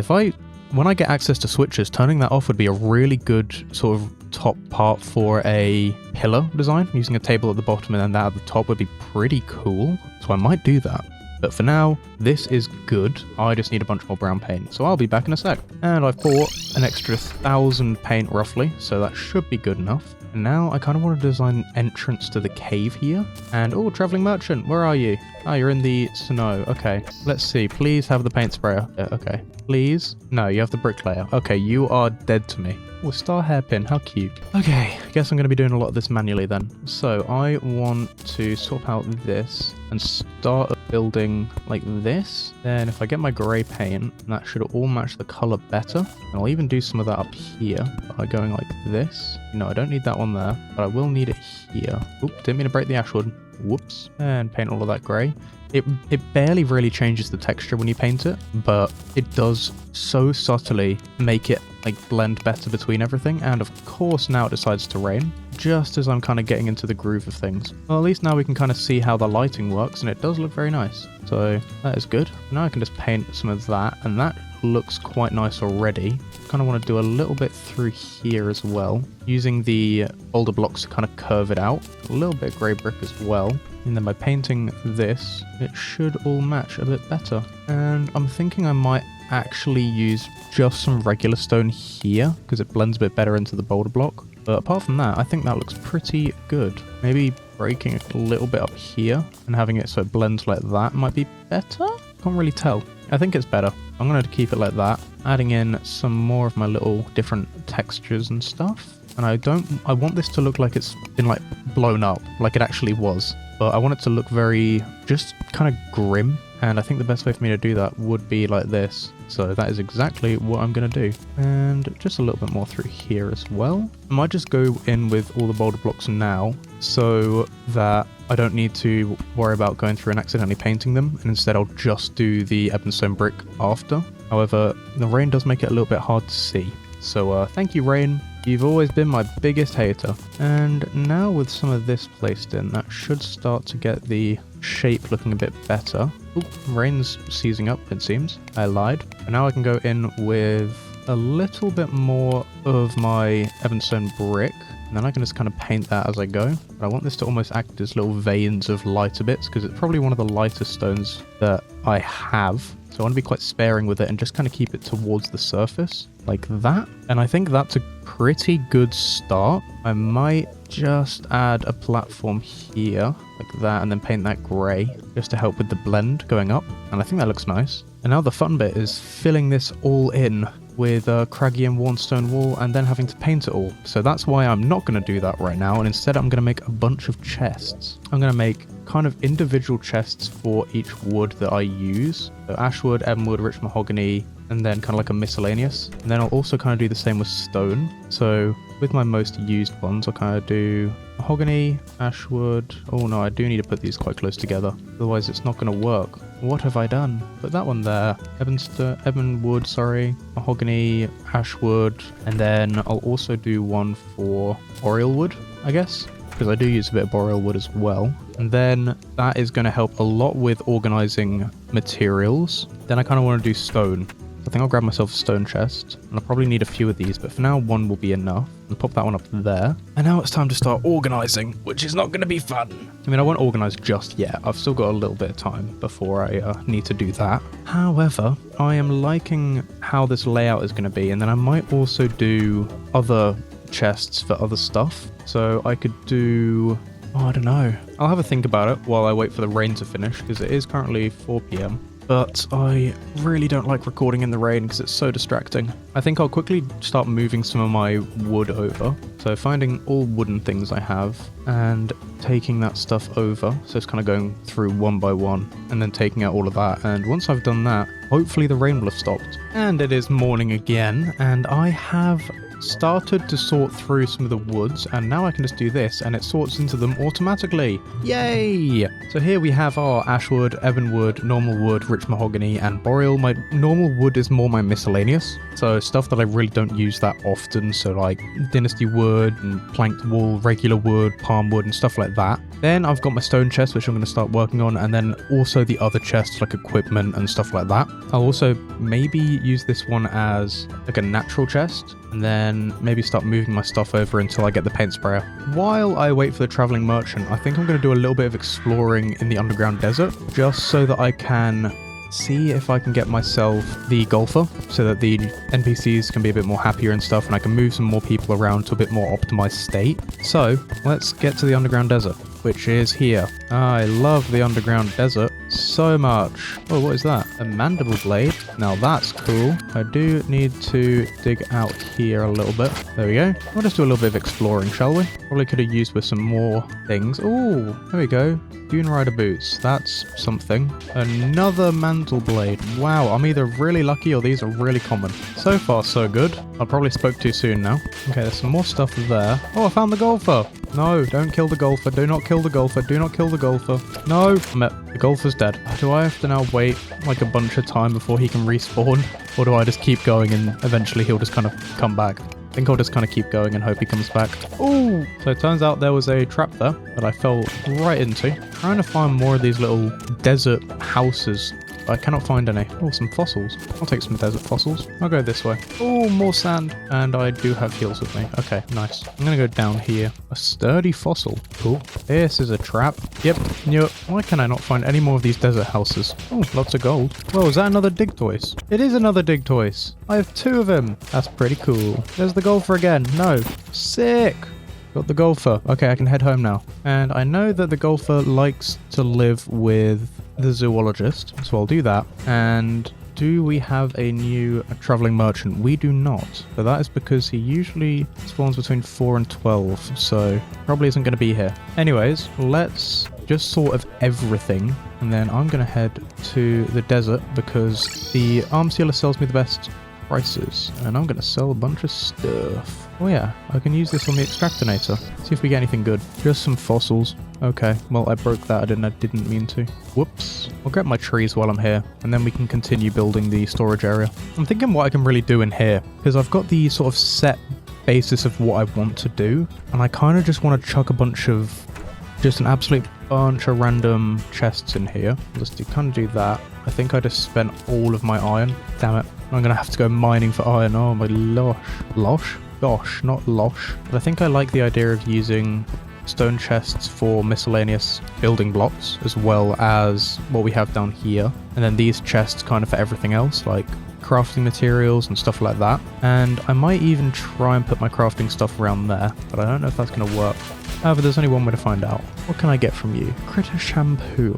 when I get access to switches, turning that off would be a really good sort of top part for a pillar design. Using a table at the bottom and then that at the top would be pretty cool. So I might do that. But for now, this is good. I just need a bunch more brown paint. So I'll be back in a sec. And I've bought an extra 1,000 paint roughly, so that should be good enough. And now I kind of want to design an entrance to the cave here. And, oh, traveling merchant, where are you? Oh, you're in the snow. Okay, let's see. Please have the paint sprayer. Yeah, okay. Please? No, you have the bricklayer. Okay, you are dead to me. Oh, star hairpin, how cute. Okay, I guess I'm going to be doing a lot of this manually then. So I want to swap out this and start a building like this. Then if I get my grey paint, that should all match the colour better. And I'll even do some of that up here by going like this. No, I don't need that one there, but I will need it here. Oop, didn't mean to break the ashwood. Whoops. And paint all of that grey. It barely really changes the texture when you paint it, but it does so subtly make it like blend better between everything. And of course now it decides to rain, just as I'm kind of getting into the groove of things. Well, at least now we can kind of see how the lighting works, and it does look very nice. So that is good. Now I can just paint some of that, and that looks quite nice already. Kind of want to do a little bit through here as well, using the boulder blocks to kind of curve it out. A little bit of grey brick as well. And then by painting this, it should all match a bit better. And I'm thinking I might actually use just some regular stone here, because it blends a bit better into the boulder block. But apart from that, I think that looks pretty good. Maybe breaking a little bit up here and having it so it blends like that might be better? Can't really tell. I think it's better. I'm going to keep it like that, adding in some more of my little different textures and stuff. and I want this to look like it's been like blown up, like it actually was. But I want it to look very, just kind of grim. And I think the best way for me to do that would be like this. So that is exactly what I'm going to do. And just a little bit more through here as well. I might just go in with all the boulder blocks now so that I don't need to worry about going through and accidentally painting them. And instead I'll just do the Ebonstone brick after. However, the rain does make it a little bit hard to see. So thank you, rain. You've always been my biggest hater. And now with some of this placed in, that should start to get the shape looking a bit better. Oop, rain's seizing up, it seems. I lied. But now I can go in with a little bit more of my Ebonstone brick. And then I can just kind of paint that as I go. But I want this to almost act as little veins of lighter bits, because it's probably one of the lighter stones that I have. So I want to be quite sparing with it and just kind of keep it towards the surface, like that. And I think that's a pretty good start. I might just add a platform here, like that, and then paint that grey, just to help with the blend going up. And I think that looks nice. And now the fun bit is filling this all in with a craggy and worn stone wall and then having to paint it all. So that's why I'm not going to do that right now, and instead I'm going to make a bunch of chests. I'm going to make kind of individual chests for each wood that I use. So ashwood, ebonwood, rich mahogany, and then kind of like a miscellaneous. And then I'll also kind of do the same with stone. So with my most used ones, I'll kind of do mahogany, ashwood. Oh no, I do need to put these quite close together. Otherwise it's not going to work. What have I done? Put that one there. Ebonwood, sorry. Mahogany, ashwood. And then I'll also do one for boreal wood, I guess, because I do use a bit of boreal wood as well. And then that is going to help a lot with organizing materials. Then I kind of want to do stone. I think I'll grab myself a stone chest, and I'll probably need a few of these, but for now one will be enough. And pop that one up there. And now it's time to start organizing, which is not going to be fun. I mean, I won't organize just yet. I've still got a little bit of time before I need to do that. However, I am liking how this layout is going to be, and then I might also do other chests for other stuff. So I could do... oh, I don't know. I'll have a think about it while I wait for the rain to finish, because it is currently 4 p.m. But I really don't like recording in the rain because it's so distracting. I think I'll quickly start moving some of my wood over. So finding all wooden things I have and taking that stuff over. So it's kind of going through one by one and then taking out all of that. And once I've done that, hopefully the rain will have stopped. And it is morning again, and I have started to sort through some of the woods, and now I can just do this and it sorts into them automatically. Yay! So here we have our ashwood, ebonwood, normal wood, rich mahogany, and boreal. My normal wood is more my miscellaneous, so stuff that I really don't use that often, so like dynasty wood and planked wool, regular wood, palm wood, and stuff like that. Then I've got my stone chest, which I'm going to start working on, and then also the other chests like equipment and stuff like that. I'll also maybe use this one as like a natural chest, and then maybe start moving my stuff over until I get the paint sprayer. While I wait for the traveling merchant, I think I'm going to do a little bit of exploring in the underground desert, just so that I can see if I can get myself the golfer, so that the NPCs can be a bit more happier and stuff, and I can move some more people around to a bit more optimized state. So let's get to the underground desert, which is here. I love the underground desert so much. Oh, what is that? A mandible blade. Now that's cool. I do need to dig out here a little bit. There we go. We'll just do a little bit of exploring, shall we? Probably could have used with some more things. Oh, there we go. Dune Rider boots. That's something. Another mantle blade. Wow, I'm either really lucky or these are really common. So far, so good. I probably spoke too soon now. Okay, there's some more stuff there. Oh, I found the golfer. No, don't kill the golfer. Do not kill the golfer. Do not kill the golfer. No. The golfer's dead. Do I have to now wait like a bunch of time before he can respawn? Or do I just keep going and eventually he'll just kind of come back? I think I'll just kind of keep going and hope he comes back. Oh! So it turns out there was a trap there that I fell right into. Trying to find more of these little desert houses. I cannot find any. Oh, some fossils. I'll take some desert fossils. I'll go this way. Oh, more sand. And I do have heals with me. Okay, nice. I'm going to go down here. A sturdy fossil. Cool. This is a trap. Yep, knew it. Why can I not find any more of these desert houses? Oh, lots of gold. Whoa, is that another dig toys? It is another dig toys. I have 2 of him. That's pretty cool. There's the golfer again. No. Sick. Got the golfer. Okay, I can head home now. And I know that the golfer likes to live with the zoologist, so I'll do that. And do we have a new traveling merchant? We do not. So that is because he usually spawns between 4 and 12. So probably isn't going to be here. Anyways, let's just sort of everything. And then I'm going to head to the desert because the arms dealer sells me the best prices. And I'm going to sell a bunch of stuff. Oh yeah, I can use this on the extractinator. See if we get anything good. Just some fossils. Okay, well I broke that. I didn't mean to. Whoops. I'll grab my trees while I'm here, and then we can continue building the storage area. I'm thinking what I can really do in here, because I've got the sort of set basis of what I want to do, and I kind of just want to chuck a bunch of, just an absolute bunch of random chests in here. Let's kind of do that. I think I just spent all of my iron. Damn it. I'm going to have to go mining for iron. Oh my losh. Losh? Gosh, not losh. But I think I like the idea of using stone chests for miscellaneous building blocks, as well as what we have down here. And then these chests kind of for everything else, like crafting materials and stuff like that. And I might even try and put my crafting stuff around there, but I don't know if that's going to work. However, there's only one way to find out. What can I get from you? Critter shampoo.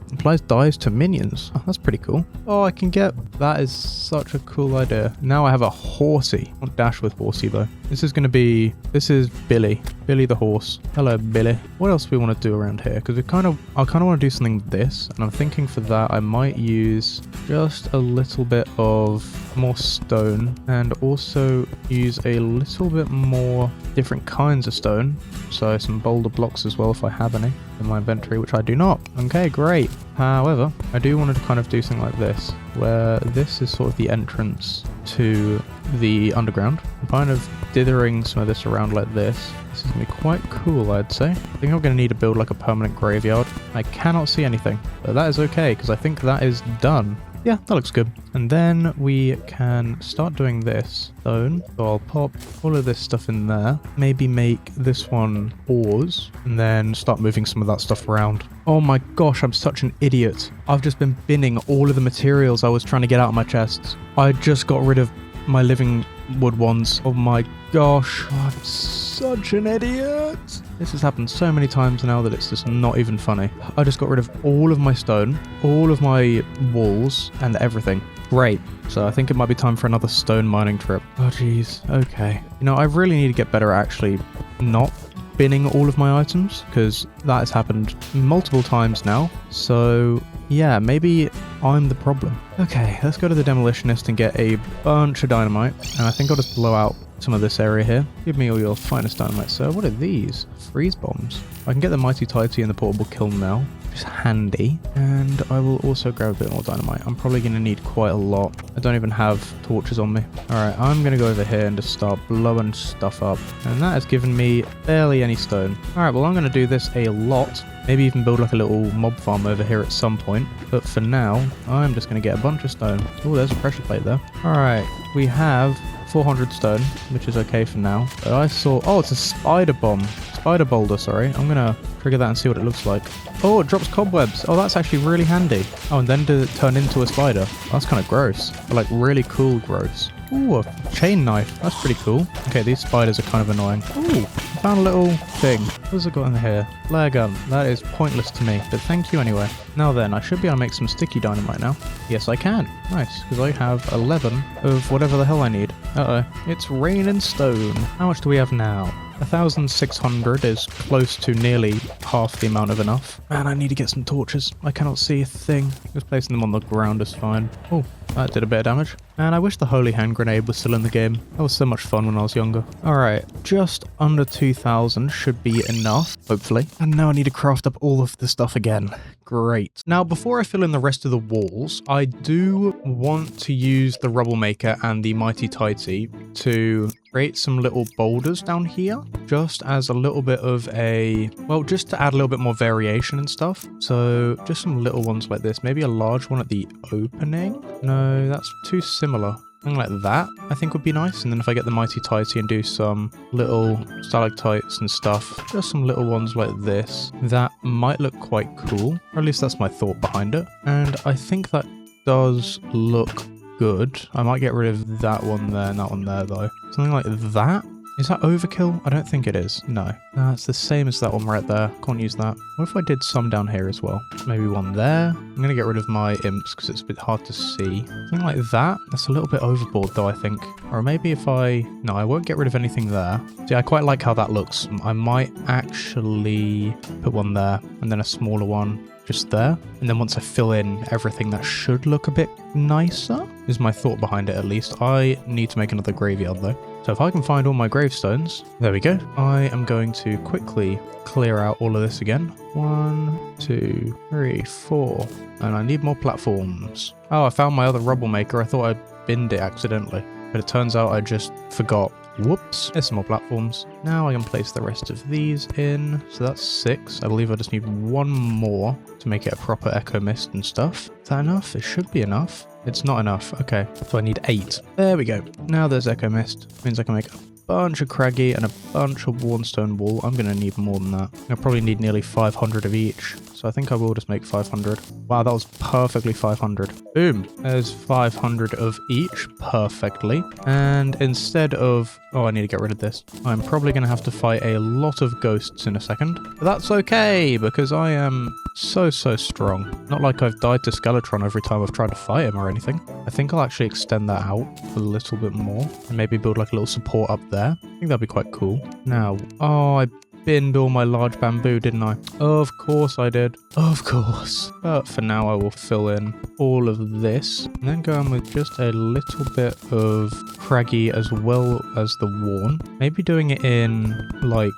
Applies dyes to minions. Oh, that's pretty cool. Oh, I can get... That is such a cool idea. Now I have a horsey. Not dash with horsey, though. This is going to be... This is Billy. Billy the horse. Hello, Billy. What else do we want to do around here? Because I kind of want to do something with this. And I'm thinking for that, I might use just a little bit of more stone. And also use a little bit more different kinds of stone. So some boulder blocks as well, if I have any in my inventory, which I do not. Okay, great. However, I do want to kind of do something like this, where this is sort of the entrance to the underground. I'm kind of dithering some of this around like this. This is going to be quite cool, I'd say. I think I'm going to need to build like a permanent graveyard. I cannot see anything, but that is okay, because I think that is done. Yeah, that looks good. And then we can start doing this stone. So I'll pop all of this stuff in there. Maybe make this one ores. And then start moving some of that stuff around. Oh my gosh, I'm such an idiot. I've just been binning all of the materials I was trying to get out of my chests. I just got rid of my living wood ones. Oh my gosh. I'm such an idiot. This has happened so many times now that it's just not even funny. I just got rid of all of my stone, all of my walls, and everything. Great. So I think it might be time for another stone mining trip. Oh jeez. Okay. You know, I really need to get better at actually not binning all of my items, because that has happened multiple times now. So yeah, maybe I'm the problem. Okay, let's go to the demolitionist and get a bunch of dynamite. And I think I'll just blow out some of this area here. Give me all your finest dynamite, sir. What are these? Freeze bombs. I can get the mighty tighty and the portable kiln now, which is handy. And I will also grab a bit more dynamite. I'm probably going to need quite a lot. I don't even have torches on me. Alright, I'm going to go over here and just start blowing stuff up. And that has given me barely any stone. Alright, well I'm going to do this a lot. Maybe even build like a little mob farm over here at some point. But for now, I'm just going to get a bunch of stone. Oh, there's a pressure plate there. Alright, we have 400 stone, which is okay for now. But I saw... Oh, it's a spider bomb. Spider boulder, sorry. I'm going to trigger that and see what it looks like. Oh, it drops cobwebs. Oh, that's actually really handy. Oh, and then to turn into a spider. That's kind of gross. But like really cool gross. Ooh, a chain knife. That's pretty cool. Okay, these spiders are kind of annoying. Ooh, I found a little thing. What has it got in here? Flare gun. That is pointless to me, but thank you anyway. Now then, I should be able to make some sticky dynamite now. Yes, I can. Nice, because I have 11 of whatever the hell I need. Uh-oh. It's raining stone. How much do we have now? 1,600 is close to nearly half the amount of enough. Man, I need to get some torches. I cannot see a thing. Just placing them on the ground is fine. Oh, that did a bit of damage. And I wish the holy hand grenade was still in the game. That was so much fun when I was younger. Alright, just under 2,000 should be enough, hopefully. And now I need to craft up all of the stuff again. Great. Now, before I fill in the rest of the walls, I do want to use the rubble maker and the mighty tighty to create some little boulders down here, just as a little bit of a, well, just to add a little bit more variation and stuff. So just some little ones like this, maybe a large one at the opening. No, that's too similar. Something like that I think would be nice. And then if I get the mighty tighty and do some little stalactites and stuff, just some little ones like this, that might look quite cool, or at least that's my thought behind it. And I think that does look good. I might get rid of that one there and that one there though. Something like that. Is that overkill? I don't think it is. No. No, it's the same as that one right there. Can't use that. What if I did some down here as well? Maybe one there. I'm going to get rid of my imps because it's a bit hard to see. Something like that. That's a little bit overboard though, I think. Or maybe if I... No, I won't get rid of anything there. See, I quite like how that looks. I might actually put one there and then a smaller one just there. And then once I fill in everything, that should look a bit nicer, is my thought behind it at least. I need to make another graveyard though. So if I can find all my gravestones, there we go. I am going to quickly clear out all of this again. 1, 2, 3, 4. And I need more platforms. Oh, I found my other rubble maker. I thought I binned it accidentally, but it turns out I just forgot. Whoops. There's some more platforms. Now I can place the rest of these in. So that's 6. I believe I just need one more to make it a proper echo mist and stuff. Is that enough? It should be enough. It's not enough. Okay. So I need 8. There we go. Now there's echo mist. Means I can make a bunch of craggy and a bunch of warnstone wool. I'm going to need more than that. I'll probably need nearly 500 of each. So I think I will just make 500. Wow, that was perfectly 500. Boom. There's 500 of each perfectly. And instead of... Oh, I need to get rid of this. I'm probably going to have to fight a lot of ghosts in a second. But that's okay, because I am so strong. Not like I've died to Skeletron every time I've tried to fight him or anything. I think I'll actually extend that out a little bit more. And maybe build like a little support up there. I think that'd be quite cool. Now, oh, I binned all my large bamboo, didn't I? Of course I did. Of course. But for now I will fill in all of this and then go in with just a little bit of craggy as well as the worn. Maybe doing it in like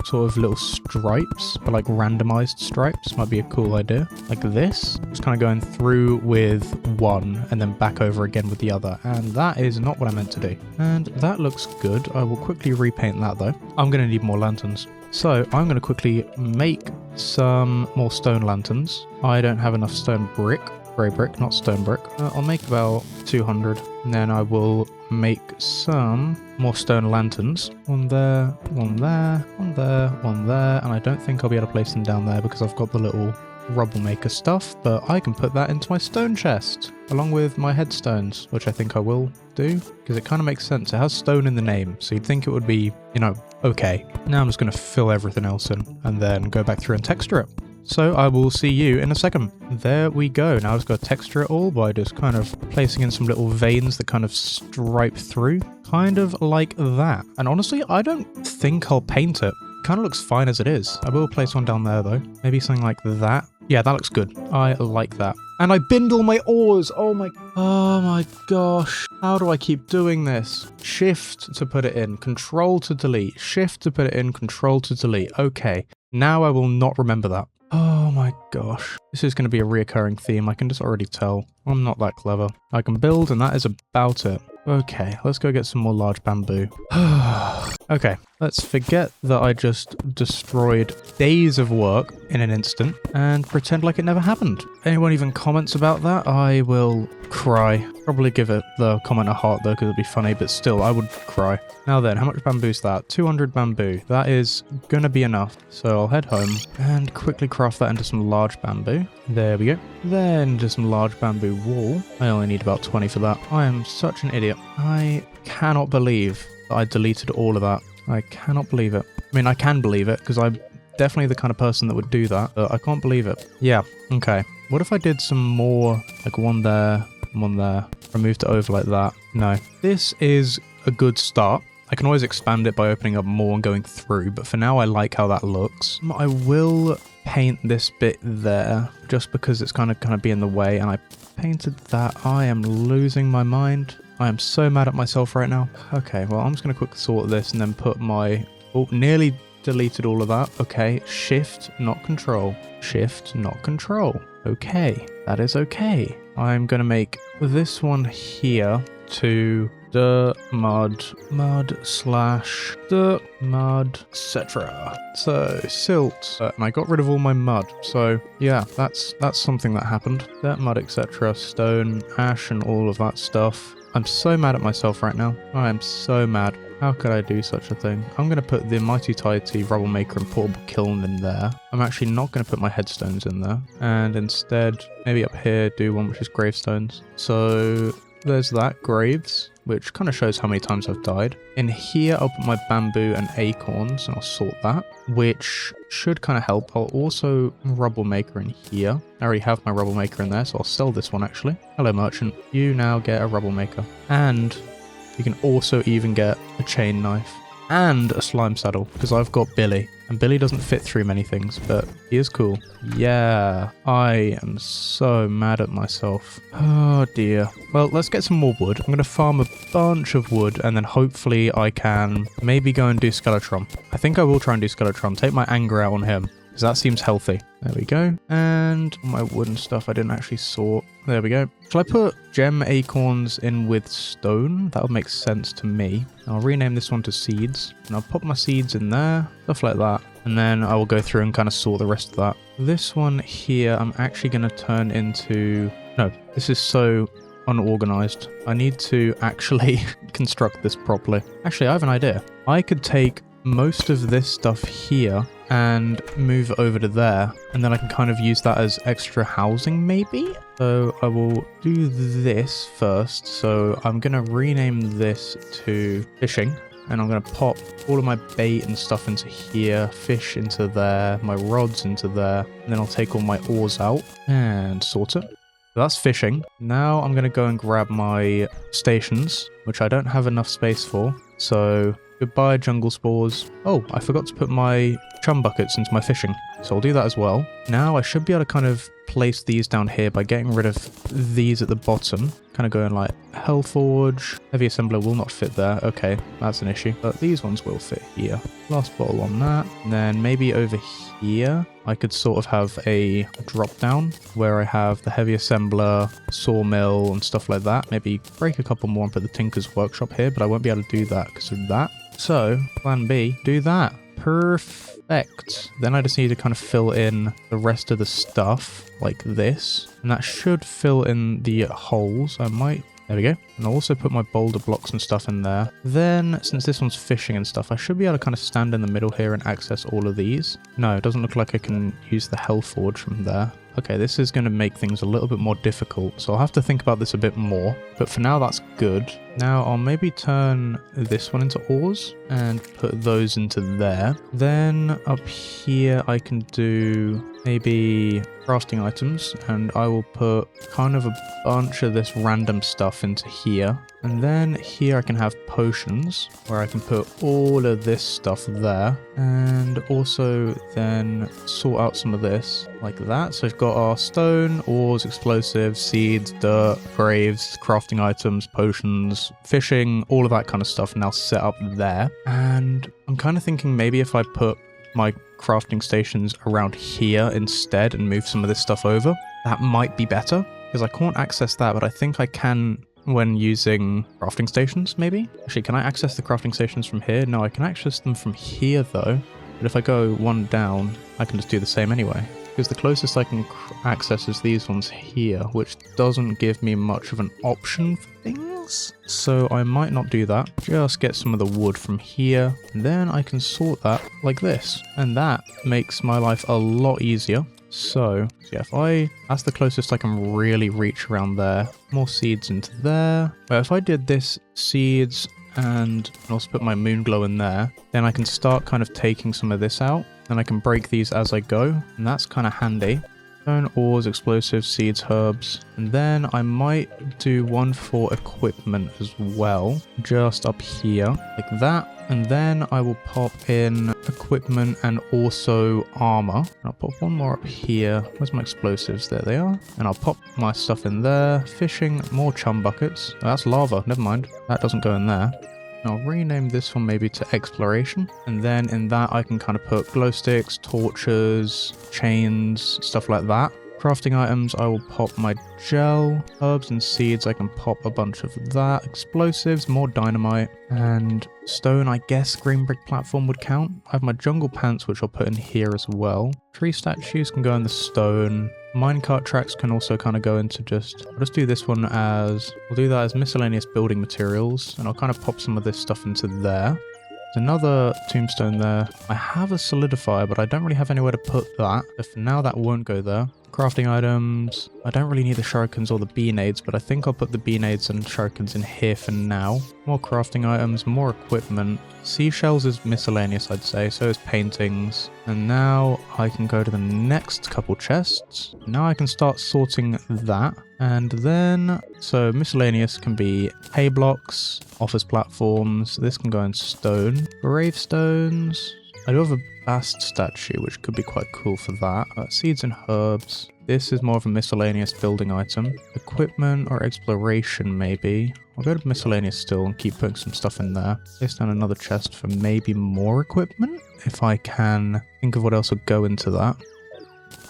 sort of little stripes, but like randomized stripes might be a cool idea. Like this. Just kind of going through with one and then back over again with the other. And that is not what I meant to do. And that looks good. I will quickly repaint that though. I'm going to need more lanterns. So I'm going to quickly make some more stone lanterns. I don't have enough stone brick, grey brick, not stone brick. I'll make about 200 and then I will make some more stone lanterns. One there, one there, one there, one there. And I don't think I'll be able to place them down there because I've got the little rubble maker stuff, but I can put that into my stone chest along with my headstones, which I think I will do because it kind of makes sense. It has stone in the name, so you'd think it would be, you know, okay. Now I'm just going to fill everything else in and then go back through and texture it. So I will see you in a second. There we go. Now I've just got to texture it all by just kind of placing in some little veins that kind of stripe through, kind of like that. And honestly, I don't think I'll paint it. Kind of looks fine as it is. I will place one down there though. Maybe something like that. Yeah, that looks good. I like that. And I binned all my ores. Oh my gosh. How do I keep doing this? Shift to put it in, control to delete, shift to put it in, control to delete. Okay. Now I will not remember that. Oh my gosh. This is going to be a reoccurring theme. I can just already tell. I'm not that clever. I can build and that is about it. Okay, let's go get some more large bamboo. Okay, let's forget that I just destroyed days of work in an instant and pretend like it never happened. Anyone even comments about that, I will cry. Probably give it the comment a heart though, because it'd be funny, but still, I would cry. Now then, how much bamboo is that? 200 bamboo. That is gonna be enough. So I'll head home and quickly craft that into some large bamboo. There we go. Then just some large bamboo wool. I only need about 20 for that. I am such an idiot. I cannot believe that I deleted all of that. I cannot believe it. I mean, I can believe it because I'm definitely the kind of person that would do that, but I can't believe it. Yeah, okay. What if I did some more, like one there, removed it over like that? No. This is a good start. I can always expand it by opening up more and going through, but for now I like how that looks. I will paint this bit there just because it's kind of be in the way, and I painted that. I am losing my mind. I am so mad at myself right now. Okay, well, I'm just going to quickly sort this and then put my... Oh, nearly deleted all of that. Okay, shift, not control. Shift, not control. Okay, that is okay. I'm going to make this one here to the mud slash the mud, etc. So silt, and I got rid of all my mud. So yeah, that's something that happened. That mud, etc. Stone, ash, and all of that stuff. I'm so mad at myself right now. I am so mad. How could I do such a thing? I'm going to put the Mighty Tighty Rubble Maker and Portable Kiln in there. I'm actually not going to put my headstones in there. And instead, maybe up here, do one which is gravestones. So there's that, graves, which kind of shows how many times I've died. In here, I'll put my bamboo and acorns, and I'll sort that, which should kind of help. I'll also rubble maker in here. I already have my rubble maker in there, so I'll sell this one actually. Hello, merchant. You now get a rubble maker. And you can also even get a chain knife and a slime saddle, because I've got Billy. And Billy doesn't fit through many things, but he is cool. Yeah, I am so mad at myself. Oh dear. Well, let's get some more wood. I'm going to farm a bunch of wood, and then hopefully I can maybe go and do Skeletron. I think I will try and do Skeletron. Take my anger out on him, because that seems healthy. There we go. And my wooden stuff I didn't actually sort. There we go. Shall I put gem acorns in with stone? That would make sense to me. I'll rename this one to seeds. And I'll put my seeds in there. Stuff like that. And then I will go through and kind of sort the rest of that. This one here I'm actually going to turn into... No, this is so unorganized. I need to actually construct this properly. Actually, I have an idea. I could take most of this stuff here and move over to there, and then I can kind of use that as extra housing maybe. So I will do this first. So I'm going to rename this to fishing, and I'm going to pop all of my bait and stuff into here, fish into there, my rods into there, and then I'll take all my oars out and sort it. So that's fishing. Now I'm going to go and grab my stations, which I don't have enough space for. So goodbye jungle spores. Oh, I forgot to put my chum buckets into my fishing, so I'll do that as well. Now I should be able to kind of place these down here by getting rid of these at the bottom. Kind of going like Hellforge. Heavy assembler will not fit there. Okay, that's an issue. But these ones will fit here. Last bottle on that. And then maybe over here, I could sort of have a drop down where I have the heavy assembler, sawmill and stuff like that. Maybe break a couple more and put the tinker's workshop here, but I won't be able to do that because of that. So plan B, do that. Perfect. Then I just need to kind of fill in the rest of the stuff like this, and that should fill in the holes. I might... There we go. And I'll also put my boulder blocks and stuff in there. Then, since this one's fishing and stuff, I should be able to kind of stand in the middle here and access all of these. No, it doesn't look like I can use the Hellforge from there. Okay, this is going to make things a little bit more difficult, so I'll have to think about this a bit more. But for now, that's good. Now, I'll maybe turn this one into ores and put those into there. Then up here, I can do maybe crafting items, and I will put kind of a bunch of this random stuff into here. And then here I can have potions, where I can put all of this stuff there, and also then sort out some of this like that. So we've got our stone, ores, explosives, seeds, dirt, graves, crafting items, potions, fishing, all of that kind of stuff now set up there. And I'm kind of thinking maybe if I put my crafting stations around here instead and move some of this stuff over, that might be better, because I can't access that, but I think I can when using crafting stations, maybe? Actually, can I access the crafting stations from here? No, I can access them from here though, but if I go one down, I can just do the same anyway, because the closest I can access is these ones here, which doesn't give me much of an option for things. So I might not do that. Just get some of the wood from here, and then I can sort that like this. And that makes my life a lot easier. So yeah, that's the closest I can really reach around there. More seeds into there. But if I did this seeds and also put my moon glow in there, then I can start kind of taking some of this out. And I can break these as I go, and that's kind of handy. Stone, ores, explosives, seeds, herbs. And then I might do one for equipment as well, just up here, like that. And then I will pop in equipment and also armor. And I'll pop one more up here. Where's my explosives? There they are. And I'll pop my stuff in there. Fishing, more chum buckets. Oh, that's lava, never mind. That doesn't go in there. I'll rename this one maybe to exploration, and then in that I can kind of put glow sticks, torches, chains, stuff like that. Crafting items, I will pop my gel. Herbs and seeds, I can pop a bunch of that. Explosives, more dynamite, and stone, I guess green brick platform would count. I have my jungle pants, which I'll put in here as well. Tree statues can go in the stone. Minecart tracks can also kind of go into I'll just do this one as, we'll do that as miscellaneous building materials, and I'll kind of pop some of this stuff into there. There's another tombstone there. I have a solidifier, but I don't really have anywhere to put that. So for now, that won't go there. Crafting items. I don't really need the shurikens or the bean-aids, but I think I'll put the bean-aids and shurikens in here for now. More crafting items, more equipment. Seashells is miscellaneous, I'd say, so is paintings. And now I can go to the next couple chests. Now I can start sorting that. And then, so miscellaneous can be hay blocks, office platforms. This can go in stone. Gravestones. I do have a bast statue, which could be quite cool for that. Seeds and herbs. This is more of a miscellaneous building item. Equipment or exploration, maybe. I'll go to miscellaneous still and keep putting some stuff in there. Place down another chest for maybe more equipment, if I can think of what else would go into that.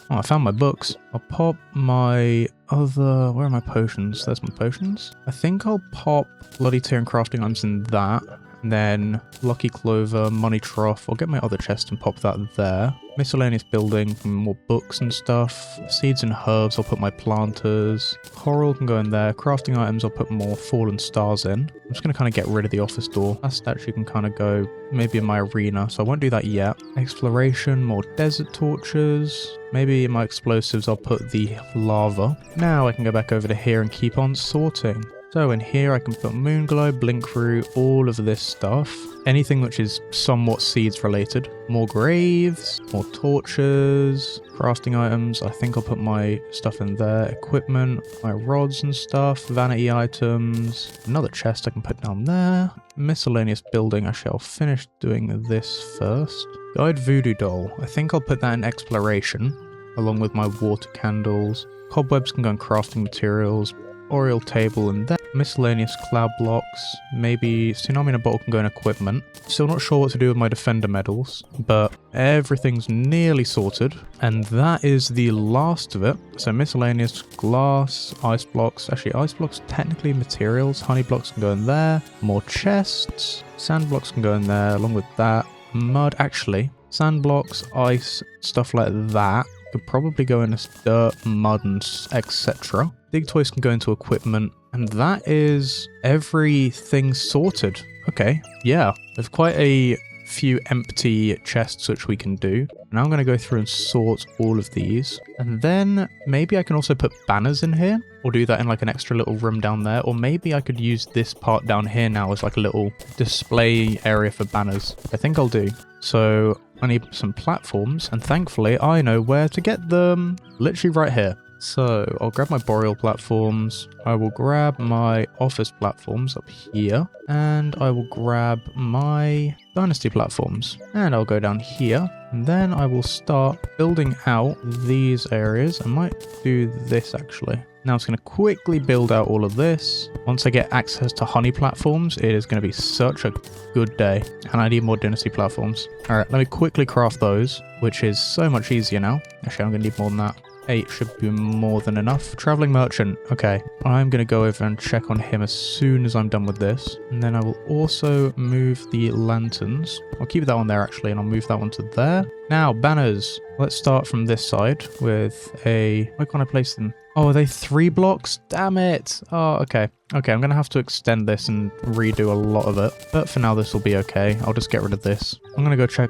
Oh, I found my books. I'll pop my other... Where are my potions? There's my potions. I think I'll pop Bloody Tear and crafting items in that. And then Lucky Clover, Money Trough. I'll get my other chest and pop that there. Miscellaneous building, more books and stuff. Seeds and herbs, I'll put my planters. Coral can go in there. Crafting items, I'll put more fallen stars in. I'm just going to kind of get rid of the office door. That statue can kind of go maybe in my arena, so I won't do that yet. Exploration, more desert torches. Maybe in my explosives, I'll put the lava. Now I can go back over to here and keep on sorting. So in here I can put Moonglow, Blinkroot, all of this stuff. Anything which is somewhat seeds related. More graves, more torches, crafting items. I think I'll put my stuff in there. Equipment, my rods and stuff, vanity items. Another chest I can put down there. Miscellaneous building. Actually, I'll finish doing this first. Guide Voodoo Doll. I think I'll put that in exploration, along with my water candles. Cobwebs can go in crafting materials. Oriel table and then miscellaneous cloud blocks. Maybe tsunami in a bottle can go in equipment. Still not sure what to do with my defender medals, but everything's nearly sorted. And that is the last of it. So miscellaneous glass, ice blocks. Actually, ice blocks technically materials. Honey blocks can go in there. More chests. Sand blocks can go in there along with that. Mud, actually. Sand blocks, ice, stuff like that. Could probably go in as dirt, mud, and etc. Dig toys can go into equipment, and that is everything sorted. Okay, yeah, there's quite a few empty chests which we can do. Now I'm going to go through and sort all of these, and then maybe I can also put banners in here, or do that in like an extra little room down there, or maybe I could use this part down here now as like a little display area for banners. I think I'll do. So I need some platforms, and thankfully I know where to get them. Literally right here. So I'll grab my Boreal platforms, I will grab my office platforms up here, and I will grab my dynasty platforms. And I'll go down here, and then I will start building out these areas. I might do this actually. Now it's going to quickly build out all of this. Once I get access to honey platforms, it is going to be such a good day. And I need more dynasty platforms. Alright, let me quickly craft those, which is so much easier now. Actually, I'm going to need more than that. 8 should be more than enough. Traveling merchant. Okay, I'm going to go over and check on him as soon as I'm done with this. And then I will also move the lanterns. I'll keep that one there actually, and I'll move that one to there. Now, banners. Let's start from this side with a... Where can I place them? Oh, are they 3 blocks? Damn it. Oh, okay. Okay, I'm going to have to extend this and redo a lot of it. But for now, this will be okay. I'll just get rid of this. I'm going to go check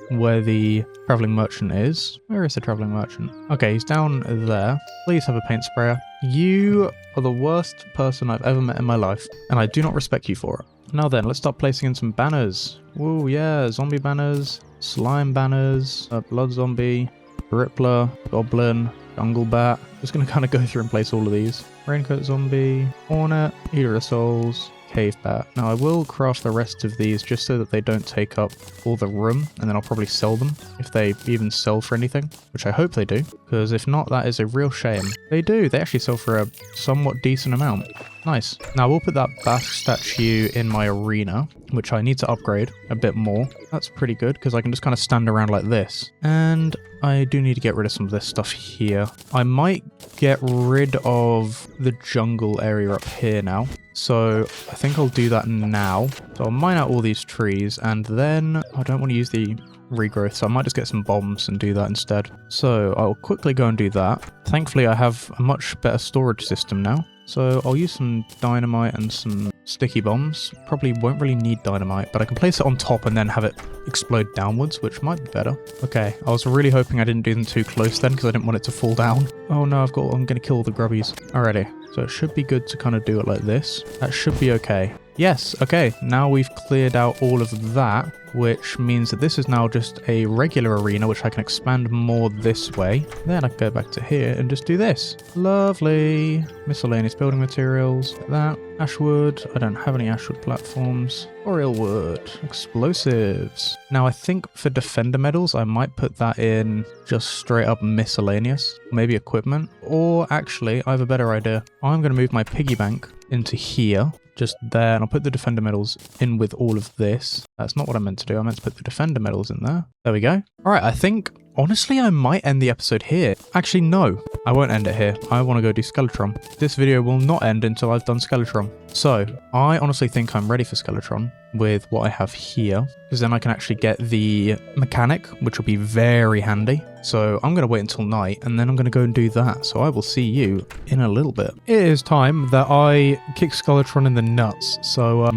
where the traveling merchant is. Where is the traveling merchant? Okay, he's down there. Please have a paint sprayer. You are the worst person I've ever met in my life, and I do not respect you for it. Now then, let's start placing in some banners. Woo, yeah, zombie banners, slime banners, blood zombie, Rippler, goblin, jungle bat. Just going to kind of go through and place all of these. Raincoat zombie, hornet, eater of souls, cave bat. Now I will craft the rest of these just so that they don't take up all the room, and then I'll probably sell them if they even sell for anything, which I hope they do, because if not, that is a real shame. They do. They actually sell for a somewhat decent amount. Nice. Now we'll put that Bath statue in my arena, which I need to upgrade a bit more. That's pretty good because I can just kind of stand around like this. And I do need to get rid of some of this stuff here. I might get rid of the jungle area up here now. So I think I'll do that now. So I'll mine out all these trees, and then I don't want to use the regrowth, so I might just get some bombs and do that instead. So I'll quickly go and do that. Thankfully I have a much better storage system now. So I'll use some dynamite and some sticky bombs. Probably won't really need dynamite, but I can place it on top and then have it explode downwards, which might be better. Okay, I was really hoping I didn't do them too close then because I didn't want it to fall down. Oh no, I'm going to kill all the grubbies. Alrighty, so it should be good to kind of do it like this. That should be okay. Yes, okay, now we've cleared out all of that, which means that this is now just a regular arena, which I can expand more this way. Then I can go back to here and just do this. Lovely. Miscellaneous building materials, like that. Ashwood, I don't have any ashwood platforms. Oriel wood, explosives. Now I think for defender medals, I might put that in just straight up miscellaneous, maybe equipment. Or actually, I have a better idea. I'm going to move my piggy bank into here. Just there, and I'll put the defender medals in with all of this. That's not what I meant to do. I meant to put the defender medals in there. There we go. All right, I think, honestly, I might end the episode here. Actually, no, I won't end it here. I want to go do Skeletron. This video will not end until I've done Skeletron. So, I honestly think I'm ready for Skeletron with what I have here, because then I can actually get the mechanic, which will be very handy. So I'm going to wait until night, and then I'm going to go and do that. So I will see you in a little bit. It is time that I kick Skeletron in the nuts. So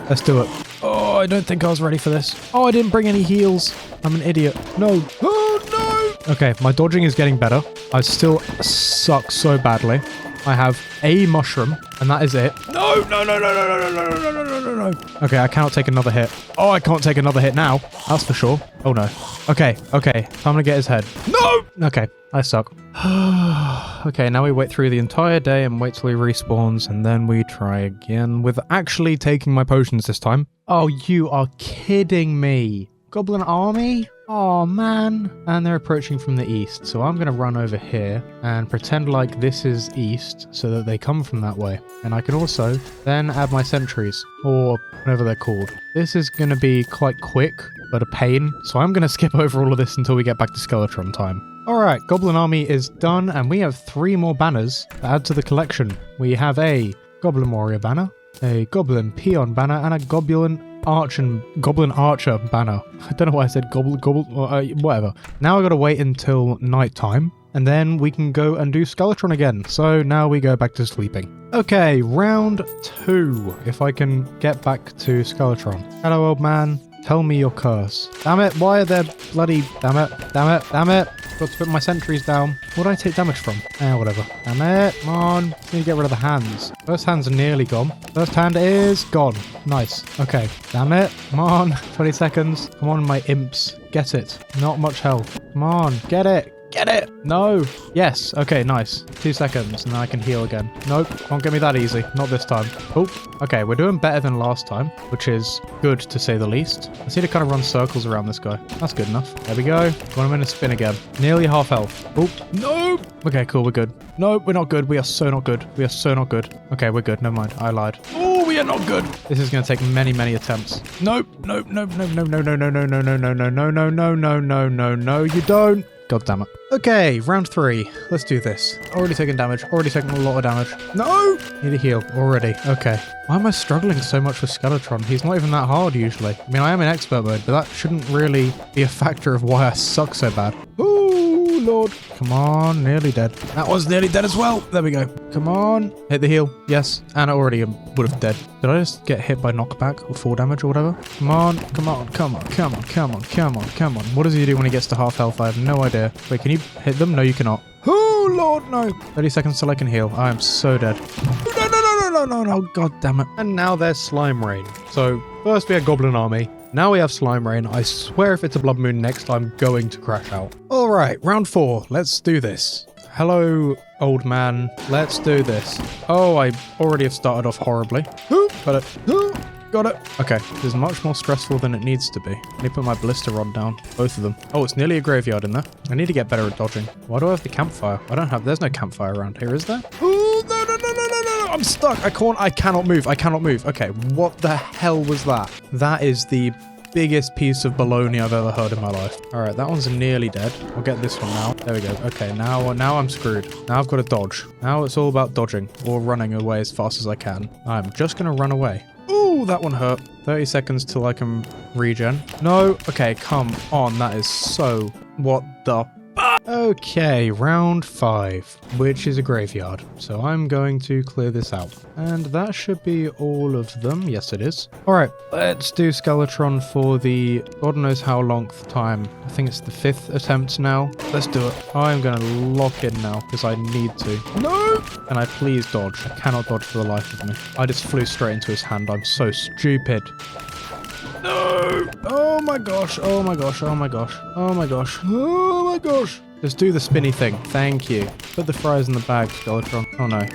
let's do it. Oh, I don't think I was ready for this. Oh, I didn't bring any heals. I'm an idiot. No. Oh, no. Okay, my dodging is getting better. I still suck so badly. I have a mushroom, and that is it. No, no, no, no, no, no, no, no, no, no, no, no, no. Okay, I cannot take another hit. Oh, I can't take another hit now. That's for sure. Oh, no. Okay, okay. Time to get his head. No! Okay, I suck. Okay, now we wait through the entire day and wait till he respawns, and then we try again with actually taking my potions this time. Oh, you are kidding me. Goblin army? Oh man. And they're approaching from the east, so I'm going to run over here and pretend like this is east so that they come from that way. And I can also then add my sentries, or whatever they're called. This is going to be quite quick, but a pain, so I'm going to skip over all of this until we get back to Skeletron time. Alright, Goblin Army is done, and we have 3 more banners to add to the collection. We have a Goblin Warrior banner, a Goblin Peon banner, and a Goblin Archer banner. I don't know why I said whatever. Now I gotta wait until night time, and then we can go and do Skeletron again. So now we go back to sleeping. Okay, round 2. If I can get back to Skeletron. Hello, old man. Tell me your curse. Damn it, why are there bloody... Damn it, damn it, damn it. Got to put my sentries down. What did I take damage from? Whatever. Damn it, come on. Just need to get rid of the hands. First hand's are nearly gone. First hand is gone. Nice. Okay. Damn it. Come on. 20 seconds. Come on, my imps. Get it. Not much health. Come on. Get it. Get it! No! Yes, okay, nice. 2 seconds, and then I can heal again. Nope, won't get me that easy. Not this time. Oh, okay, we're doing better than last time, which is good to say the least. I just need to kind of run circles around this guy. That's good enough. There we go. 1 minute spin again. Nearly half health. Oh, no! Okay, cool, we're good. No, we're not good. We are so not good. We are so not good. Okay, we're good. Never mind. I lied. Oh, we are not good. This is going to take many, many attempts. Nope, nope, nope, nope, no, no, no, no, no, no, no, no, no, no, no, no, no, no, no, no, you don't. God damn it. Okay, round 3. Let's do this. Already taking damage. Already taking a lot of damage. No! Need a heal already. Okay. Why am I struggling so much with Skeletron? He's not even that hard usually. I mean, I am in expert mode, but that shouldn't really be a factor of why I suck so bad. Ooh, Lord. Come on, nearly dead. That was nearly dead as well. There we go. Come on. Hit the heal. Yes. And I already would have dead. Did I just get hit by knockback or fall damage or whatever? Come on. Come on. Come on. Come on. Come on. Come on. Come on. What does he do when he gets to half health? I have no idea. Wait, can you hit them? No, you cannot. Oh, Lord, no. 30 seconds till I can heal. I am so dead. No, no, no, no, no, no, no. God damn it. And now there's Slime Rain. So, first we had Goblin Army. Now we have Slime Rain. I swear if it's a Blood Moon next, I'm going to crash out. All right, round 4. Let's do this. Hello, old man. Let's do this. Oh, I already have started off horribly. Got it. Got it. Okay, this is much more stressful than it needs to be. I need to put my blister rod down. Both of them. Oh, it's nearly a graveyard in there. I need to get better at dodging. Why do I have the campfire? There's no campfire around here, is there? Oh, no, no, no, no, no, no. I'm stuck. I cannot move. I cannot move. Okay, what the hell was that? That is the biggest piece of baloney I've ever heard in my life. All right, that one's nearly dead. I'll get this one now. There we go. Okay, now I'm screwed. Now I've got to dodge. Now it's all about dodging or running away as fast as I can. I'm just going to run away. Ooh, that one hurt. 30 seconds till I can regen. No. Okay, come on. That is so... What the... Okay, round 5, which is a graveyard. So I'm going to clear this out. And that should be all of them. Yes, it is. All right, let's do Skeletron for the God knows how long time. I think it's the 5th attempt now. Let's do it. I'm going to lock in now because I need to. No! Can I please dodge? I cannot dodge for the life of me. I just flew straight into his hand. I'm so stupid. No! Oh my gosh, oh my gosh, oh my gosh, oh my gosh, oh my gosh. Just do the spinny thing. Thank you. Put the fries in the bag, Skeletron. Oh no.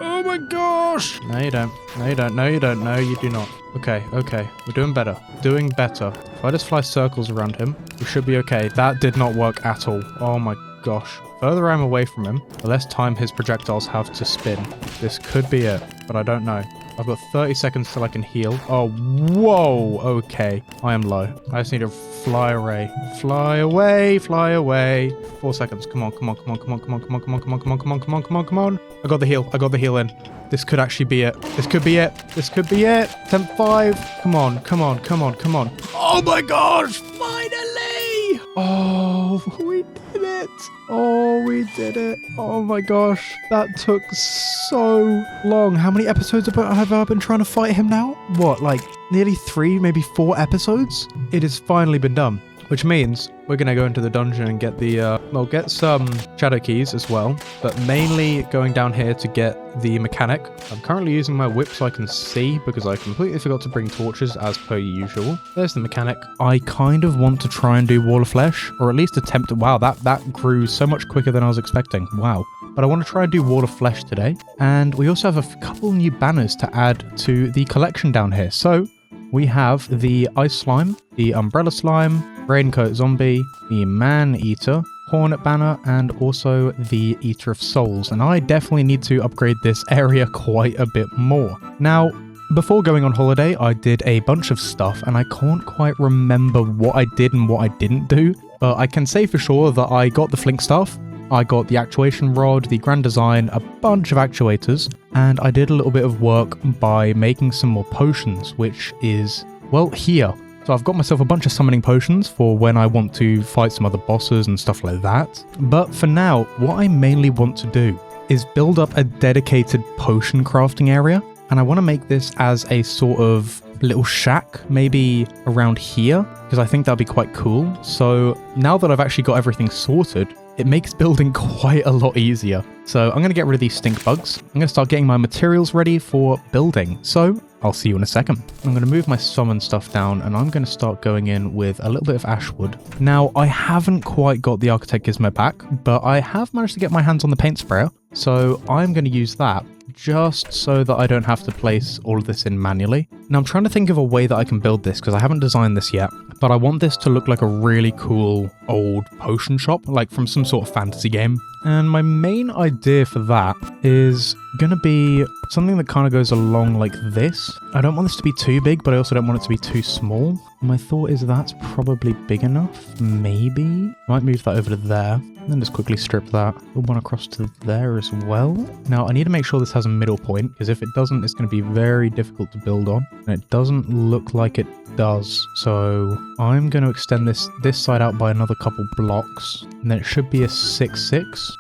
Oh my gosh! No you don't. No you don't. No you don't. No you do not. Okay, okay. We're doing better. Doing better. If I just fly circles around him, we should be okay. That did not work at all. Oh my gosh. Further I'm away from him, the less time his projectiles have to spin. This could be it, but I don't know. I've got 30 seconds till I can heal. Oh, whoa. Okay. I am low. I just need to fly away. Fly away. Fly away. 4 seconds. Come on, come on, come on, come on, come on, come on, come on, come on, come on, come on, come on, come on, come on. I got the heal. I got the heal in. This could actually be it. This could be it. This could be it. Attempt 5. Come on, come on, come on, come on. Oh my gosh. Finally. Oh, we did it. Oh, we did it. Oh my gosh. That took so long. How many episodes have I been trying to fight him now? What, like nearly 3, maybe 4 episodes? It has finally been done. Which means we're going to go into the dungeon and get the, well, get some shadow keys as well. But mainly going down here to get the mechanic. I'm currently using my whip so I can see because I completely forgot to bring torches as per usual. There's the mechanic. I kind of want to try and do Wall of Flesh, or at least attempt to. Wow, that grew so much quicker than I was expecting. Wow. But I want to try and do Wall of Flesh today. And we also have a couple new banners to add to the collection down here. So we have the Ice Slime, the Umbrella Slime, Raincoat Zombie, the Man Eater, Hornet Banner, and also the Eater of Souls. And I definitely need to upgrade this area quite a bit more. Now, before going on holiday, I did a bunch of stuff, and I can't quite remember what I did and what I didn't do. But I can say for sure that I got the Flink Staff, I got the Actuation Rod, the Grand Design, a bunch of actuators, and I did a little bit of work by making some more potions, which is, well, here. So I've got myself a bunch of summoning potions for when I want to fight some other bosses and stuff like that. But for now, what I mainly want to do is build up a dedicated potion crafting area. And I want to make this as a sort of little shack, maybe around here, because I think that'd be quite cool. So now that I've actually got everything sorted, it makes building quite a lot easier. So I'm going to get rid of these stink bugs. I'm going to start getting my materials ready for building. So I'll see you in a second. I'm going to move my summon stuff down and I'm going to start going in with a little bit of ashwood. Now, I haven't quite got the architect gizmo back, but I have managed to get my hands on the paint sprayer. So I'm going to use that just so that I don't have to place all of this in manually. Now I'm trying to think of a way that I can build this because I haven't designed this yet, but I want this to look like a really cool old potion shop, like from some sort of fantasy game. And my main idea for that is going to be something that kind of goes along like this. I don't want this to be too big, but I also don't want it to be too small. My thought is that's probably big enough. Maybe. Might move that over to there. And then just quickly strip that. Put one across to there as well. Now, I need to make sure this has a middle point, because if it doesn't, it's going to be very difficult to build on. And it doesn't look like it does. So I'm going to extend this side out by another couple blocks. And then it should be a 6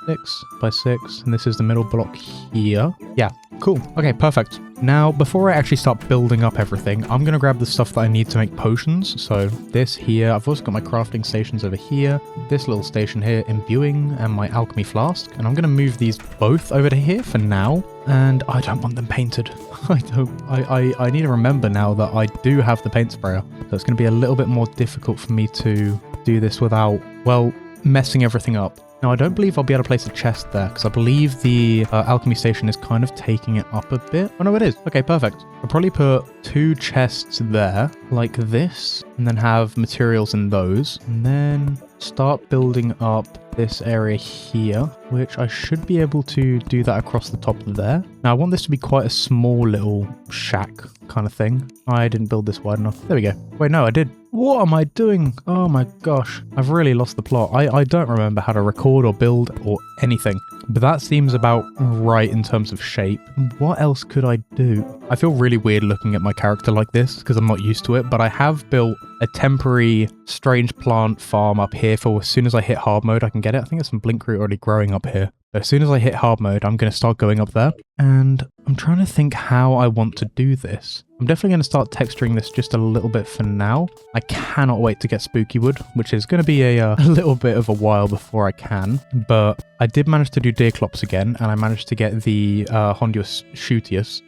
by 6. And this is the middle block here. Yeah, cool. Okay, perfect. Now, before I actually start building up everything, I'm going to grab the stuff that I need to make potions. So this here, I've also got my crafting stations over here, this little station here, imbuing, and my alchemy flask. And I'm going to move these both over to here for now. And I don't want them painted. I need to remember now that I do have the paint sprayer. So it's going to be a little bit more difficult for me to do this without, well, messing everything up. Now, I don't believe I'll be able to place a chest there because I believe the alchemy station is kind of taking it up a bit. Oh, no, it is. Okay, perfect. I'll probably put 2 chests there like this and then have materials in those and then start building up this area here which I should be able to do that across the top of there. Now, I want this to be quite a small little shack kind of thing. I didn't build this wide enough. There we go. Wait, no, I did. What am I doing? Oh my gosh. I've really lost the plot. I don't remember how to record or build or anything. But that seems about right in terms of shape. What else could I do? I feel really weird looking at my character like this because I'm not used to it, but I have built a temporary strange plant farm up here for as soon as I hit hard mode I can get it. I think there's some blinkroot already growing up here. But as soon as I hit hard mode, I'm going to start going up there. And I'm trying to think how I want to do this. I'm definitely going to start texturing this just a little bit for now. I cannot wait to get spooky wood, which is going to be a little bit of a while before I can. But I did manage to do Deerclops again, and I managed to get the Houndius shootius,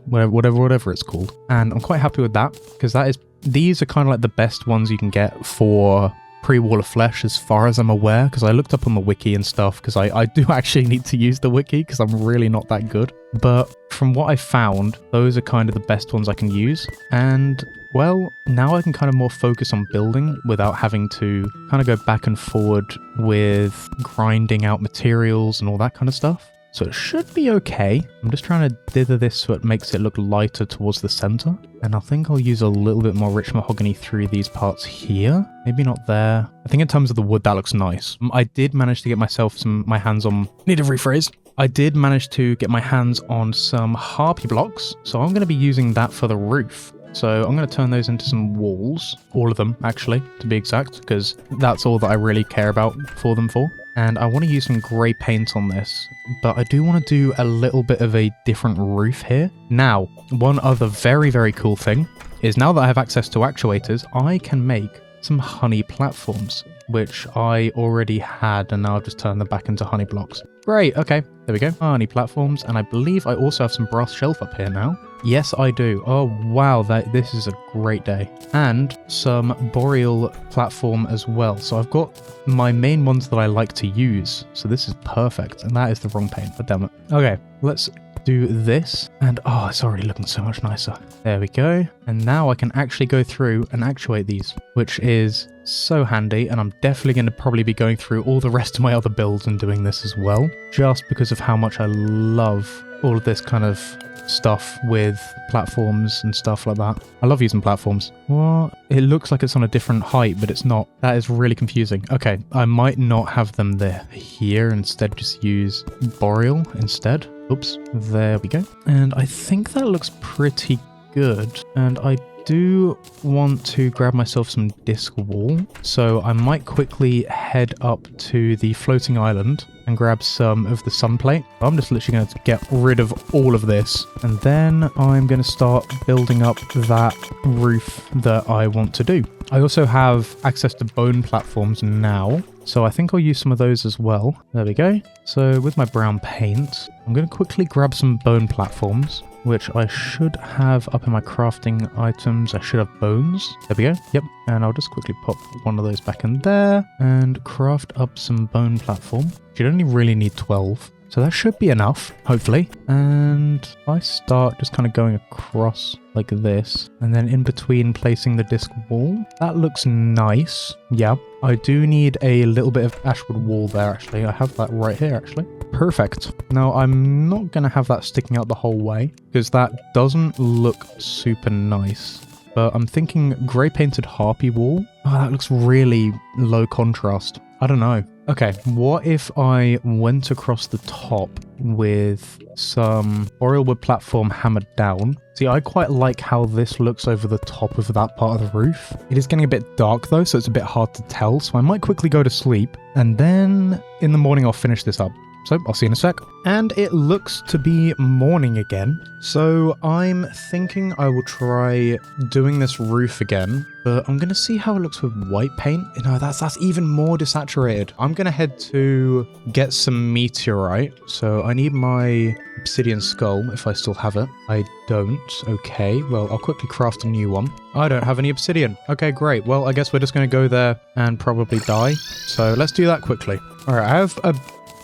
whatever it's called. And I'm quite happy with that, because these are kind of like the best ones you can get for pre-Wall of Flesh as far as I'm aware, because I looked up on the wiki and stuff, because I do actually need to use the wiki because I'm really not that good. But from what I found, those are kind of the best ones I can use. And well, now I can kind of more focus on building without having to kind of go back and forward with grinding out materials and all that kind of stuff. So it should be okay. I'm just trying to dither this so it makes it look lighter towards the center. And I think I'll use a little bit more rich mahogany through these parts here. Maybe not there. I think in terms of the wood, that looks nice. I did manage to get myself my hands on... Need a rephrase. I did manage to get my hands on some harpy blocks. So I'm going to be using that for the roof. So I'm going to turn those into some walls. All of them, actually, to be exact, because that's all that I really care about for them for. And I want to use some grey paint on this, but I do want to do a little bit of a different roof here. Now, one other very, very cool thing is now that I have access to actuators, I can make some honey platforms, which I already had, and now I've just turned them back into honey blocks. Great, okay, there we go, honey platforms, and I believe I also have some brass shelf up here now. Yes, I do. Oh, wow, this is a great day. And some boreal platform as well. So I've got my main ones that I like to use. So this is perfect. And that is the wrong paint, but damn it. Okay, let's do this. And oh, it's already looking so much nicer. There we go. And now I can actually go through and actuate these, which is so handy. And I'm definitely going to probably be going through all the rest of my other builds and doing this as well, just because of how much I love all of this kind of stuff with platforms and stuff like that. I love using platforms. What? It looks like it's on a different height, but it's not. That is really confusing. Okay, I might not have them there here. Instead, just use boreal instead. Oops, there we go. And I think that looks pretty good. And I do want to grab myself some disc wool, so I might quickly head up to the floating island and grab some of the sun plate. I'm just literally going to get rid of all of this, and then I'm going to start building up that roof that I want to do. I also have access to bone platforms now, so I think I'll use some of those as well. There we go. So with my brown paint, I'm going to quickly grab some bone platforms, which I should have up in my crafting items. I should have bones. There we go. Yep. And I'll just quickly pop one of those back in there and craft up some bone platform. You'd only really need 12. So that should be enough, hopefully. And I start just kind of going across like this, and then in between placing the disc wall. That looks nice. Yeah. I do need a little bit of ashwood wall there, actually. I have that right here, actually. Perfect. Now, I'm not going to have that sticking out the whole way, because that doesn't look super nice. But I'm thinking grey painted harpy wall. Oh, that looks really low contrast. I don't know. Okay, what if I went across the top with some boreal wood platform hammered down? See, I quite like how this looks over the top of that part of the roof. It is getting a bit dark though, so it's a bit hard to tell. So I might quickly go to sleep, and then in the morning I'll finish this up. So I'll see you in a sec. And it looks to be morning again. So I'm thinking I will try doing this roof again, but I'm going to see how it looks with white paint. You know, that's even more desaturated. I'm going to head to get some meteorite. So I need my obsidian skull if I still have it. I don't. Okay, well, I'll quickly craft a new one. I don't have any obsidian. Okay, great. Well, I guess we're just going to go there and probably die. So let's do that quickly. All right, I have a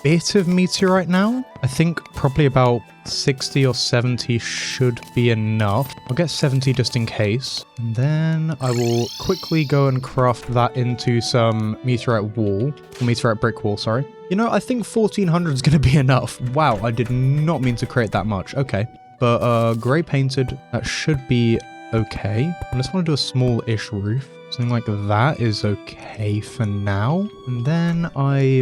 bit of meteorite now. I think probably about 60 or 70 should be enough. I'll get 70 just in case. And then I will quickly go and craft that into some meteorite wall. Or meteorite brick wall, sorry. You know, I think 1400 is going to be enough. Wow, I did not mean to create that much. Okay. But grey painted, that should be okay. I just want to do a small-ish roof. Something like that is okay for now. And then I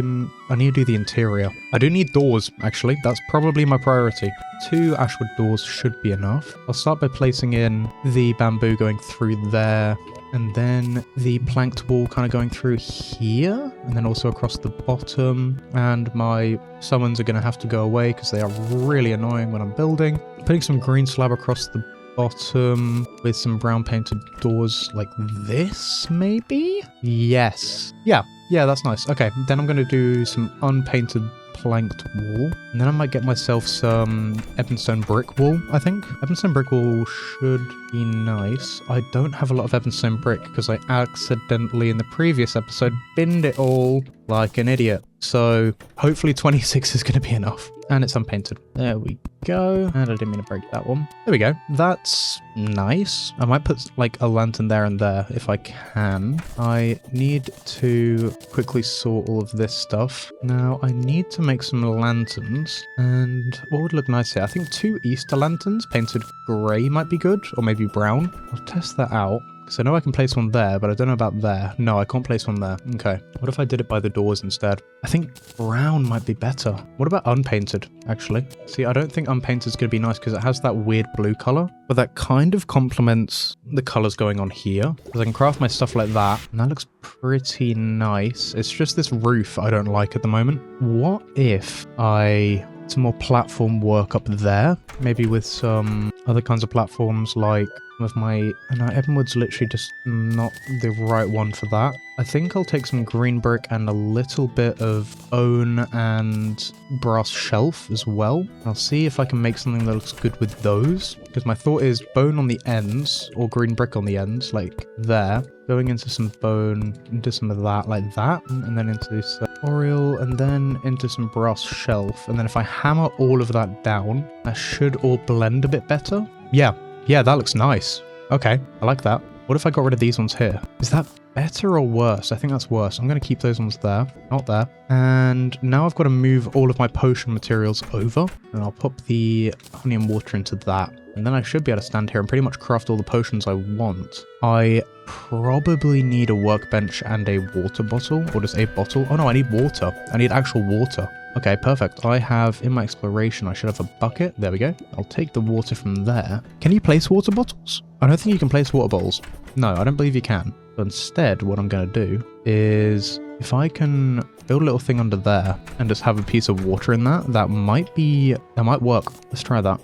need to do the interior. I do need doors, actually. That's probably my priority. 2 ashwood doors should be enough. I'll start by placing in the bamboo going through there. And then the planked wall kind of going through here. And then also across the bottom. And my summons are going to have to go away because they are really annoying when I'm building. Putting some green slab across the bottom with some brown painted doors like this, maybe? Yes. Yeah, that's nice. Okay, then I'm going to do some unpainted planked wall. And then I might get myself some Ebonstone brick wall, I think. Ebonstone brick wall should be nice. I don't have a lot of Ebonstone brick because I accidentally in the previous episode binned it all like an idiot. So hopefully 26 is going to be enough. And it's unpainted. There we go. And I didn't mean to break that one. There we go. That's nice. I might put like a lantern there and there if I can. I need to quickly sort all of this stuff. Now I need to make some lanterns. And what would look nice here? I think 2 Easter lanterns painted grey might be good. Or maybe brown. I'll test that out. So I know I can place one there, but I don't know about there. No, I can't place one there. Okay. What if I did it by the doors instead? I think brown might be better. What about unpainted, actually? See, I don't think unpainted is going to be nice because it has that weird blue color. But that kind of complements the colors going on here. Because I can craft my stuff like that. And that looks pretty nice. It's just this roof I don't like at the moment. What if I... some more platform work up there, maybe with some other kinds of platforms like with my... no, Ebenwood's literally just not the right one for that. I think I'll take some green brick and a little bit of bone and brass shelf as well. I'll see if I can make something that looks good with those, because my thought is bone on the ends or green brick on the ends, like there. Going into some bone, into some of that, like that, and then into this oriel, and then into some brass shelf. And then if I hammer all of that down, that should all blend a bit better. Yeah, that looks nice. Okay, I like that. What if I got rid of these ones here? Is that better or worse? I think that's worse. I'm going to keep those ones there, not there. And now I've got to move all of my potion materials over, and I'll pop the honey and water into that. And then I should be able to stand here and pretty much craft all the potions I want. I probably need a workbench and a water bottle, or just a bottle. Oh no, I need water. I need actual water. Okay, perfect. I have, in my exploration, I should have a bucket. There we go. I'll take the water from there. Can you place water bottles? I don't think you can place water bottles. No, I don't believe you can. But instead, what I'm going to do is, if I can build a little thing under there and just have a piece of water in that, that might work. Let's try that.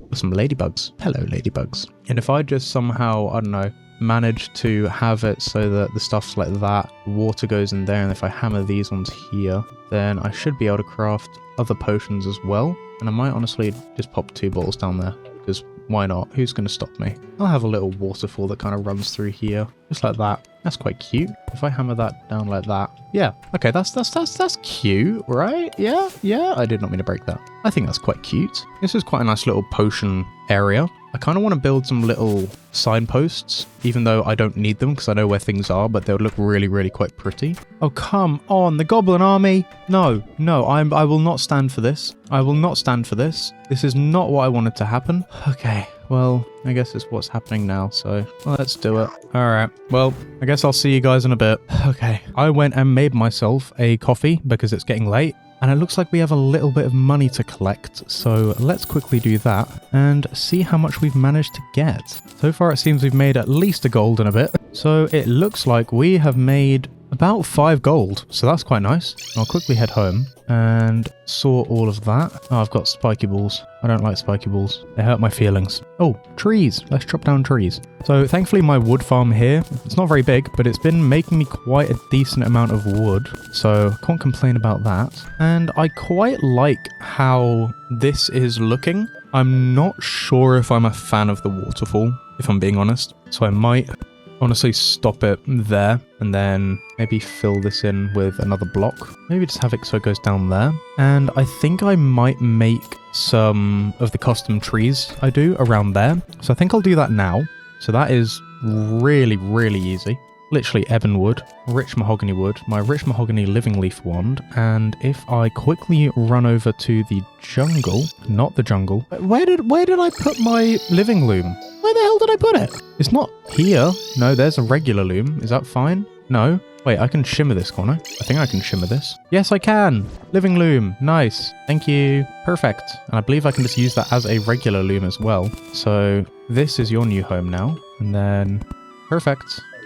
With some ladybugs. Hello, ladybugs. And if I just somehow, I don't know, manage to have it so that the stuff's like that, water goes in there, and if I hammer these ones here, then I should be able to craft other potions as well. And I might honestly just pop 2 bottles down there, because why not? Who's going to stop me? I'll have a little waterfall that kind of runs through here, just like that. That's quite cute. If I hammer that down like that. Yeah, okay, that's cute, right? Yeah, I did not mean to break that. I think that's quite cute. This is quite a nice little potion area. I kind of want to build some little signposts, even though I don't need them because I know where things are, but they would look really, really quite pretty. Oh, come on, the goblin army. No, I will not stand for this. I will not stand for this. This is not what I wanted to happen. Okay, well, I guess it's what's happening now, so let's do it. All right, well, I guess I'll see you guys in a bit. Okay, I went and made myself a coffee because it's getting late. And it looks like we have a little bit of money to collect, so let's quickly do that and see how much we've managed to get. So far it seems we've made at least a gold and a bit, so it looks like we have made about 5 gold, so that's quite nice. I'll quickly head home and sort all of that. Oh, I've got spiky balls. I don't like spiky balls. They hurt my feelings. Oh, trees. Let's chop down trees. So thankfully my wood farm here, it's not very big, but it's been making me quite a decent amount of wood. So can't complain about that. And I quite like how this is looking. I'm not sure if I'm a fan of the waterfall, if I'm being honest. So I might honestly stop it there and then maybe fill this in with another block. Maybe just have it so it goes down there. And I think I might make some of the custom trees I do around there. So I think I'll do that now. So that is really, really easy. Literally ebon wood, rich mahogany wood, my rich mahogany living leaf wand, and if I quickly run over to the jungle, not the jungle, where did I put my living loom? Where the hell did I put it? It's not here. No, there's a regular loom. Is that fine? No. Wait, I can shimmer this, can't I? I think I can shimmer this. Yes, I can. Living loom. Nice. Thank you. Perfect. And I believe I can just use that as a regular loom as well. So this is your new home now. And then perfect.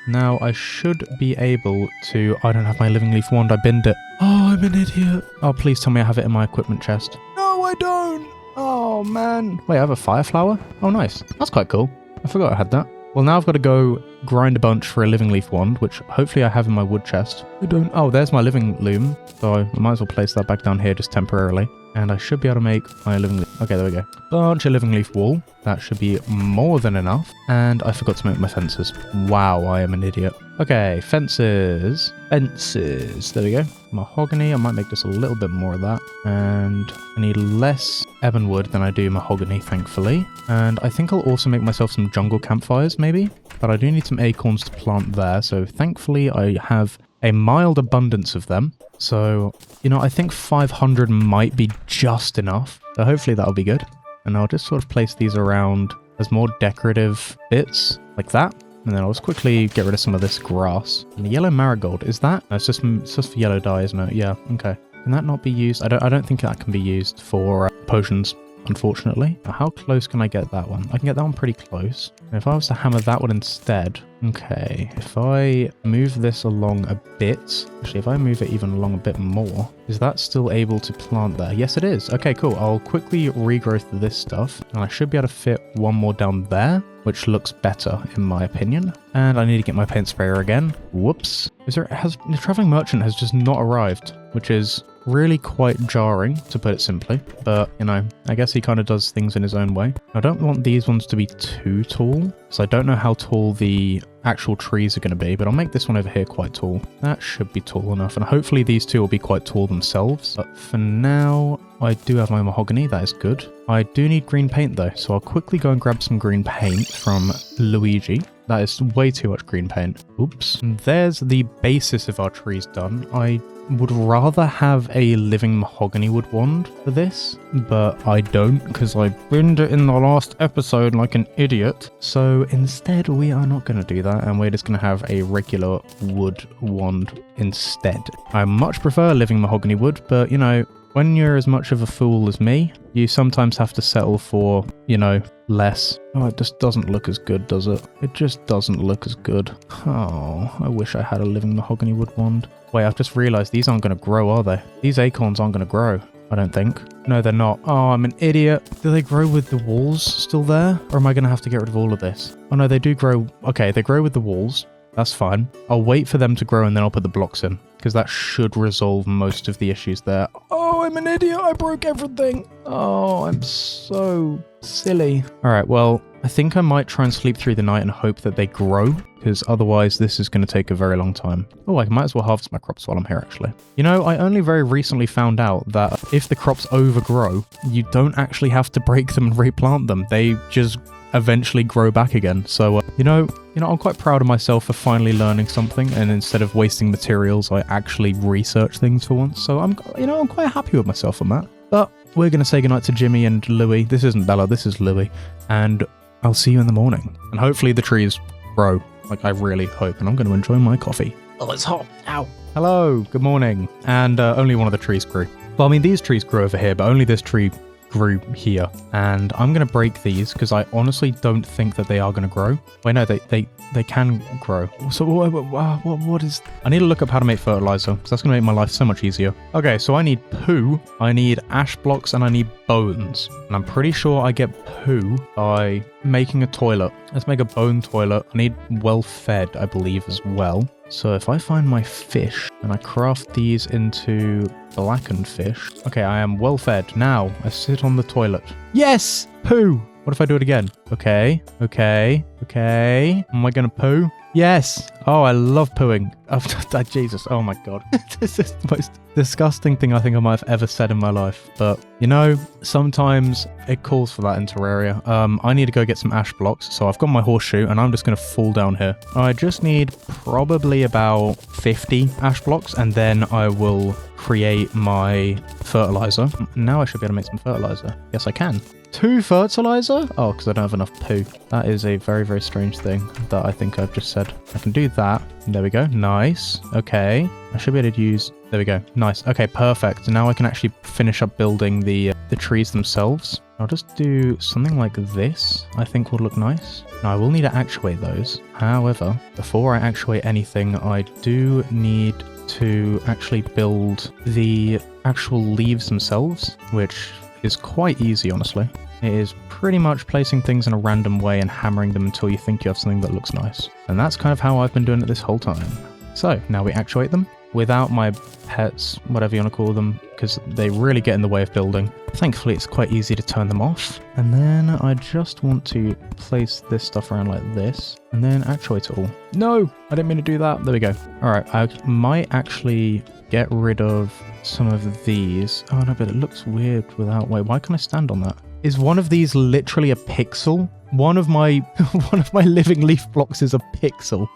Now I should be able to... I don't have my living leaf wand. I binned it. Oh, I'm an idiot. Oh, please tell me I have it in my equipment chest. No, I don't. Oh, man. Wait, I have a fire flower? Oh, nice. That's quite cool. I forgot I had that. Well, now I've got to go grind a bunch for a living leaf wand, which hopefully I have in my wood chest. I don't... Oh, there's my living loom. So I might as well place that back down here just temporarily. And I should be able to make my living leaf. Okay, there we go. Bunch of living leaf wool. That should be more than enough. And I forgot to make my fences. Wow, I am an idiot. Okay, fences. Fences. There we go. Mahogany. I might make just a little bit more of that. And I need less ebon wood than I do mahogany, thankfully. And I think I'll also make myself some jungle campfires, maybe. But I do need some acorns to plant there. So thankfully I have a mild abundance of them. So, you know, I think 500 might be just enough. So hopefully that'll be good. And I'll just sort of place these around as more decorative bits like that. And then I'll just quickly get rid of some of this grass. And the yellow marigold, is that? No, it's just for yellow dye, isn't it? Yeah, okay. Can that not be used? I don't think that can be used for potions, unfortunately. Now, how close can I get that one? I can get that one pretty close. And if I was to hammer that one instead, okay, if I move this along a bit, actually if I move it even along a bit more, is that still able to plant there? Yes, it is. Okay, cool. I'll quickly regrowth this stuff and I should be able to fit one more down there, which looks better in my opinion. And I need to get my paint sprayer again. Whoops. The traveling merchant has just not arrived, which is really quite jarring, to put it simply. But, you know, I guess he kind of does things in his own way. I don't want these ones to be too tall, so I don't know how tall the actual trees are going to be, but I'll make this one over here quite tall. That should be tall enough, and hopefully these two will be quite tall themselves. But for now, I do have my mahogany. That is good. I do need green paint, though, so I'll quickly go and grab some green paint from Luigi. That is way too much green paint. Oops. And there's the basis of our trees done. I would rather have a living mahogany wood wand for this, but I don't because I binned it in the last episode like an idiot. So instead we are not going to do that and we're just going to have a regular wood wand instead. I much prefer living mahogany wood, but you know, when you're as much of a fool as me, you sometimes have to settle for, you know, less. Oh, it just doesn't look as good, does it? It just doesn't look as good. Oh, I wish I had a living mahogany wood wand. Wait, I've just realized these aren't going to grow, are they? These acorns aren't going to grow, I don't think. No, they're not. Oh, I'm an idiot. Do they grow with the walls still there? Or am I going to have to get rid of all of this? Oh, no, they do grow. Okay, they grow with the walls. That's fine. I'll wait for them to grow and then I'll put the blocks in, because that should resolve most of the issues there. Oh, I'm an idiot. I broke everything. Oh, I'm so silly. All right, well, I think I might try and sleep through the night and hope that they grow, because otherwise this is going to take a very long time. Oh, I might as well harvest my crops while I'm here, actually. You know, I only very recently found out that if the crops overgrow, you don't actually have to break them and replant them. They just eventually grow back again. So, you know, I'm quite proud of myself for finally learning something, and instead of wasting materials, I actually research things for once. So I'm quite happy with myself on that. But we're going to say goodnight to Jimmy and Louie. This isn't Bella, this is Louie. And I'll see you in the morning. And hopefully the trees grow. Like, I really hope. And I'm going to enjoy my coffee. Oh, it's hot. Ow. Hello, good morning. And only one of the trees grew. Well, I mean, these trees grew over here, but only this tree grew here. And I'm going to break these because I honestly don't think that they are going to grow. Wait, no, they can grow. So what is... I need to look up how to make fertilizer because that's going to make my life so much easier. Okay, so I need poo, I need ash blocks, and I need bones. And I'm pretty sure I get poo by making a toilet. Let's make a bone toilet. I need well fed, I believe, as well. So if I find my fish and I craft these into blackened fish. Okay, I am well fed. Now I sit on the toilet. Yes! Poo! What if I do it again? Okay. Am I gonna poo? Yes. Oh, I love pooing. Jesus. Oh my god. This is the most disgusting thing I think I might have ever said in my life. But, you know, sometimes it calls for that in Terraria. I need to go get some ash blocks. So I've got my horseshoe and I'm just going to fall down here. I just need probably about 50 ash blocks and then I will create my fertilizer. Now I should be able to make some fertilizer. Yes, I can. 2 fertilizer? Oh, because I don't have enough poo. That is a very, very strange thing that I think I've just said. I can do that. There we go. Nice. Okay. I should be able to use... There we go. Nice. Okay, perfect. Now I can actually finish up building the trees themselves. I'll just do something like this. I think will look nice. Now, I will need to actuate those. However, before I actuate anything, I do need to actually build the actual leaves themselves, which is quite easy, honestly. It is pretty much placing things in a random way and hammering them until you think you have something that looks nice. And that's kind of how I've been doing it this whole time. So now we actuate them without my pets, whatever you want to call them, because they really get in the way of building. Thankfully, it's quite easy to turn them off. And then I just want to place this stuff around like this and then actuate it all. No, I didn't mean to do that. There we go. All right, I might actually get rid of some of these. Oh no, but it looks weird without... Wait, why can't I stand on that? Is one of these literally a pixel? One of my living leaf blocks is a pixel.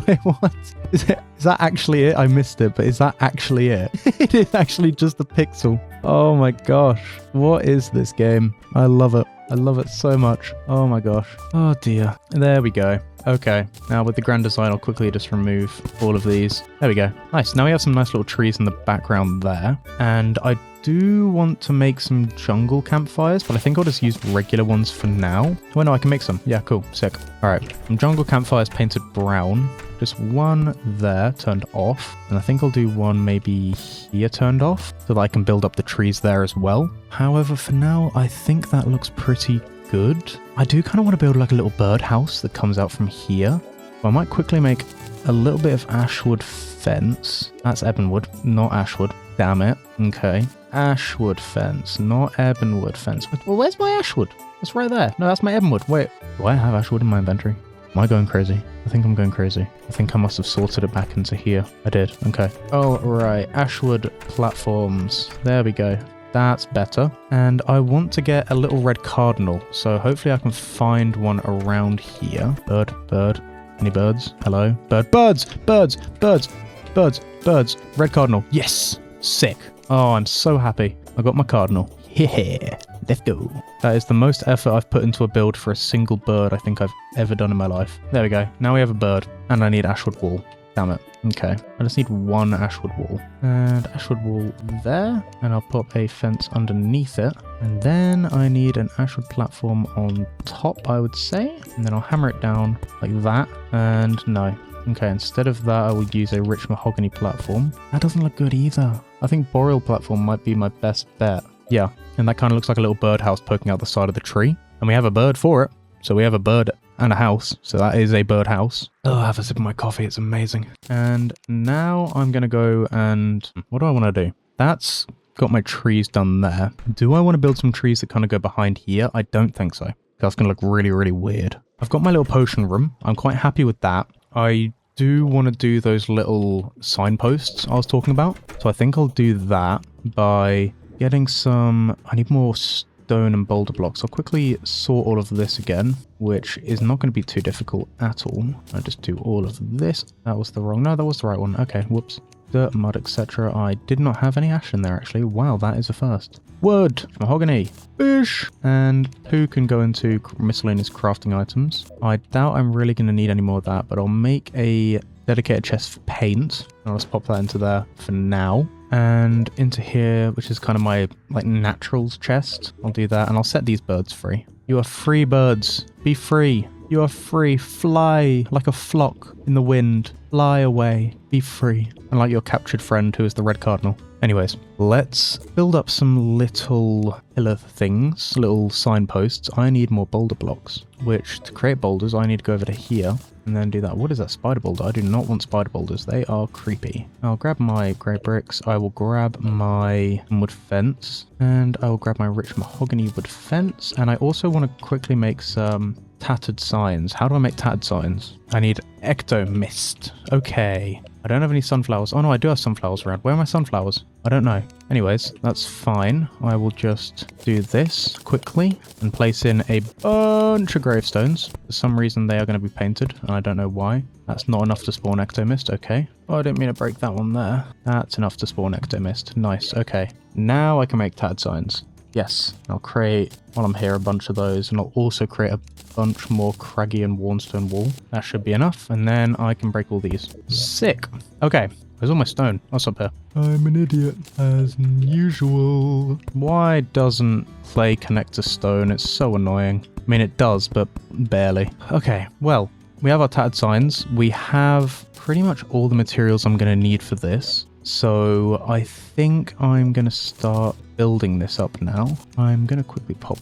Wait, what? Is that actually it? I missed it, but is that actually it? It is actually just a pixel. Oh my gosh. What is this game? I love it. I love it so much. Oh my gosh. Oh dear. There we go. Okay, now with the grand design, I'll quickly just remove all of these. There we go. Nice. Now we have some nice little trees in the background there. And I do want to make some jungle campfires, but I think I'll just use regular ones for now. Oh no, I can make some. Yeah, cool. Sick. All right, some jungle campfires painted brown. Just one there turned off. And I think I'll do one maybe here turned off so that I can build up the trees there as well. However, for now, I think that looks pretty good. I do kind of want to build like a little birdhouse that comes out from here. So I might quickly make a little bit of ashwood fence. That's ebonwood, not ashwood. Damn it. Okay. Ashwood fence, not ebonwood fence. Well, where's my ashwood? It's right there. No, that's my ebonwood. Wait, do I have ashwood in my inventory? Am I going crazy? I think I'm going crazy. I think I must have sorted it back into here. I did. Okay. Oh, right. Ashwood platforms. There we go. That's better. And I want to get a little red cardinal. So hopefully I can find one around here. Bird, bird. Any birds? Hello? Bird. Birds! Birds! Birds! Birds! Birds! Red cardinal. Yes! Sick. Oh, I'm so happy. I got my cardinal. Yeah, let's go. That is the most effort I've put into a build for a single bird I think I've ever done in my life. There we go. Now we have a bird. And I need ashwood wall. Damn it. Okay. I just need one ashwood wall. And ashwood wall there. And I'll put a fence underneath it. And then I need an ashwood platform on top, I would say. And then I'll hammer it down like that. And no. Okay, instead of that, I will use a rich mahogany platform. That doesn't look good either. I think boreal platform might be my best bet. Yeah, and that kind of looks like a little birdhouse poking out the side of the tree. And we have a bird for it. So we have a bird and a house. So that is a birdhouse. Oh, I have a sip of my coffee. It's amazing. And now I'm going to go and... What do I want to do? That's got my trees done there. Do I want to build some trees that kind of go behind here? I don't think so. That's going to look really, really weird. I've got my little potion room. I'm quite happy with that. I do want to do those little signposts I was talking about. So I think I'll do that by getting some... I need more stone and boulder blocks. I'll quickly sort all of this again, which is not going to be too difficult at all. I'll just do all of this. That was the wrong... No, that was the right one. Okay, whoops. Dirt, mud, etc. I did not have any ash in there, actually. Wow, that is a first. Wood, mahogany, fish, and poo can go into miscellaneous crafting items. I doubt I'm really going to need any more of that, but I'll make a dedicated chest for paint. I'll just pop that into there for now. And into here, which is kind of my like naturals chest. I'll do that, and I'll set these birds free. You are free, birds. Be free. You are free. Fly like a flock in the wind. Fly away. Be free. Unlike your captured friend who is the red cardinal. Anyways, let's build up some little pillar things, little signposts. I need more boulder blocks, which to create boulders, I need to go over to here and then do that. What is that, spider boulder? I do not want spider boulders. They are creepy. I'll grab my grey bricks. I will grab my wood fence and I will grab my rich mahogany wood fence. And I also want to quickly make some tattered signs. How do I make tattered signs? I need ectomist. Okay. I don't have any sunflowers. Oh no, I do have sunflowers around. Where are my sunflowers? I don't know. Anyways, that's fine. I will just do this quickly and place in a bunch of gravestones. For some reason, they are going to be painted, and I don't know why. That's not enough to spawn ectomist. Okay. Oh, I didn't mean to break that one there. That's enough to spawn ectomist. Nice. Okay. Now I can make tattered signs. Yes. I'll create, while I'm here, a bunch of those, and I'll also create a bunch more craggy and wornstone wall. That should be enough, and then I can break all these. Sick. Okay. Where's all my stone? What's up here? I'm an idiot, as usual. Why doesn't clay connect to stone? It's so annoying. I mean, it does, but barely. Okay, well, we have our tattered signs. We have pretty much all the materials I'm going to need for this. So I think I'm going to start building this up now. I'm going to quickly pop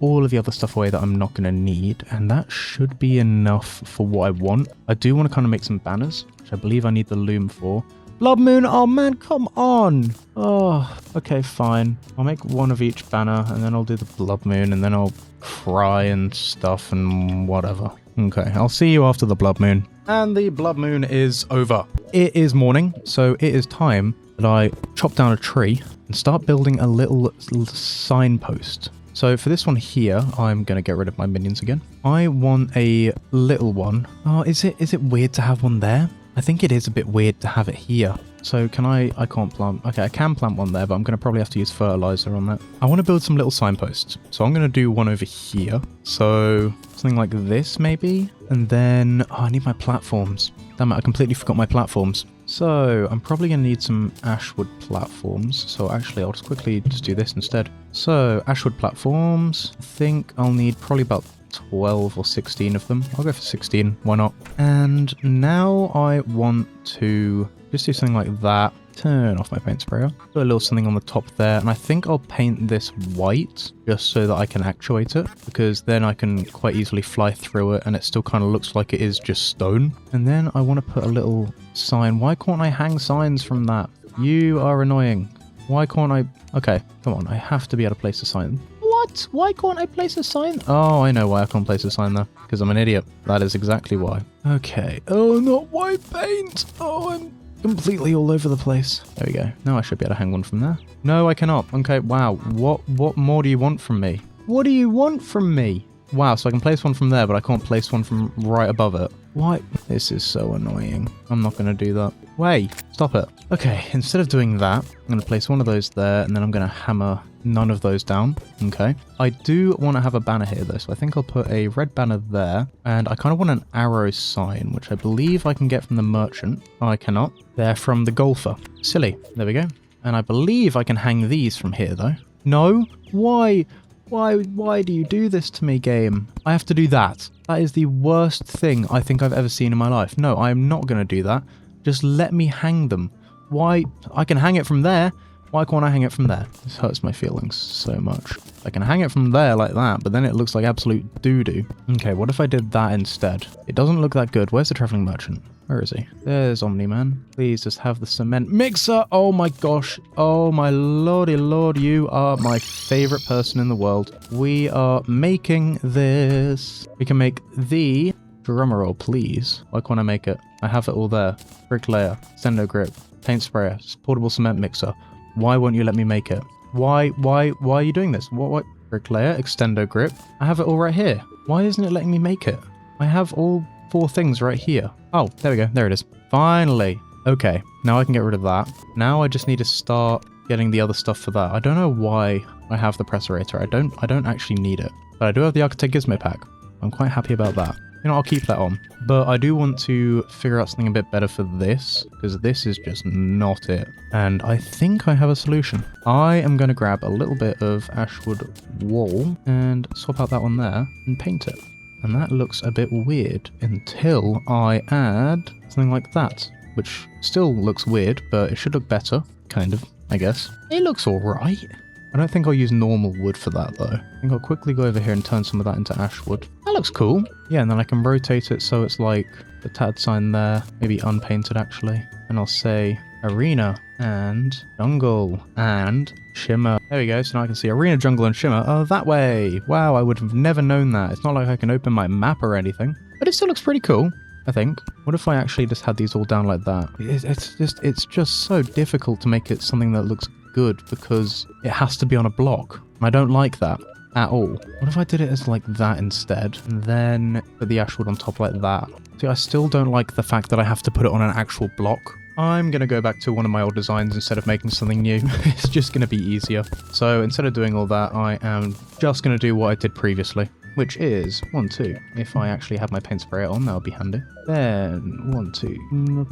all of the other stuff away that I'm not going to need, and that should be enough for what I want. I do want to kind of make some banners, which I believe I need the loom for. Blood moon, oh man, come on. Oh, okay, fine. I'll make one of each banner, and then I'll do the blood moon, and then I'll cry and stuff and whatever. Okay, I'll see you after the blood moon. And the blood moon is over. It is morning, so it is time that I chop down a tree and start building a little signpost. So for this one here, I'm going to get rid of my minions again. I want a little one. Oh, is it weird to have one there? I think it is a bit weird to have it here. So can I can't plant. Okay, I can plant one there, but I'm going to probably have to use fertilizer on that. I want to build some little signposts. So I'm going to do one over here. So something like this maybe. And then I need my platforms. Damn it, I completely forgot my platforms. So I'm probably going to need some ashwood platforms. So actually, I'll just quickly do this instead. So ashwood platforms. I think I'll need probably about 12 or 16 of them. I'll go for 16. Why not? And now I want to just do something like that. Turn off my paint sprayer. Put a little something on the top there. And I think I'll paint this white just so that I can actuate it, because then I can quite easily fly through it and it still kind of looks like it is just stone. And then I want to put a little sign. Why can't I hang signs from that? You are annoying. Why can't I? Okay, come on. I have to be able to place a sign. What? Why can't I place a sign? Oh, I know why I can't place a sign there. Because I'm an idiot. That is exactly why. Okay. Oh, not white paint. Oh, I'm completely all over the place. There we go. Now I should be able to hang one from there. No, I cannot. Okay, wow. What more do you want from me? What do you want from me? Wow, so I can place one from there, but I can't place one from right above it. Why? This is so annoying. I'm not going to do that. Wait, stop it. Okay, instead of doing that, I'm going to place one of those there, and then I'm going to hammer none of those down. Okay. I do want to have a banner here, though, so I think I'll put a red banner there, and I kind of want an arrow sign, which I believe I can get from the merchant. Oh, I cannot. They're from the golfer. Silly. There we go. And I believe I can hang these from here, though. No? Why? Why do you do this to me, game? I have to do that. That is the worst thing I think I've ever seen in my life. No, I am not going to do that. Just let me hang them. Why? I can hang it from there. Why can't I hang it from there? This hurts my feelings so much. I can hang it from there like that, but then it looks like absolute doo-doo. Okay, what if I did that instead? It doesn't look that good. Where's the traveling merchant? Where is he? There's Omni-Man. Please just have the cement mixer. Oh my gosh. Oh my lordy lord. You are my favorite person in the world. We are making this. We can make the drumroll, please. Why can't I make it? I have it all there. Bricklayer, Stendo grip, paint sprayer, portable cement mixer. Why won't you let me make it? Why are you doing this? What? Bricklayer, extendo grip. I have it all right here. Why isn't it letting me make it? I have all 4 things right here. Oh, there we go. There it is. Finally. Okay, now I can get rid of that. Now I just need to start getting the other stuff for that. I don't know why I have the pressurator. I don't actually need it. But I do have the Architect Gizmo pack. I'm quite happy about that. You know, I'll keep that on. But I do want to figure out something a bit better for this, because this is just not it. And I think I have a solution. I am going to grab a little bit of Ashwood wall and swap out that one there and paint it. And that looks a bit weird until I add something like that, which still looks weird, but it should look better, kind of, I guess. It looks alright. I don't think I'll use normal wood for that, though. I think I'll quickly go over here and turn some of that into ashwood. That looks cool. Yeah, and then I can rotate it so it's like the tattered sign there, maybe unpainted, actually. And I'll say arena, and jungle, and shimmer. There we go. So now I can see arena, jungle, and shimmer. Oh, that way. Wow, I would have never known that. It's not like I can open my map or anything, but it still looks pretty cool, I think. What if I actually just had these all down like that? It's just so difficult to make it something that looks good because it has to be on a block. I don't like that at all. What if I did it as like that instead, and then put the ashwood on top like that? See, I still don't like the fact that I have to put it on an actual block. I'm going to go back to one of my old designs instead of making something new. It's just going to be easier. So instead of doing all that, I am just going to do what I did previously, which is 1, 2. If I actually have my paint sprayer on, that would be handy. Then 1, 2.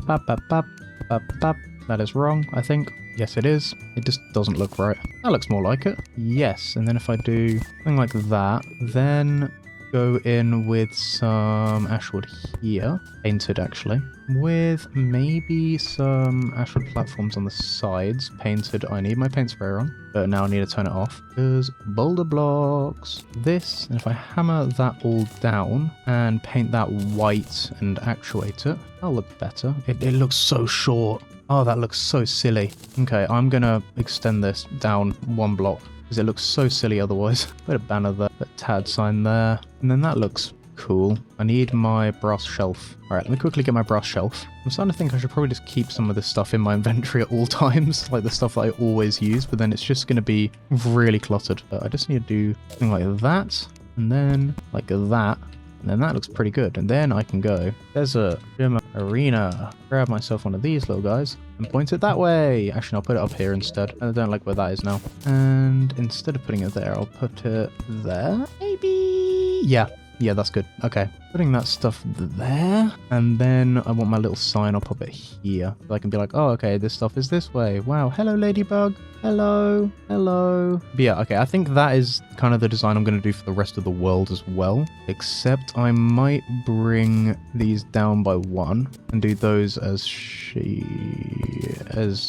That is wrong, I think. Yes, it is. It just doesn't look right. That looks more like it. Yes, and then if I do something like that, then go in with some ashwood here, painted actually, with maybe some ashwood platforms on the sides, painted. I need my paint sprayer on, but now I need to turn it off because boulder blocks. This, and if I hammer that all down and paint that white and actuate it, that'll look better. It looks so short. Oh, that looks so silly. Okay, I'm gonna extend this down 1 block because it looks so silly otherwise. Put a banner there, put a tad sign there, and then that looks cool. I need my brass shelf. All right, let me quickly get my brass shelf. I'm starting to think I should probably just keep some of this stuff in my inventory at all times, like the stuff that I always use, but then it's just gonna be really cluttered. I just need to do something like that, and then like that. And then that looks pretty good. And then I can go desert, shimmer, arena, grab myself one of these little guys and point it that way. Actually, I'll put it up here instead. I don't like where that is now. And instead of putting it there, I'll put it there. Maybe. Yeah, that's good. Okay. Putting that stuff there. And then I want my little sign. I'll pop it here. So I can be like, oh, okay, this stuff is this way. Wow. Hello, ladybug. Hello. Hello. But yeah, okay. I think that is kind of the design I'm going to do for the rest of the world as well. Except I might bring these down by 1 and do those as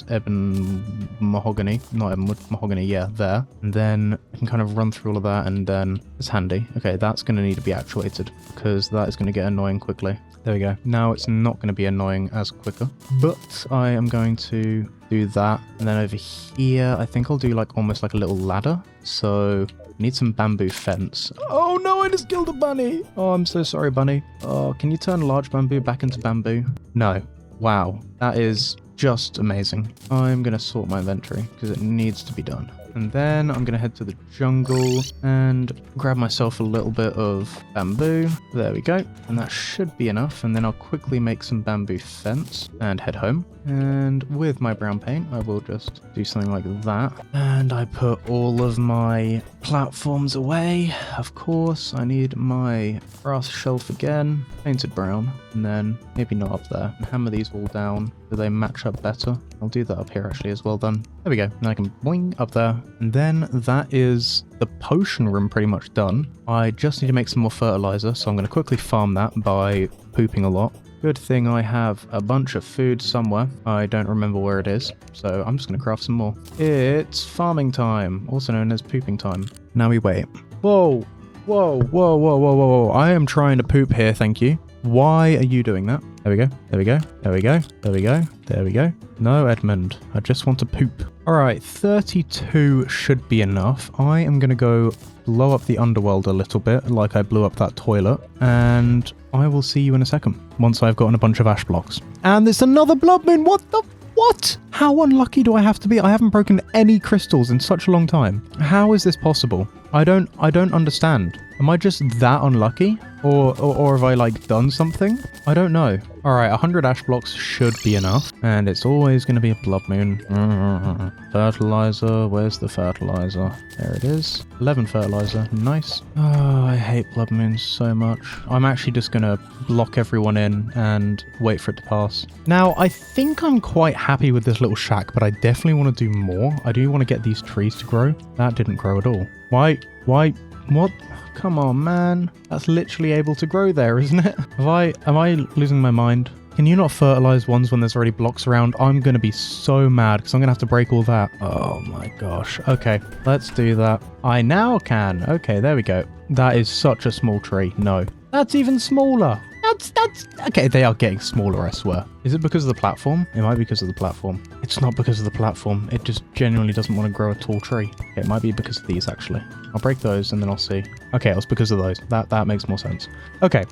ebon mahogany. Not ebon wood, mahogany. Yeah, there. And then I can kind of run through all of that, and then it's handy. Okay, that's going to need to be actuated because that is going to get annoying quickly. There we go. Now it's not going to be annoying as quicker, but I am going to do that. And then over here, I think I'll do like almost like a little ladder. So I need some bamboo fence. Oh no, I just killed a bunny. Oh, I'm so sorry, bunny. Oh, can you turn large bamboo back into bamboo? No. Wow. That is just amazing. I'm going to sort my inventory because it needs to be done. And then I'm going to head to the jungle and grab myself a little bit of bamboo. There we go. And that should be enough. And then I'll quickly make some bamboo fence and head home. And with my brown paint, I will just do something like that. And I put all of my platforms away. Of course, I need my brass shelf again, painted brown, and then maybe not up there. And hammer these all down so they match up better. I'll do that up here actually as well done. There we go. And I can boing up there. And then that is the potion room pretty much done. I just need to make some more fertilizer, so I'm going to quickly farm that by pooping a lot. Good thing I have a bunch of food somewhere. I don't remember where it is, so I'm just going to craft some more. It's farming time, also known as pooping time. Now we wait. Whoa, whoa, whoa, whoa, whoa, whoa. I am trying to poop here, thank you. Why are you doing that? There we go, there we go, there we go, there we go, there we go. No, Edmund, I just want to poop. All right, 32 should be enough. I am going to go blow up the underworld a little bit, like I blew up that toilet, and I will see you in a second, once I've gotten a bunch of ash blocks. And there's another blood moon, what the... What? How unlucky do I have to be? I haven't broken any crystals in such a long time. How is this possible? I don't understand. Am I just that unlucky? Or have I like done something? I don't know. All right, 100 ash blocks should be enough. And it's always going to be a blood moon. Fertilizer, where's the fertilizer? There it is. 11 fertilizer, nice. Oh, I hate blood moons so much. I'm actually just going to block everyone in and wait for it to pass. Now, I think I'm quite happy with this little shack, but I definitely want to do more. I do want to get these trees to grow. That didn't grow at all. Why? What? Come on, man. That's literally able to grow there, isn't it? Am I losing my mind? Can you not fertilize ones when there's already blocks around? I'm going to be so mad because I'm going to have to break all that. Oh my gosh. Okay, let's do that. I now can. Okay, there we go. That is such a small tree. No. That's even smaller. Now that's... Okay, they are getting smaller, I swear. Is it because of the platform? It might be because of the platform. It's not because of the platform. It just genuinely doesn't want to grow a tall tree. Okay, it might be because of these, actually. I'll break those and then I'll see. Okay, it was because of those. That makes more sense. Okay.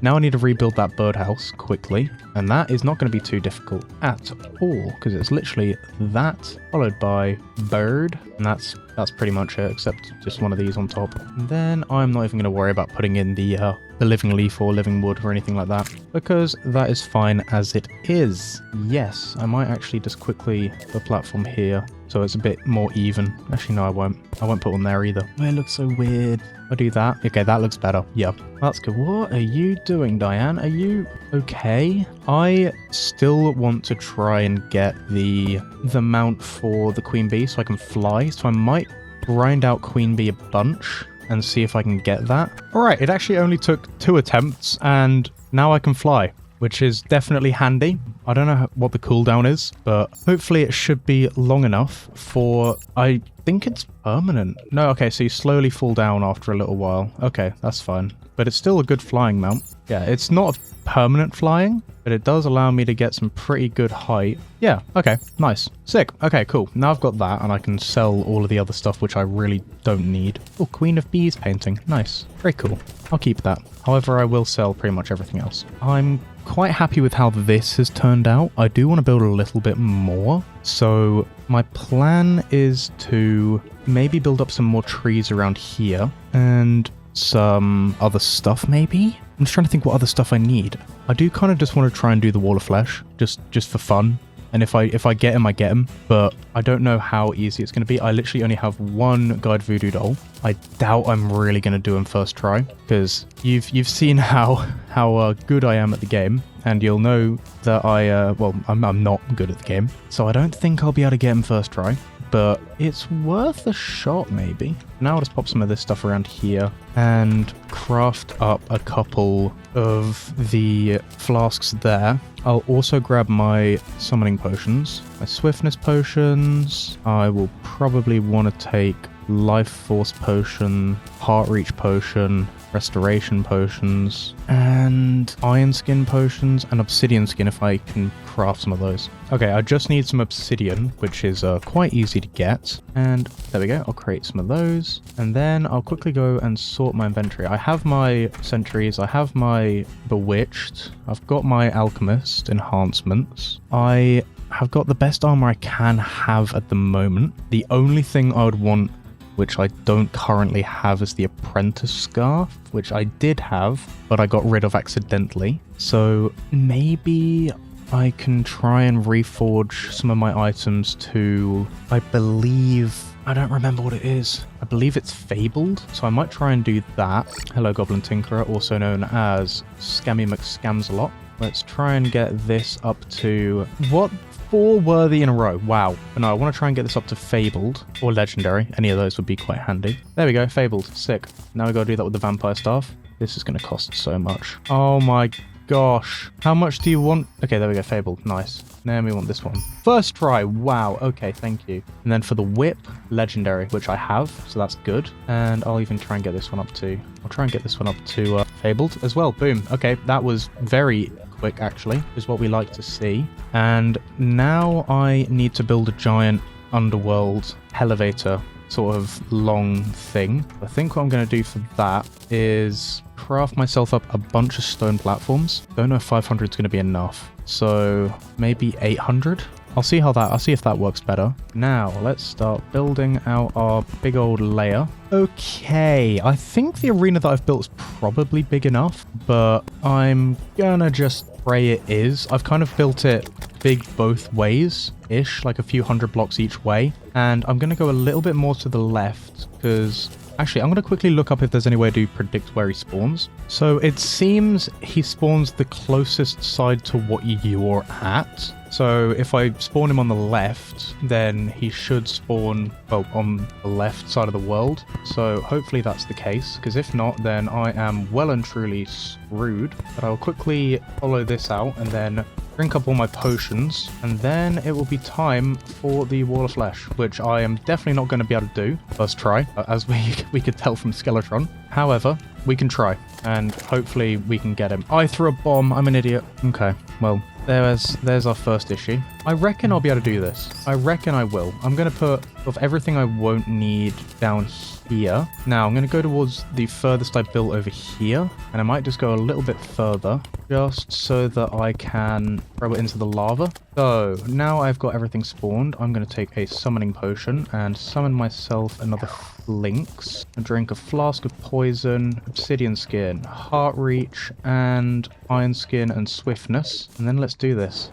Now I need to rebuild that birdhouse quickly, and that is not going to be too difficult at all, because it's literally that followed by bird, and that's pretty much it, except just one of these on top. And then I'm not even going to worry about putting in the living leaf or living wood or anything like that, because that is fine as it is. Yes, I might actually just quickly put a platform here, so it's a bit more even. Actually, no, I won't. I won't put one there either. Oh, it looks so weird. I'll do that. Okay, that looks better. Yeah, that's good. What are you doing, Diane? Are you okay? I still want to try and get the mount for the queen bee so I can fly. So I might grind out queen bee a bunch and see if I can get that. All right, it actually only took 2 attempts and now I can fly, which is definitely handy. I don't know what the cooldown is, but hopefully it should be long enough for... I think it's permanent. No, okay, so you slowly fall down after a little while. Okay, that's fine. But it's still a good flying mount. Yeah, it's not permanent flying, but it does allow me to get some pretty good height. Yeah, okay, nice. Sick. Okay, cool. Now I've got that, and I can sell all of the other stuff, which I really don't need. Oh, Queen of Bees painting. Nice. Very cool. I'll keep that. However, I will sell pretty much everything else. I'm quite happy with how this has turned out. I do want to build a little bit more. So my plan is to maybe build up some more trees around here and some other stuff maybe. I'm just trying to think what other stuff I need. I do kind of just want to try and do the wall of flesh just for fun. And if I get him, I get him. But I don't know how easy it's going to be. I literally only have one guide voodoo doll. I doubt I'm really going to do him first try, because you've seen how good I am at the game, and you'll know that I'm not good at the game. So I don't think I'll be able to get him first try. But it's worth a shot, maybe. Now I'll just pop some of this stuff around here and craft up a couple of the flasks there. I'll also grab my summoning potions, my swiftness potions. I will probably want to take life force potion, heart reach potion, restoration potions, and iron skin potions, and obsidian skin if I can craft some of those. Okay, I just need some obsidian, which is quite easy to get. And there we go, I'll create some of those. And then I'll quickly go and sort my inventory. I have my sentries, I have my bewitched, I've got my alchemist enhancements. I have got the best armor I can have at the moment. The only thing I would want, which I don't currently have, is the apprentice scarf, which I did have, but I got rid of accidentally. So maybe I can try and reforge some of my items to, I don't remember what it is. I believe it's fabled, so I might try and do that. Hello, Goblin Tinkerer, also known as Scammy McScamsalot. Let's try and get this up to, what? 4 worthy in a row. Wow. But no, I want to try and get this up to Fabled or Legendary. Any of those would be quite handy. There we go. Fabled. Sick. Now we got to do that with the Vampire Staff. This is going to cost so much. Oh my gosh. How much do you want? Okay, there we go. Fabled. Nice. Now we want this one. First try. Wow. Okay, thank you. And then for the Whip, Legendary, which I have. So that's good. And I'll even try and get this one up to... I'll try and get this one up to Fabled as well. Boom. Okay, that was very quick, actually, is what we like to see. And now I need to build a giant underworld elevator sort of long thing. I think what I'm going to do for that is craft myself up a bunch of stone platforms. Don't know if 500 is going to be enough, so maybe 800. I'll see if that works better. Now let's start building out our big old layer. Okay, I think the arena that I've built is probably big enough, but I'm gonna just pray it is. I've kind of built it big both ways-ish, like a few hundred blocks each way. And I'm gonna go a little bit more to the left, because... Actually, I'm going to quickly look up if there's any way to predict where he spawns. So it seems he spawns the closest side to what you're at. So if I spawn him on the left, then he should spawn, well, on the left side of the world. So hopefully that's the case, because if not, then I am well and truly screwed. But I'll quickly follow this out and then drink up all my potions, and then it will be time for the Wall of Flesh, which I am definitely not going to be able to do first try, as we could tell from Skeletron. However, we can try, and hopefully we can get him. I threw a bomb. I'm an idiot. Okay, well, there's our first issue. I reckon I'll be able to do this. I reckon I will. I'm going to put of everything I won't need down here. Now, I'm going to go towards the furthest I built over here, and I might just go a little bit further, just so that I can throw it into the lava. So, now I've got everything spawned, I'm going to take a summoning potion and summon myself another Lynx, and drink a flask of poison, obsidian skin, heart reach, and iron skin and swiftness. And then let's do this.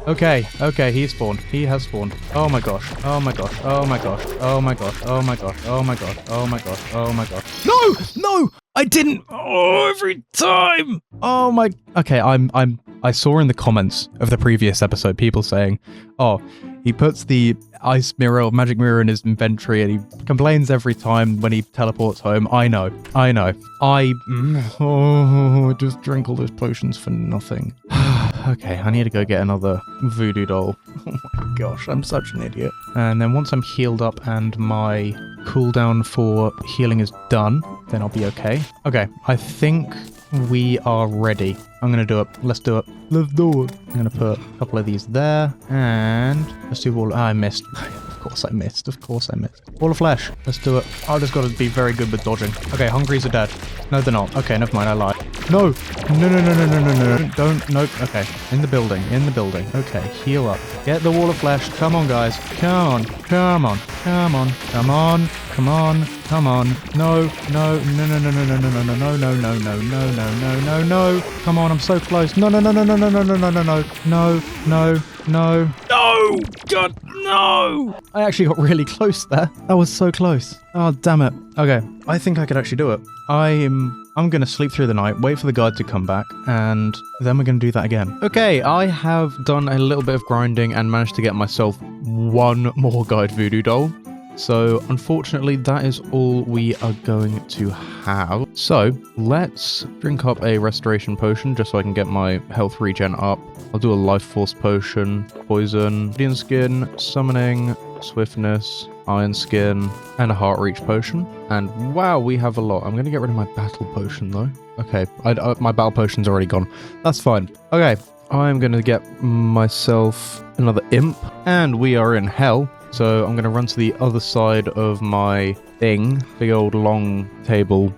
Okay, he spawned. He has spawned. Oh my gosh. Oh my gosh. Oh my gosh. Oh my gosh. Oh my gosh. Oh my gosh. Oh my gosh. Oh my gosh. No! No! I didn't! Oh, every time! Oh my... Okay, I saw in the comments of the previous episode people saying, oh, he puts the ice mirror or magic mirror in his inventory and he complains every time when he teleports home. I know. Just drink all those potions for nothing. Okay, I need to go get another voodoo doll. Oh my gosh, I'm such an idiot. And then once I'm healed up and my cooldown for healing is done, then I'll be okay. Okay, I think we are ready. I'm gonna do it. Let's do it. Let's do it. I'm gonna put a couple of these there, and let's do all. I missed. Of course I missed. Of course I missed. Wall of Flesh. Let's do it. I just gotta be very good with dodging. Okay, hungries are dead. No, they're not. Okay, never mind. I lied. No. No. Don't. Nope. Okay. In the building. In the building. Okay. Heal up. Get the Wall of Flesh. Come on, guys. Come on. Come on. Come on. Come on. Come on. Come on. No. No. No. Come on. I'm so close. No. No. God, no. I actually got really close there. That was so close. Oh, damn it. Okay. I think I could actually do it. I'm going to sleep through the night, wait for the guide to come back, and then we're going to do that again. Okay, I have done a little bit of grinding and managed to get myself one more guide voodoo doll. So, unfortunately, that is all we are going to have. So, let's drink up a restoration potion just so I can get my health regen up. I'll do a life force potion, poison, obsidian skin, summoning, swiftness, iron skin, and a heart reach potion. And wow, we have a lot. I'm going to get rid of my battle potion though. Okay, my battle potion's already gone. That's fine. Okay, I'm going to get myself another imp, and we are in hell. So I'm going to run to the other side of my thing, big old long table.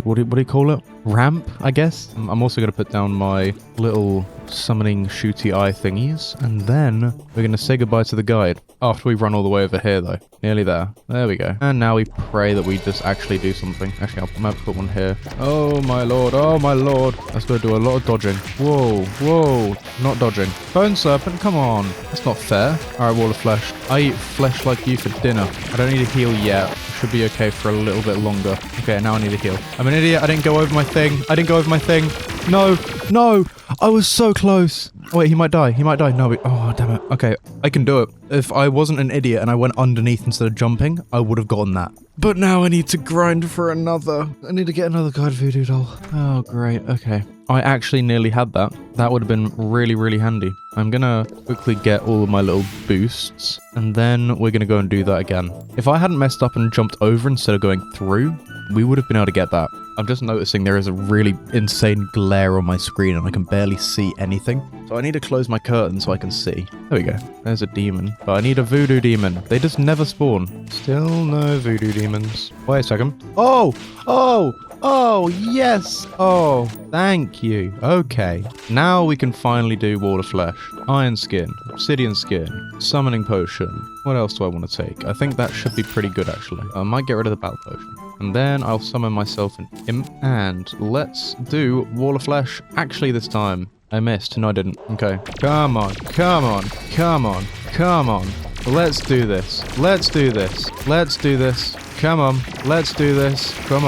What do you call it? Ramp, I guess. I'm also going to put down my little summoning shooty eye thingies, and then we're going to say goodbye to the guide after we run all the way over here though. Nearly there. There we go. And now we pray that we just actually do something. Actually, I might put one here. Oh my lord. Oh my lord. That's going to do a lot of dodging. Whoa. Not dodging. Bone serpent, come on. That's not fair. Alright, Wall of Flesh. I eat flesh like you for dinner. I don't need to heal yet. Should be okay for a little bit longer. Okay, now I need to heal. I'm an idiot. I didn't go over my thing. No. I was so close. Wait, he might die. No, oh, damn it. Okay, I can do it. If I wasn't an idiot and I went underneath instead of jumping, I would have gotten that. But now I need to grind for another. I need to get another guide voodoo doll. Oh, great. Okay. I actually nearly had that. That would have been really, really handy. I'm gonna quickly get all of my little boosts, and then we're gonna go and do that again. If I hadn't messed up and jumped over instead of going through, we would have been able to get that. I'm just noticing there is a really insane glare on my screen and I can barely see anything. So I need to close my curtain so I can see. There we go. There's a demon. But I need a voodoo demon. They just never spawn. Still no voodoo demons. Wait a second. Oh, yes. Oh, thank you. Okay. Now we can finally do Wall of Flesh. Iron skin, obsidian skin, summoning potion. What else do I want to take? I think that should be pretty good actually. I might get rid of the battle potion. And then I'll summon myself an imp. And let's do Wall of Flesh. Actually this time. I missed. No, I didn't. Okay. Come on. Let's do this. Come on. Let's do this. Come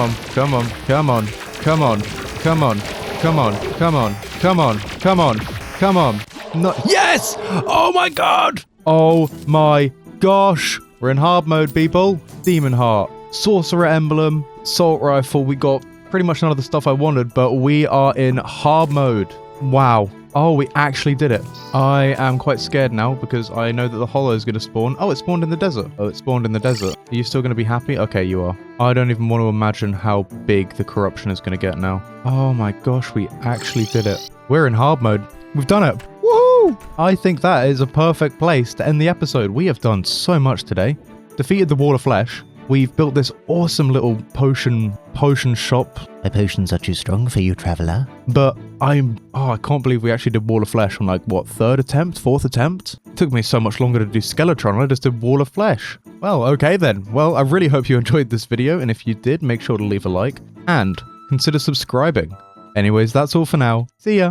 on. No. Yes! Oh my god! Oh my gosh! We're in hard mode, people. Demon Heart. Sorcerer Emblem. Assault Rifle. We got pretty much none of the stuff I wanted, but we are in hard mode. Wow. Oh, we actually did it. I am quite scared now because I know that the hollow is going to spawn. Oh, it spawned in the desert. Oh, it spawned in the desert. Are you still going to be happy? Okay, you are. I don't even want to imagine how big the corruption is going to get now. Oh my gosh, we actually did it. We're in hard mode. We've done it. Woohoo! I think that is a perfect place to end the episode. We have done so much today. Defeated the wall of flesh. We've built this awesome little potion shop. My potions are too strong for you, traveler. But I can't believe we actually did Wall of Flesh on like, what, 3rd attempt? 4th attempt? It took me so much longer to do Skeletron, I just did Wall of Flesh. Well, okay then. Well, I really hope you enjoyed this video, and if you did, make sure to leave a like, and consider subscribing. Anyways, that's all for now. See ya!